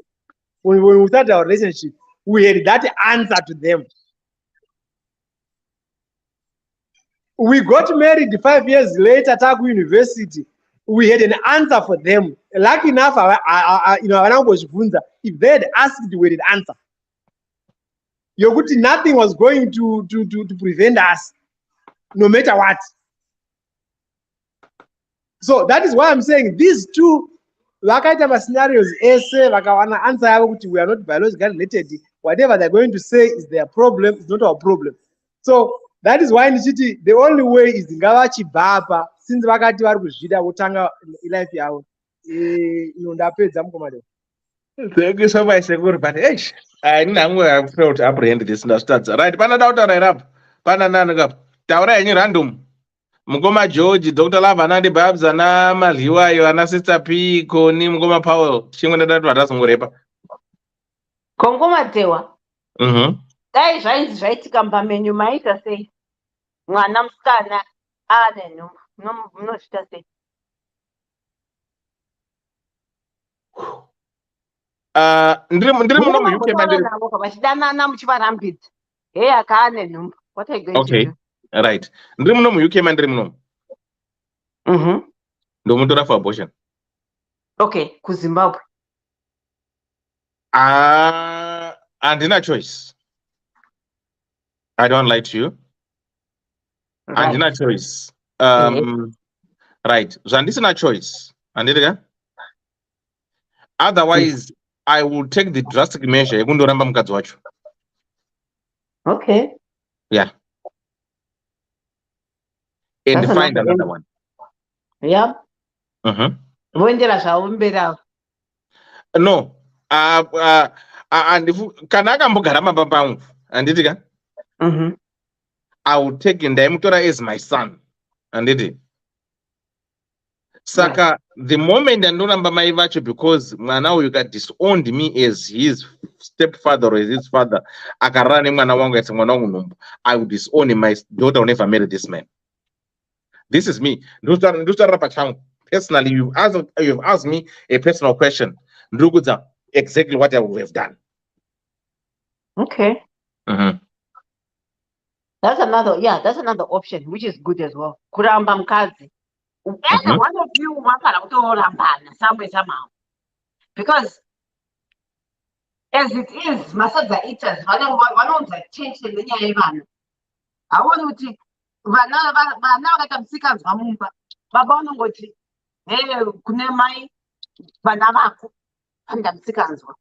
when we started our relationship, we had that answer to them. We got married 5 years later at Tagu University. We had an answer for them. Lucky enough, if they had asked, we had answer. Nothing was going to prevent us, no matter what. So that is why I'm saying these two scenarios, answer we are not biologically related. Whatever they're going to say is their problem, it's not our problem. So that is why the only way is ngavachi baba since vakati vari kuzvida kutanga life yavo. Ndapedza mukomana. Thank you so much, Segur. But hey, I have failed to apprehend this. Right, pana daughter right up. Pana nanaga. Taura any random. Mugoma George, Dr. Lavanandi Babs, Ana Maliwa, Yohana Sister P, Koni, Mugoma Powell. Shingona that was Murepa. Kongoma tewa. Dai zvaitika pamenyu maita sei mwana musikana ane nhumbu munozvita sei? Ndiri muno mu UK mandiri. Vachidanana muchivarambidza. Hey, akaane nhumbu. What are you going to do? Right. Ndiri muno mu UK mandiri muno. Ndomutora for abortion. Okay, ku Zimbabwe. Andina choice. I don't lie to you. Right. Andina choice. Right. Zandisina choice. Andira. Otherwise, I will take the drastic measure. Okay. Yeah. And find another one. Yeah. No. And if Kanaka Mogarama Babang and it I will take in the Mutora as my son. And it Saka, the moment I don't remember my virtue because now you got disowned me as his stepfather or as his father. I will disown him. My daughter will never marry this man. This is me. Personally, you've asked me a personal question. Exactly what I would have done. Okay. That's another option, which is good as well. Kuramba mkazi. Any one of you somewhere somehow. Because as it is, masadza eaters, vanonza change the nyaya I want to vana vakamusikazwa mumba baba vanongoti kune mai vana vako vanoda musikanzwa.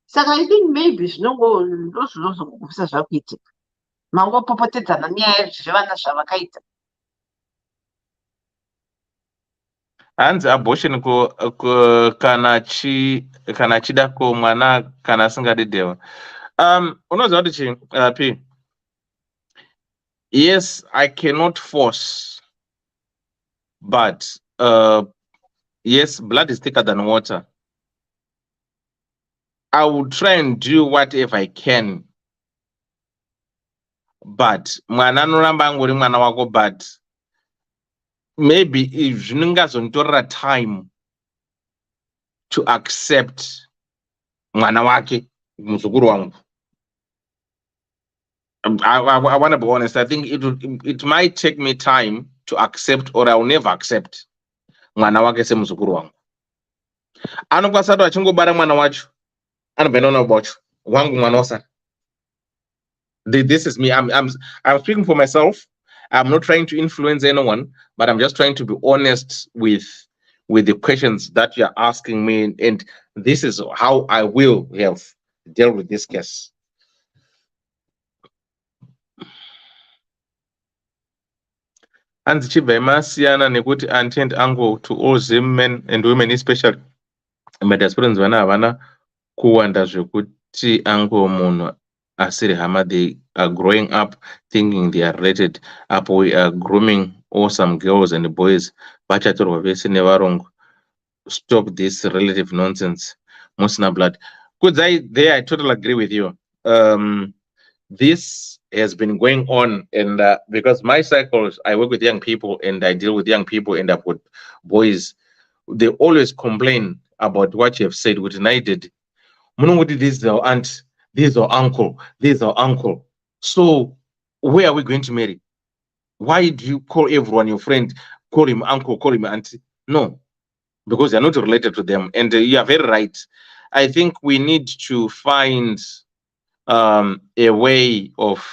Saka I think maybe ndozvinozokuvisa zvakuitika mangopopotedzana nyaya zvezvevana zvavakaita. Hanzi abortion kana chida ko mwana kana asingadi dhewa. Unoziva kuti P. Yes, I cannot force, but yes, blood is thicker than water. I will try and do whatever I can, but mwana anoramba angori mwana wako, but maybe if zvinongazonditorera time to accept mwana wake muzukuru wangu. I want to be honest. I think it might take me time to accept, or I will never accept mwana wake semuzukuru wangu. Anokwasato achingobara mwana wacho anobva wacho wangu mwana wasara. This is me. I'm speaking for myself. I'm not trying to influence anyone, but I'm just trying to be honest with the questions that you're asking me, and this is how I will deal with this case. And Chibamasiyana nekuti auntie and uncle to all them men and women especially. Madasprins vana kuwanda zvekuti uncle munhu asiri hama, they are growing up thinking they are related. Up we are grooming awesome girls and boys. Vachatorwa vese nevarongo. Stop this relative nonsense. Musina blood. There I totally agree with you. this has been going on, and because my cycles, I work with young people and I deal with young people and I've got boys, they always complain about what you have said with United. This is our aunt, this is our uncle, this is our uncle. So where are we going to marry? Why do you call everyone your friend, call him uncle, call him auntie? No, because you're not related to them. And you are very right. I think we need to find a way of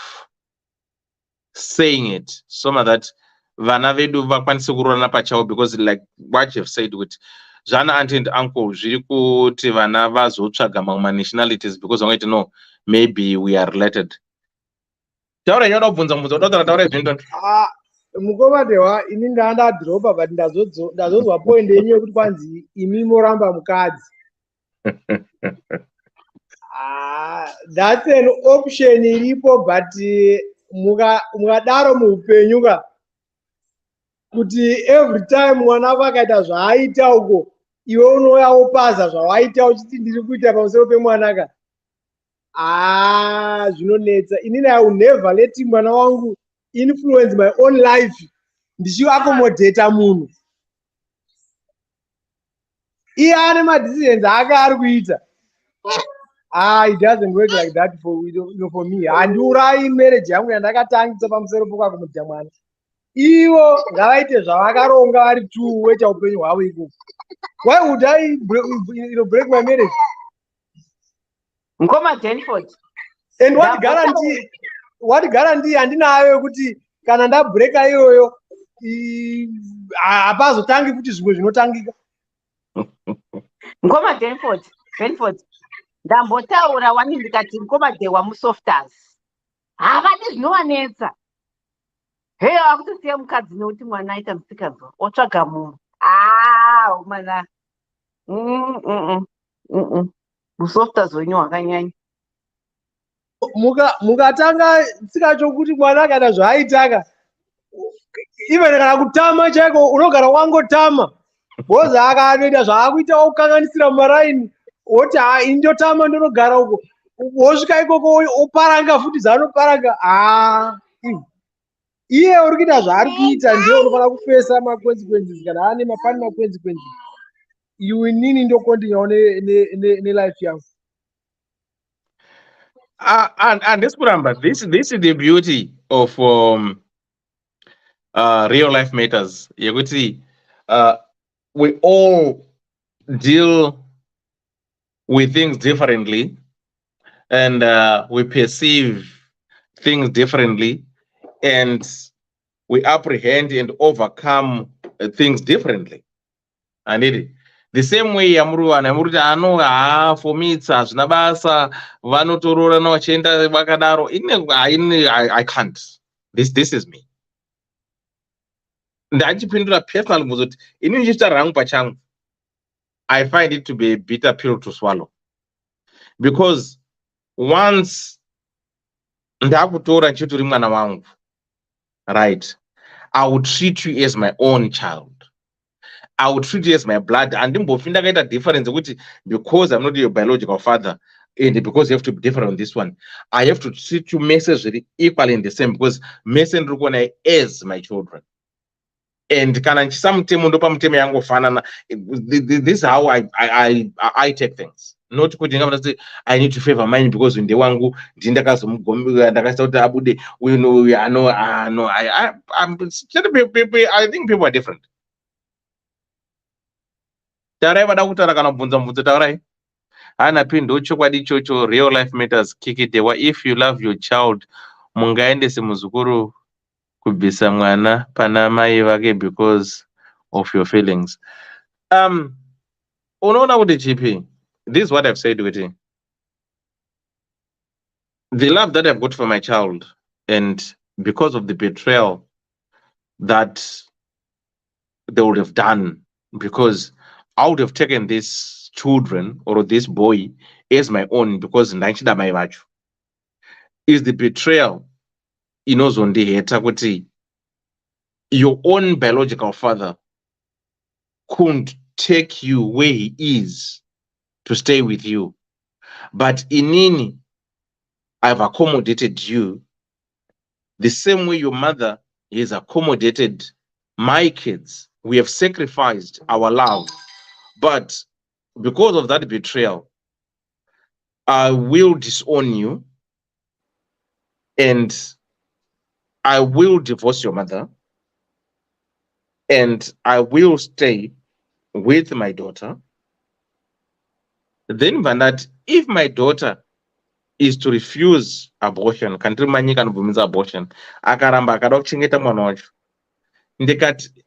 saying it so that vana vedu vakwanise kurorana pachavo, because like what you've said with zvana auntie and uncle zviri kuti vana vazotsvaga mamwe nationalities because vangaiti no, maybe we are related. Taura nyoda kubvunza taura zvindoni. Mukoma dewa ini ndandadhiropa but ndazozwa point yenyu yekuti kwanzi imi moramba mukadzi. That's an option iripo, but mukadaro muupenyu ka kuti every time mwana vakaita zvaaita uko iwe unouya wopaza zvawaita uchiti ndiri kuita pamusoro pemwana ka. Zvinonetsa. Inini I will never let mwana wangu influence my own life ndichiaccommodata munhu. Iye ane madecisions ake ari kuita. It doesn't work like that for me. Handiurayi marriage yangu yandakatangisa pamusoro pokuaccommodata mwana. Ivo ngavaite zvavakaronga vari two wechaupenyu hwavo ikoko. Why would I break my marriage? Mkoma Denford. And what guarantee handinayo yekuti kana ndabreaka iyoyo hapazotangi futi zvimwe zvinotangika. Mkoma Denford. Ndambotaura wani ndikati mkoma dewa musofters. Havadi zvinovanetsa. Hey, akutosiya mukadzi nekuti mwana aita musikadzi otsvaga munhu. Mwana. Musofters wenyu hwakanyanya. Mukatanga tsika chokuti mwana akaita zvaaitaka, even kana kutama chaiko unogara wangotama. Bhozi akanoita zvaakuita wokukanganisira mumaraini woti indotama ndinogara uko. Wosvika ikoko oparanga futi zvaanoparanga. Iye uri kuita zvaari kuita ndiye unofanira kufesa maconsequences kana ane mapani maconsequences. Inini ndokontinyawo nelife yangu. And this is the beauty of real life matters. Yekuti we all deal with things differently, and we perceive things differently, and we apprehend and overcome things differently. And the same way yamuruti for me it's hazvina basa vanotororana vachienda vakadaro. I can't. This is me. Ndachipindura personal bvunzo kuti inini ndichitaura rangu pachangu, I find it to be a bitter pill to swallow, because once ndakutora ndichitori mwana wangu, right, I would treat you as my own child. I would treat you as my blood. And ndakaita difference kuti because I'm not your biological father and because you have to be different on this one, I have to treat you message very equally in the same, because message ndikuona as my children. And kana chisamutemo ndopa mutemo yangofanana. This is how I take things. Not kuti ndingamuti I need to favor mine because nde wangu ndindakazomugomera ndakaita kuti abude no. I think people are different. Taurai vada kutaura kana kubvunza taurai. Hana pindo chokwadi chocho, real life matters. Kikitewa, if you love your child, mungaendese muzukuru kubvisa mwana pana mai vake because of your feelings. Unoona kuti chipi, this is what I've said with it. The love that I've got for my child, and because of the betrayal that they would have done, because I would have taken these children or this boy as my own, because ndachida mai vacho, is the betrayal inozondiheta kuti your own biological father couldn't take you where he is to stay with you, but inini I've accommodated you the same way your mother has accommodated my kids. We have sacrificed our love, but because of that betrayal, I will disown you and I will divorce your mother and I will stay with my daughter. Then Vanat, if my daughter is to refuse abortion, country manyika anobvumiza abortion, akaramba akada kuchengeta mwana wacho, ndikati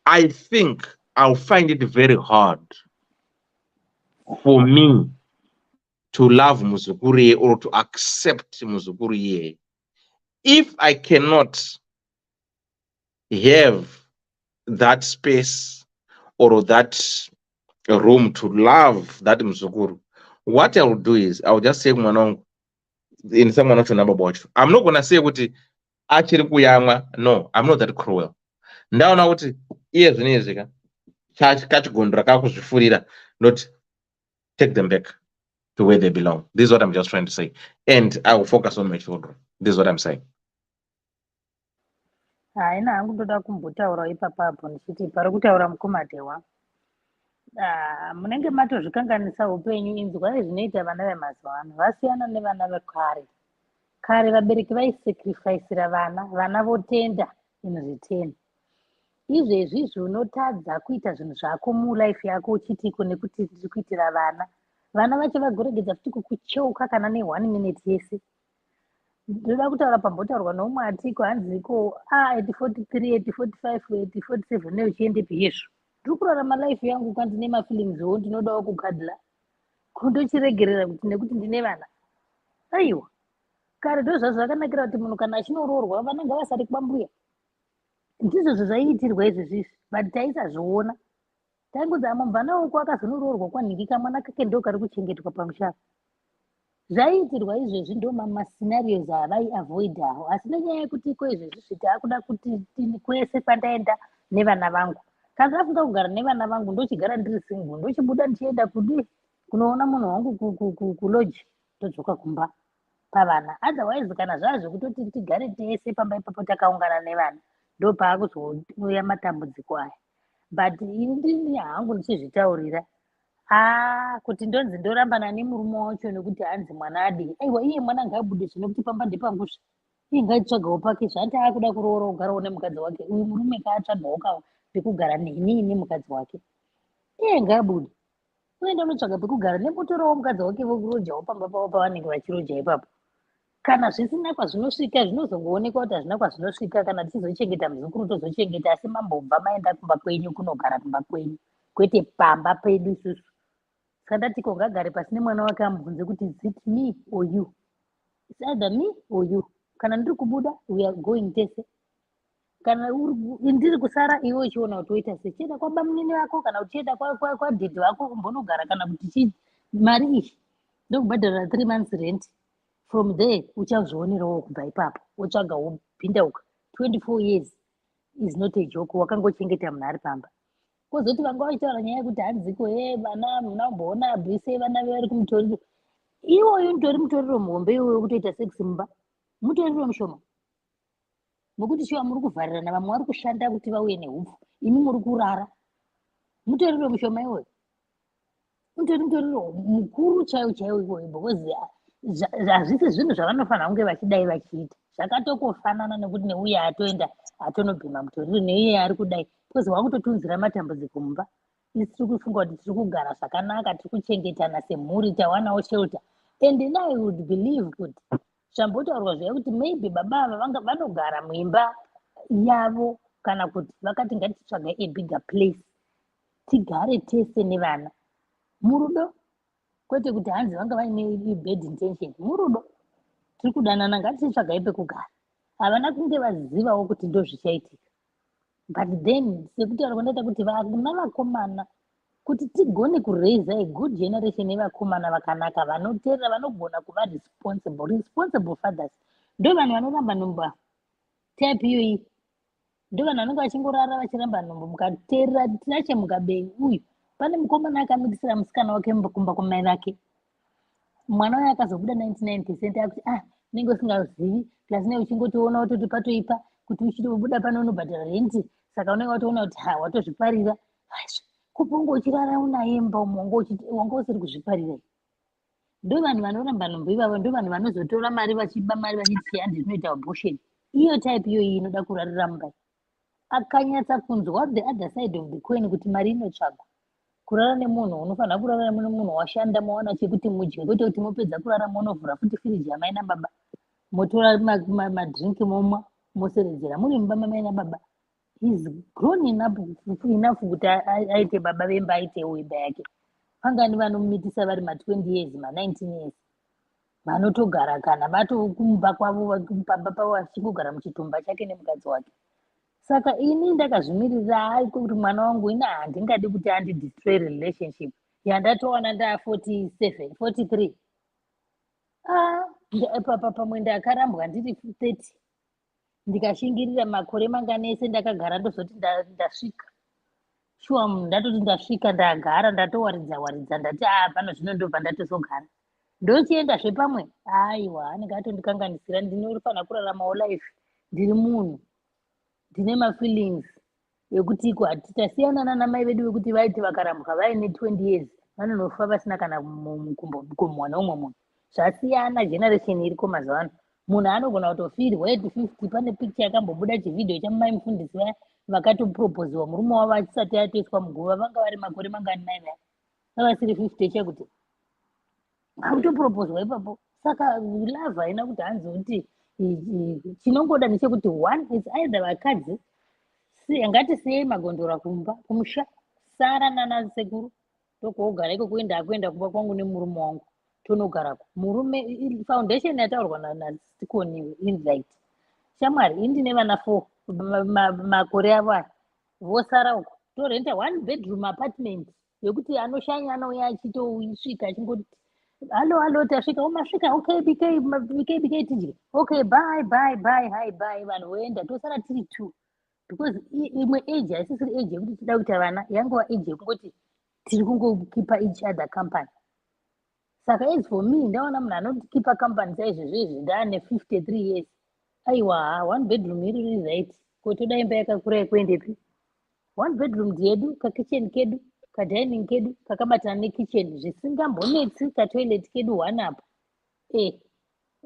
I think I'll find it very hard for me to love muzukuru or to accept muzukuru. If I cannot have that space or that room to love that muzukuru, what I will do is I will just say mwana in someone to number watch. I'm not gonna say what actually kuyamwa. No, I'm not that cruel. Now what years nezika kachigondra kakuzvifurira, not take them back to where they belong. This is what I'm just trying to say. And I will focus on my children. This is what I'm saying. Haina hangu ndoda kumbotaura ipapapo ndichiti pari kutaura mukomatewa munenge matozvikanganisa upenyu inzwai zvinoita vana vemazuva ano vasiyana nevana vekare. Kare vabereki vaisacrificira vana votenda inozvitenda. Izvezvi unotadza kuita zvinhu zvako mulife yako uchitiko nekuti ndiri kuitira vana vacho vagoregedza futi kukucheuka kana ne1 minute yese. Ndoda kutaura pambotaurwa nomwe atiko hanziko at 43 at 45 at 47 neuchiendepi yezvo ndiri kurarama life yangu kwandine mafeelings wo ndinodawo kugadla kundochiregerera kuti nekuti ndine vana. Aiwa kare ndozvazvo zvakanakira kuti munhu kana achinoororwa vana ngavasari kwambuya. Ndizvo zvaiitirwa izvezvizvi but taisazviona. Taingodza mwana wako akazonoroorwa kwanhingika mwana kake ndo kari kuchengetwa pamusha. Zvaiitirwa izvezvi ndo masinarios avaiavoid awo. Asi nenyaya yekuti iko izvezvi taakuda kuti kwese kwandaenda nevana vangu. Kana ndafunga kugara nevana vangu ndochigara ndiri single, ndochibuda ndichienda kunoona munhu wangu kuloji todzoka kumba pavana. Otherwise kana zvazvekutoti tigare tese pamba ipapo takaungana nevana ndo paakuzouya matambudziko aya. But ini hangu ndichizvitaurira kuti ndonzi ndorambana nemurume wacho nekuti hanzi mwana adii. Aiwa iye mwana ngaabude zvinokuti pamba ndepanguzve. Iye ngaitsvagawo pake zvati akuda kuroora kugarawo nemukadzi wake. Uyu murume kaatsvagawo pekugara neni mukadzi wake. Iye ngaabude. Uenda unotsvaga pekugara nemutorawo mukadzi wake vokurojawo pamba pavo pavanenge vachiroja ipapo. Kana zvisina kwazvinosvika zvinozongoonekwa kuti hazvina kwazvinosvika. Kana tichizochengeta muzukuru tozochengeta, asi mambobva maenda kumba kwenyu kunogara kumba kwenyu kwete pamba pedu isusu. Saka ndatiko ngagare pasi nemwana wake amubvunze kuti is it me or you? It's either me or you. Kana ndiri kubuda we are going tese. Kana ndiri kusara iwe uchiona kuti woita sei. Chienda kwabamunini wako kana uchienda kwadhedhi wako kumbonogara kana kuti chii mari iyi ndokubhadharira 3 months rent. From there uchazvionerawo kubva ipapo wotsvaga wopindauka. 24 years is not a joke. Wakangochengeta munhu ari pamba. Kwozoti vanga vachitaura nyaya yekuti hanziko vana munomboona abvise vana vari kumutoriro. Iwoyo mutori mutoriro muhombe iwoyo kutoita sex mumba mutoriro mushoma. Nokuti shuwa muri kuvharirana vamwe vari kushanda kuti vauye neupfu imi muri kurara. Mutoriro mushoma iwoyo. Mutoriro mukuru chaiwo iwoyo because hazvisi zvinhu zvavanofanira kunge vachidai vachiita. Zvakatokofanana nekuti neuye atoenda atonobhema mutoriro neuye ari kudai because wakutotunzira matambudziko mumba. Isi tiri kufunga kuti tiri kugara zvakanaka, tiri kuchengetana semhuri, tawanawo shelter. And then I would believe kuti zvambotaurwa zviya kuti maybe baba ava vanga vanogara muimba yavo kana kuti vakati ngatitsvaga a bigger place tigare tese nevana murudo, kwete kuti hanzi vanga vaine bad intention. Murudo tiri kudanana ngatitsvagai pekugara. Havana kunge vazivawo kuti ndo zvichaitika. But then sekutaura kwandata kuti vana vakomana kuti tigone kuraise a good generation yevakomana vakanaka vanoteerera vanogona kuva responsible fathers. Ndo vanhu vanoramba nhumba type iyoyi. Ndo vanhu vanenge vachingorara vachiramba nhumbu mukateerera tinache mukabei uyu pane mukomana akamikisira musikana wake kumba kwamai vake. mwana waye akazobuda 99% akuti ninge usingazivi klasi ne uchingotoona utoti patoipa kuti uchiri kubuda pano unobhadhara renti saka unenge watoona kuti watozviparira kupongo uchirara unaimba wanga usiri kuzviparira. Ndo vanhu vanoramba nhombo ivavo ndo vanhu vanozotora mari vachiba mari vachiti handi zvinoita abortion. Iyo type iyoyi inoda kurarira mumba. Akanyatsa kunzwa the other side of the coin kuti mari inotsvagwa. Kurara nemunhu unofanira kurara nemunhu washanda mawana chekuti mudye kwete kuti mopedza kurara monovhura futi firiji yamai nababa motora madrinki momwa moseredzera muri mumba mamai nababa. He's grown enough kuti aite baba vemba aitewo wemba yake. Pangani vanomumitisa vari ma20 years ma19 years vanotogara kana vatokumba kwavo pamba pavo vachingogara muchitumba chake nemukadzi wake. Saka ini ndakazvimirira kuti mwana wangu ina handingadi kuti andidestroy relationship yandatowana ndaa 47 43 pamwe ndakarambwa ndiri 30 ndikashingirira makore manganese ndakagara ndozoti ndasvika shuwa ndatoti ndasvika ndagara ndatowaridza ndati pano zvino ndobva ndatozogara ndochiendazve pamwe aiwa anenge atondikanganisira ndinofanira kuraramawo life ndiri munhu ndine mafeelings ekuti tasiyana nanamai vedu vekuti vaiti vakarambwa vaine 20 years vanonofa vasina kana mukomwana umwe munhu. Zvasiyana generation iriko mazuva ano. Munhu anogona kutofirwa 50 pane picture yakambobuda chividhio chamai mufundisi vaya vakatoproposiwa murume wavo achisati atoiswa muguva vanga vari makore mangani nai vaya avasiri 50 chekuti akutoproposwa ipapo. Saka love haina kuti hanzi kuti chinongoda nechekuti one is either vakadzi ngatisiyei magondora kumba kumusha sara nana sekuru tokoogara iko kuenda kumba kwangu nemurume wangu tonogarako. Murume foundation yataurwa nasikoni insight shamwari indine vana 4 makore avo aya vosara uko torenta 1 bedroom apartment yekuti anoshanya anouya achitosvika achingoti halo tasvika umasvika okay bk tidye okay bye hi bye vanhu voenda tosara tiri 2 because imwe age haisisiri age yekuti tida kuita vana yangova age yekungoti tiri kungokipa each other company. Saka as for me ndaona munhu anokipa company saizvezvezvi ndaane 53 years aiwa 1 bedroom iri right kotoda imba yakakura yekuendepi 1 bedroom yedu kakitchen kedu kadining kedu kakabatana nekitchen zvisingambonetsi katoilet kedu 1 apo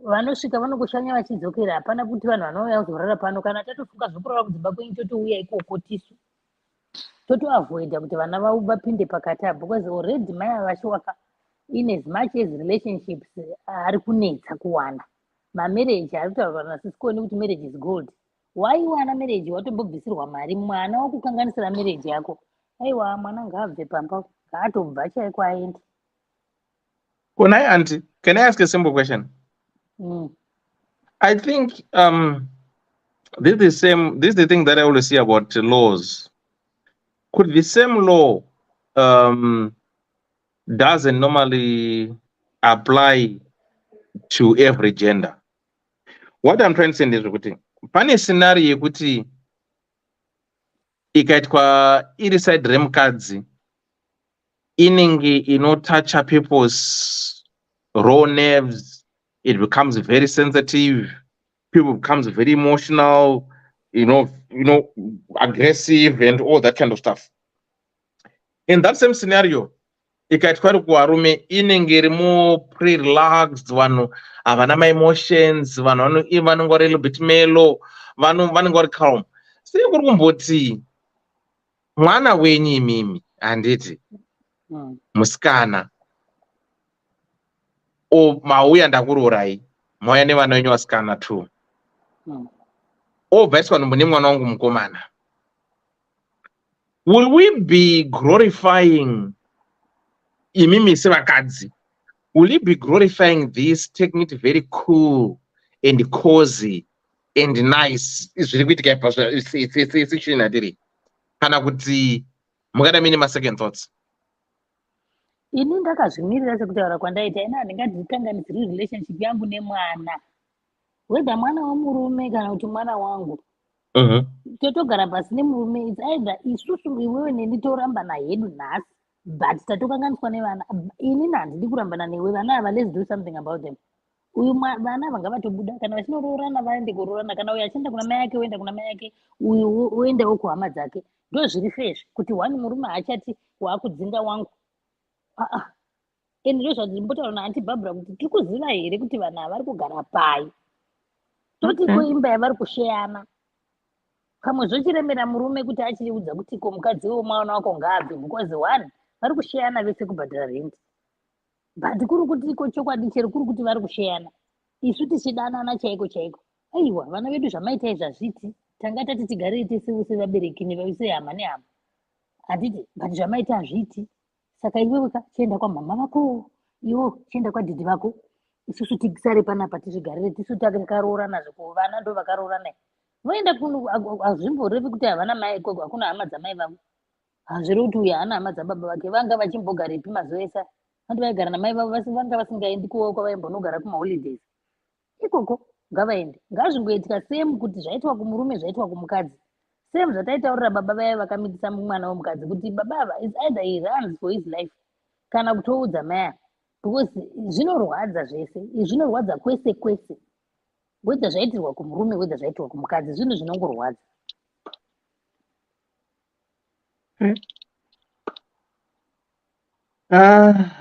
vanosvika vanongoshanya vachidzokera hapana kuti vanhu vanouya kuzorara pano kana tatofunga zvokurara kudzimba kwenyu totouya ikoko tisu totoavoida kuti vana vavo vapinde pakati apo because already mai avashiwaka in as much as relationships ari kunetsa kuwana mamarriage ari kutaurwa nasisikoni kuti marriage is gold. Waiwana marriage watombobvisirwa mari mwana wakukanganisira marriage yako aiwa mwana ngaabve pamba ngaatobva chaiko aende. Kunai auntie, can I ask a simple question? I think this is the thing that I always see about laws. Could the same law doesn't normally apply to every gender? What I'm trying to say is kuti pane scenario yekuti ikaitwa iri side remukadzi inenge inotoucha people's raw nerves, it becomes very sensitive, people becomes very emotional, you know, aggressive and all that kind of stuff. In that same scenario, ikaitwa kuvarume inenge iri more pre-relaxed, vanhu havana ma-emotions, vanhu vanenge vari a little bit mellow, vanenge vari calm. Sei kuri kumboti mwana wenyu imimi handiti musikana mauya ndakurorai mauya nevana venyu vasikana too obvaiswa nhumbu nemwana wangu mukomana, will we be glorifying imimi sevakadzi? Will you be glorifying this, taking it very cool and cozy and nice zviri kuitika ipa situation atiri kana kuti mungada mine ma-second thoughts? Ini ndakazvimirira sekutaura kwandaita ina handingadzikanganisiri relationship yangu nemwana whether mwana wemurume kana kuti mwana wangu totogara pasi nemurume, it's either isusu iwewe neni torambana hedu nhasi but tatokanganiswa nevana. Inini handidi kurambana newe, vana ava, let's do something about them. Uyu vana ava ngavatobuda kana vachinoroorana vaende kuroorana, kana uyu achienda kuna mai yake oenda kuna mai yake, uyu oendawo kuhama dzake. Ndo zviri fresh kuti one murume haachati waakudzinga wangu. Ende ndo zvandimbotaura naanti Barbara kuti tiri kuziva here kuti vanhu ava vari kugara pai. Totiko imba yavari kusheyana. Kamwe zvochiremera murume kuti achiriudza kuti ko mukadzi womwana wako ngaabve, because one vari kusheyana vese kubhadhara rent. But kuri kuti ko chokwadi chero kuri kuti vari kusheyana, isu tichidanana chaiko chaiko. Aiwa, vana vedu zvamaitai zvazviti tanga tati tigarei tese sevabereki sevahama nehama, handiti, but zvamaita hazviti. Saka iweweka chienda kwamama vako, iwo chienda kwadhidhi vako, isusu tisare panapa tichigarire tisu takaroorana zviko, vana ndo vakaroorana. Voenda kuno hazvimborevi kuti havana mai ikoko, hakuna hama dzamai vavo. Hazviri kuti uyu haana hama dzababa vake, vanga vachimbogarepi mazuva ese. Vantu vaigara namai vavo vanga vasingaendi kwavaimbonogara kumaholidays. Ikoko ngavaende, ngazvingoitika same kuti zvaitwa kumurume zvaitwa kumukadzi. Same zvataitaurira baba vaya vakamitisa mwana womukadzi kuti baba is either he runs for his life kana kutoudza mai, because zvinorwadza zvese, zvinorwadza kwese kwese. Whether zvaitirwa kumurume, whether zvaitirwa kumukadzi, zvinhu zvinongorwadza.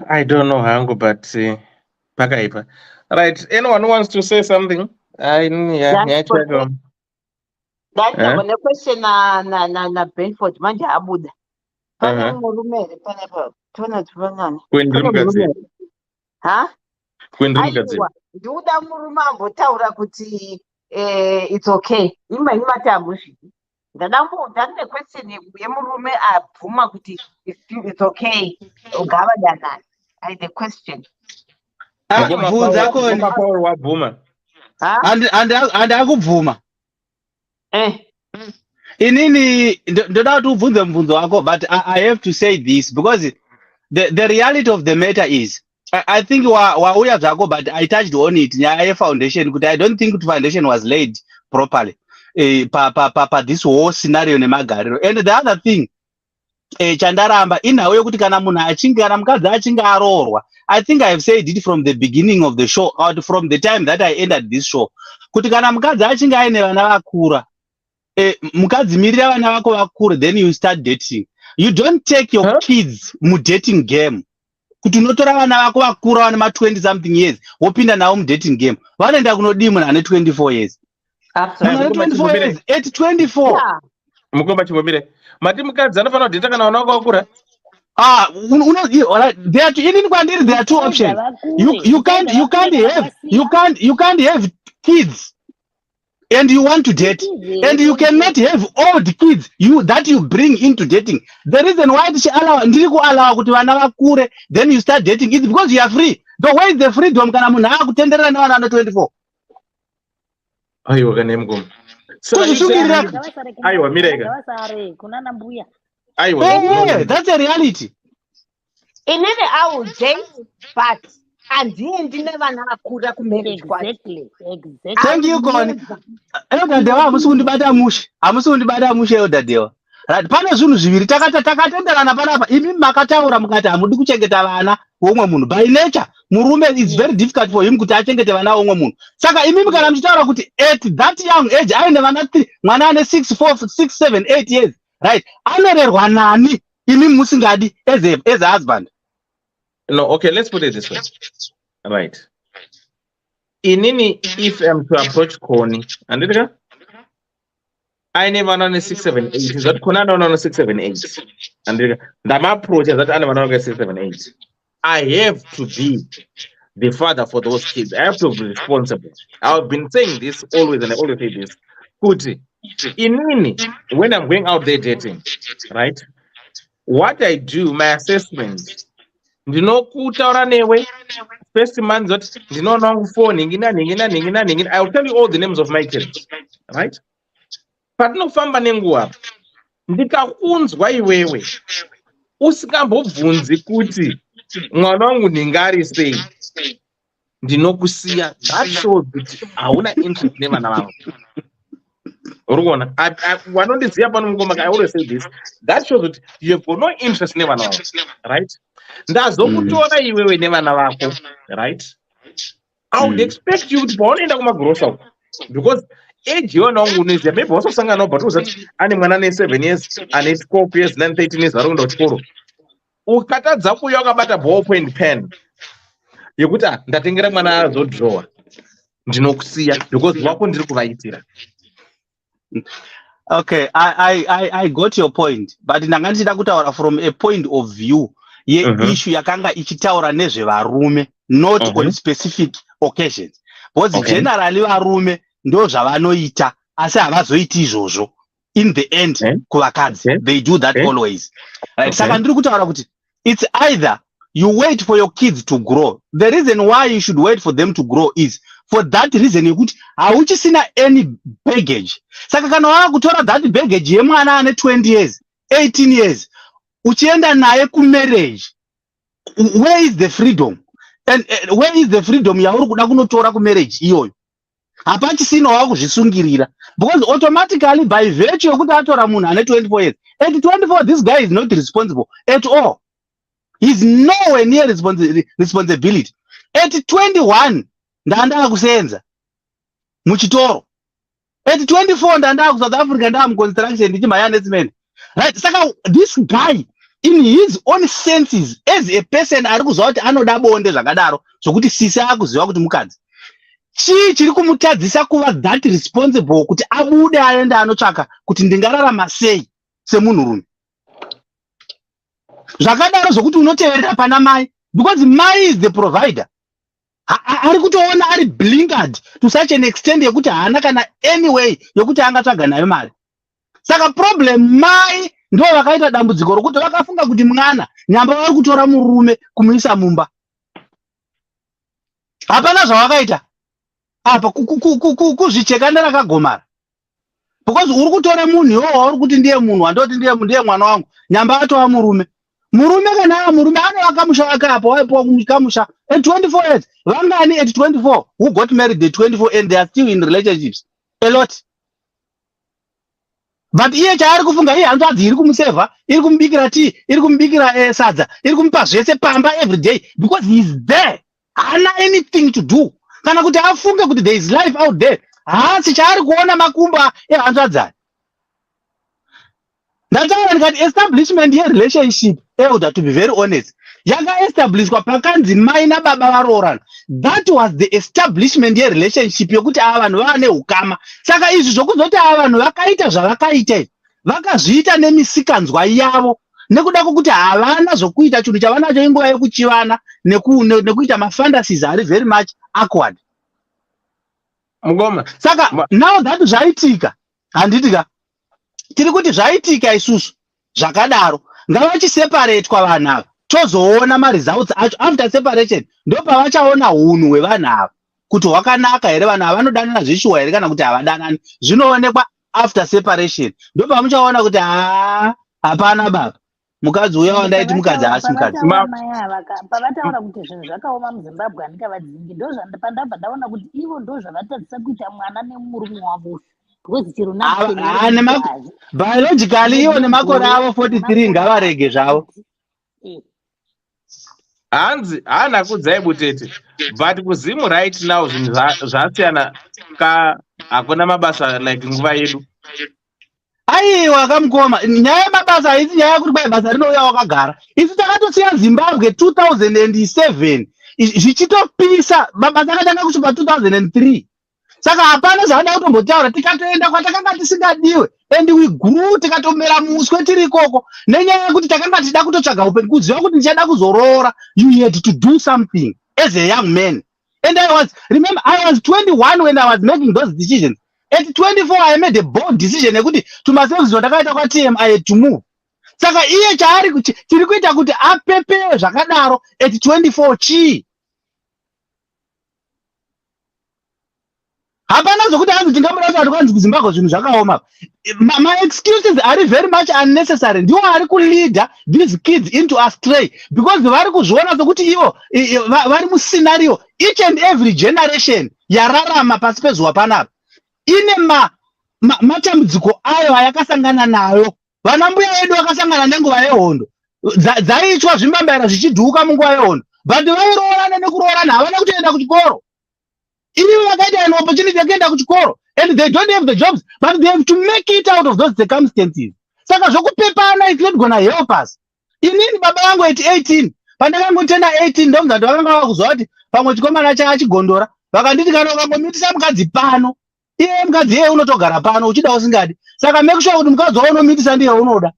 I don't know hangu, but pakaipa. Right, anyone who wants to say something? Ndakabona question na Benford manje abuda. Pane murume ere panapa. Tona tuvangana. Ha? Aiwa, ndiuda murume ambotaura kuti it's okay. Imba matambushi. Ndane question yemurume abvuma kuti it's okay. Ugava danani. I the question. Bvunza koni. Paul wabvuma. And akubvuma. Inini ndoda kuti ubvunze mubvunzo wako, but I have to say this because the reality of the matter is I think wauya zvako, but I touched on it nyaya foundation kuti I don't think the foundation was laid properly pa this whole scenario nemagariro. And the other thing chandaramba inhayo yokuti kana mukadzi achinge aroorwa, I think I have said it from the beginning of the show, or from the time that I entered this show, kuti kana mukadzi achinge aine vana vakura, mukadzimirira vana vako vakure, then you start dating. You don't take your kids mudating game. Kuti unotora vana vako vakura vane 20 something years wopinda navo mudating game, vanoenda kunodii munhu ane 24 years? Munhu ane 24 years at 24. Mukomba chingomire. Mati mukadzi anofanira kudheta kana vana vako vakura? There are two options. You can't have kids and you want to date, and you cannot have old kids that you bring into dating. The reason why allow kuti vana vakure then you start dating is because you are free. The way is the freedom kana munhu akutenderera nevana vane 24. Aiwa kana mgoma. Aiwa mireka. Aiwa. That's a reality. Inene I will date, but handiendi nevana vakura kumarriage kwacho. Exactly. Thank you Koni. Eldadewa hamusi kundibata mushe eldadewa. Right, pane zvinhu zviviri takatenderana panapa, imi makataura mukati hamudi kuchengeta vana vomwe munhu. By nature murume it's very difficult for him kuti achengete vana vomwe munhu. Saka imi kana muchitaura kuti at that young age aine vana 3, mwana ane 6, 4, 6, 7, 8 years, right, anorerwa nani imi musingadi as a husband? No, okay, let's put it this way. Right. Inini, if I'm to approach Koni, and I never know 6, 7, 8. Is that Kona no 6, 7, 8? And the approach is that I never know 6, 7, 8. I have to be the father for those kids. I have to be responsible. I've been saying this always, and I always say this. Kuti, Inini, when I'm going out there dating, right? What I do, my assessment. Kutaura newe first month that phone I will tell you all the names of my kids, right? But no famba nenguwa ndikakunzwa iwewe usingambobvunzi kuti mwana wangu ndingari sei ndinokusiya. That shows kuti hauna interest nevana vangu. Urugona, I know this. I always say this. That shows that you have got no interest never now, right? Ndazokutora iwewe nevana vako, right? I would expect you to born in the gross up because age you know maybe also sang no but was ani mwana ne 7 years and 12 years then 13 years around chikoro. Ukatadza kuyo akabata ballpoint pen. Yekuti ndatengera mwana azodraw. Ndinokusiya because wako ndiri kuvaitira. Okay, I got your point, but ndangandida kutaura from a point of view ye issue yakanga ichitaura nezvevarume, not on specific occasions. Because generally varume ndo zvavanoita asi havazoiti izvozvo. In the end, kuvakadzi, they do that always. Right? Saka ndiri kutaura kuti it's either you wait for your kids to grow. The reason why you should wait for them to grow is for that reason yekuti hauchisina any baggage. Saka kana wakutora that baggage yemwana ane 20 years, 18 years, uchienda naye kumarriage, where is the freedom? And where is the freedom yauri kuda kunotora kumarriage iyoyo? Hapachisina wakuzvisungirira. Because automatically by virtue yekuti atora munhu ane 24 years, at 24 this guy is not responsible at all. He's nowhere near responsibility. At 21, ndanda kusenza muchitoro. At 24, ndanda ku South Africa ndam construction ndichimaya netman. Right? Saka this guy in his own senses as a person ari kuziva kuti anoda bonde zvakadaro zvokuti sisi akuziva kuti mukadzi. Chiri kumutadzisa kuva that responsible kuti abude aende anotsvaka kuti ndingararama sei semunhurume. Zvakadaro zvokuti unoteverera pana mai because mai is the provider. Ari kutoona ari blinkered to such an extent yekuti haana kana any way yokuti angatsvaga nayo mari. Saka problem mai ndo vakaita dambudziko rokuti vakafunga kuti mwana nyamba vari kutora murume kumuisa mumba. Hapana zvavakaita apa kuzvicheka nerakagomara. Because uri kutora munhu iwowo uri kuti ndiye munhu wandoti ndiye mwana wangu nyamba atova murume. Murume kana murume anovaka musha wake apo waipiwa kamusha at 24 years. Vangani at 24 who got married at 24 and they are still in relationships? A lot. But iye chaari kufunga iye hanzvadzi iri kumusevha, iri kumubikira tea, iri kumubikira sadza, iri kumupa zvese pamba every day because he is there. Hana anything to do. Kana kuti afunge kuti there is life out there. Haasi chaari kuona makumba ehanzvadzani. Ndataura ndikati establishment yerelationship elder, to be very honest, yakaestablishwa pakanzi mai nababa varoorana. That was the establishment yerelationship yokuti ava vanhu vava neukama. Saka izvi zvokuzoti ava vanhu vakaita zvavakaita vakazviita nemisikanzwa yavo nekuda kwokuti havana zvokuita chinhu chavanacho inguva yekuchivana nekuita mafantasies ari very much awkward. Saka now that zvaitika handitika tiri kuti zvaitika isusu zvakadaro ngavachiseparatwa vanhu ava tozoona maresults acho after separation ndopavachaona unhu hwevanhu ava kuti hwakanaka here vanhu ava vanodanana zvishuwa here kana kuti havadanani zvinoonekwa after separation ndopamuchaona kuti hapana baba mukadzi uya wandaiti mukadzi haasi mukadzi. Pavataura kuti zvinhu zvakaoma muZimbabwe handikavadzingi ndopandabva ndaona kuti ivo ndo zvavatadzisa kuita mwana nemurume wavo. Biologically iwo nemakore avo 43 ngavarege zvavo. Hanzi haana kudzai butete but kuzimu right now zvinhu zvasiyana ka hakuna mabasa like nguva yedu. Aiwa kamukoma, nyaya yemabasa haisi nyaya yekuti bai basa rinouya wakagara. Isu takatosiya Zimbabwe 2007 zvichitopisa mabasa akatanga kusvika 2003. Saka hapana zvada kutombotaura tikatoenda kwatakanga tisingadiwe and we grew tikatomera muswe tiri ikoko nenyaya yekuti takanga tichida kutotsvaga upenyu kuziva kuti ndichada kuzoroora. You had to do something as a young man. And remember I was 21 when I was making those decisions. At 24 I made a bold decision yekuti tumasevisi takaita kwaTM I had to move. Saka iye chaari chiri kuita kuti apepe zvakadaro at 24 chii. Hapana zvokuti hanzi tingamurasa kuti kwanzi kuZimbabwe zvinhu zvakaoma. My excuses are very much unnecessary. Ndiwo ari kuleader these kids into astray because vari kuzviona sokuti ivo vari muscenario each and every generation yararama pasi pezuva panapa ine matambudziko ayo ayakasangana nayo. Vana mbuya vedu vakasangana nenguva yehondo, dzaiitwa zvimbambaira zvichidhuka munguva yehondo, but vairoorana nekuroorana, havana kutoenda kuchikoro. Ivo vakaita an opportunity yekuenda kuchikoro, and they don't have the jobs, but they have to make it out of those circumstances. Saka zvokupepana is not gonna help us. Inini baba vangu at 18, pandakangotenda 18 ndomuzati vakanga vakuzwa kuti pamwe chikomana chakachigondora, vakanditi kana ukangomitisa mukadzi pano, iye mukadzi iye unotogara pano uchida usingadi. Saka make sure kuti mukadzi waunomitisa ndiye unoda,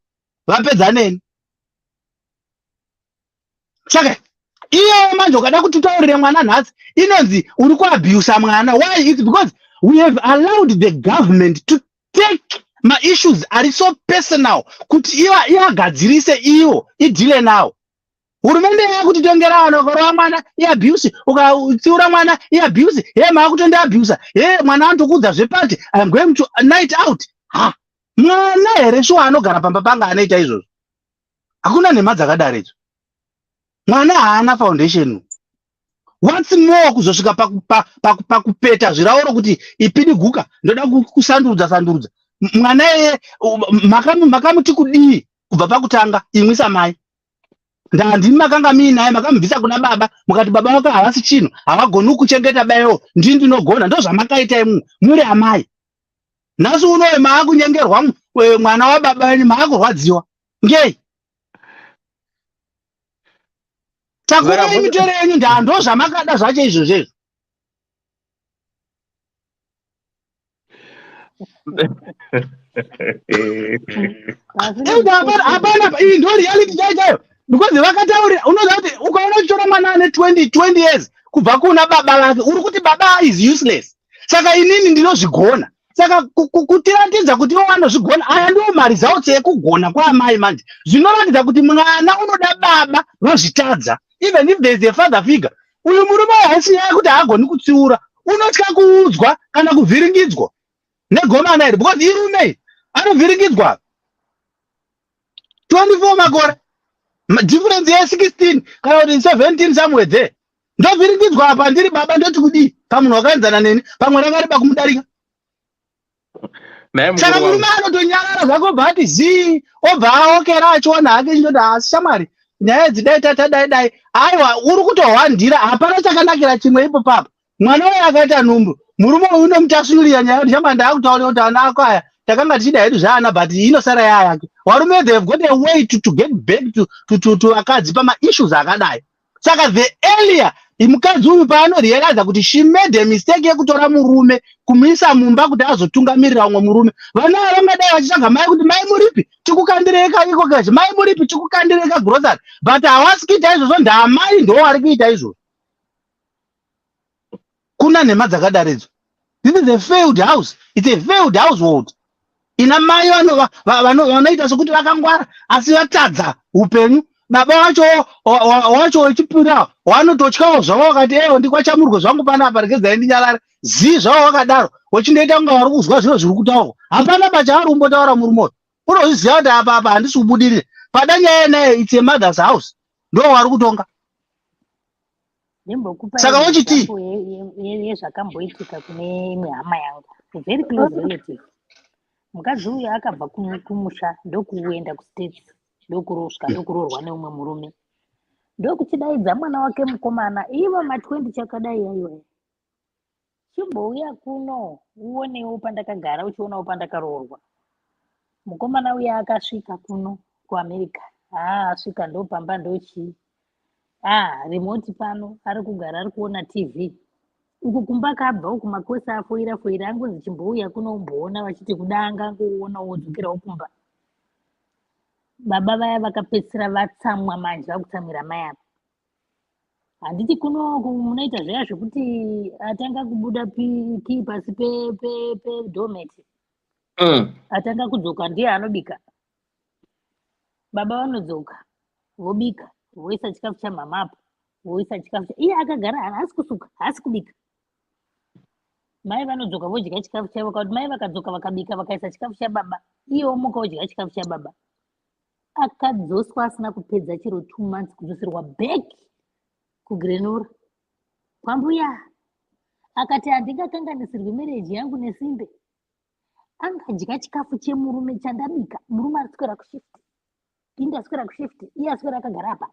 vapedzaneni. Saka iye manje ukada kutitaurire mwana nhasi inonzi uri kuabuse mwana. Why? It's because we have allowed the government to take my issues are so personal kuti ivagadzirise ivo idhile nawo. Hurumende yakutitongera vanhu ukarowa mwana iabuse, ukatsiura mwana iabuse. He maakutonde abuse, he mwana anotokudza zvepati I'm going to night out. Ha, mwana here shuwa anogara pamba panga anoita izvozvo? Hakuna nhema dzakadaro idzo. Mwana haana foundation. Once more kuzosvika pakupeta zvirauro kuti ipini guka ndoda kusandurudza. Mwana yeye makamuti kudii kubva pakutanga imwisa mai. Ndandimi makanga muinaye makamubvisa kuna baba mukati baba vako havasi chinhu, havagoni kuchengeta bayo, ndini ndinogona. Ndozvamakaita imwe muri amai. Nhasi unowe maakunyengerwa mwana wababa wenyu, maakurwadziwa ngei? Takurai mitoro yenyu ndozvamakada zvacho izvozvo. Hapana, iyi ndo reality chaiyo. Because vakataurira, unoziva kuti ukaona uchitora mwana ane 20 years kubva kuna baba vake, uri kuti baba is useless. Saka inini ndinozvigona. Saka kutiratidza kuti ivo vanozvigona, aya ndiwo mari dzawo dzekugona kwaamai manje. Zvinoratidza kuti mwana unoda baba vazvitadza. Even if there is a father figure, uyu murume haisi nyaya kuti haagoni kutsiura, unotya kuudzwa kana kuvhiringidzwa negomana iri, because irume anovhiringidzwa 24 makore, difference ye 16 kana kuti 17 somewhere there. Ndovhiringidzwa apa ndiri baba ndoti kudii pamunhu wakaenzana neni, pamwe rakareba kumudarika. Saka murume anotonyarara zvako obva ati zii, obva aokera achiona hake chinoti asi shamwari nyaya dzidai tatadai. Aiwa, uri kutohwandira, hapana chakanakira chimwe ipo papo. Mwana uyu akaita nhumbu, murume uyu unomutasurira nyaya kuti shamba ndaakutaurira kuti ana ako aya takanga tichida hedu zvaana but inosara yaya yake. Varume they have got a way to get back to vakadzi pama issues akadai. Saka the earlier mukadzi uyu paanorealiza kuti she made a mistake yekutora murume kumuisa mumba kuti azotungamirira umwe murume, vana vangadai vachitsvaga mai kuti mai muripi tikukandireka iko kachi, mai muripi tikukandireka grocery, but havasi kuita izvozvo, ndamai ndo vari kuita izvozvo. Kuna nhema dzakadaro idzo. This is a failed house. It's a failed household. Ina mai vanoita sokuti vakangwara asi vatadza upenyu. Baba wacho wechipira wanototyawo zvavo wakati ndikwachamurwe zvangu panapa regedzai ndinyarare. Zii zvavo wakadaro wechindoita kunga vari kuzwa zviro zviri kutaurwa. Hapana pachaari kumbotaura murume. Unozviziva kuti apa handisi kubudirire. Pada nyaya yenayo it's a mother's house. Ndo vari kutonga. Saka wochiti yezvakamboitika kune imwe hama yangu, a very close relative. Mukadzi uyu akabva kumusha ndokuenda kustates, ndokurosva ndokuroorwa neumwe murume, ndokuchidaidza mwana wake mukomana, ivo ma20 chakadai yaiwa, chimbouya kuno uonewo pandakagara uchionawo pandakaroorwa. Mukomana uyu akasvika kuno kuAmerica, asvika ndopamba ndochii, remote pano ari kugara ari kuona TV. Uku kumba kabva uku makwesa afoira angonzi chimbouya kuno umboona vachiti kudanga ngoona wodzokerawo kumba. Baba vaya vakapedzisira vatsamwa manje vakutsamwira mai apa. Handiti kuno munoita zviya zvekuti atanga kubuda kii pasi pedometi, atanga kudzoka ndiye anobika. Baba vanodzoka vobika, voisa chikafu chamamapo, voisa chikafu iye akagara haasi kusuka, haasi kubika. Mai vanodzoka vodya chikafu chavo, kuti mai vakadzoka vakabika vakaisa chikafu chababa, iye omuka vodya chikafu chababa. Akadzoswa asina kupedza chiro 2 months kudzoserwa back kuGrenora kwambuya. Akati handingakanganisirwi mereji yangu nesimbe, angadya chikafu chemurume chandabika, murume aswera kushifti, indi aswera kushifti, iye aswera akagara apa.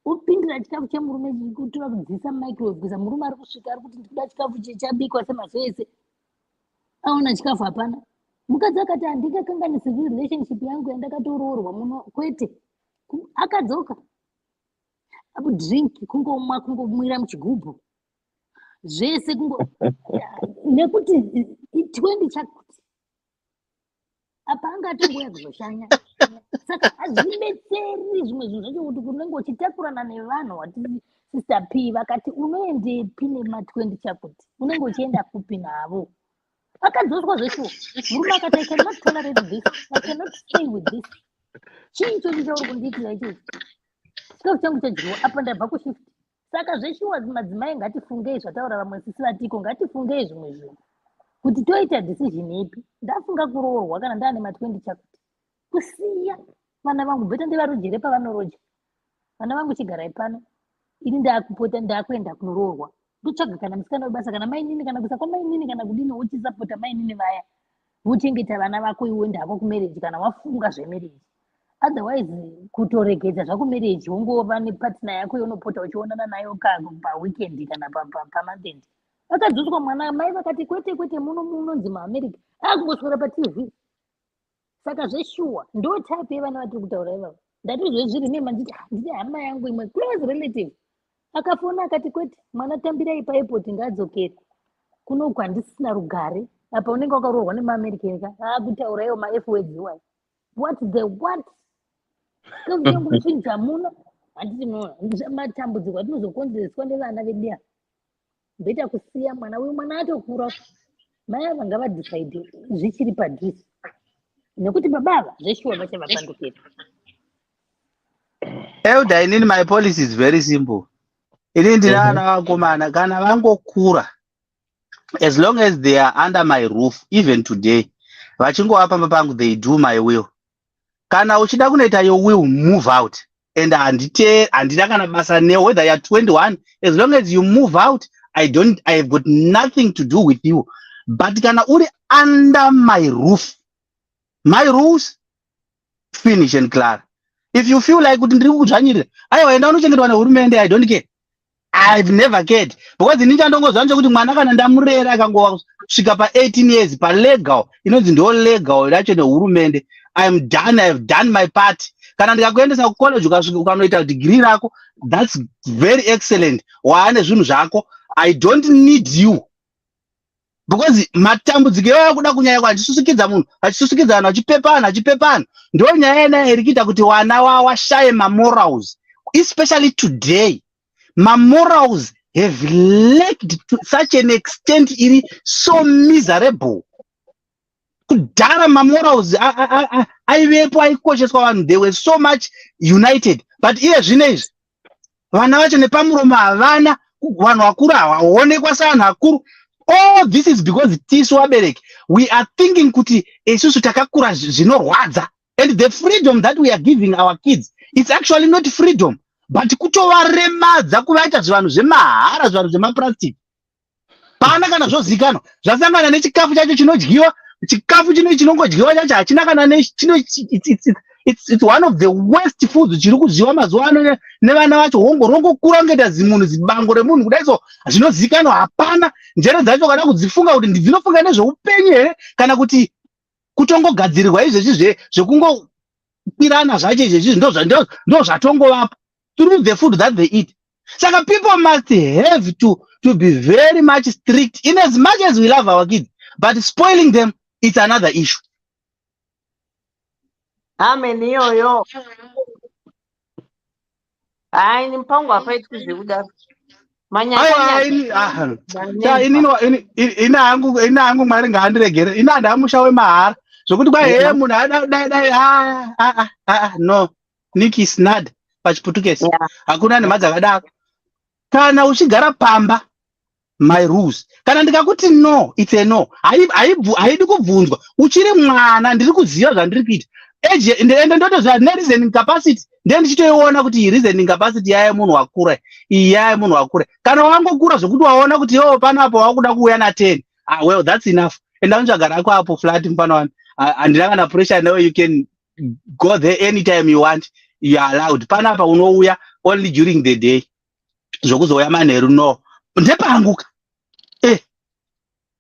Upindira chikafu chemurume kutora kudziisa microwave kuisa murume ari kusvika ari kuti ndikuda chikafu chabikwa semazuva ese. Aona chikafu hapana. Mukadzi akati handingakanganisiri relationship yangu yandakatoroorwa muno, kwete. Akadzoka. Abu drink kungomwa kungomwira muchigubhu. Zvese nekuti 20 chakuti. Apa angatongoya kuzoshanya. Saka hazvibetseri zvimwe zvinhu zvacho kuti unenge uchitakurana nevanhu wati Sister P vakati unoendepi nema20 chakuti. Unenge uchienda kupi navo. Akadzoswa zveshuwa. Murume akati I cannot tolerate this. I cannot stay with this. Chii ichochi chauri kundiitira ichochi? Chikafu changu chadyiwa apa ndabva kushifti. Saka zveshuwa madzimai ngatifungei zvataura vamwe sisi vatiko, ngatifungei zvimwe zvinhu. Kuti toita decision ipi? Ndafunga kuroorwa kana ndaane ma20 chakuti. Kusiya vana vangu bheta ndivarojere pavanorodya. Vana vangu chigarai pano. Ini ndakupota ndakuenda kunoroorwa. Ndotsvaga kana musikana webasa kana mainini kana kusa kwamainini kana kudini uchisapota mainini vaya. Wochengeta vana vako iwe ndako kumarriage kana wafunga zvemarriage. Otherwise kutoregedza zvako marriage wongova nepartner yako yaunopota uchionana nayo paweekend kana pamonthend. Akadzoswa mwana mai vakati kwete munonzi muAmerica. Akungoswera paTV. Saka zveshuwa ndo type yevana vatiri kutaura ivavo. Ndatizve zviri nema nditi hama yangu imwe close relative. Akafona akati kwete mwana tambirai paepoti ngadzokere. Kuno kwandisina rugare. Apa unenge wakaroorwa nemaAmerica akutaura iwo maF words iwayo. What the what? Kazi yangu mchinja muna. Handiti muona matambudziko atinozokonzereswa nevana vedu. Beta kusiya mwana uyu mwana atokura. Mai ava ngavadecide zvichiri padhuze. Nekuti babava zveshuwa vachavapandukira. Elder, inini my policy is very simple. Inini ndinana vakomana kana vangokura, as long as they are under my roof, even today, vachingowapamba pangu, they do my will. Kana uchida kunoita your will, move out. And handina kana basa neo, whether you're 21, as long as you move out, I have got nothing to do with you. But kana uri under my roof, my rules, finish and clear. If you feel like kuti ndiri kudzvanyirira, aiwa enda unochengetwa nehurumende, I don't care. I've never cared. Because inini chandongozva kuti mwana kana ndamurera akangosvika pa18 years palegal, inonzi ndo legal racho nehurumende, I'm done, I've done my part. Kana ndikakuendesa kucollege ukanoita degree rako, that's very excellent. Waane zvinhu zvako, I don't need you. Because matambudziko yakuda kunyanya kwachisusikidza munhu, achisusikidza vanhu achipepana. Ndo nyaya yena irikuita kuti wana washaye mamorals. Especially today, mamorals have lacked to such an extent iri so miserable. Kudhara mamorals aivepo aikosheswa vanhu, they were so much united. But iye zvinezvi vana vacho nepamuromo havana, vanhu vakuru havaonekwa sevanhu vakuru. All this is because tisu vabereki, we are thinking kuti isusu takakura zvinorwadza. And the freedom that we are giving our kids, it's actually not freedom, but kutovaremadza kuvaita zvanhu zvemahara, zvanhu zvemaplastic. Pana kana zvozikanwa zvasangana nechikafu chacho chinodyiwa, chikafu chinongodyiwa chacho hachina kana it's one of the worst foods chiri kudyiwa mazuva ano nevana vacho. Rongokura ngeta zimunhu, zibango remunhu kudai, so zvinozikanwa hapana. Njere dzacho kana kudzifunga kuti dzinofunga nezveupenyu here kana kuti kutongogadzirirwa izvezvi zvekungokwirana zvacho izvezvi ndo zvatongovapo through the food that they eat. Saka people must have to be very much strict in as much as we love our kids, but spoiling them, it's another issue. Amen iyoyo. Hayi ni mpango afaiti kuzvikuda. Ina hangu Mwari ngaandiregere. Ina ndamusha wemahara zvokuti kwai munhu no Nikki snad pachiputukezi hakuna nema dzakadaro. Kana uchigara pamba, my rules. Kana ndikakuti no, it's a no. Haidi kubvunzwa. Uchiri mwana ndiri kuziva zvandiri kuita. Ende ndotozva reasoning capacity ndichitoiona kuti reasoning capacity yaye munhu wakura, yaye munhu wakura. Kana wangokura zvokuti waona kuti panapo wakuda kuuya na 10, well, that's enough. enda unogara kwako hapo flat mfano wani andina kana pressure now you can go there anytime you want, you are allowed. Panapa unouya only during the day zvokuzouya manheru no ndepanguka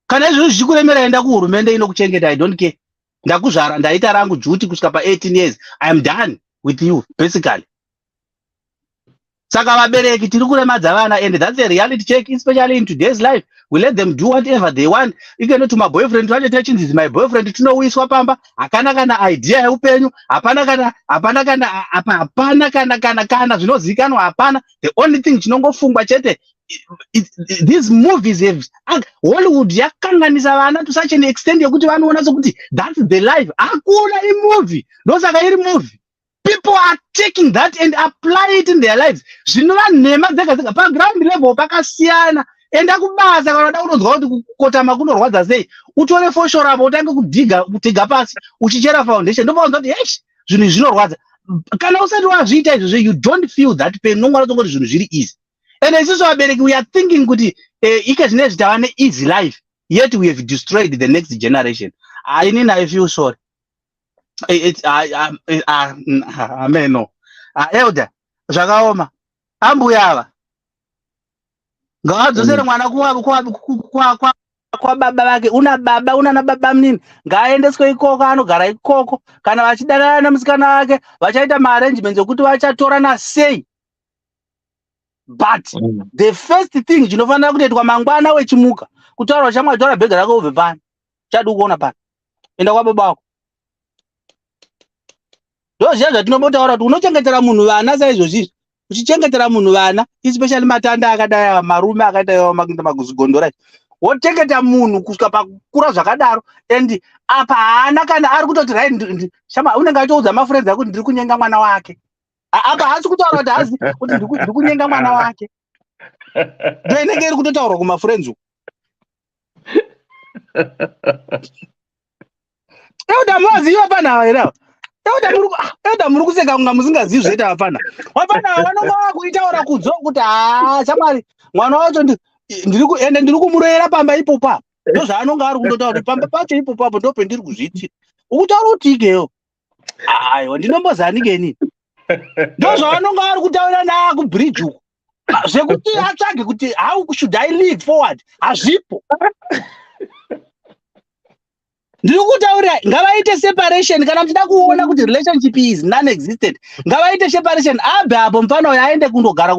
kana izvozvo zvichikuremera enda kuhurumende inokuchengeta, I don't care. Ndakuzvara ndaita rangu duty kusvika pa18 years, I am done with you basically. Saka vabereki tiri kuremadza vana, and that's a reality check, especially in today's life. We let them do whatever they want. Ikeno to my boyfriend twacho techinzi is my boyfriend, tinowiswa pamba, hapana kana idea yeupenyu, hapana kana zvinozikanwa hapana. The only thing chinongofungwa chete, these movies have Hollywood yakanganisa vana to such an extent yekuti vanoona sokuti that's the life. Hakuna movie ndosaka iri movie. People are taking that and apply it in their lives. Zvinova nhema dzega dzega paground level pakasiyana. Enda kubasa kana unoda kunonzwa kuti kukotama kunorwadza sei, utore foshorabo utange kudhiga pasi uchichera foundation, ndopaunza kuti eish zvinhu zvinorwadza. Kana usati wazviita izvozvo, you don't feel that pain, nongwana tongoti zvinhu zviri easy. And isusu vabereki we are thinking kuti ike zvinezvi tava ne easy life, yet we have destroyed the next generation. I feel sorry. Ameno elder zvakaoma ambuya ava ngavadzosere mwana kwababa vake. Una baba una nababa munini, ngaaendeswe ikoko, anogara ikoko. Kana vachidanana nemusikana wake vachaita maarrangements ekuti vachatorana sei. But the first thing chinofanira kuitwa mangwana wechimuka kutaura chamwa tora bhegi rako ubve pano, chadu kuona pano, enda kwababa wako. Ndozviya zvatinombotaura kuti unochengetera munhu vana saizvozvi, uchichengetera munhu vana, especially matanda akadai, marume akaita maguzigondora, wochengeta munhu kusvika pakura zvakadaro, and apa haana kana ari kutoti right shama unenge achiudza mafriends ako kuti ndiri kunyenga mwana wake. Apa haasi kutaura kuti hazi kuti ndiri kunyenga mwana wake. Ndo inenge iri kutotaurwa kumafriends uko. Euda muziva pana here. Euda muri kuseka kunga musingazivi zvoita vapana. Vapana vanonga vakuitaura kudzo kuti shamwari mwana wacho ndiri kumuroera pamba ipopa. Ndo zvaanonga ari kundotaura kuti pamba pacho ipopa apo ndo pendiri kuzviitira. Ukutaura kuti ikeyo. Aiwa ndinombozanike inini. Ndo zvaanonga ari kutaura naa kubridge uko. Zvekuti atsvage kuti how should I live forward? Hazvipo. Ndiri kutaura ngavaite separation kana mtida kuona kuti relationship is non-existent. Ngavaite separation, abve apo mfana uyo aende kundogara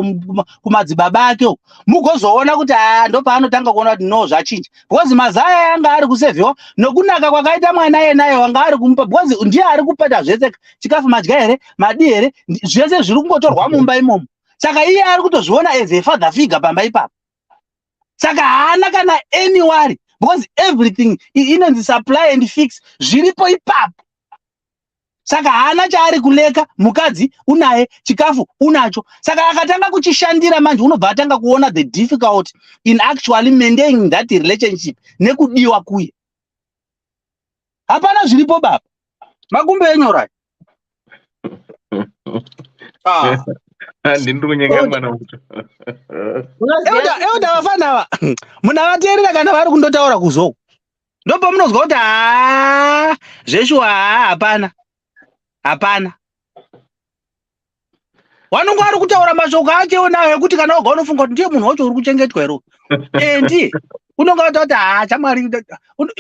kumadzibaba ake, mugozoona kuti ndo paanotanga kuona kuti no zvachinja. Because mazaya yanga ari kusevhiwa nokunaka kwakaita mwana yenaye wanga ari kumupa, because ndiye ari kupata zvese, chikafu madya here, madi here, zvese zviri kungotorwa mumba imomo. Saka iye ari kutozviona as a father figure pamba ipapo. Saka haana kana anyone, because everything inonzi supply and fix zviripo ipapo. Saka haana chaari kuleka, mukadzi unaye, chikafu unacho. Saka akatanga kuchishandira manje unobva atanga kuona the difficulty in actually maintaining that relationship nekudiwa kuye. Hapana zviripo baba. Makumbe enyora. Ndiri kunyenga mwana wacho. Euda vafana ava munavateerera kana vari kundotaura kuzoko. Ndopa munozwa kuti zveshuwa hapana. Hapana. Wanonga ari kutaura mashoko ake onayo ekuti kana oga unofunga kuti ndiye munhu wacho uri kuchengetwa ero. Ndiye. Unonga kuti shamwari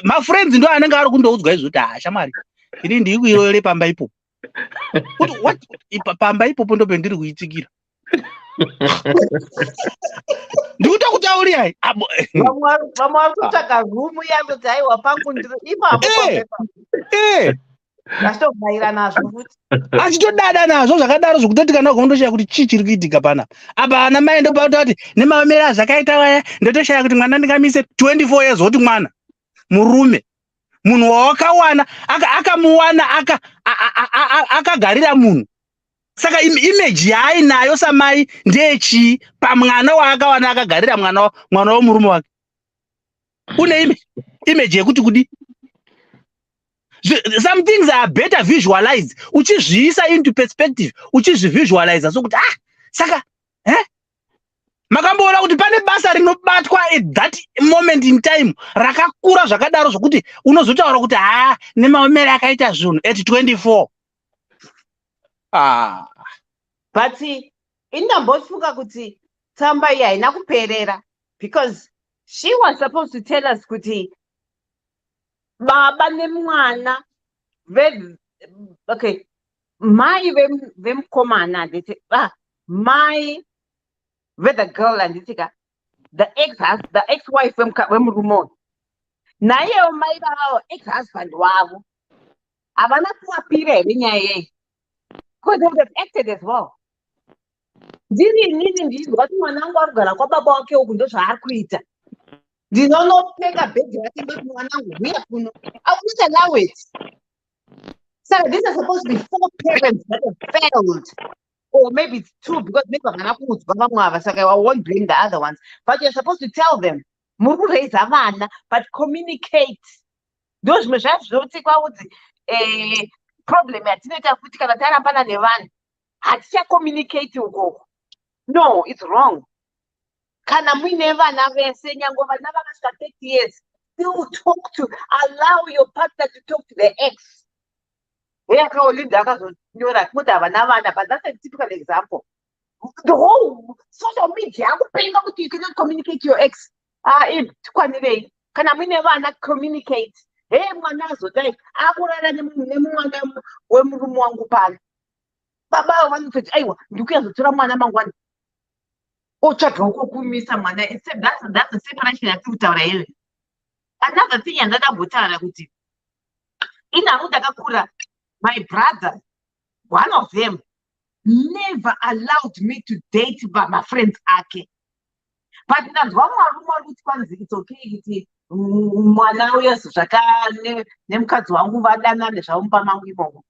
mafriends ndo anenge ari kundoudzwa izvo kuti shamwari ini ndiri kuiroere pamba ipo. Kuti what pamba ipopo ndo pendiri kuitsikira. Ndikuta kutauri ai. Vamwe vari kutsvaga rumu yando dzaiwa pangu ndiri ipapo. Achitogaira nazvo futi. Achitodada nazvo zvakadaro zvokutoti kana ugondoshaya kuti chii chiri kuitika pana. Apa ana mai ndopauta kuti nemamera zvakaita waya ndotoshaya kuti mwana ndingamise 24 years woti mwana murume. Munhu wawakawana akamuwana akagarira munhu. Saka image yaainayo samai ndechii pamwana waakawana akagarira mwana womurume wake. Une image yekuti kudi. Some things are better visualized. Uchizviisa into perspective. Uchizvivisualize so kuti saka Makamboona kuti pane basa rinobatwa at that moment in time rakakura zvakadaro zvokuti unozotaura kuti nemaomero akaita zvinhu at 24. But indambosvuka kuti tsamba iyi haina kuperera, because she was supposed to tell us kuti baba nemwana okay, mai vemukomana nditi mai the girl anditika the ex-wife wemurume naiyewo mai vavo ex-husband wavo havana kuwapira here nyaya yeyi, because they would have acted as well. Ndiri ndinzwa kuti mwana wangu arikugara kwababa wake uku ndozvaari kuita, ndinonopfeka bhegi rake ndoti mwana wangu huya kuno, I will not allow it. So these are supposed to be 4 parents that have failed, or maybe it's 2 because maybe I won't blame the other ones, but you're supposed to tell them raise vana, but communicate. Those measures don't take out the problem yatinoita kuti kana tarambana nevanhu haticha communicate ukoko. No, it's wrong. Kana muine vana vese nyangwe vana vakasvika 30 years, still talk to, allow your partner to talk to the ex. But that's a typical example. The whole social media, you cannot communicate to your ex. Can I never communicate? Hey, manazo, like, Baba, one to you can't tell mana mangwan. Oh, check Mr. Mana, except that's a separation of 2. Another thing, another butara. In Arutakura, my brother, one of them, never allowed me to date by my friend's Ake. But that's one more which one it's okay. Manawiya Sushaka, Nemkats Wangu Vadana, the Shaumpa Mangi Mongo.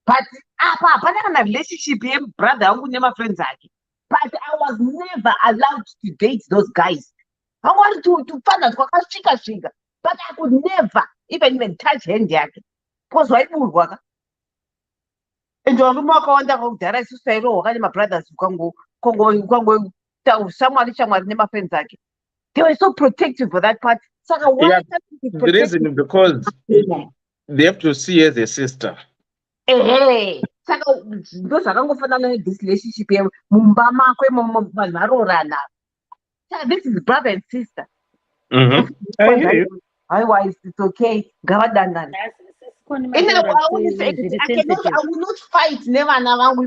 But a relationship, brother, who never friends Ake. But I was never allowed to date those guys. I wanted to find out what chica, but I could never even touch Hendy Ake. Because why would work? And your remark on the rest of my brothers Congo, someone never friends. They were so protective for that part. So the reason is because they have to see as a sister. Hey, those are going this relationship here. Mumbama, this is brother and sister. Otherwise, it's okay. I will not fight. Never, I will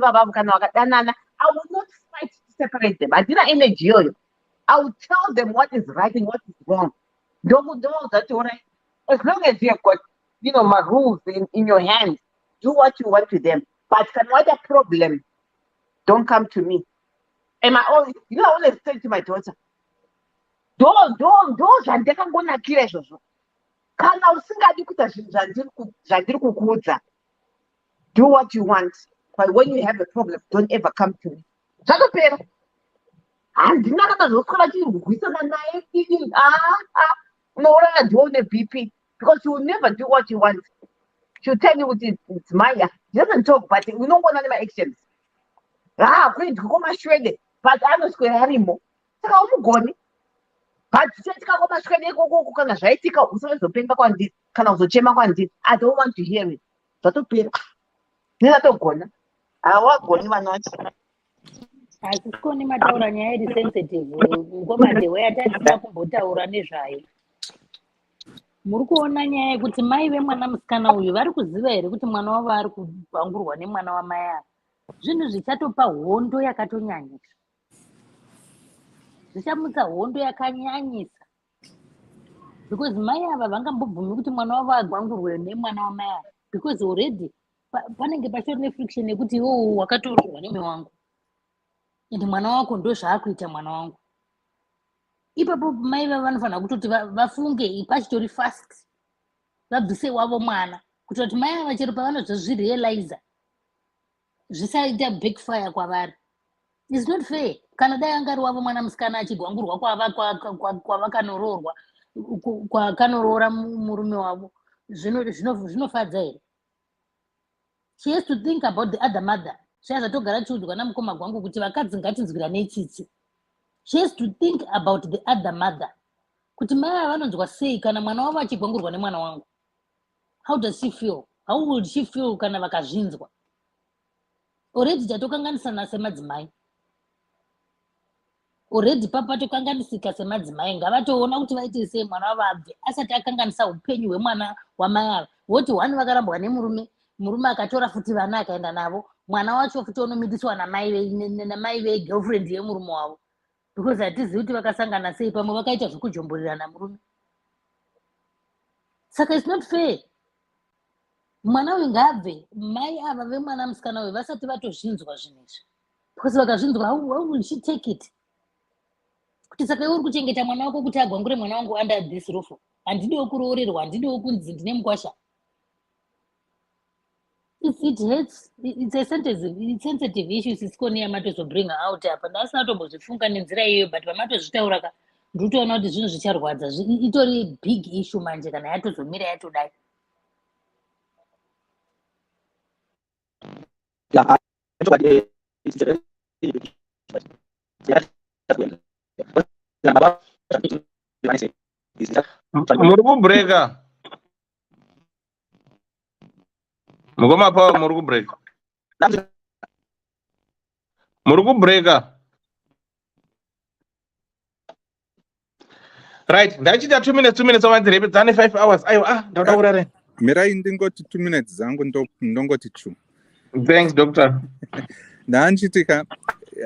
not fight to separate them. I didn't energy. I will tell them what is right and what is wrong. Don't that's all right. As long as you have got, my rules in your hands, do what you want to them. But can what a problem? Don't come to me. And I always say to my daughter, don't, and they can go na kill you. Do what you want, but when you have a problem, don't ever come to me. And no, don't have BP because you will never do what you want. She'll tell you it's Maya. She doesn't talk, but we don't want any my actions. Great, go my shredded, but I was going to have him more. But I don't want to hear it. Hasikoni mataura nyaya iri sensitive ngomadhewe yatatisina kumbotaura nezvayo. Muri kuona nyaya yekuti mai vemwana musikana uyu vari kuziva here kuti mwana wavo ari kubvangurwa nemwana wamai avo. Zvinhu zvichatopa hondo yakatonyanyisa. Zvichamutsa hondo yakanyanyisa. Because mai ava vangambobvumi kuti mwana wavo agwangurwe nemwana wamai avo. Because already panenge pachori nefriction yekuti iwowo wakatoroorwa nemume wangu. Ende mwana wako ndo zvaakuita mwana wangu. Ipapo mai vanofanira kutoti vafunge pachitori fast. Vabvise wavo mwana. Kuti kuti mai ava chero pavanozozvirealiza. Zvisaita backfire kwavari. It's not fair. Kana dai angari wavo mwana musikana achigwangurwa kwavakanororwa, kwakanoroora murume wavo, zvinofadza here? She has to think about the other mother. Zvazvatogara chiudzwa namukoma gwangu kuti vakadzi ngatinzwiranei tsitsi. She has to think about the other mother. Kuti mai vanonzwa sei kana mwana wavo achigwangurwa nemwana wangu. How does she feel? How would she feel kana vakazvinzwa? Already tatokanganisana semadzimai. Already papa tokanganisika semadzimai. Ngavatoona kuti vaite sei mwana wavo abve asati akanganisa upenyu hwemwana wamai ava. Voti one vakarambwa nemurume, murume akatora futi vana akaenda navo. Mwana wacho futi unomidiswa namai vegirlfriend yemurume wavo. Because hatizivi kuti vakasangana sei pamwe vakaita zvekujomborerana murume. Saka it's not fair. Mwana uyu ngaabve mai ava vemwana musikana uyu vasati vatozvinzwa zvinhu izvi. Because vakazvinzwa, how will she take it? Kuti saka iwe uri kuchengeta mwana wako kuti agwangure mwana wangu under this roof. Handidiwo kuroorerwa, handidiwo kunzi ndine mukwasha. It hurts. It's a sensitive issue. Sisikoni yamatozobring out apa. Ndasina tombozvifunga nenzira iyoyo, but pamatozvitaura ka ndinotoona kuti zvinhu zvicharwadza. Itori big issue manje kana yatozomira yatodai. Muri kubreka. Mugoma pa muri kubreka. Muri kubreka. Right, ndachita 2 minutes avandirepe dzane 5 hours. Ayo ndataura re. Mirai ndingoti 2 minutes zangu ndongoti 2. Thanks, doctor. Nanchitika,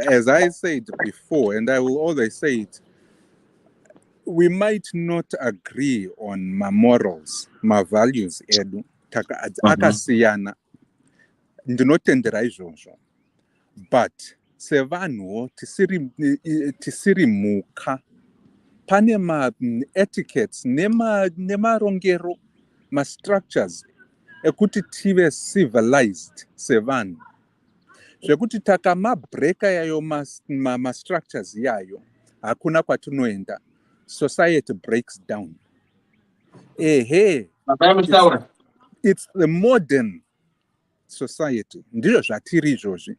as I said before, and I will always say it, we might not agree on my morals, my values, edu akasiyana ndinotendera izvozvo, but sevanhu tisiri muka pane etiquettes nemarongero structures ekuti tive civilized sevanhu zvekuti takamabhreka yayo structures yayo hakuna kwatinoenda. Society breaks down. It's the modern society. Ndizvo zvatiri izvozvi.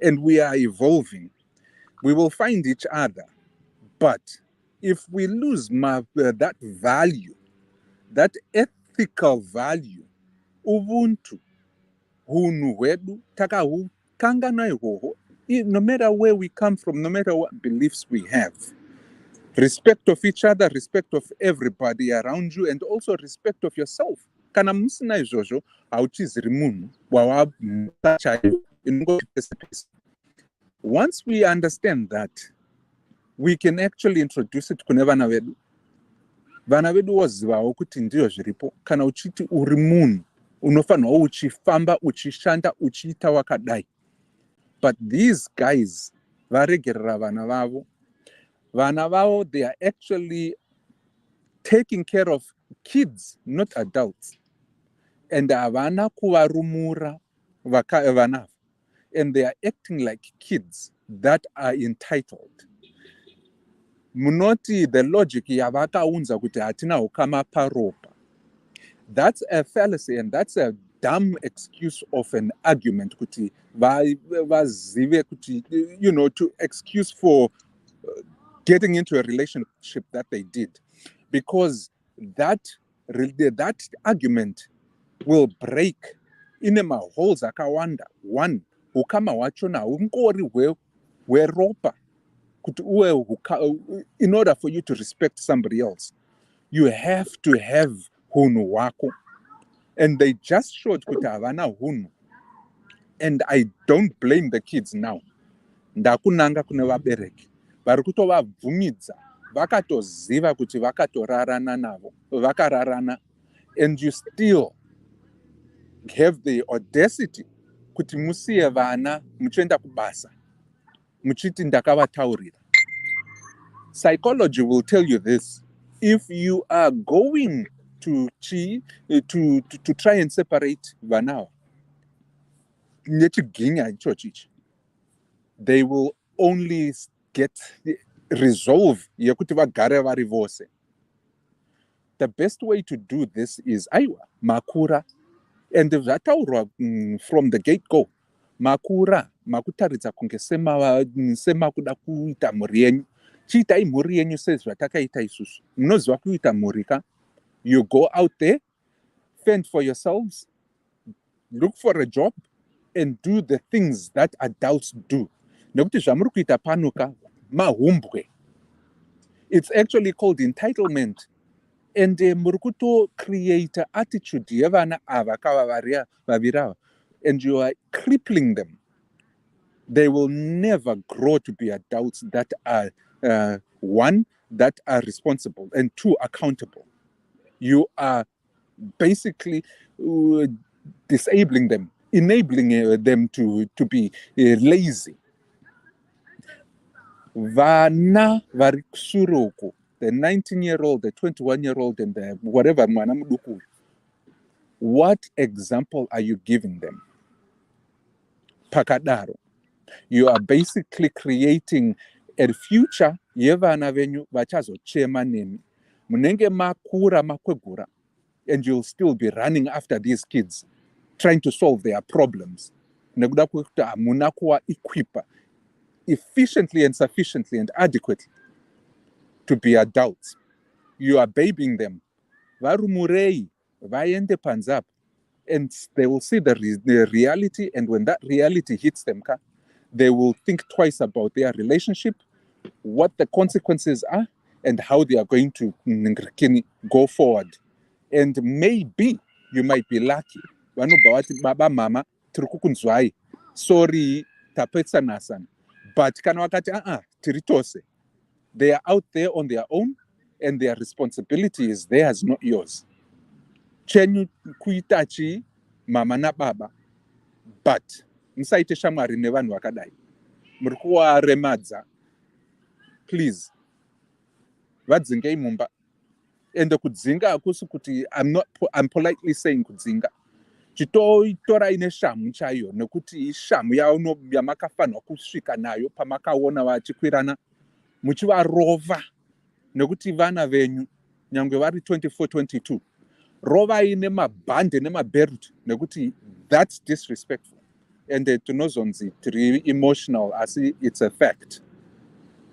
And we are evolving. We will find each other. But if we lose that value, that ethical value, ubuntu, hunhu hwedu, takahukangana ihwohwo, no matter where we come from, no matter what beliefs we have, respect of each other, respect of everybody around you, and also respect of yourself. Kana musina izvozvo, hauchiziri munhu wawachayo. Once we understand that, we can actually introduce it kune vana vedu. Vana vedu vozivawo kuti ndizvo zviripo. Kana uchiti uri munhu, unofanirwa uchifamba, uchishanda, uchiita wakadai. But these guys, varegerera vana vavo. Vana vavo, they are actually taking care of kids, not adults. And havana kuvarumura vana. And they are acting like kids that are entitled. Munoti the logic yavakaunza kuti hatina ukama paropa. That's a fallacy and that's a dumb excuse of an argument kuti vazive kuti, you know, to excuse for getting into a relationship that they did, because that argument will break in maholes akawanda. One, ukama wacho na ungori weropa kuti in order for you to respect somebody else, you have to have hunu wako, and they just showed kuti havana hunu. And I don't blame the kids now. Ndakunanga kune vabereki vari kutovabvumidza vakatoziva kuti vakatorarana navo, vakararana, and you still have the audacity kuti musiye vana muchienda kubasa muchiti ndakavataurira. Psychology will tell you this. If you are going to try and separate vana nechiginya ichochichi, they will only get resolve yekuti vagare vari vose. The best way to do this is makura, and zvataurwa from the get go. Makura makutaridza kunge sema kuda kuita mhuri yenyu, chiitai mhuri yenyu sezvatakaita isusu. Munoziva kuita mhuri ka? You go out there, fend for yourselves, look for a job, and do the things that adults do. Nekuti zvamuri kuita pano ka mahumbwe. It's actually called entitlement. And muri kuto create an attitude yevana ava kavavira, and you are crippling them. They will never grow to be adults that are one, that are responsible, and two, accountable. You are basically disabling them, enabling them to be lazy. Vana vari kusuroko, the 19-year-old, the 21-year-old, and the whatever mwana muduku. What example are you giving them? Pakadaro. You are basically creating a future yevana venyu vachazochema nemi. Munenge makura makwegura, and you'll still be running after these kids, trying to solve their problems. Nekuda kwekuti hamuna kuva-equipa efficiently and sufficiently and adequately to be adults. You are babying them. Varumurei, vaende panzap, and they will see the reality, and when that reality hits them, they will think twice about their relationship, what the consequences are, and how they are going to go forward. And maybe you might be lucky. Baba mama, sorry, tapetsa nasan. But tiritose. They are out there on their own, and their responsibility is theirs, not yours. Chenyu kuitachi mama na baba. But msaite shamari nevanhu vakadai. Muri kuvaremadza. Please. Vadzingei mumba. Ende kudzinga hakusi kuti I'm politely saying kudzinga. Chitoitora ine shamu chayo nekuti shamu yamakafanwa kusvika nayo pamakaona vachikwirana muchivarova nekuti vana venyu nyangwe vari 24 22 rova ine mabhande nemabelt nekuti that's disrespectful. And tinozonzi tiri emotional asi it's a fact.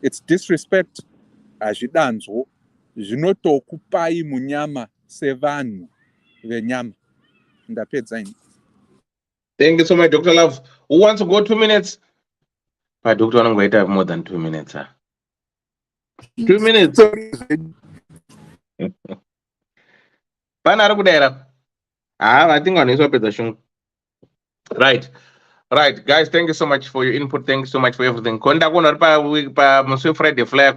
It's disrespect. Azvidanzwo zvinotokupai munyama sevanhu venyama. Ndapedza ini. Thank you so much, Dr. Love. Who wants to go 2 minutes? But Dr. I'm going to have more than 2 minutes. 2 minutes. I think on his Right, guys, thank you so much for your input. Thank you so much for everything. Friday flyer.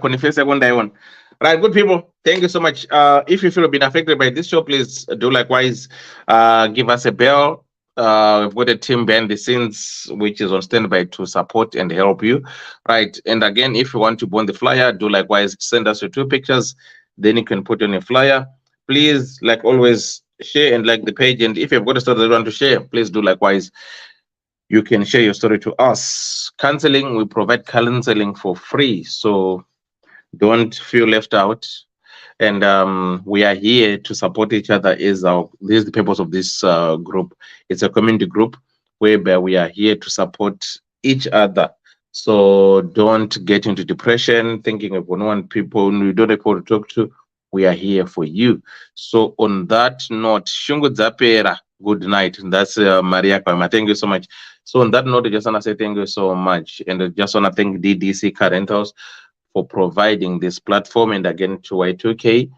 Right, good people. Thank you so much. If you feel been affected by this show, please do likewise. Give us a bell. We've got a team behind the scenes which is on standby to support and help you. Right, and again, if you want to burn the flyer, do likewise. Send us your 2 pictures. Then you can put on a flyer. Please, like always, share and like the page. And if you've got a story that you want to share, please do likewise. You can share your story to us. Counseling, we provide counseling for free, so don't feel left out. And we are here to support each other. This is the purpose of this group. It's a community group whereby we are here to support each other. So don't get into depression, thinking of one people you don't have people to talk to. We are here for you. So on that note, Shungu Zapera, good night. That's Maria Kwama. Thank you so much. So on that note, I just want to say thank you so much. And I just want to thank Ddc Car Rentals for providing this platform. And again, to Y2K,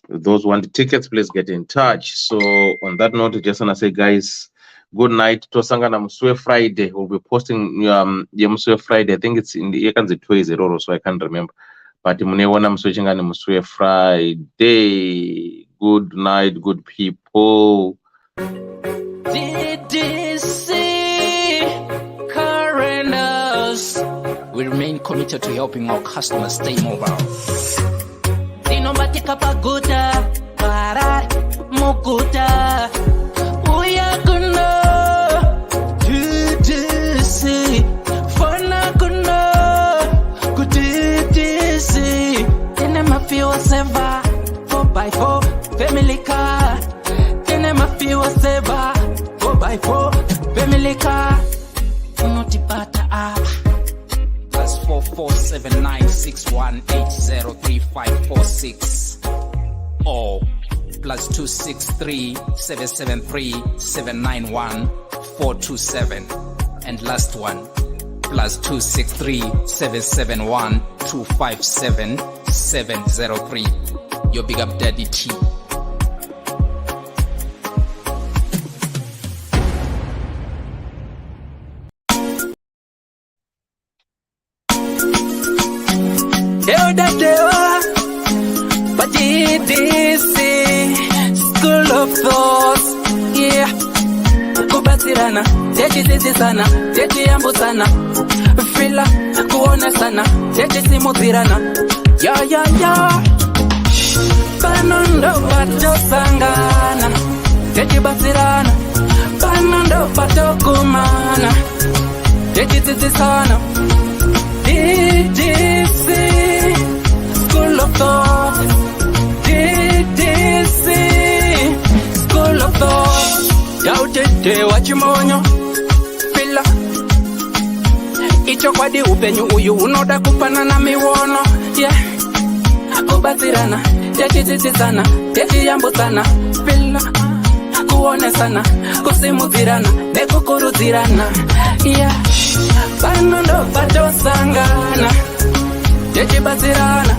those who want tickets, please get in touch. So on that note, I just want to say, guys, good night. Tosangana Muswe Friday. We'll be posting Muswe Friday. I think it's in the 20 so I can't remember. But Muswe Friday. Good night, good people. Ddc we remain committed to helping our customers stay mobile. Family car, family car, 47961803546 or +263 773 791 427 and last one +263 771 257 703. Your big up Daddy T. Ddc Skool of Thoughts, yeah. Kubatsirana, techidzidzisana, techiyambutsana, fila kuonesana, techisimudzirana, ya. Pano ndo patosangana, techibatsirana, pano ndo patokumana, techidzidzisana. Ddc Skool of Thoughts, Ddc Skool of Thoughts. Yautete wachimonyo fila icho kwadi upenyu uyu unoda kupanana miwono, yeah. Kubatsirana, techidzidzisana, techiyambutsana, fila kuonesana, kusimudzirana, nekukurudzirana, yeah. Pano ndo patosangana, techibatsirana,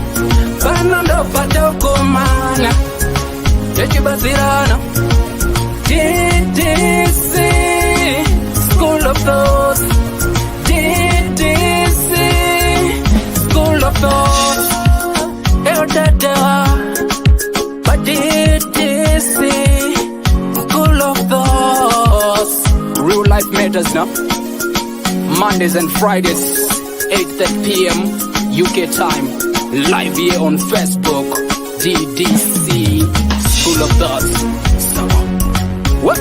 pano ndo patokumana, techibatsirana. Ddc Skool of Thoughts, Ddc Skool of Thoughts. But Ddc Skool of Thoughts. Real life matters now. Mondays and Fridays, 8:30 p.m. UK time. Live here on Facebook. Ddc Skool of Thoughts. What?